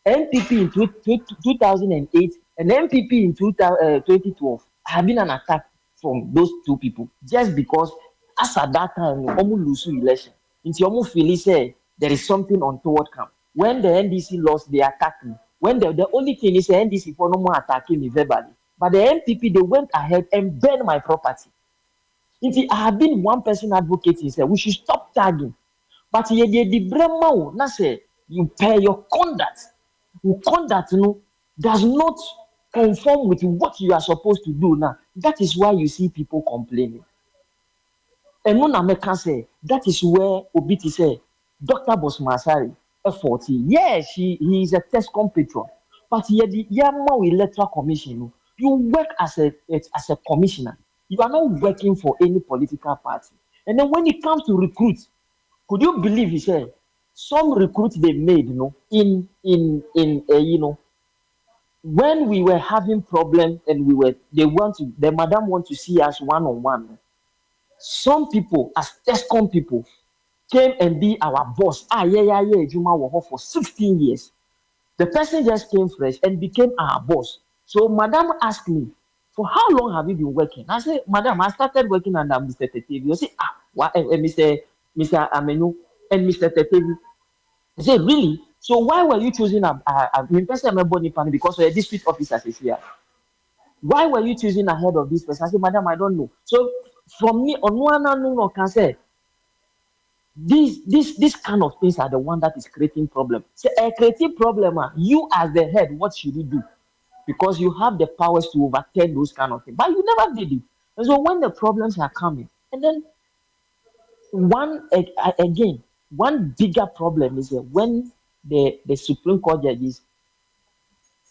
NPP in 2008, and MPP in 2012. I have been an attack from those two people just because, as at that time, almost lose election. Into almost feel say there is something untoward come. When the NDC lost, they attacked me. When the only thing is the NDC for no more attacking me verbally. But the NPP, they went ahead and burned my property. I have been one person advocating, say we should stop tagging. But ye the brema na say you pay your conduct. Your conduct no does not conform with what you are supposed to do now. That is why you see people complaining. And no na meka say that is where Obiti say Dr. Bosmasari F40. Yes, he is a TESCOM patron. But ye the Yama electoral commission. You work as a commissioner. You are not working for any political party. And then when it comes to recruit, could you believe he said some recruits they made, when we were having problem and the madam want to see us one on one. Some people, as TESCOM people, came and be our boss. Juma Waho for 16 years. The person just came fresh and became our boss. So madam asked me, for how long have you been working? I said, madam, I started working under Mr. Tetevi. You say, Mr. Amenu and Mr. Tetevi. I said, really? So why were you choosing because a district officer is here? Why were you choosing ahead of this person? I said, madam, I don't know. So from me, on one no can say these kind of things are the one that is creating problem. So a creating problem, you as the head, what should you do? Because you have the powers to overturn those kind of things, but you never did it. And so when the problems are coming, and then one bigger problem is that when the Supreme Court judges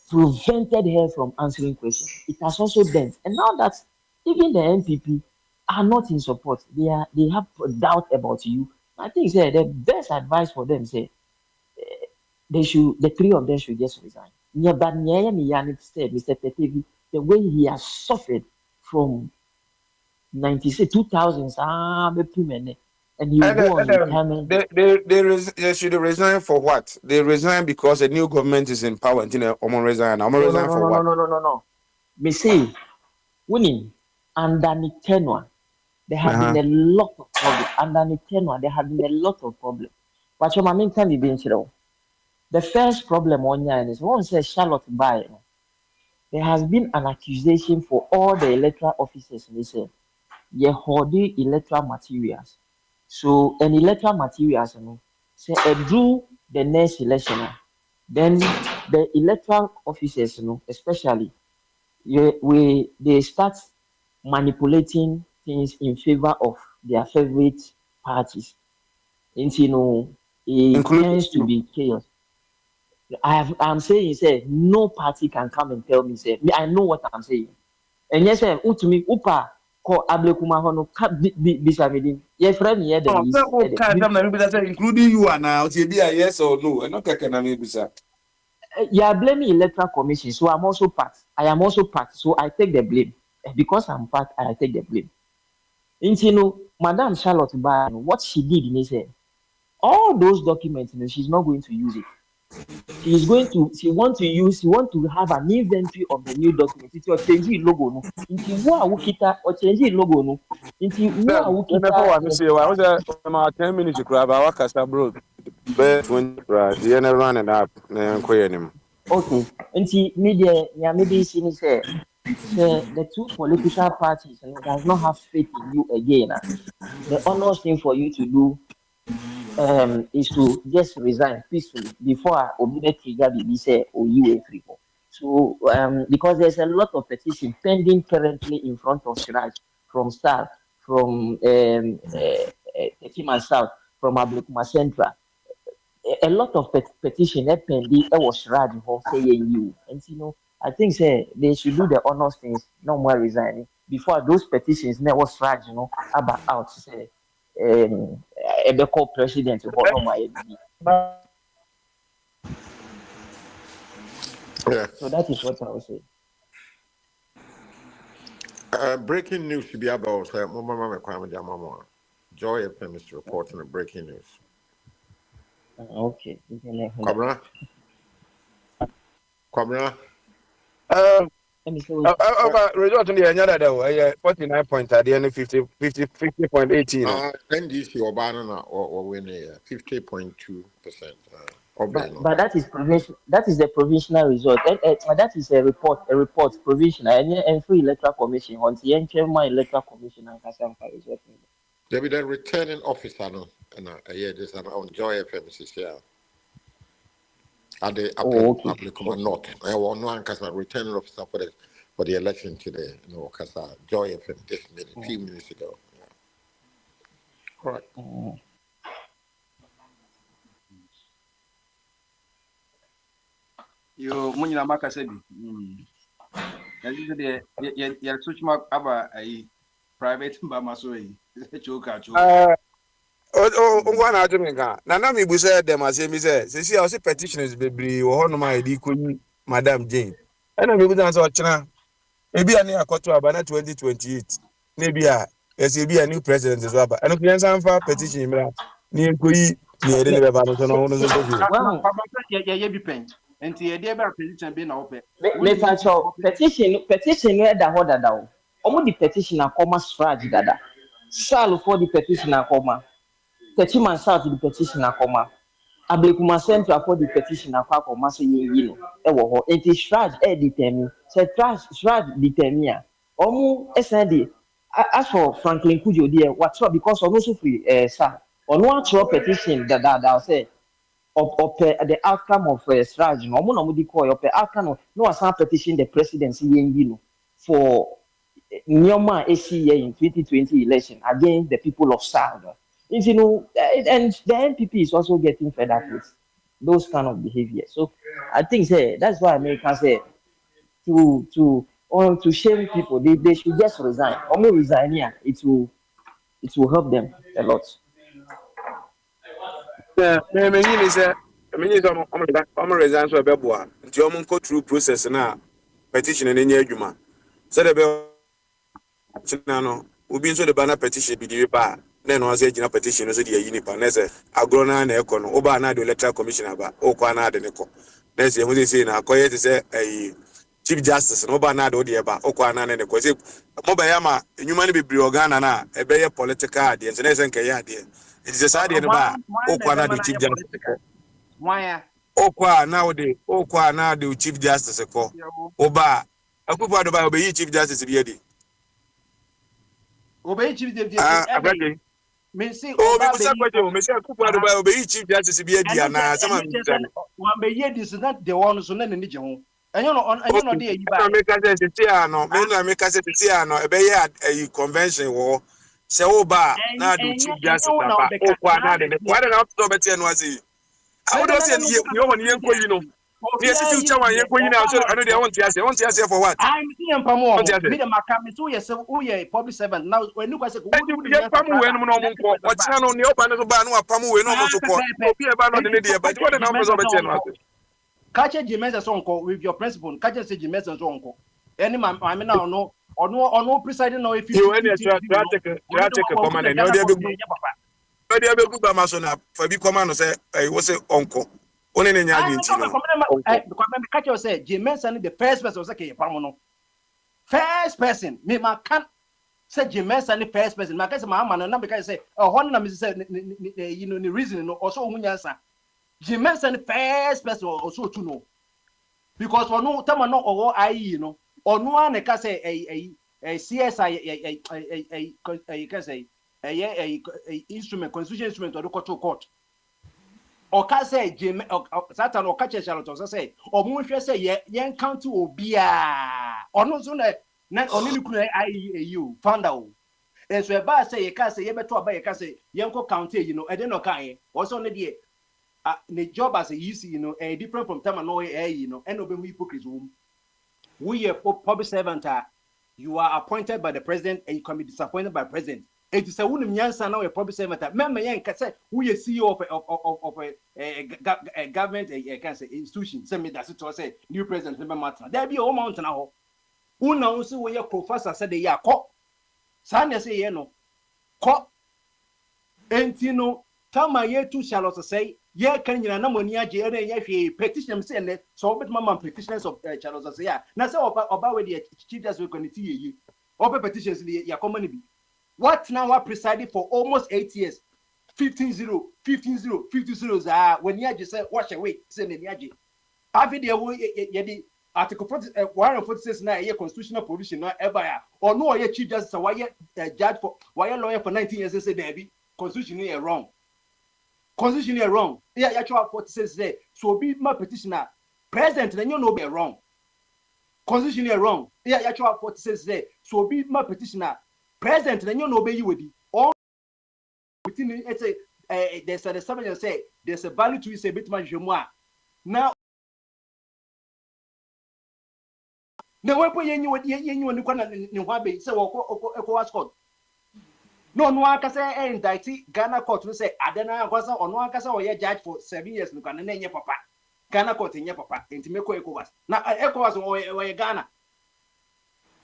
prevented her from answering questions, it has also done. And now that even the NPP are not in support, they have doubt about you. I think say the best advice for them say the three of them should just resign. But Mr. Tetevi, the way he has suffered from 96, 2000s, and he will And, go on retirement. they should resign for what? They resign because a new government is in power. You know, resign. No, no, Resign no, for no, no, what? no, no, no, no. Me say, winning under the tenure, there have been Uh-huh. a lot of problems. Under the tenure, there have been a lot of problems. But your main can be being the first problem on here is one says Charlotte Bay. There has been an accusation for all the electoral officers. They say you're hoarding electoral materials. So, an electoral materials, say, do the next election. Then the electoral officers, especially, they start manipulating things in favor of their favorite parties. And, it Including tends to you. be chaos. I'm saying, say, no party can come and tell me, say, I know what I'm saying. And yes, to me, upa ko ablekuma hono ka bisa medin. Ye friend ye the Oh, list. including you and now, yes or no. And not taking a maybe, sir. You are blaming electoral commission, so I'm also part. I am also part, so I take the blame. Because I'm part, I take the blame. And Madam Charlotte Ba, what she did in his head, all those documents, she's not going to use it. She want to have an inventory of the new documents. It's your change logo no. Into wo kita or change logo no. Into wo When I kita want to say, I was about 10 minutes to grab our Casta bro. Bet when the end running up and queer him. okay. Into media, yeah, maybe see say the two political parties does not have faith in you again. The honest thing for you to do is to just resign peacefully before Obine trigger BB say or you a free for. So because there's a lot of petition pending currently in front of Siraj from Star, from Techiman South, from Ablekuma Central. A lot of petition pending was Siraj for saying you. And I think say they should do the honest things, no more resigning. Before those petitions never was Siraj, about out say a call president or no my Yeah. So that is what I will say. Breaking news to be about Joy FM is reporting the breaking news. Okay. Kwabena? Let me say Result in the other 49 points at the end of 50.18. NDC or banana or winning 50.2%. but that is provision. That is the provisional result. That is a report. Provisional. And free electoral commission. On the my electoral commission and Kasampa result. There be the returning officer, no, and this on Joy FM is here. At the applicable not. I want no one returning officer for the election today. No, because Joy FM this minute, few minutes ago. Yeah. All right. Yo, munyina makasa bi. Yaji de ya switch mark aba ai private ba maso yi. Choka. Ngwa na ajụ m nka na na m igbu sị dem asị mi sị sị ya ọsị petitions bebree wọ hɔ nom a yɛde kɔyi Madam Jane ɛna m ebusa sɛ ɔkyena ebi a ne akɔto aba na 2028 na ebi a yɛsɛ ebi a new president so aba ɛno yɛn nsa mfa petition mmira ne yɛn kɔyi ne yɛde ne bɛba no so na ɔno nso nkɔ fie. Ya bi pen. Enti ye de ba petition bi na wo pe. Me petition no da ho dada o. Omo di petition akoma strage dada. Sal for the petition akoma. Techiman South the petition akoma. Ablekuma Central for the petition akoma so ye no. E wo ho. Enti strage determine. Se strage determine. Omo SND as for Franklin Kujo there what's up because ono so free sir. Ono atro petition dada say of the outcome of strage no mo di call of outcome no asan petition the presidency yen for Nyoma ACA in 2020 election against the people of South. And the NPP is also getting fed up with those kind of behavior. So I think that's why Americans say to shame people, they should just resign. Only resign here, it will help them a lot. Many is I'm resign so beboa. Nti omo go through process na petition na nya adwuma. So the be china no obi nso de ba na petition bi di ba na no ase gina petition no so de yi nipa na se agro na na ekọ no oba na de electoral commissioner ba o kwa na de ne ko. Na se hu se na akoye te se chief justice no oba na de o de ba o kwa na ne ko se mo ba ya ma enwuma ne bebre organa na e be ye political de se na se nka ye ade. It is a sad in ba o kwa na de chief justice ko. Why? Okwa na the chief justice ko oba akufo ado ba obeyi chief justice bi edi obeyi chief justice me say oba be sakwaje me say akufo ado ba obeyi chief justice bi edi na sama mi dan wan be ye this not the one so na ne je ho enyo no de yi ba me ka say ti ano me no me ka say ti ano e be ye convention wo se oba na the chief justice ba okwa na de kwa de na to be tie no asi I would say you want yanko you know. Yes, if you tell me yanko you now, so I know they want to answer for what? I'm seeing Pamo. Me the Macam so yes, who ye public servant. Now when you say you Pamu when no what's on the open of Banu Pamu when no support. Be about the idea, but what the numbers of it. Catch a Jimenez uncle with your principal, catch a Jimenez uncle. Any man, I mean now no or no presiding no if you any take a command and no but they be good by masona for be command say was say uncle only nya agenti no because me catch you say Jimenez the first person say ke pam no first person me ma can say Jimenez the first person ma can say ma man na because say hon na me say you know the reason no also hunyansa Jimenez the first person also to know because for no time no owo ai no onu an ka say CSI can say a instrument constitution instrument or the court or can say Jim Satan or catch a charlotte or say or moon say yen county obia or no sooner not only you found out and so about say you can say you better by you can say yanko county you know I don't know kind also only the job as a you know a different from time and no you know and obey hypocrites we are public servant you are appointed by the president and you can be disappointed by the president. It is a woman Yansa now a probably say matter. Remember, Yan can say who is CEO of a government can say institution. Send me that's it to say new president remember matter. There be a mountain now. Who knows who your professor said they are caught. Sanya say you know caught. Entino tama yetu shall also say ye can you na money ye petition say so bit mama petitions of Charles say ya na say oba we the chief justice we committee ye oba petitions ya common be what now are presided for almost 8 years 15-0 15-0 50-0 when you just say wash away say ne yaji afi de wo ye Article 146 na ye constitutional provision na ever ya or no ye chief justice why ye judge for why lawyer for 19 years say there be constitution is wrong. Constitution is wrong. Yeah, actual 46 there. So be my petitioner. President, then you know be wrong. Constitution is wrong. Yeah, actual 46 there. So be my petitioner. President, then you know be you with it. All within it's a there's a somebody say there's a value to it say bit much more. Now the way you want say what no aka say indict Ghana court no say adena kwasa ono aka say oye judge for 7 years no kan na nye papa Ghana court nye papa entimeko ECOWAS na ECOWAS oye Ghana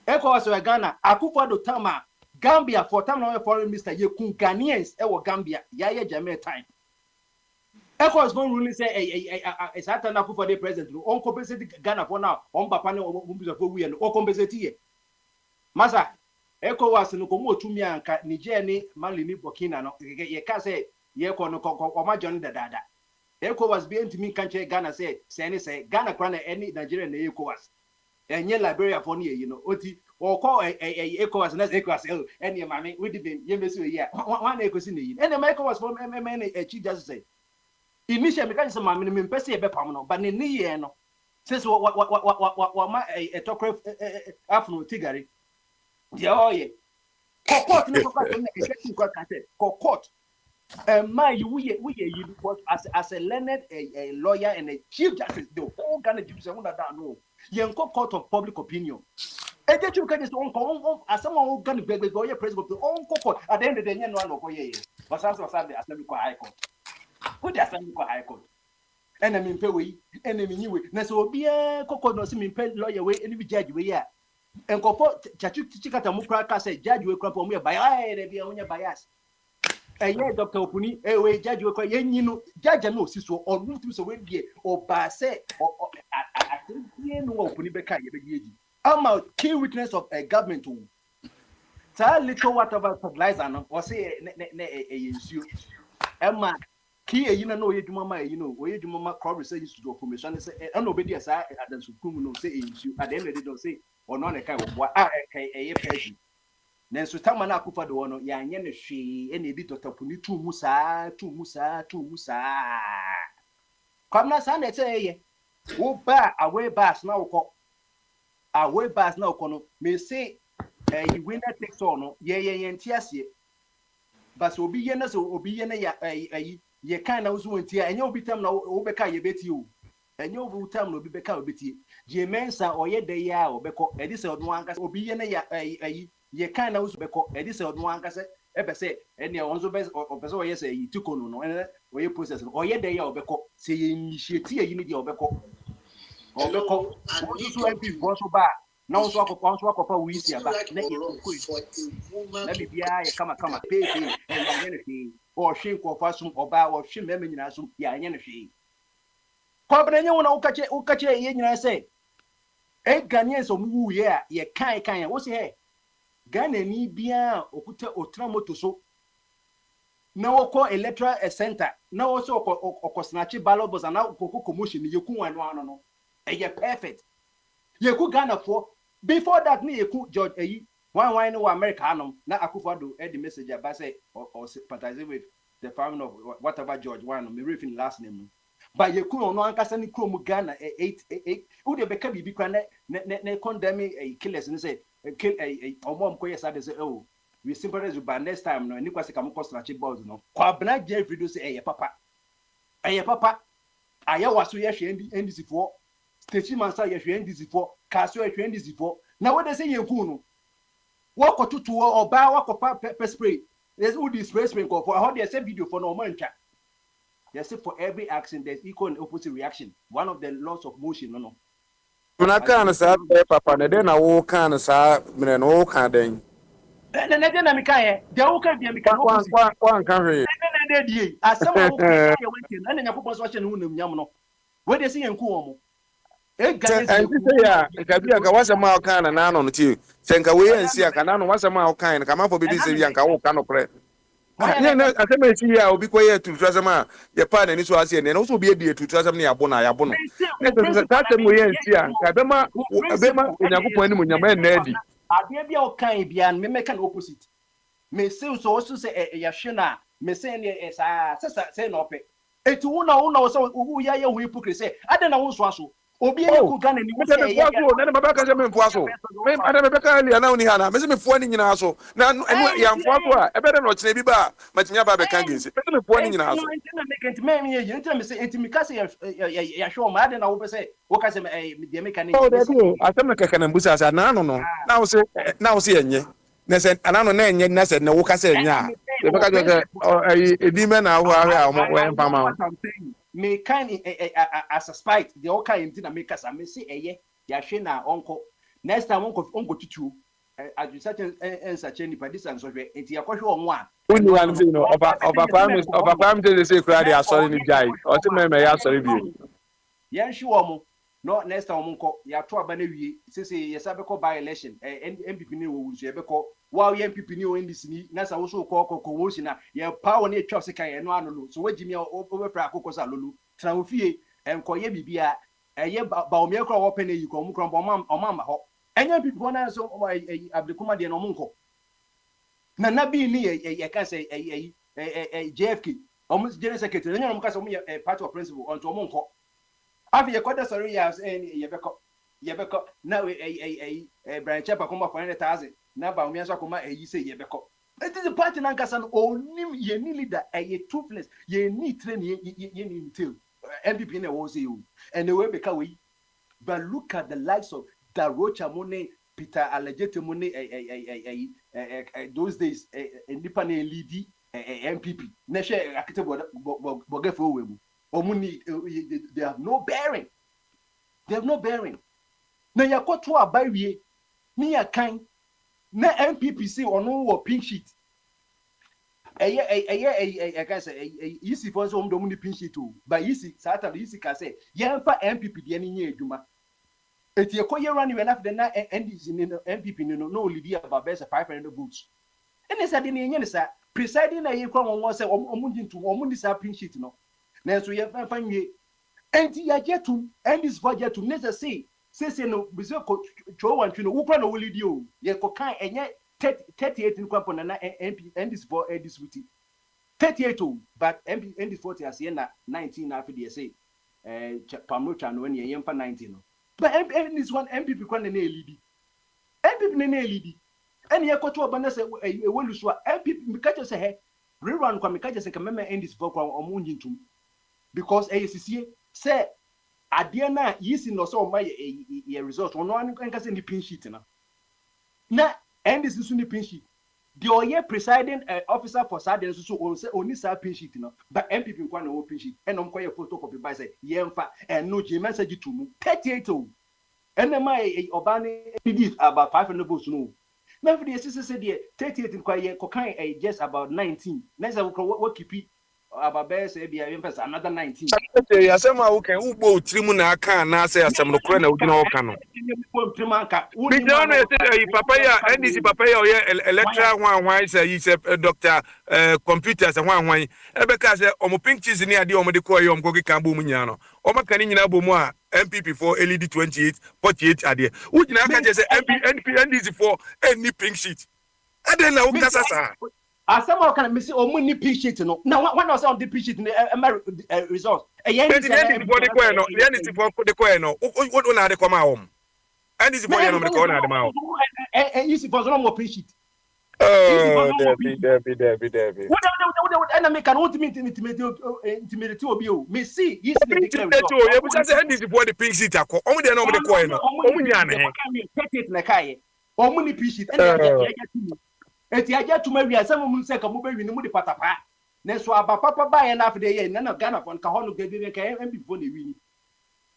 ECOWAS oye Ghana Akufo-Addo tama Gambia for time na foreign minister ye kun Ghanaians e wo Gambia ya ye jame time ECOWAS go ruling say is that na Akufo-Addo president no on compensate Ghana for now on papa ne on bisa for we no on compensate ye masa ECOWAS no komo otumi anka Niger ni Mali ni Burkina no ye ka say ye ko no ko ma join dada ECOWAS be ntimi kanche Ghana say say Ghana kra na any Nigeria na ECOWAS enye Liberia for no ye no oti o ko ECOWAS na ECOWAS any mame we dey ye mesi we ya wan ekosi na yi any ECOWAS for me chief justice say initially me kan say mame me mpese ye be pam no but ne ye no says what ma tokre afno tigari yeah, court no court. Man, you because as a learned a lawyer and a chief justice, the whole Ghana Jews and that no. You court of public opinion. And that you can just as someone who can be the president of the own court at the end of the year, no one of ye. But some of the Assembly High Court. Put the Assembly High Court. And I mean, pay way, and I mean, you will. Now, so be a court, no, see pay lawyer way, and be judge way. And go for chachu chikata mukra say judge we crop on me by they be on your bias. And yeah, Dr. Opuni, we judge we cry, you know, judge no sister or root to so we or by say or I think no Opuni Beka ye. I'm a key witness of a government to tell little whatever fertilizer or say issue. Emma key you know ye mama you know where you mama crop research to do formation say and nobody as at the sukum no say issue at the end of the day don't say or not a kind of what a person. Then so time na Akufo-Addo no ya anye ne hwe e na ebi totopuni tu musa. Come na say na say wo ba away bus na wo no me say you winner takes all no ye ntiase but obi ye na so obi ye na ya ye kan na wo so ntia enye obi tam na wo beka ye beti o enye obi tam na obi beka obeti je mensa oye de ya obeko edi se odno anka obi ye na ya ye kan na wo so beko edi se odno anka se ebe se ene onzo be opese oye se yi tikono no ene oye process no oye de ya obeko se ye initiate ye ni de obeko wo so MP go so ba na wo so akopa wi si aba na ye ko na bibia ye kama pepe ya nye ne hwe o hwe ko fa sum oba o hwe meme nyina sum ya nye ne hwe ko bra nye wona ukache ye nyina se Ghanaians o mu ye a ye kan wo se he Ghana ni bia okuta otra moto so na woko electoral center na wo so okosnachi ballot box na okoko commotion ye ku wan no eye perfect ye ku Ghana for before that ni ye ku George why no America anom na Akufo-Addo the message about say or sympathize with the family of whatever George one me referring last name but ye ku no ankasa ni krom Ghana 8 who dey beka bibi kwa na condemn killers ni say kill omom ko yes say oh we sympathize with by next time no ni kwase kam ko snatch balls no kwa bna je video say papa aya waso ye hwe ndc for station man say ye hwe ndc for kaso ye hwe ndc for na we dey say ye ku no wakotutu oba wakopa pepper spray There's who display screen call for how they say video for no man. They say for every action there's equal and opposite reaction. One of the laws of motion, no. When I can't say papa, then I walk can say me no walk can then. Then I can the okay be can opposite. One can read. As some who can and then you put watching who no. Where they see and cool. And this yeah, it can be a was mile can and on the you. Think away and see a canon was a mile kind, come up for BBC Yanka can pray. I can see I'll be quiet to Trasama, your partner is was and also be a dear to Trasamia Bona Yabono. That's the way and see Kadama, Abema, and Yakupo when your man Neddy. I be all kind be and me make an opposite. Me say so also say Yashina, me say say no pay. It won't so who ya hypocrite say, I don't know what's so. Obi ku Ghana ni mo say na mabaka se me mfoaso me ada mebeka ali ana oni hana me se me fuani nyina so na enu ya mfoaso a ebe de no chine bi ba matimi aba be kan gesi me se me fuani nyina so enti me ye enti me say enti me ka say ya show ma ada na wo be say wo ka say me de me kan ni asem na kaka na mbusa sa na no na wo se enye na se ana no na enye na se na wo ka say enye a e be ka jo say edi me na wo ahwe a mo we mpama me kind as a spite the all kind thing that make us I say ya hwe na onko next time onko tutu as you such and such any this and so enti yakohwe onwo a uni wan say no oba pam dey say kra dey asori ni jai o ti me ya asori bi ya hwe omo no next time onko ya to aba na wie say yesa be ko by election MPP ni wo wusu e be ko wa MPP ni o ndisi ni na sa wo so ko wo si na ya power na etwa se kan ye no ano no so wagimi o be fra akoko sa lolu tra ofie enkoye bibia eye ba o me kro wo pe na yi ko mu kro omamba ho enya MPP na so abdekuma de no monko na bi ni ye ka se JFK omu general secretary enya no ka se omu party of principal onto monko afi ye kwada sorry ya ye beko na branch up akoma 400,000 na ba omi aso akoma eyi say ye beko it is the party na nkasa no onim ye ni leader ye toothless ye ni train ye ni until MPP na wo say you and the way beka we but look at the likes of Darocha Mone Peter Alejete Mone those days nipa na lead MPP na share akete bogefo we mu omuni they have no bearing na yakoto abawie ni yakan na MPP say ono wo pink sheet I can say easy for so do muni pink sheet o but easy sata easy ka say yemfa MPP de ni nya adwuma eti ekoye run we na na NDC ni MPP ni no lead about best 500 votes ene sa de ni nya ne sa presiding na ye kwa won say omundi sa pink sheet no na so ye fa nwie enti ya jetum NDC for jetum ne say no bizo ko cho wan twi no wo kwa no lead o ye ko kan enye 38 in kwapo na MP NDC for district 38 but MP NDC 40 as na 19 na afide say pamno twa no when ye yempa 19 no but NDC one MPP kwa na lead MPP na lead ene ye ko to oba na say ewolusu a MPP mikaje say he rerun kwa mikaje say kamema NDC for kwa omunyi ntum because ACC say ade na yisi no so ma ye result ono an kan say ni pin sheet na NDC so ni pin sheet the oye presiding officer for Saturday so oni sa pin sheet no but MPP kwa na pin sheet enom kwa ye photocopy by say yemfa no je message to mu 38 enema obani did about 500 votes no na for the say the 38 kwa ye kokan just about 19 na say what keep about best be another 19 asema uke ugbo trimu na aka na say asem no kora na ugina oka no bi jano say papa ya NDC papa ya oye electoral hwan say yi say doctor computer say hwan ebe ka say omo pink cheese ni ade omo de ko ye omo ko kan bo mu nya no omo kan nyina bo mu a MPP for LED 28 48 ade ugina aka say NDC for any pink sheet ade na ukasa sa asama kana misi omu ni pink sheet no na when I say on the pink sheet results NDC for the ko no NDC for the ko no wo na de ko ma om NDC for no me ko na de ma om easy for no more pink sheet Debbie. What enemy can intimidate obi o me see easy the declare result you be say NDC for the pink sheet akọ omu de no me de ko no omu nya ne 38 na kai omu ni pink sheet and eti aja tuma wi asem mu se ka mu be wi ni mu de patapa na so aba papa ba ye na afde ye na Ghana fon ka hono gbe ka MPP fo na wi ni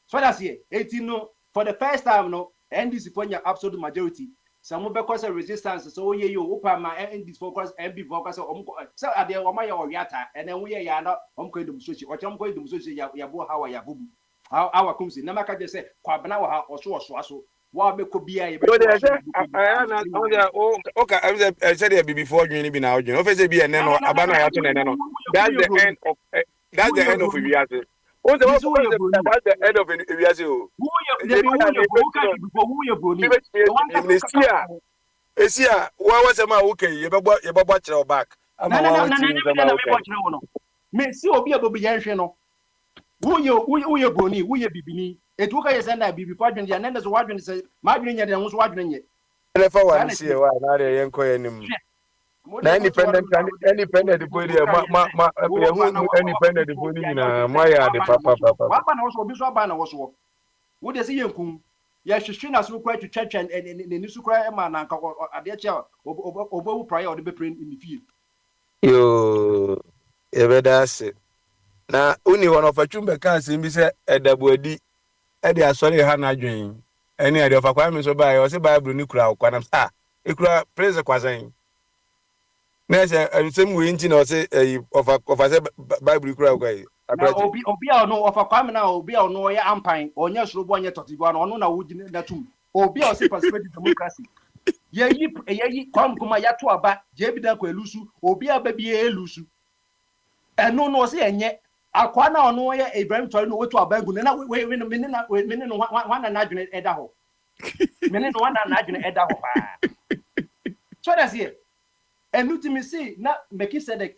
so that's here eti no for the first time no NDC for your absolute majority some be cause resistance so ye yo upa ma NDC focus MPP focus so ade o ma ye o wiata and then we ye ya na ko edum so chi o chem ko edum so chi ya bo hawa ya bubu our kumsi na maka je say kwabna wa ha oso wa be ko bia ye be so they say na okay I said there before you be now you know say be ene no abana ya to ene no that's the end of Iwiase o say that's the end of Iwiase o who ye broni Esia wa wasema okay ye bebo kire back ama wa wati na me bo kire wono me si obi abobi ye hwe no wo ye broni wo ye bibini etu ka ye senda bibi kwa dwen ya nende so wadwen se ma dwen nye de ho so wadwen nye ele fa wa nsi wa na de ye nko ye nim na independent boy there ma ye hu independent boy ni na ma ya de papa wa ba na wo so obi so ba na wo so wo de se ye nkum ya hwehwe na so kwa twetwa ne ni so kwa ma na nka ade che obo prayer de be pray in fie yo e be da se na uni one of achumbe kan se bi se edabuadi e de asori ha na adwen ene e de of akwa me so ba o se bible ni kura akwa na e kura praise kwasan na se nsem we nti na o se of se bible kura akwa na obi a no of akwa me na obi a no ye ampan onye sorobo onye totibo na ono na wuji na tum obi a o se participate democracy yeyi kwam kuma ya to aba je bi da kwa elusu obi a ba bi elusu eno no se enye akwa na ono ye Ibrahim Tori no wetu aba ngu na we mene no wana na adwene eda ho mene no wana na adwene eda ho pa so that's here enu ti mi see na meki said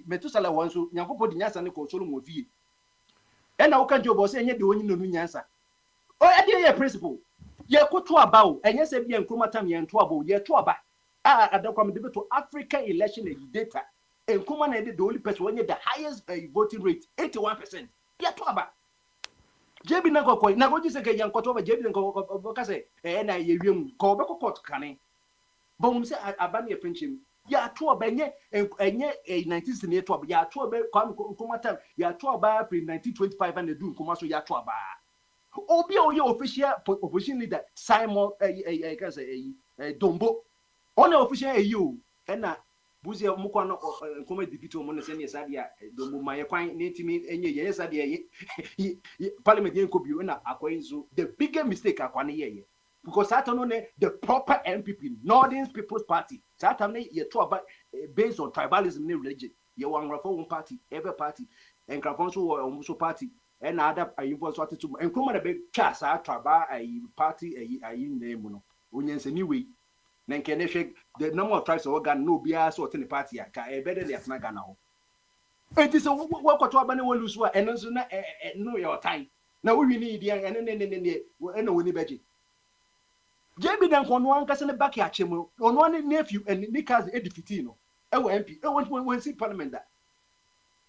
metusala wanso nyankopɔ di nyansa ne konsolo mo fie ena wo kan jobo se enye de onyi no nyansa o ade ye principle ye koto aba o enye se bia nkromatam ye nto aba o ye to aba adakwam de to African election data nkoma na the only person when the highest voting rate 81% ye to aba jebi na kokoi na goji se ke yankoto ba jebi nko ka se na ye wiem ko be kokot kane ba um se aba na ye princhim ya to aba enye 19 ne to aba ya to aba nkoma tam ya to aba pre 1925 and do nkoma so ya to aba obi o ye official opposition leader Simon ka se Dombo on official o na buzi mukwa no nkoma dipito mo ne se ne sadia Dombo maye kwan ne timi enye ye sadia parliament yen ko bi na akwanzo the biggest mistake akwane ye because that no the proper MPP Northern People's Party that time ye to about based on tribalism ne religion ye wan rafo one party every party and krafonso so party and other ayimfo so atitu nkoma na be twa sa tribal party name no onyense ni we na nke ne hwe the number of tribes organ no bia so the party ka e better dey atna Ghana ho enti so wo kwato aba ne wo lusu a eno so na no your time na wo wi ni dia ne eno woni beji jebi dan kono an kase ne back ya chemo ono ne nephew and nikas edifiti no e wo MP e won si parliament da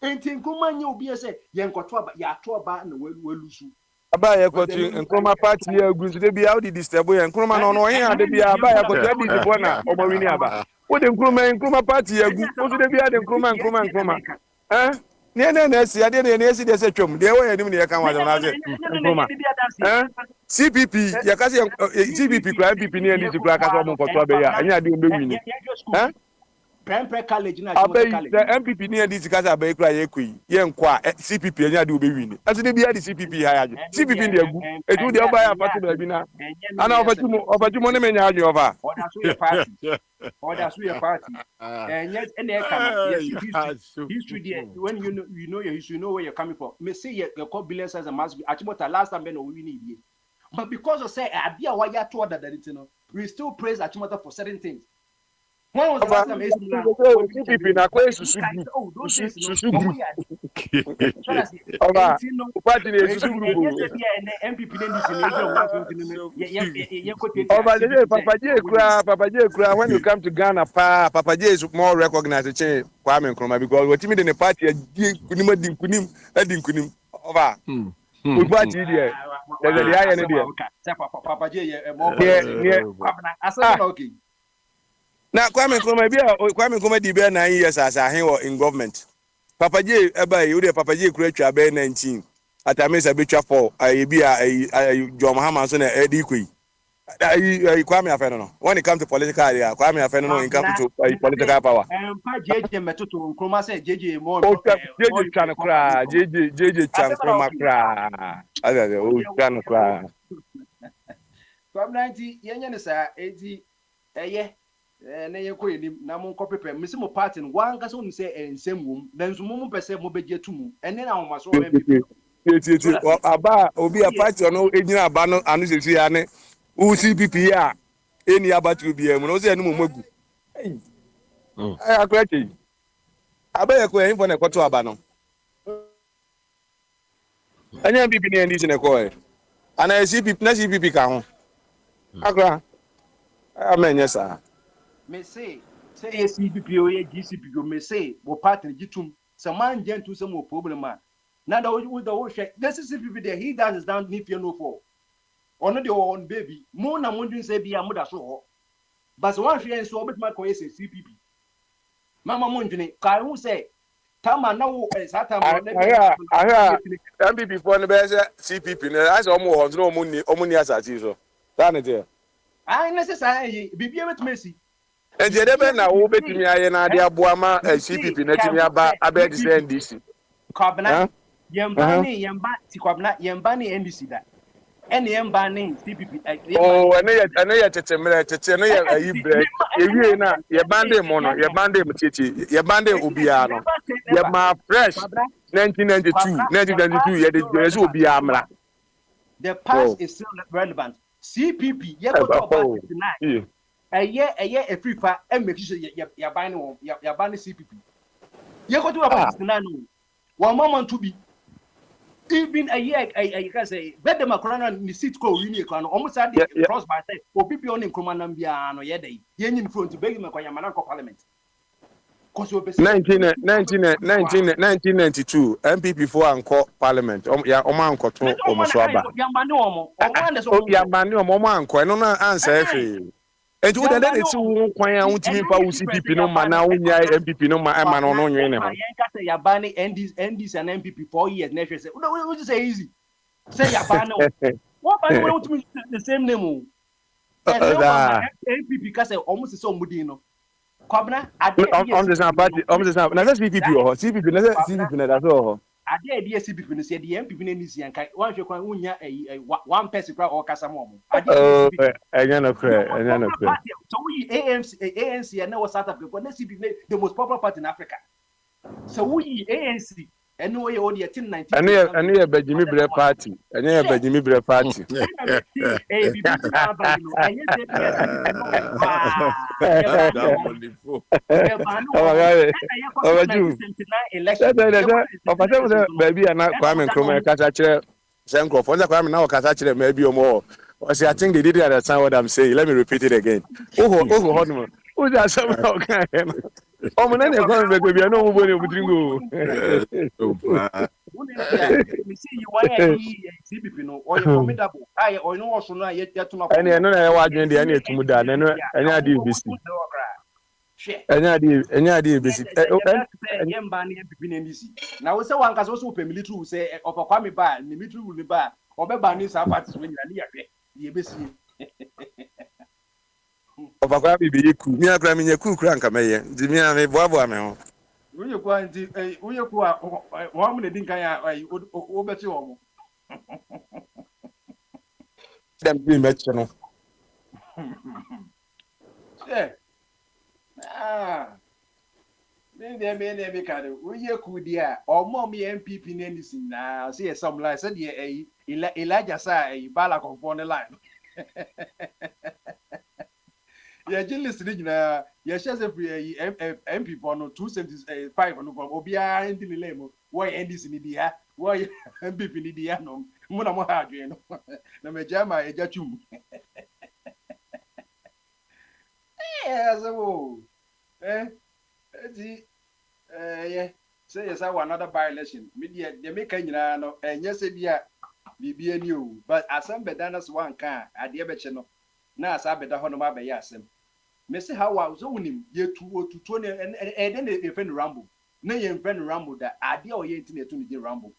enti nkoma nye obi ese ye nkoto aba ya to aba na wo lusu aba ye kwatu nkroma party ya gu so de bia wo di disturb ye nkroma no no he ade bia aba ya kwatu adi di bona o ma wini aba wo de nkroma party ya gu wo so de bia de nkroma ne si ade ne si de se twom de wo ya nim ne ya kan wa na se nkroma CPP ya kasi CPP kwa MPP ni ndi kura kasa o mo nkoto abe ya anya ade o be wini Prempre college na college the MPP ni ndi kasa abe kura ye kwi ye nkwa CPP anya ade o be wini aso de bia de CPP ha ya CPP ndi agu eju de oba ya fatu na bi na ana ofatumo ne menya ajo over order so your party and yes and e come history there when you know your history, you know where you're coming from. Me say your billions as a mass Achimota last time no we need. But because of say idea why you told that it no we still praise Achimota for certain things. When was the last time CPP na kwa susu group party na susu group MPP Papa J kura when you come to Ghana Papa J is more recognized change Kwame Nkrumah because what me the party kunim over we party there there's the eye there Papa J more okay na Kwame Nkrumah bia Kwame Nkrumah di be 9 years as a he in government. Papa J eba yi we Papa J kura twa be 19. Atamesa betwa for ayi bia ayi John Mahama so na edi koi. Kwame Afeno no. When it comes to political area, Kwame Afeno no in comes to political power. Pa JJ metoto Nkrumah say JJ more JJ twa no kra, JJ twa Nkrumah kra. Ada o twa no kra. From 90 yenye ne sa edi eye na ye ko enim na mo nkɔpepe misi mo party no wan kasa onu sɛ ensɛm wom na nso mo pɛ mo begye tumu ɛne na ahoma so MPP aba obi a party no egyina aba no anu sesi ya ne UCPP a eni aba tu bi emu no sɛ enu mo magu akwa che aba ye ko yin fo na kɔto aba no anya MPP ne ndi ne ko e ana CPP na CPP ka ho akwa amenye sa me say CPP o ye GCP o me say wo party gitum sɛ man gentu sɛ mo problem a na da wo da wo hwɛ this CPP there he does down if you know for ono de on baby mo na mo ndun sɛ bia mo da so ho but one hwɛ nso obetuma ko ye CPP mama mo ndwene ka hu sɛ tama na wo sata mo na MPP for no be CPP no as omo ho no omo ni asati so that ne there ai necessary bibia betuma si Ejede na wo betumi aye na ade aboa ma CPP na tumi aba abedi NDC. Kwabna yemba ti kwabna yemba ni NDC da. Ene yemba ni CPP. Oh, ene ye tete no ye ayibre. Ewie na ye bande mo no, ye bande mtiti, ye bande obia no. Ye ma fresh 1992 ye de so obia amra. The past is still relevant. CPP ye go to about 59. Eye Afrifa and make sure ya buy no ya buy CPP. You go to about 69 no. One moment to be even a year I can say bet the Macron ni seat ko win e almost had the cross by say obi bi on Nkrumah na bia no ye dey ye nyin front beg me kwanya mananko parliament. 1992 MPP for anko parliament ya omo anko to omo so aba. Yambani omo anko eno na answer efe. Enti wo de si wo kwan a wutimi pa wo CPP no ma na wonya MPP no ma ema no no nwen ne ho. Yen ka say yabani NDC and MPP 4 years na say we just say easy. Say yabani. What by the way wutimi the same name o. MPP ka say almost say omudi no. Kwabna ade on the same party na CPP o CPP na da so ade CPP no say the MPP na nisi anka wan hwe kwan wonya one person kra o kasa mo ade enya no kra so we ANC and now South Africa na CPP the most popular party in Africa so we ANC and no ye odi 19 ene ye Bajimi Bre party ene ye Bajimi Bre party baby ana Kwame Nkrumah kasa kire Senko for Kwame na kasa kire maybe omo I think they didn't understand what I'm saying. Let me repeat it again. Oh, honeymoon. Who's that? Some okay. Oh, man, I'm going to be no one who would go. We see you why CPP no or formidable. I or no also no yet to know. And I know I was in the end to Mudan and I did this. And I did this. Now, we say one can also pay military say of a Kwame Bar, military will be bad, or Bani Sabat when you are near. Of a be cool. Me, I'm a cool crank. I may, Jimmy, me, Bobo, me. When you go and when you go, 1 minute, think I over to them be mentioned. Yeah. Maybe we could dear or mommy MPP anything now. See some like said Elijah say Balak on the line. Yeah, just listening now. Yes, just every MP for no 275 on Obia in the lemo. Why NDC in the why MPP in the no Mona Mohad, you know. No Majama, a jachum. Yes, oh, yeah. Say yes, I want another by-election. Media, they make no, and yes, be new, but as some bedanas one car at the Abachano. Now, as I bet the Honoma by Yasim. me say how was unim ye to 20 and then they friend ramble na ye friend ramble that ade o ye internet to ni ramble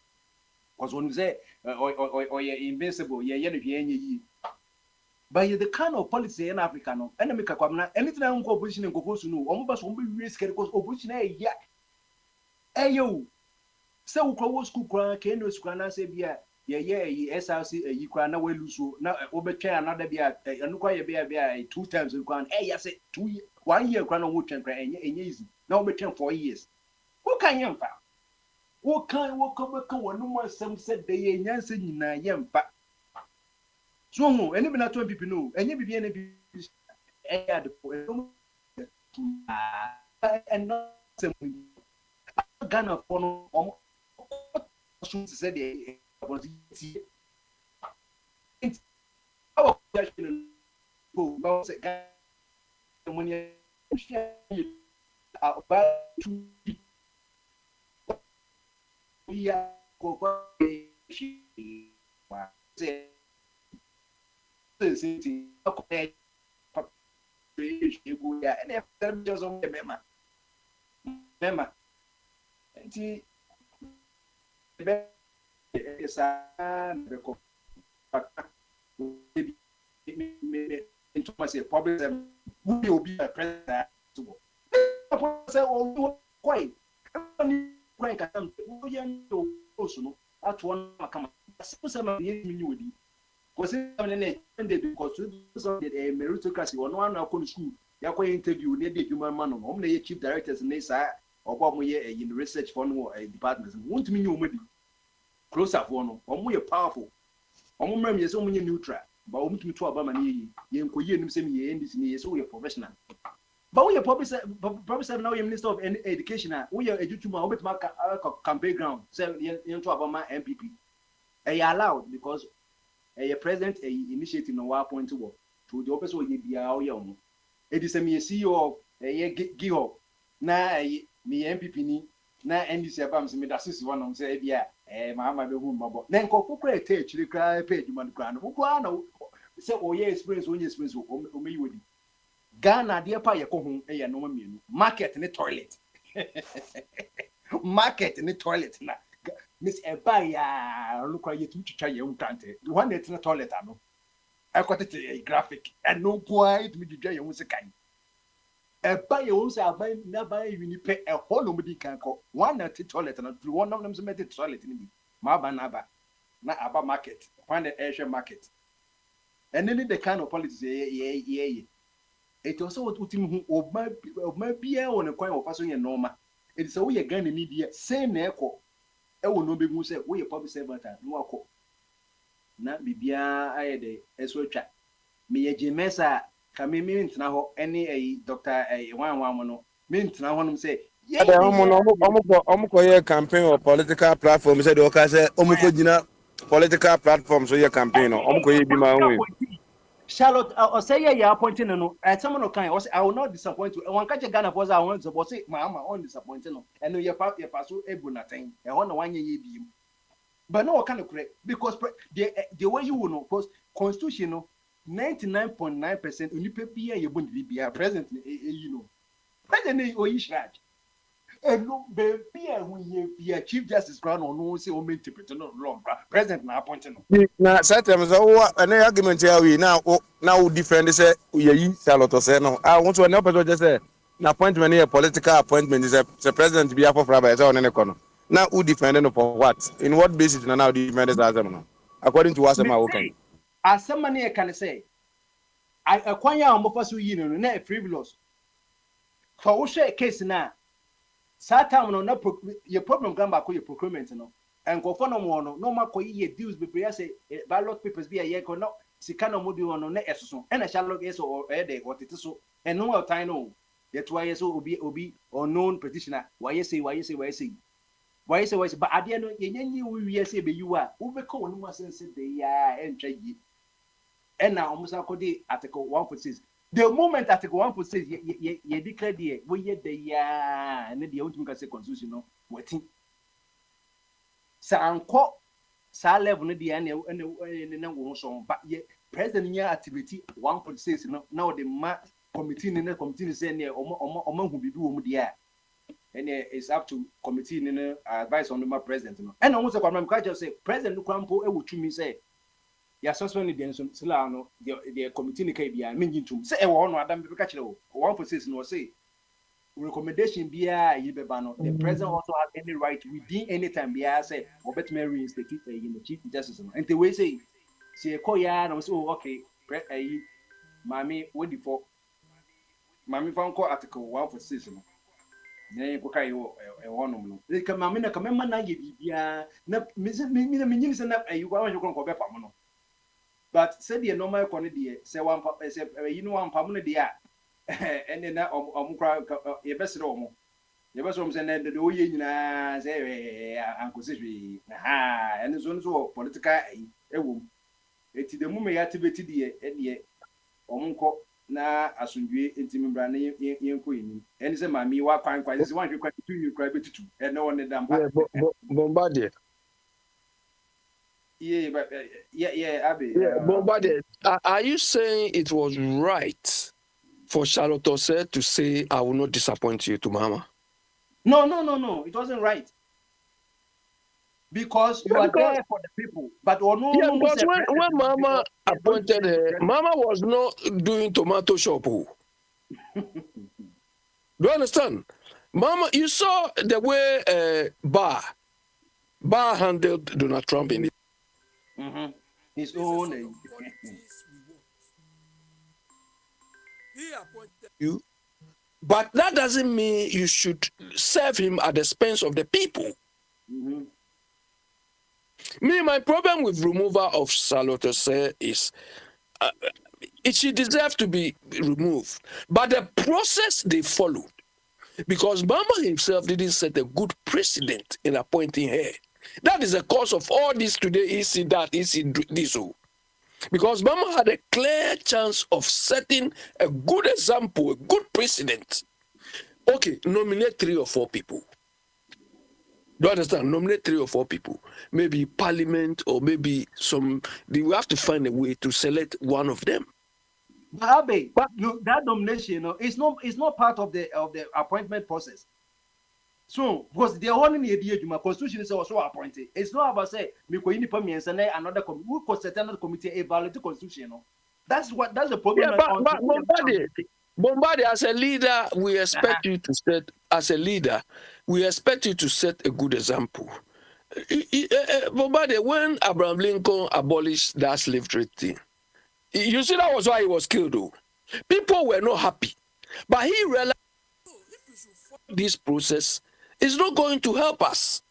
because when you say or ye invincible ye no hwe enye yi but you the kind of policy in Africa no and make kwamna anything I go opposition and go so no omo ba so omo be scared because opposition yo say we go school kra ke no school na say bia ye SRC yi kra na we luso na obetwa another bia anu kwa ye bia 2 times kra ya say 1 year kra na wo twen kra enye easy na obetwa 4 years who can yemfa who can wonu mo asem said de ye nyanse nyina yemfa so ho eni bi na to pipi no enye bibi ene bi ya de and not some Ghana for no said the was into myself problem who will be a president say oh quite at one come because a meritocracy or no one to school ya interview near the human man on the chief directors and they say or in research for no departments won't mean you maybe closer for no or more powerful or more yes only neutral but we to Obama ye nkoye nim say me this ni so we professional but we professor now you minister of education we are ejutuma we bet campaign ground say you to Obama MPP allowed because a president initiative no wa point to the office we bia o ye omo e di say me CEO of GIHO na me MPP ni na NDC abam se me da sisi one am say bia mama be hu mabo na nkofo kra ete chiri kra page man kra no kra na say o ye experience o me yiwodi Ghana de pa ye ko hu e ye no mienu market ni toilet market ni toilet na miss eba ya look at you to ye untante the one that's in the toilet ano I got it a graphic and no quite me to ye musikan eba ye won say abai na bai uni pe e ho no mudi kan ko one at the toilet and one of them say the toilet ni ma ba na aba market find the Asian market and then the kind of politics ye it also what utim hu oba bia won kwan of faso ye normal it is we ye Ghana ni dia same na ekọ e wo no be hu say we public servant no akọ na bibia ayede eso atwa me ye jemesa ka me ntena ho ene Dr. Wanwan no me ntena ho no say Omuko ye campaign or political platform said okay say omuko gina political platform so ye campaign omuko ye bi ma hu Charlotte say ya appointing no someone can I will not disappoint you one catch Ghana for I want to say mama on disappointing no and you pass so ebu nothing e ho na one ye bi but no kind of correct because the way you know because constitution no 99.9% unipe bia ye bond bia present you know president o yishraj and no baby when ye chief justice crown or no say o me interpret no wrong president na appointing no na certain so an argument here we now different say ye yi Charlotte say no want to na person just say na appointment here political appointment is a president be for Fraba say on ne kono now who defend no for what in what basis now defend as no according to what am okay as somebody can say I acquire am for so yi no na frivolous for wo share case na Satam no na your problem gamba ko your procurement no and go for no more no ma ko ye deals be prayer say ballot papers be a ye ko no sika no modi wono na esoso and shall log eso or de or titiso and no time no yet why so obi unknown petitioner why say but ade no yenyi we say be you are we be ko no ma sense de ya entwa yi and now omusa ko de article 146 the moment article 146 ye declare there we ye the ya and the ultimate say constitution no wetin sa anko sa level no dia na wo so but ye president nya activity 146 no now the committee say near who be do there. And it's up to committee advice on the president. And almost a just say President Lukampo would me say, ya suspend the Silano, the committee KBI, meaning to say one Adam Pikachu, one for says no say. Recommendation be the president also has any right within any time be say or better reinstate in the chief justice. And the way say koya and also okay, Mammy what for Mammy found article 146. Yeah, okay, one. They come, I come, man, I give you, you want but said the normal quantity, say one, you know, one permanent dia, and then your best room. Your best room, and then the way say, Uncle Sisri, and the zones of political, a woman. It's the moment activated the Omunko. Na asunjue intimi brane yenko yin eni se mami wa kwan kwa se wan hwe kwa tu you cry betutu and no one dampa Bombardier. Yeah, Abi. Bombardier. Are you saying it was right for Charlotte Ose to say, I will not disappoint you to Mama? No. It wasn't right. Because you are there for the people. But because when Mama appointed her, Mama was not doing tomato shop. Do you understand? Mama, you saw the way Barr handled Donald Trump in it. His own. You, but that doesn't mean you should serve him at the expense of the people. My problem with removal of Charlotte is she deserves to be removed. But the process they followed, because Mama himself didn't set a good precedent in appointing her. That is the cause of all this today. He see that, he see this. Because Mama had a clear chance of setting a good example, a good precedent. Okay, nominate 3 or 4 people. Do you understand? Nominate 3 or 4 people. Maybe parliament or maybe we have to find a way to select one of them. But that nomination, it's not part of the appointment process. So, because the only idea my constitution is also appointed. It's not about say another committee who could set another committee evaluate the constitution. That's the problem. Yeah, Bombardier, as a leader, we expect you to set a good example. Bombardier, when Abraham Lincoln abolished that slave trade thing, you see that was why he was killed, though. People were not happy. But he realized this process is not going to help us.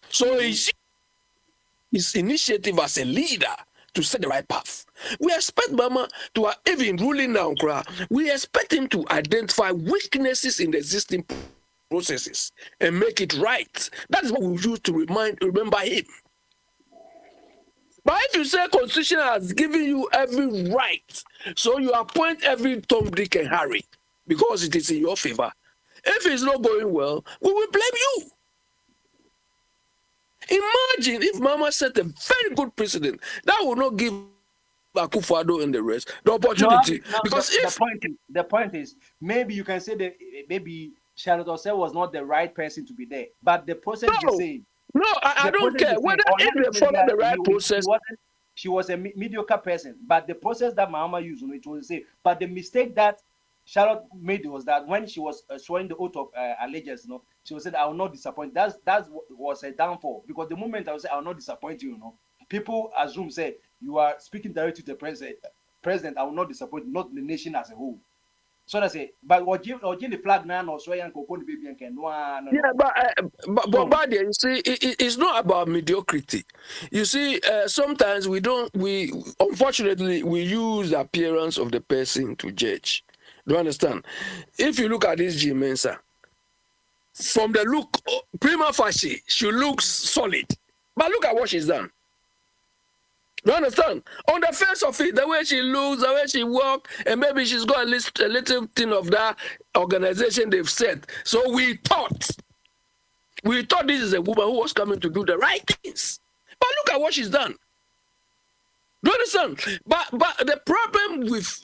So his initiative as a leader to set the right path. We expect Mama to, even ruling now, we expect him to identify weaknesses in the existing processes and make it right. That is what we use to remember him. But if you say Constitution has given you every right, so you appoint every Tom, Dick, and Harry because it is in your favor. If it's not going well, we will blame you. Imagine if Mama set a very good precedent that will not give Akwantufuo and the rest the opportunity. Because the point is, maybe you can say that maybe Charlotte Ose was not the right person to be there, but the process is the same. No, I don't care whether if they follow the right process. She was a mediocre person, but the process that Mama used, it was the same. But the mistake that Charlotte made was that when she was swearing the oath of allegiance, she was said, "I will not disappoint." That was a downfall, because the moment I was say, "I will not disappoint you," people assume say you are speaking directly to the president. I will not disappoint, not the nation as a whole. So that's it. But what the flag now or swear and cocoa baby and can no. Yeah, but Bombardier, you see, it's not about mediocrity. You see, sometimes unfortunately we use the appearance of the person to judge. Do you understand? If you look at this G Mensa, from the look, prima facie, she looks solid. But look at what she's done. Do you understand? On the face of it, the way she looks, the way she walks, and maybe she's got a little thing of that organization they've set. So we thought this is a woman who was coming to do the right things. But look at what she's done. Do you understand? But the problem with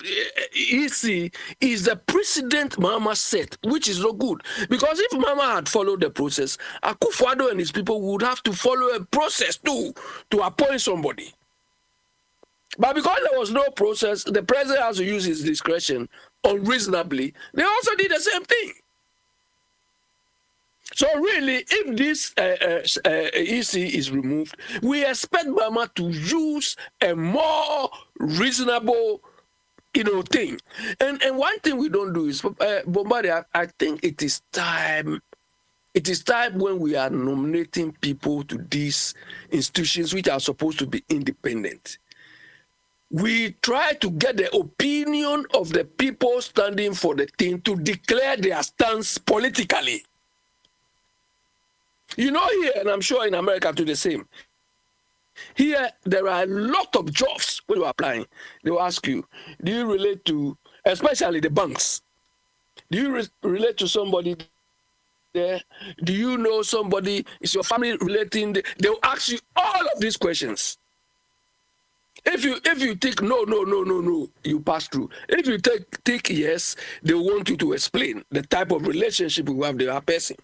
EC is the precedent Mama set, which is not good. Because if Mama had followed the process, Akufo-Addo and his people would have to follow a process too to appoint somebody. But because there was no process, the president has to use his discretion unreasonably. They also did the same thing. So really, if this EC is removed, we expect Mama to use a more reasonable, thing. And one thing we don't do is, Bombardier, I think it is time. It is time when we are nominating people to these institutions which are supposed to be independent. We try to get the opinion of the people standing for the thing to declare their stance politically. Here, and I'm sure in America too the same. Here, there are a lot of jobs when you're applying. They will ask you, do you relate to, especially the banks, do you relate to somebody there? Do you know somebody? Is your family relating? They will ask you all of these questions. If you think no, you pass through. If you take yes, they want you to explain the type of relationship you have with that person.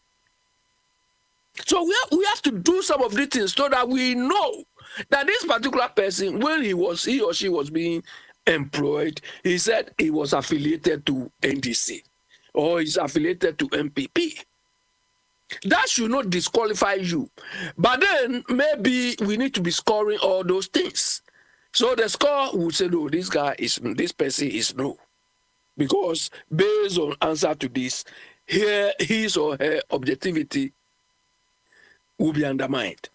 So we have to do some of these things so that we know that this particular person, when he or she was being employed, he said he was affiliated to NDC or he's affiliated to MPP. That should not disqualify you. But then maybe we need to be scoring all those things. So the score would say, no, this person is no. Because based on answer to this, here his or her objectivity will be undermined.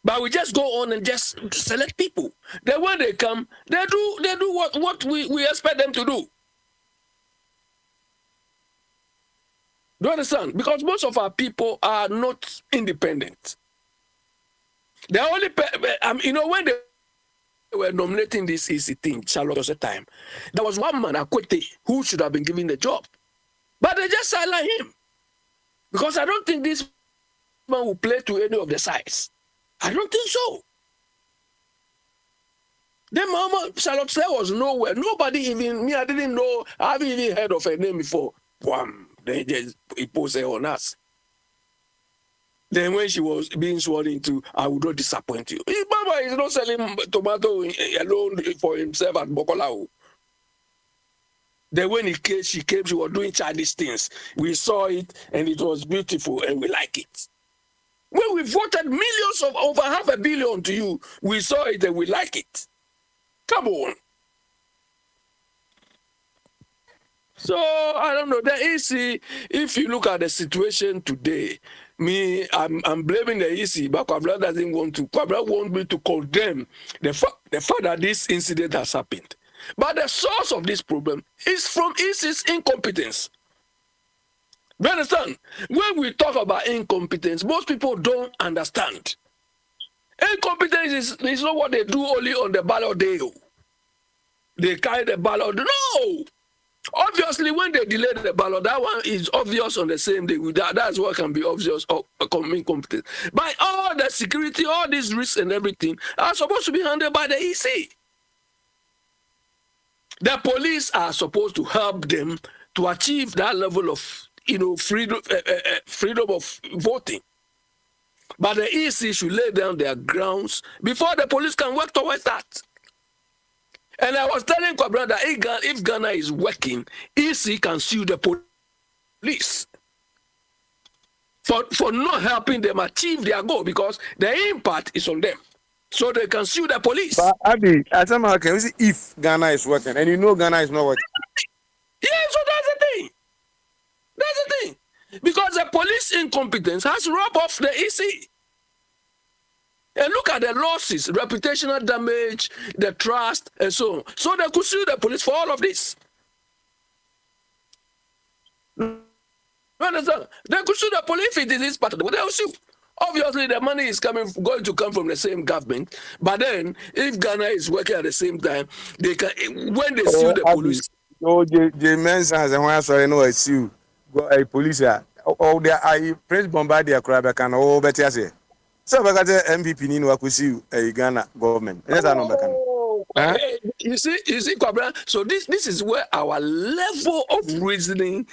But we just go on and just select people. Then when they come, they do what we expect them to do. Do you understand? Because most of our people are not independent. The only, when they were nominating this easy thing, Charlotte was a time, there was one man, Akwete, who should have been given the job. But they just silent him. Because I don't think this man will play to any of the sides. I don't think so. Then Mama Charlotte was nowhere. Nobody even, I didn't know, I haven't even heard of her name before. Wham, they just imposed her on us. Then when she was being sworn into, I would not disappoint you. Mama is not selling tomato alone for himself at Bokolao. Then when she came, she was doing childish things. We saw it and it was beautiful and we like it. When we voted millions of over 500 million to you, we saw it and we like it. Come on. So, I don't know. The EC, if you look at the situation today, I'm blaming the EC, but Kwabra doesn't want to. Kwabra wants me to condemn the fact that this incident has happened. But the source of this problem is from EC's incompetence. You understand? When we talk about incompetence, most people don't understand. Incompetence is not what they do only on the ballot day. They carry the ballot. No! Obviously, when they delay the ballot, that one is obvious on the same day. That's what can be obvious or incompetent. But all the security, all these risks and everything are supposed to be handled by the EC. The police are supposed to help them to achieve that level of freedom of voting. But the EC should lay down their grounds before the police can work towards that. And I was telling Kwabra that if Ghana is working, EC can sue the police for not helping them achieve their goal because the impact is on them. So they can sue the police. But Abi, at some can we see if Ghana is working and Ghana is not working? Yeah, so that's the thing. That's the thing. Because the police incompetence has rubbed off the EC. And look at the losses, reputational damage, the trust, and so on. So they could sue the police for all of this. You understand? They could sue the police if it is this part of the they'll sue. Obviously, the money is going to come from the same government. But then, if Ghana is working at the same time, they can. When they sue the police. Oh, the mention as I sorry, no, I sue. Go a police. Oh, there Prince Bombardier crab can better say. So, because the MPP need to sue a Ghana government. Yes, I know. You see, Kwabra. So this is where our level of reasoning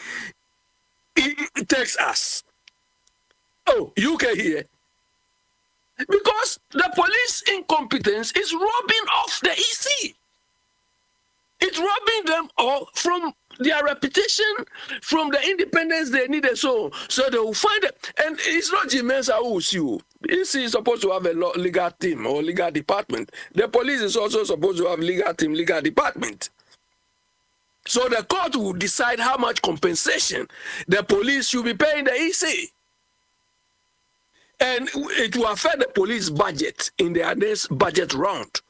it takes us. Oh, UK here. Because the police incompetence is robbing off the EC. It's robbing them all from their reputation, from the independence they needed. So they will find it. And it's not Jimensa who will sue. EC is supposed to have a legal team or legal department. The police is also supposed to have legal team, legal department. So the court will decide how much compensation the police should be paying the EC. And it will affect the police budget in their next budget round.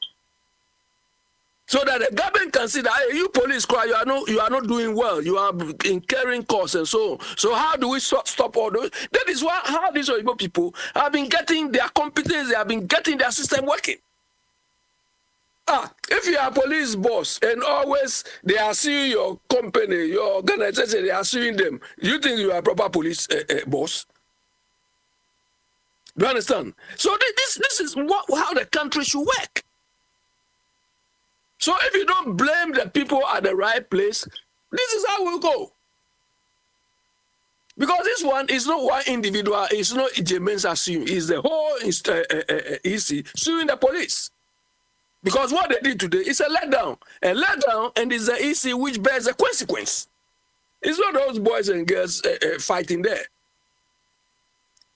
So that the government can see that, hey, you police cry, you are not doing well. You are incurring costs and so on. So how do we stop all those? That is how these Oyibo people have been getting their competence, they have been getting their system working. If you are a police boss and always they are suing your company, your organization, they are suing them, you think you are a proper police boss? Do you understand? So this is how the country should work. So if you don't blame the people at the right place, this is how we'll go. Because this one is not one individual, it's not Jemensa suing, it's the whole EC suing the police. Because what they did today is a letdown. A letdown, and it's the EC which bears the consequence. It's not those boys and girls fighting there.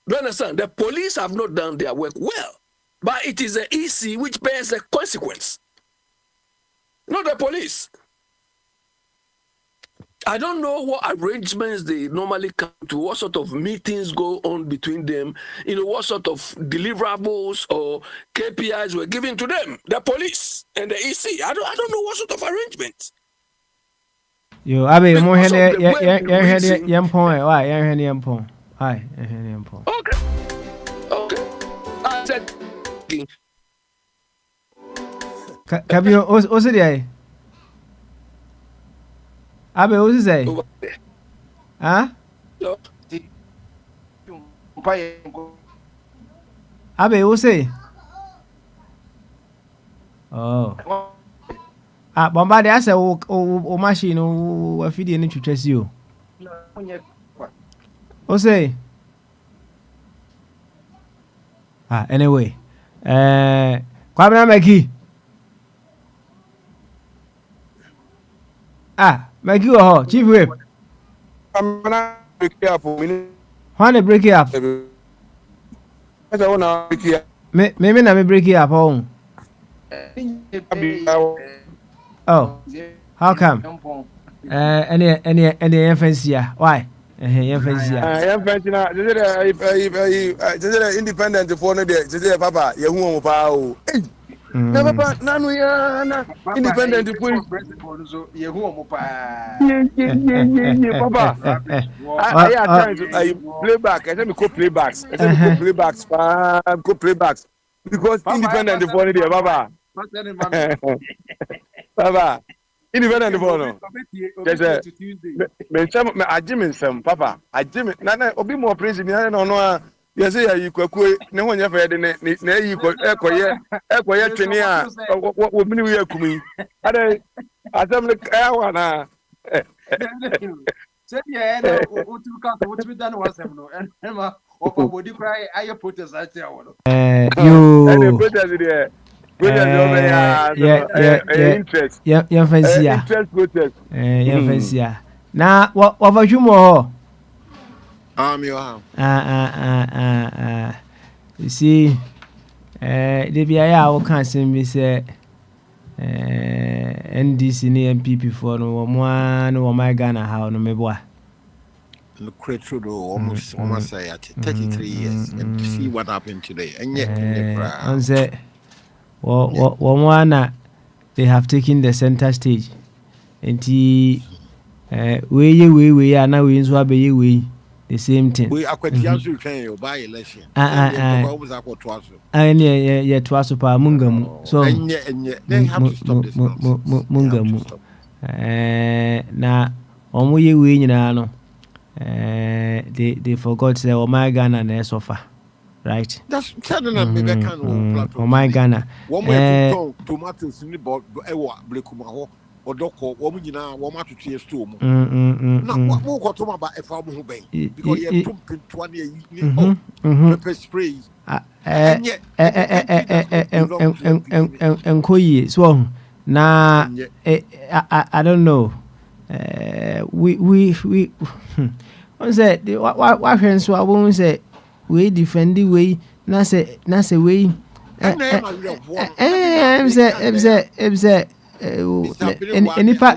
Do you understand? The police have not done their work well. But it is the EC which bears the consequence. Not the police. I don't know what arrangements they normally come to, what sort of meetings go on between them, what sort of deliverables or KPIs were given to them, the police and the EC. I don't know what sort of arrangements. Yo, Abe, mo hede yampon, why? Yampon. Hi, yampon. Okay. I said Kabio, also there. Abe, what is it? Huh? Abe, what say? Oh. Bombard, I said, oh, machine, oh, feeding into Chessio. What say? Anyway. Kwabena Meki. Meki or Chief Whip. I'm gonna break it up for me. Wanna break it up? Maybe not break it up home. Oh, how come? Any influence here? Why? Influence here. Independent for the Papa, you won't power. Papa, nanu ya na independent police. Papa, I at times I play back. I say me go play backs. I say me go play backs. Go play backs because independent for the Papa. Papa, independent for no. Me ajimin sem Papa. Ajimin. Nana obi mo praise me na no. Yes, you could no one ever had in it. Now you could echo yet to near what would mean we are coming. I don't look now. Said, yeah, what we done was him, and Emma, or would you cry? I put us at you. Interest. Yeah, fancy. Interest protest. Yeah, fancy. Now, what about you more? You see, the BIA can't send me say NDC and MPP for no one or my Ghana how no me boy. Look through almost 33 years and see what happened today. And yet, on say, one they have taken the center stage. And we are now in Swabe we. The same thing. We are quite young to train you by election. Yeah, twice per Mungamu. So, they have to stop this Mungamu. Now, on we win, they forgot to say, oh, my Ghana and sofa. right? That's telling them maybe I can platform. Oh my Ghana. One way to tomatoes in the board, Blekuma or Doko, woman, you know, woman to tears to me. Now, what more got to about a farm who bay? Because you have 2.20 pepper sprays. And yet, and Koyi, so now I don't know. We on said what friends so I won't say we defend the way na say way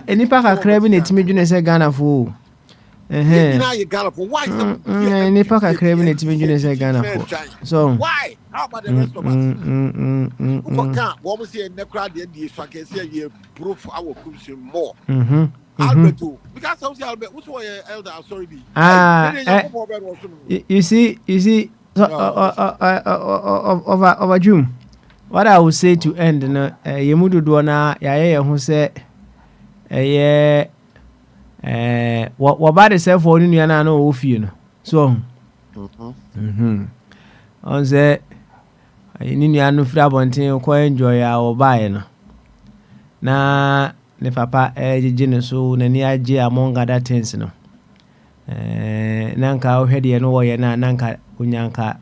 enipa kakra bi na etimi dwene sɛ Ghana fo enipa kakra bi na etimi dwene sɛ Ghana fo so why how about the rest of us who can what say na crowd the so can say you proof our commission more Alberto, because some say Albert, what's why elder? Sorry, you see, so, of a June. What I would say to end, Yemudu Dwana, Yaya, who said, what about the self for Uniana no Ofian? So, on the Indian Frabontin, quite enjoy our buying. Na ne papa gye so n'ani agye among other things no nanka wohwɛ deɛ no wɔyɛ na nanka onyanka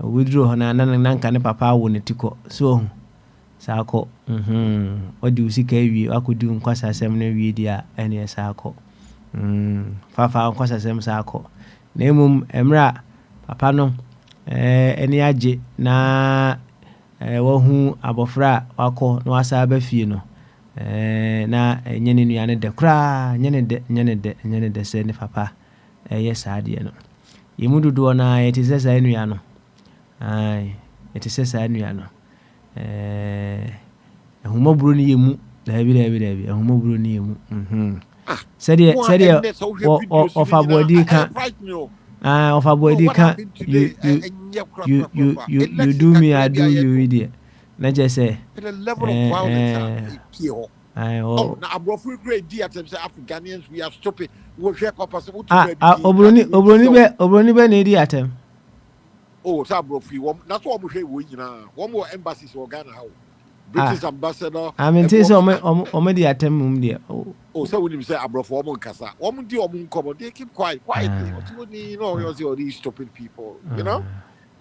withdraw hɔ na nanka ne papa awo ne tikɔ so saa kɔ ɔde usika awie akɔdi nkwasasɛm no awie di a ɛne saa kɔ fafa nkwasasɛm saa kɔ na mmom mmerɛ papa no ani agye na wahu abɔfra a wakɔ na wasa ba fie no na nyene nuane de kra nyene de sɛ ne papa saa deɛ no yɛmu dodoɔ na yɛte sɛ saa nua no yɛte sɛ saa nua no ahumaburo ne yɛmu daabi ahumaburo ne yɛmu sɛdeɛ ɔfa boadi ka ɔfa boadi ka you do me I do you deɛ na kyɛ sɛ the level of violence now Afro great D at Africanians we are stupid we share papa obroni be na di atem oh sa Afro that's what we say we nyina one more embassies or Ghana how British ambassador I mean say o di atem mum dia oh so we say Afro omo nkasa omo di omo nkomo they keep quietly you know all these stupid people you know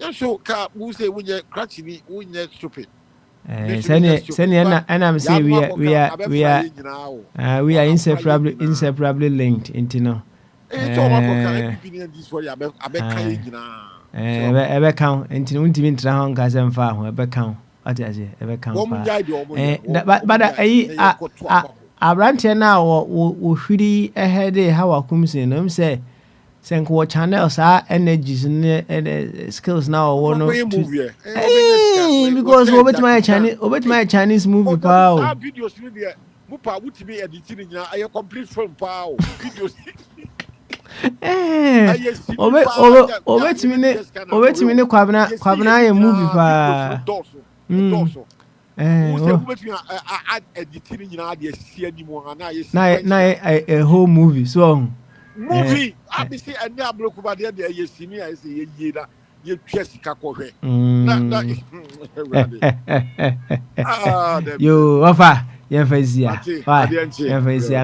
yeah so ka we say we crutchy we stupid I'm saying we are inseparably linked into no. Ebe count into unti min tra hon kasem fa ho ebe count ati ase ebe count but abrante na wo hwiri ehede ha wakumse no say senko channel sa energies ne skills now or no because obet my Chinese movie pa videos ni there mupa wutimi editing nyina aye complete film pa videos obetimi ne kwabna aye movie pa editing nyina de sia ni mo na a whole movie so movie abisi ene abroku ba de ye simi a say ye da ye twa sika kohwe na yo wafa yemfazia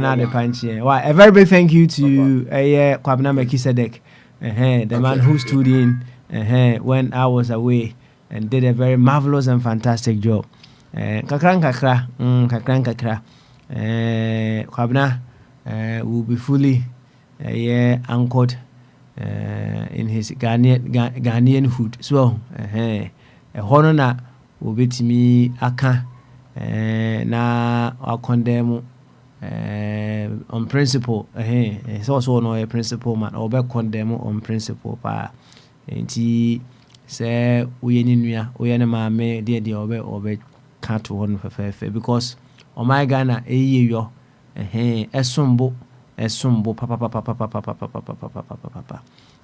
na de panche why a very big thank you to Kwabena Mekisedek the man who stood in when I was away and did a very marvelous and fantastic job kakra Kwabena will be fully anchored in his Ghanaian hood. So, a honor will be to me aka na I condemn on principle. It's also no a principle man or be condemn on principle. Pa, and he say we any mamma dear the obe can't one for because on my Ghana a year a sumbo. Esumbo papa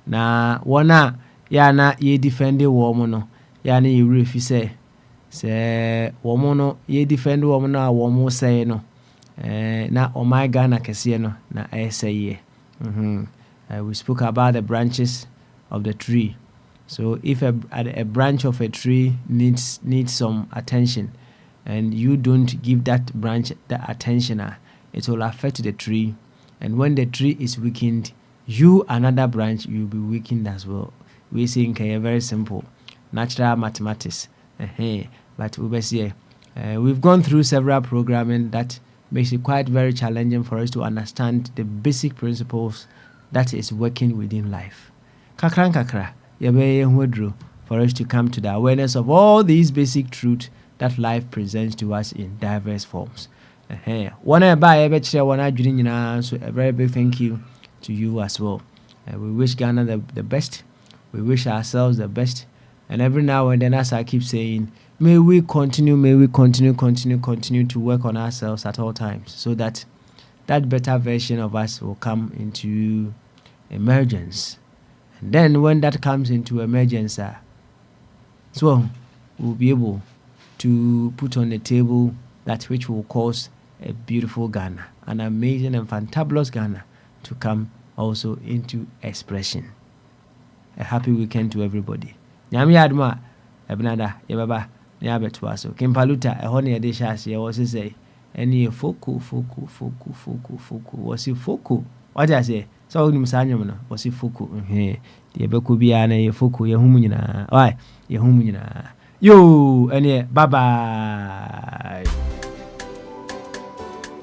na wana ya na ye defend wo mo no ya na ye refi se wo mo no ye defend wo mo na wo mo say no na o my Ghana kese no na say we spoke about the branches of the tree So if a branch of a tree needs some attention, and you don't give that branch the attention, it will affect the tree. And when the tree is weakened, you, another branch, you'll be weakened as well. We say okay, very simple natural mathematics. But we've gone through several programming that makes it quite very challenging for us to understand the basic principles that is working within life. Kakran kakra, for us to come to the awareness of all these basic truths that life presents to us in diverse forms. One by one, so a very big thank you to you as well. We wish Ghana the best. We wish ourselves the best. And every now and then, as I keep saying, may we continue to work on ourselves at all times, so that that better version of us will come into emergence. And then when that comes into emergence, so we'll be able to put on the table that which will cause a beautiful Ghana, an amazing and fantabulous Ghana to come also into expression. A happy weekend to everybody. Nyame adma ebnada yebaba ne abeto aso Kimpaluta ehɔ ne yɛde hyɛ ase yɛwɔ se sɛ ɛne foko wɔsi foko wagya sɛ sɛ wonim saa nwom no wɔsi foko deɛ ɛbɛkɔ biara na yɛ foko yɛho mu nyinaa yo ɛne bye bye.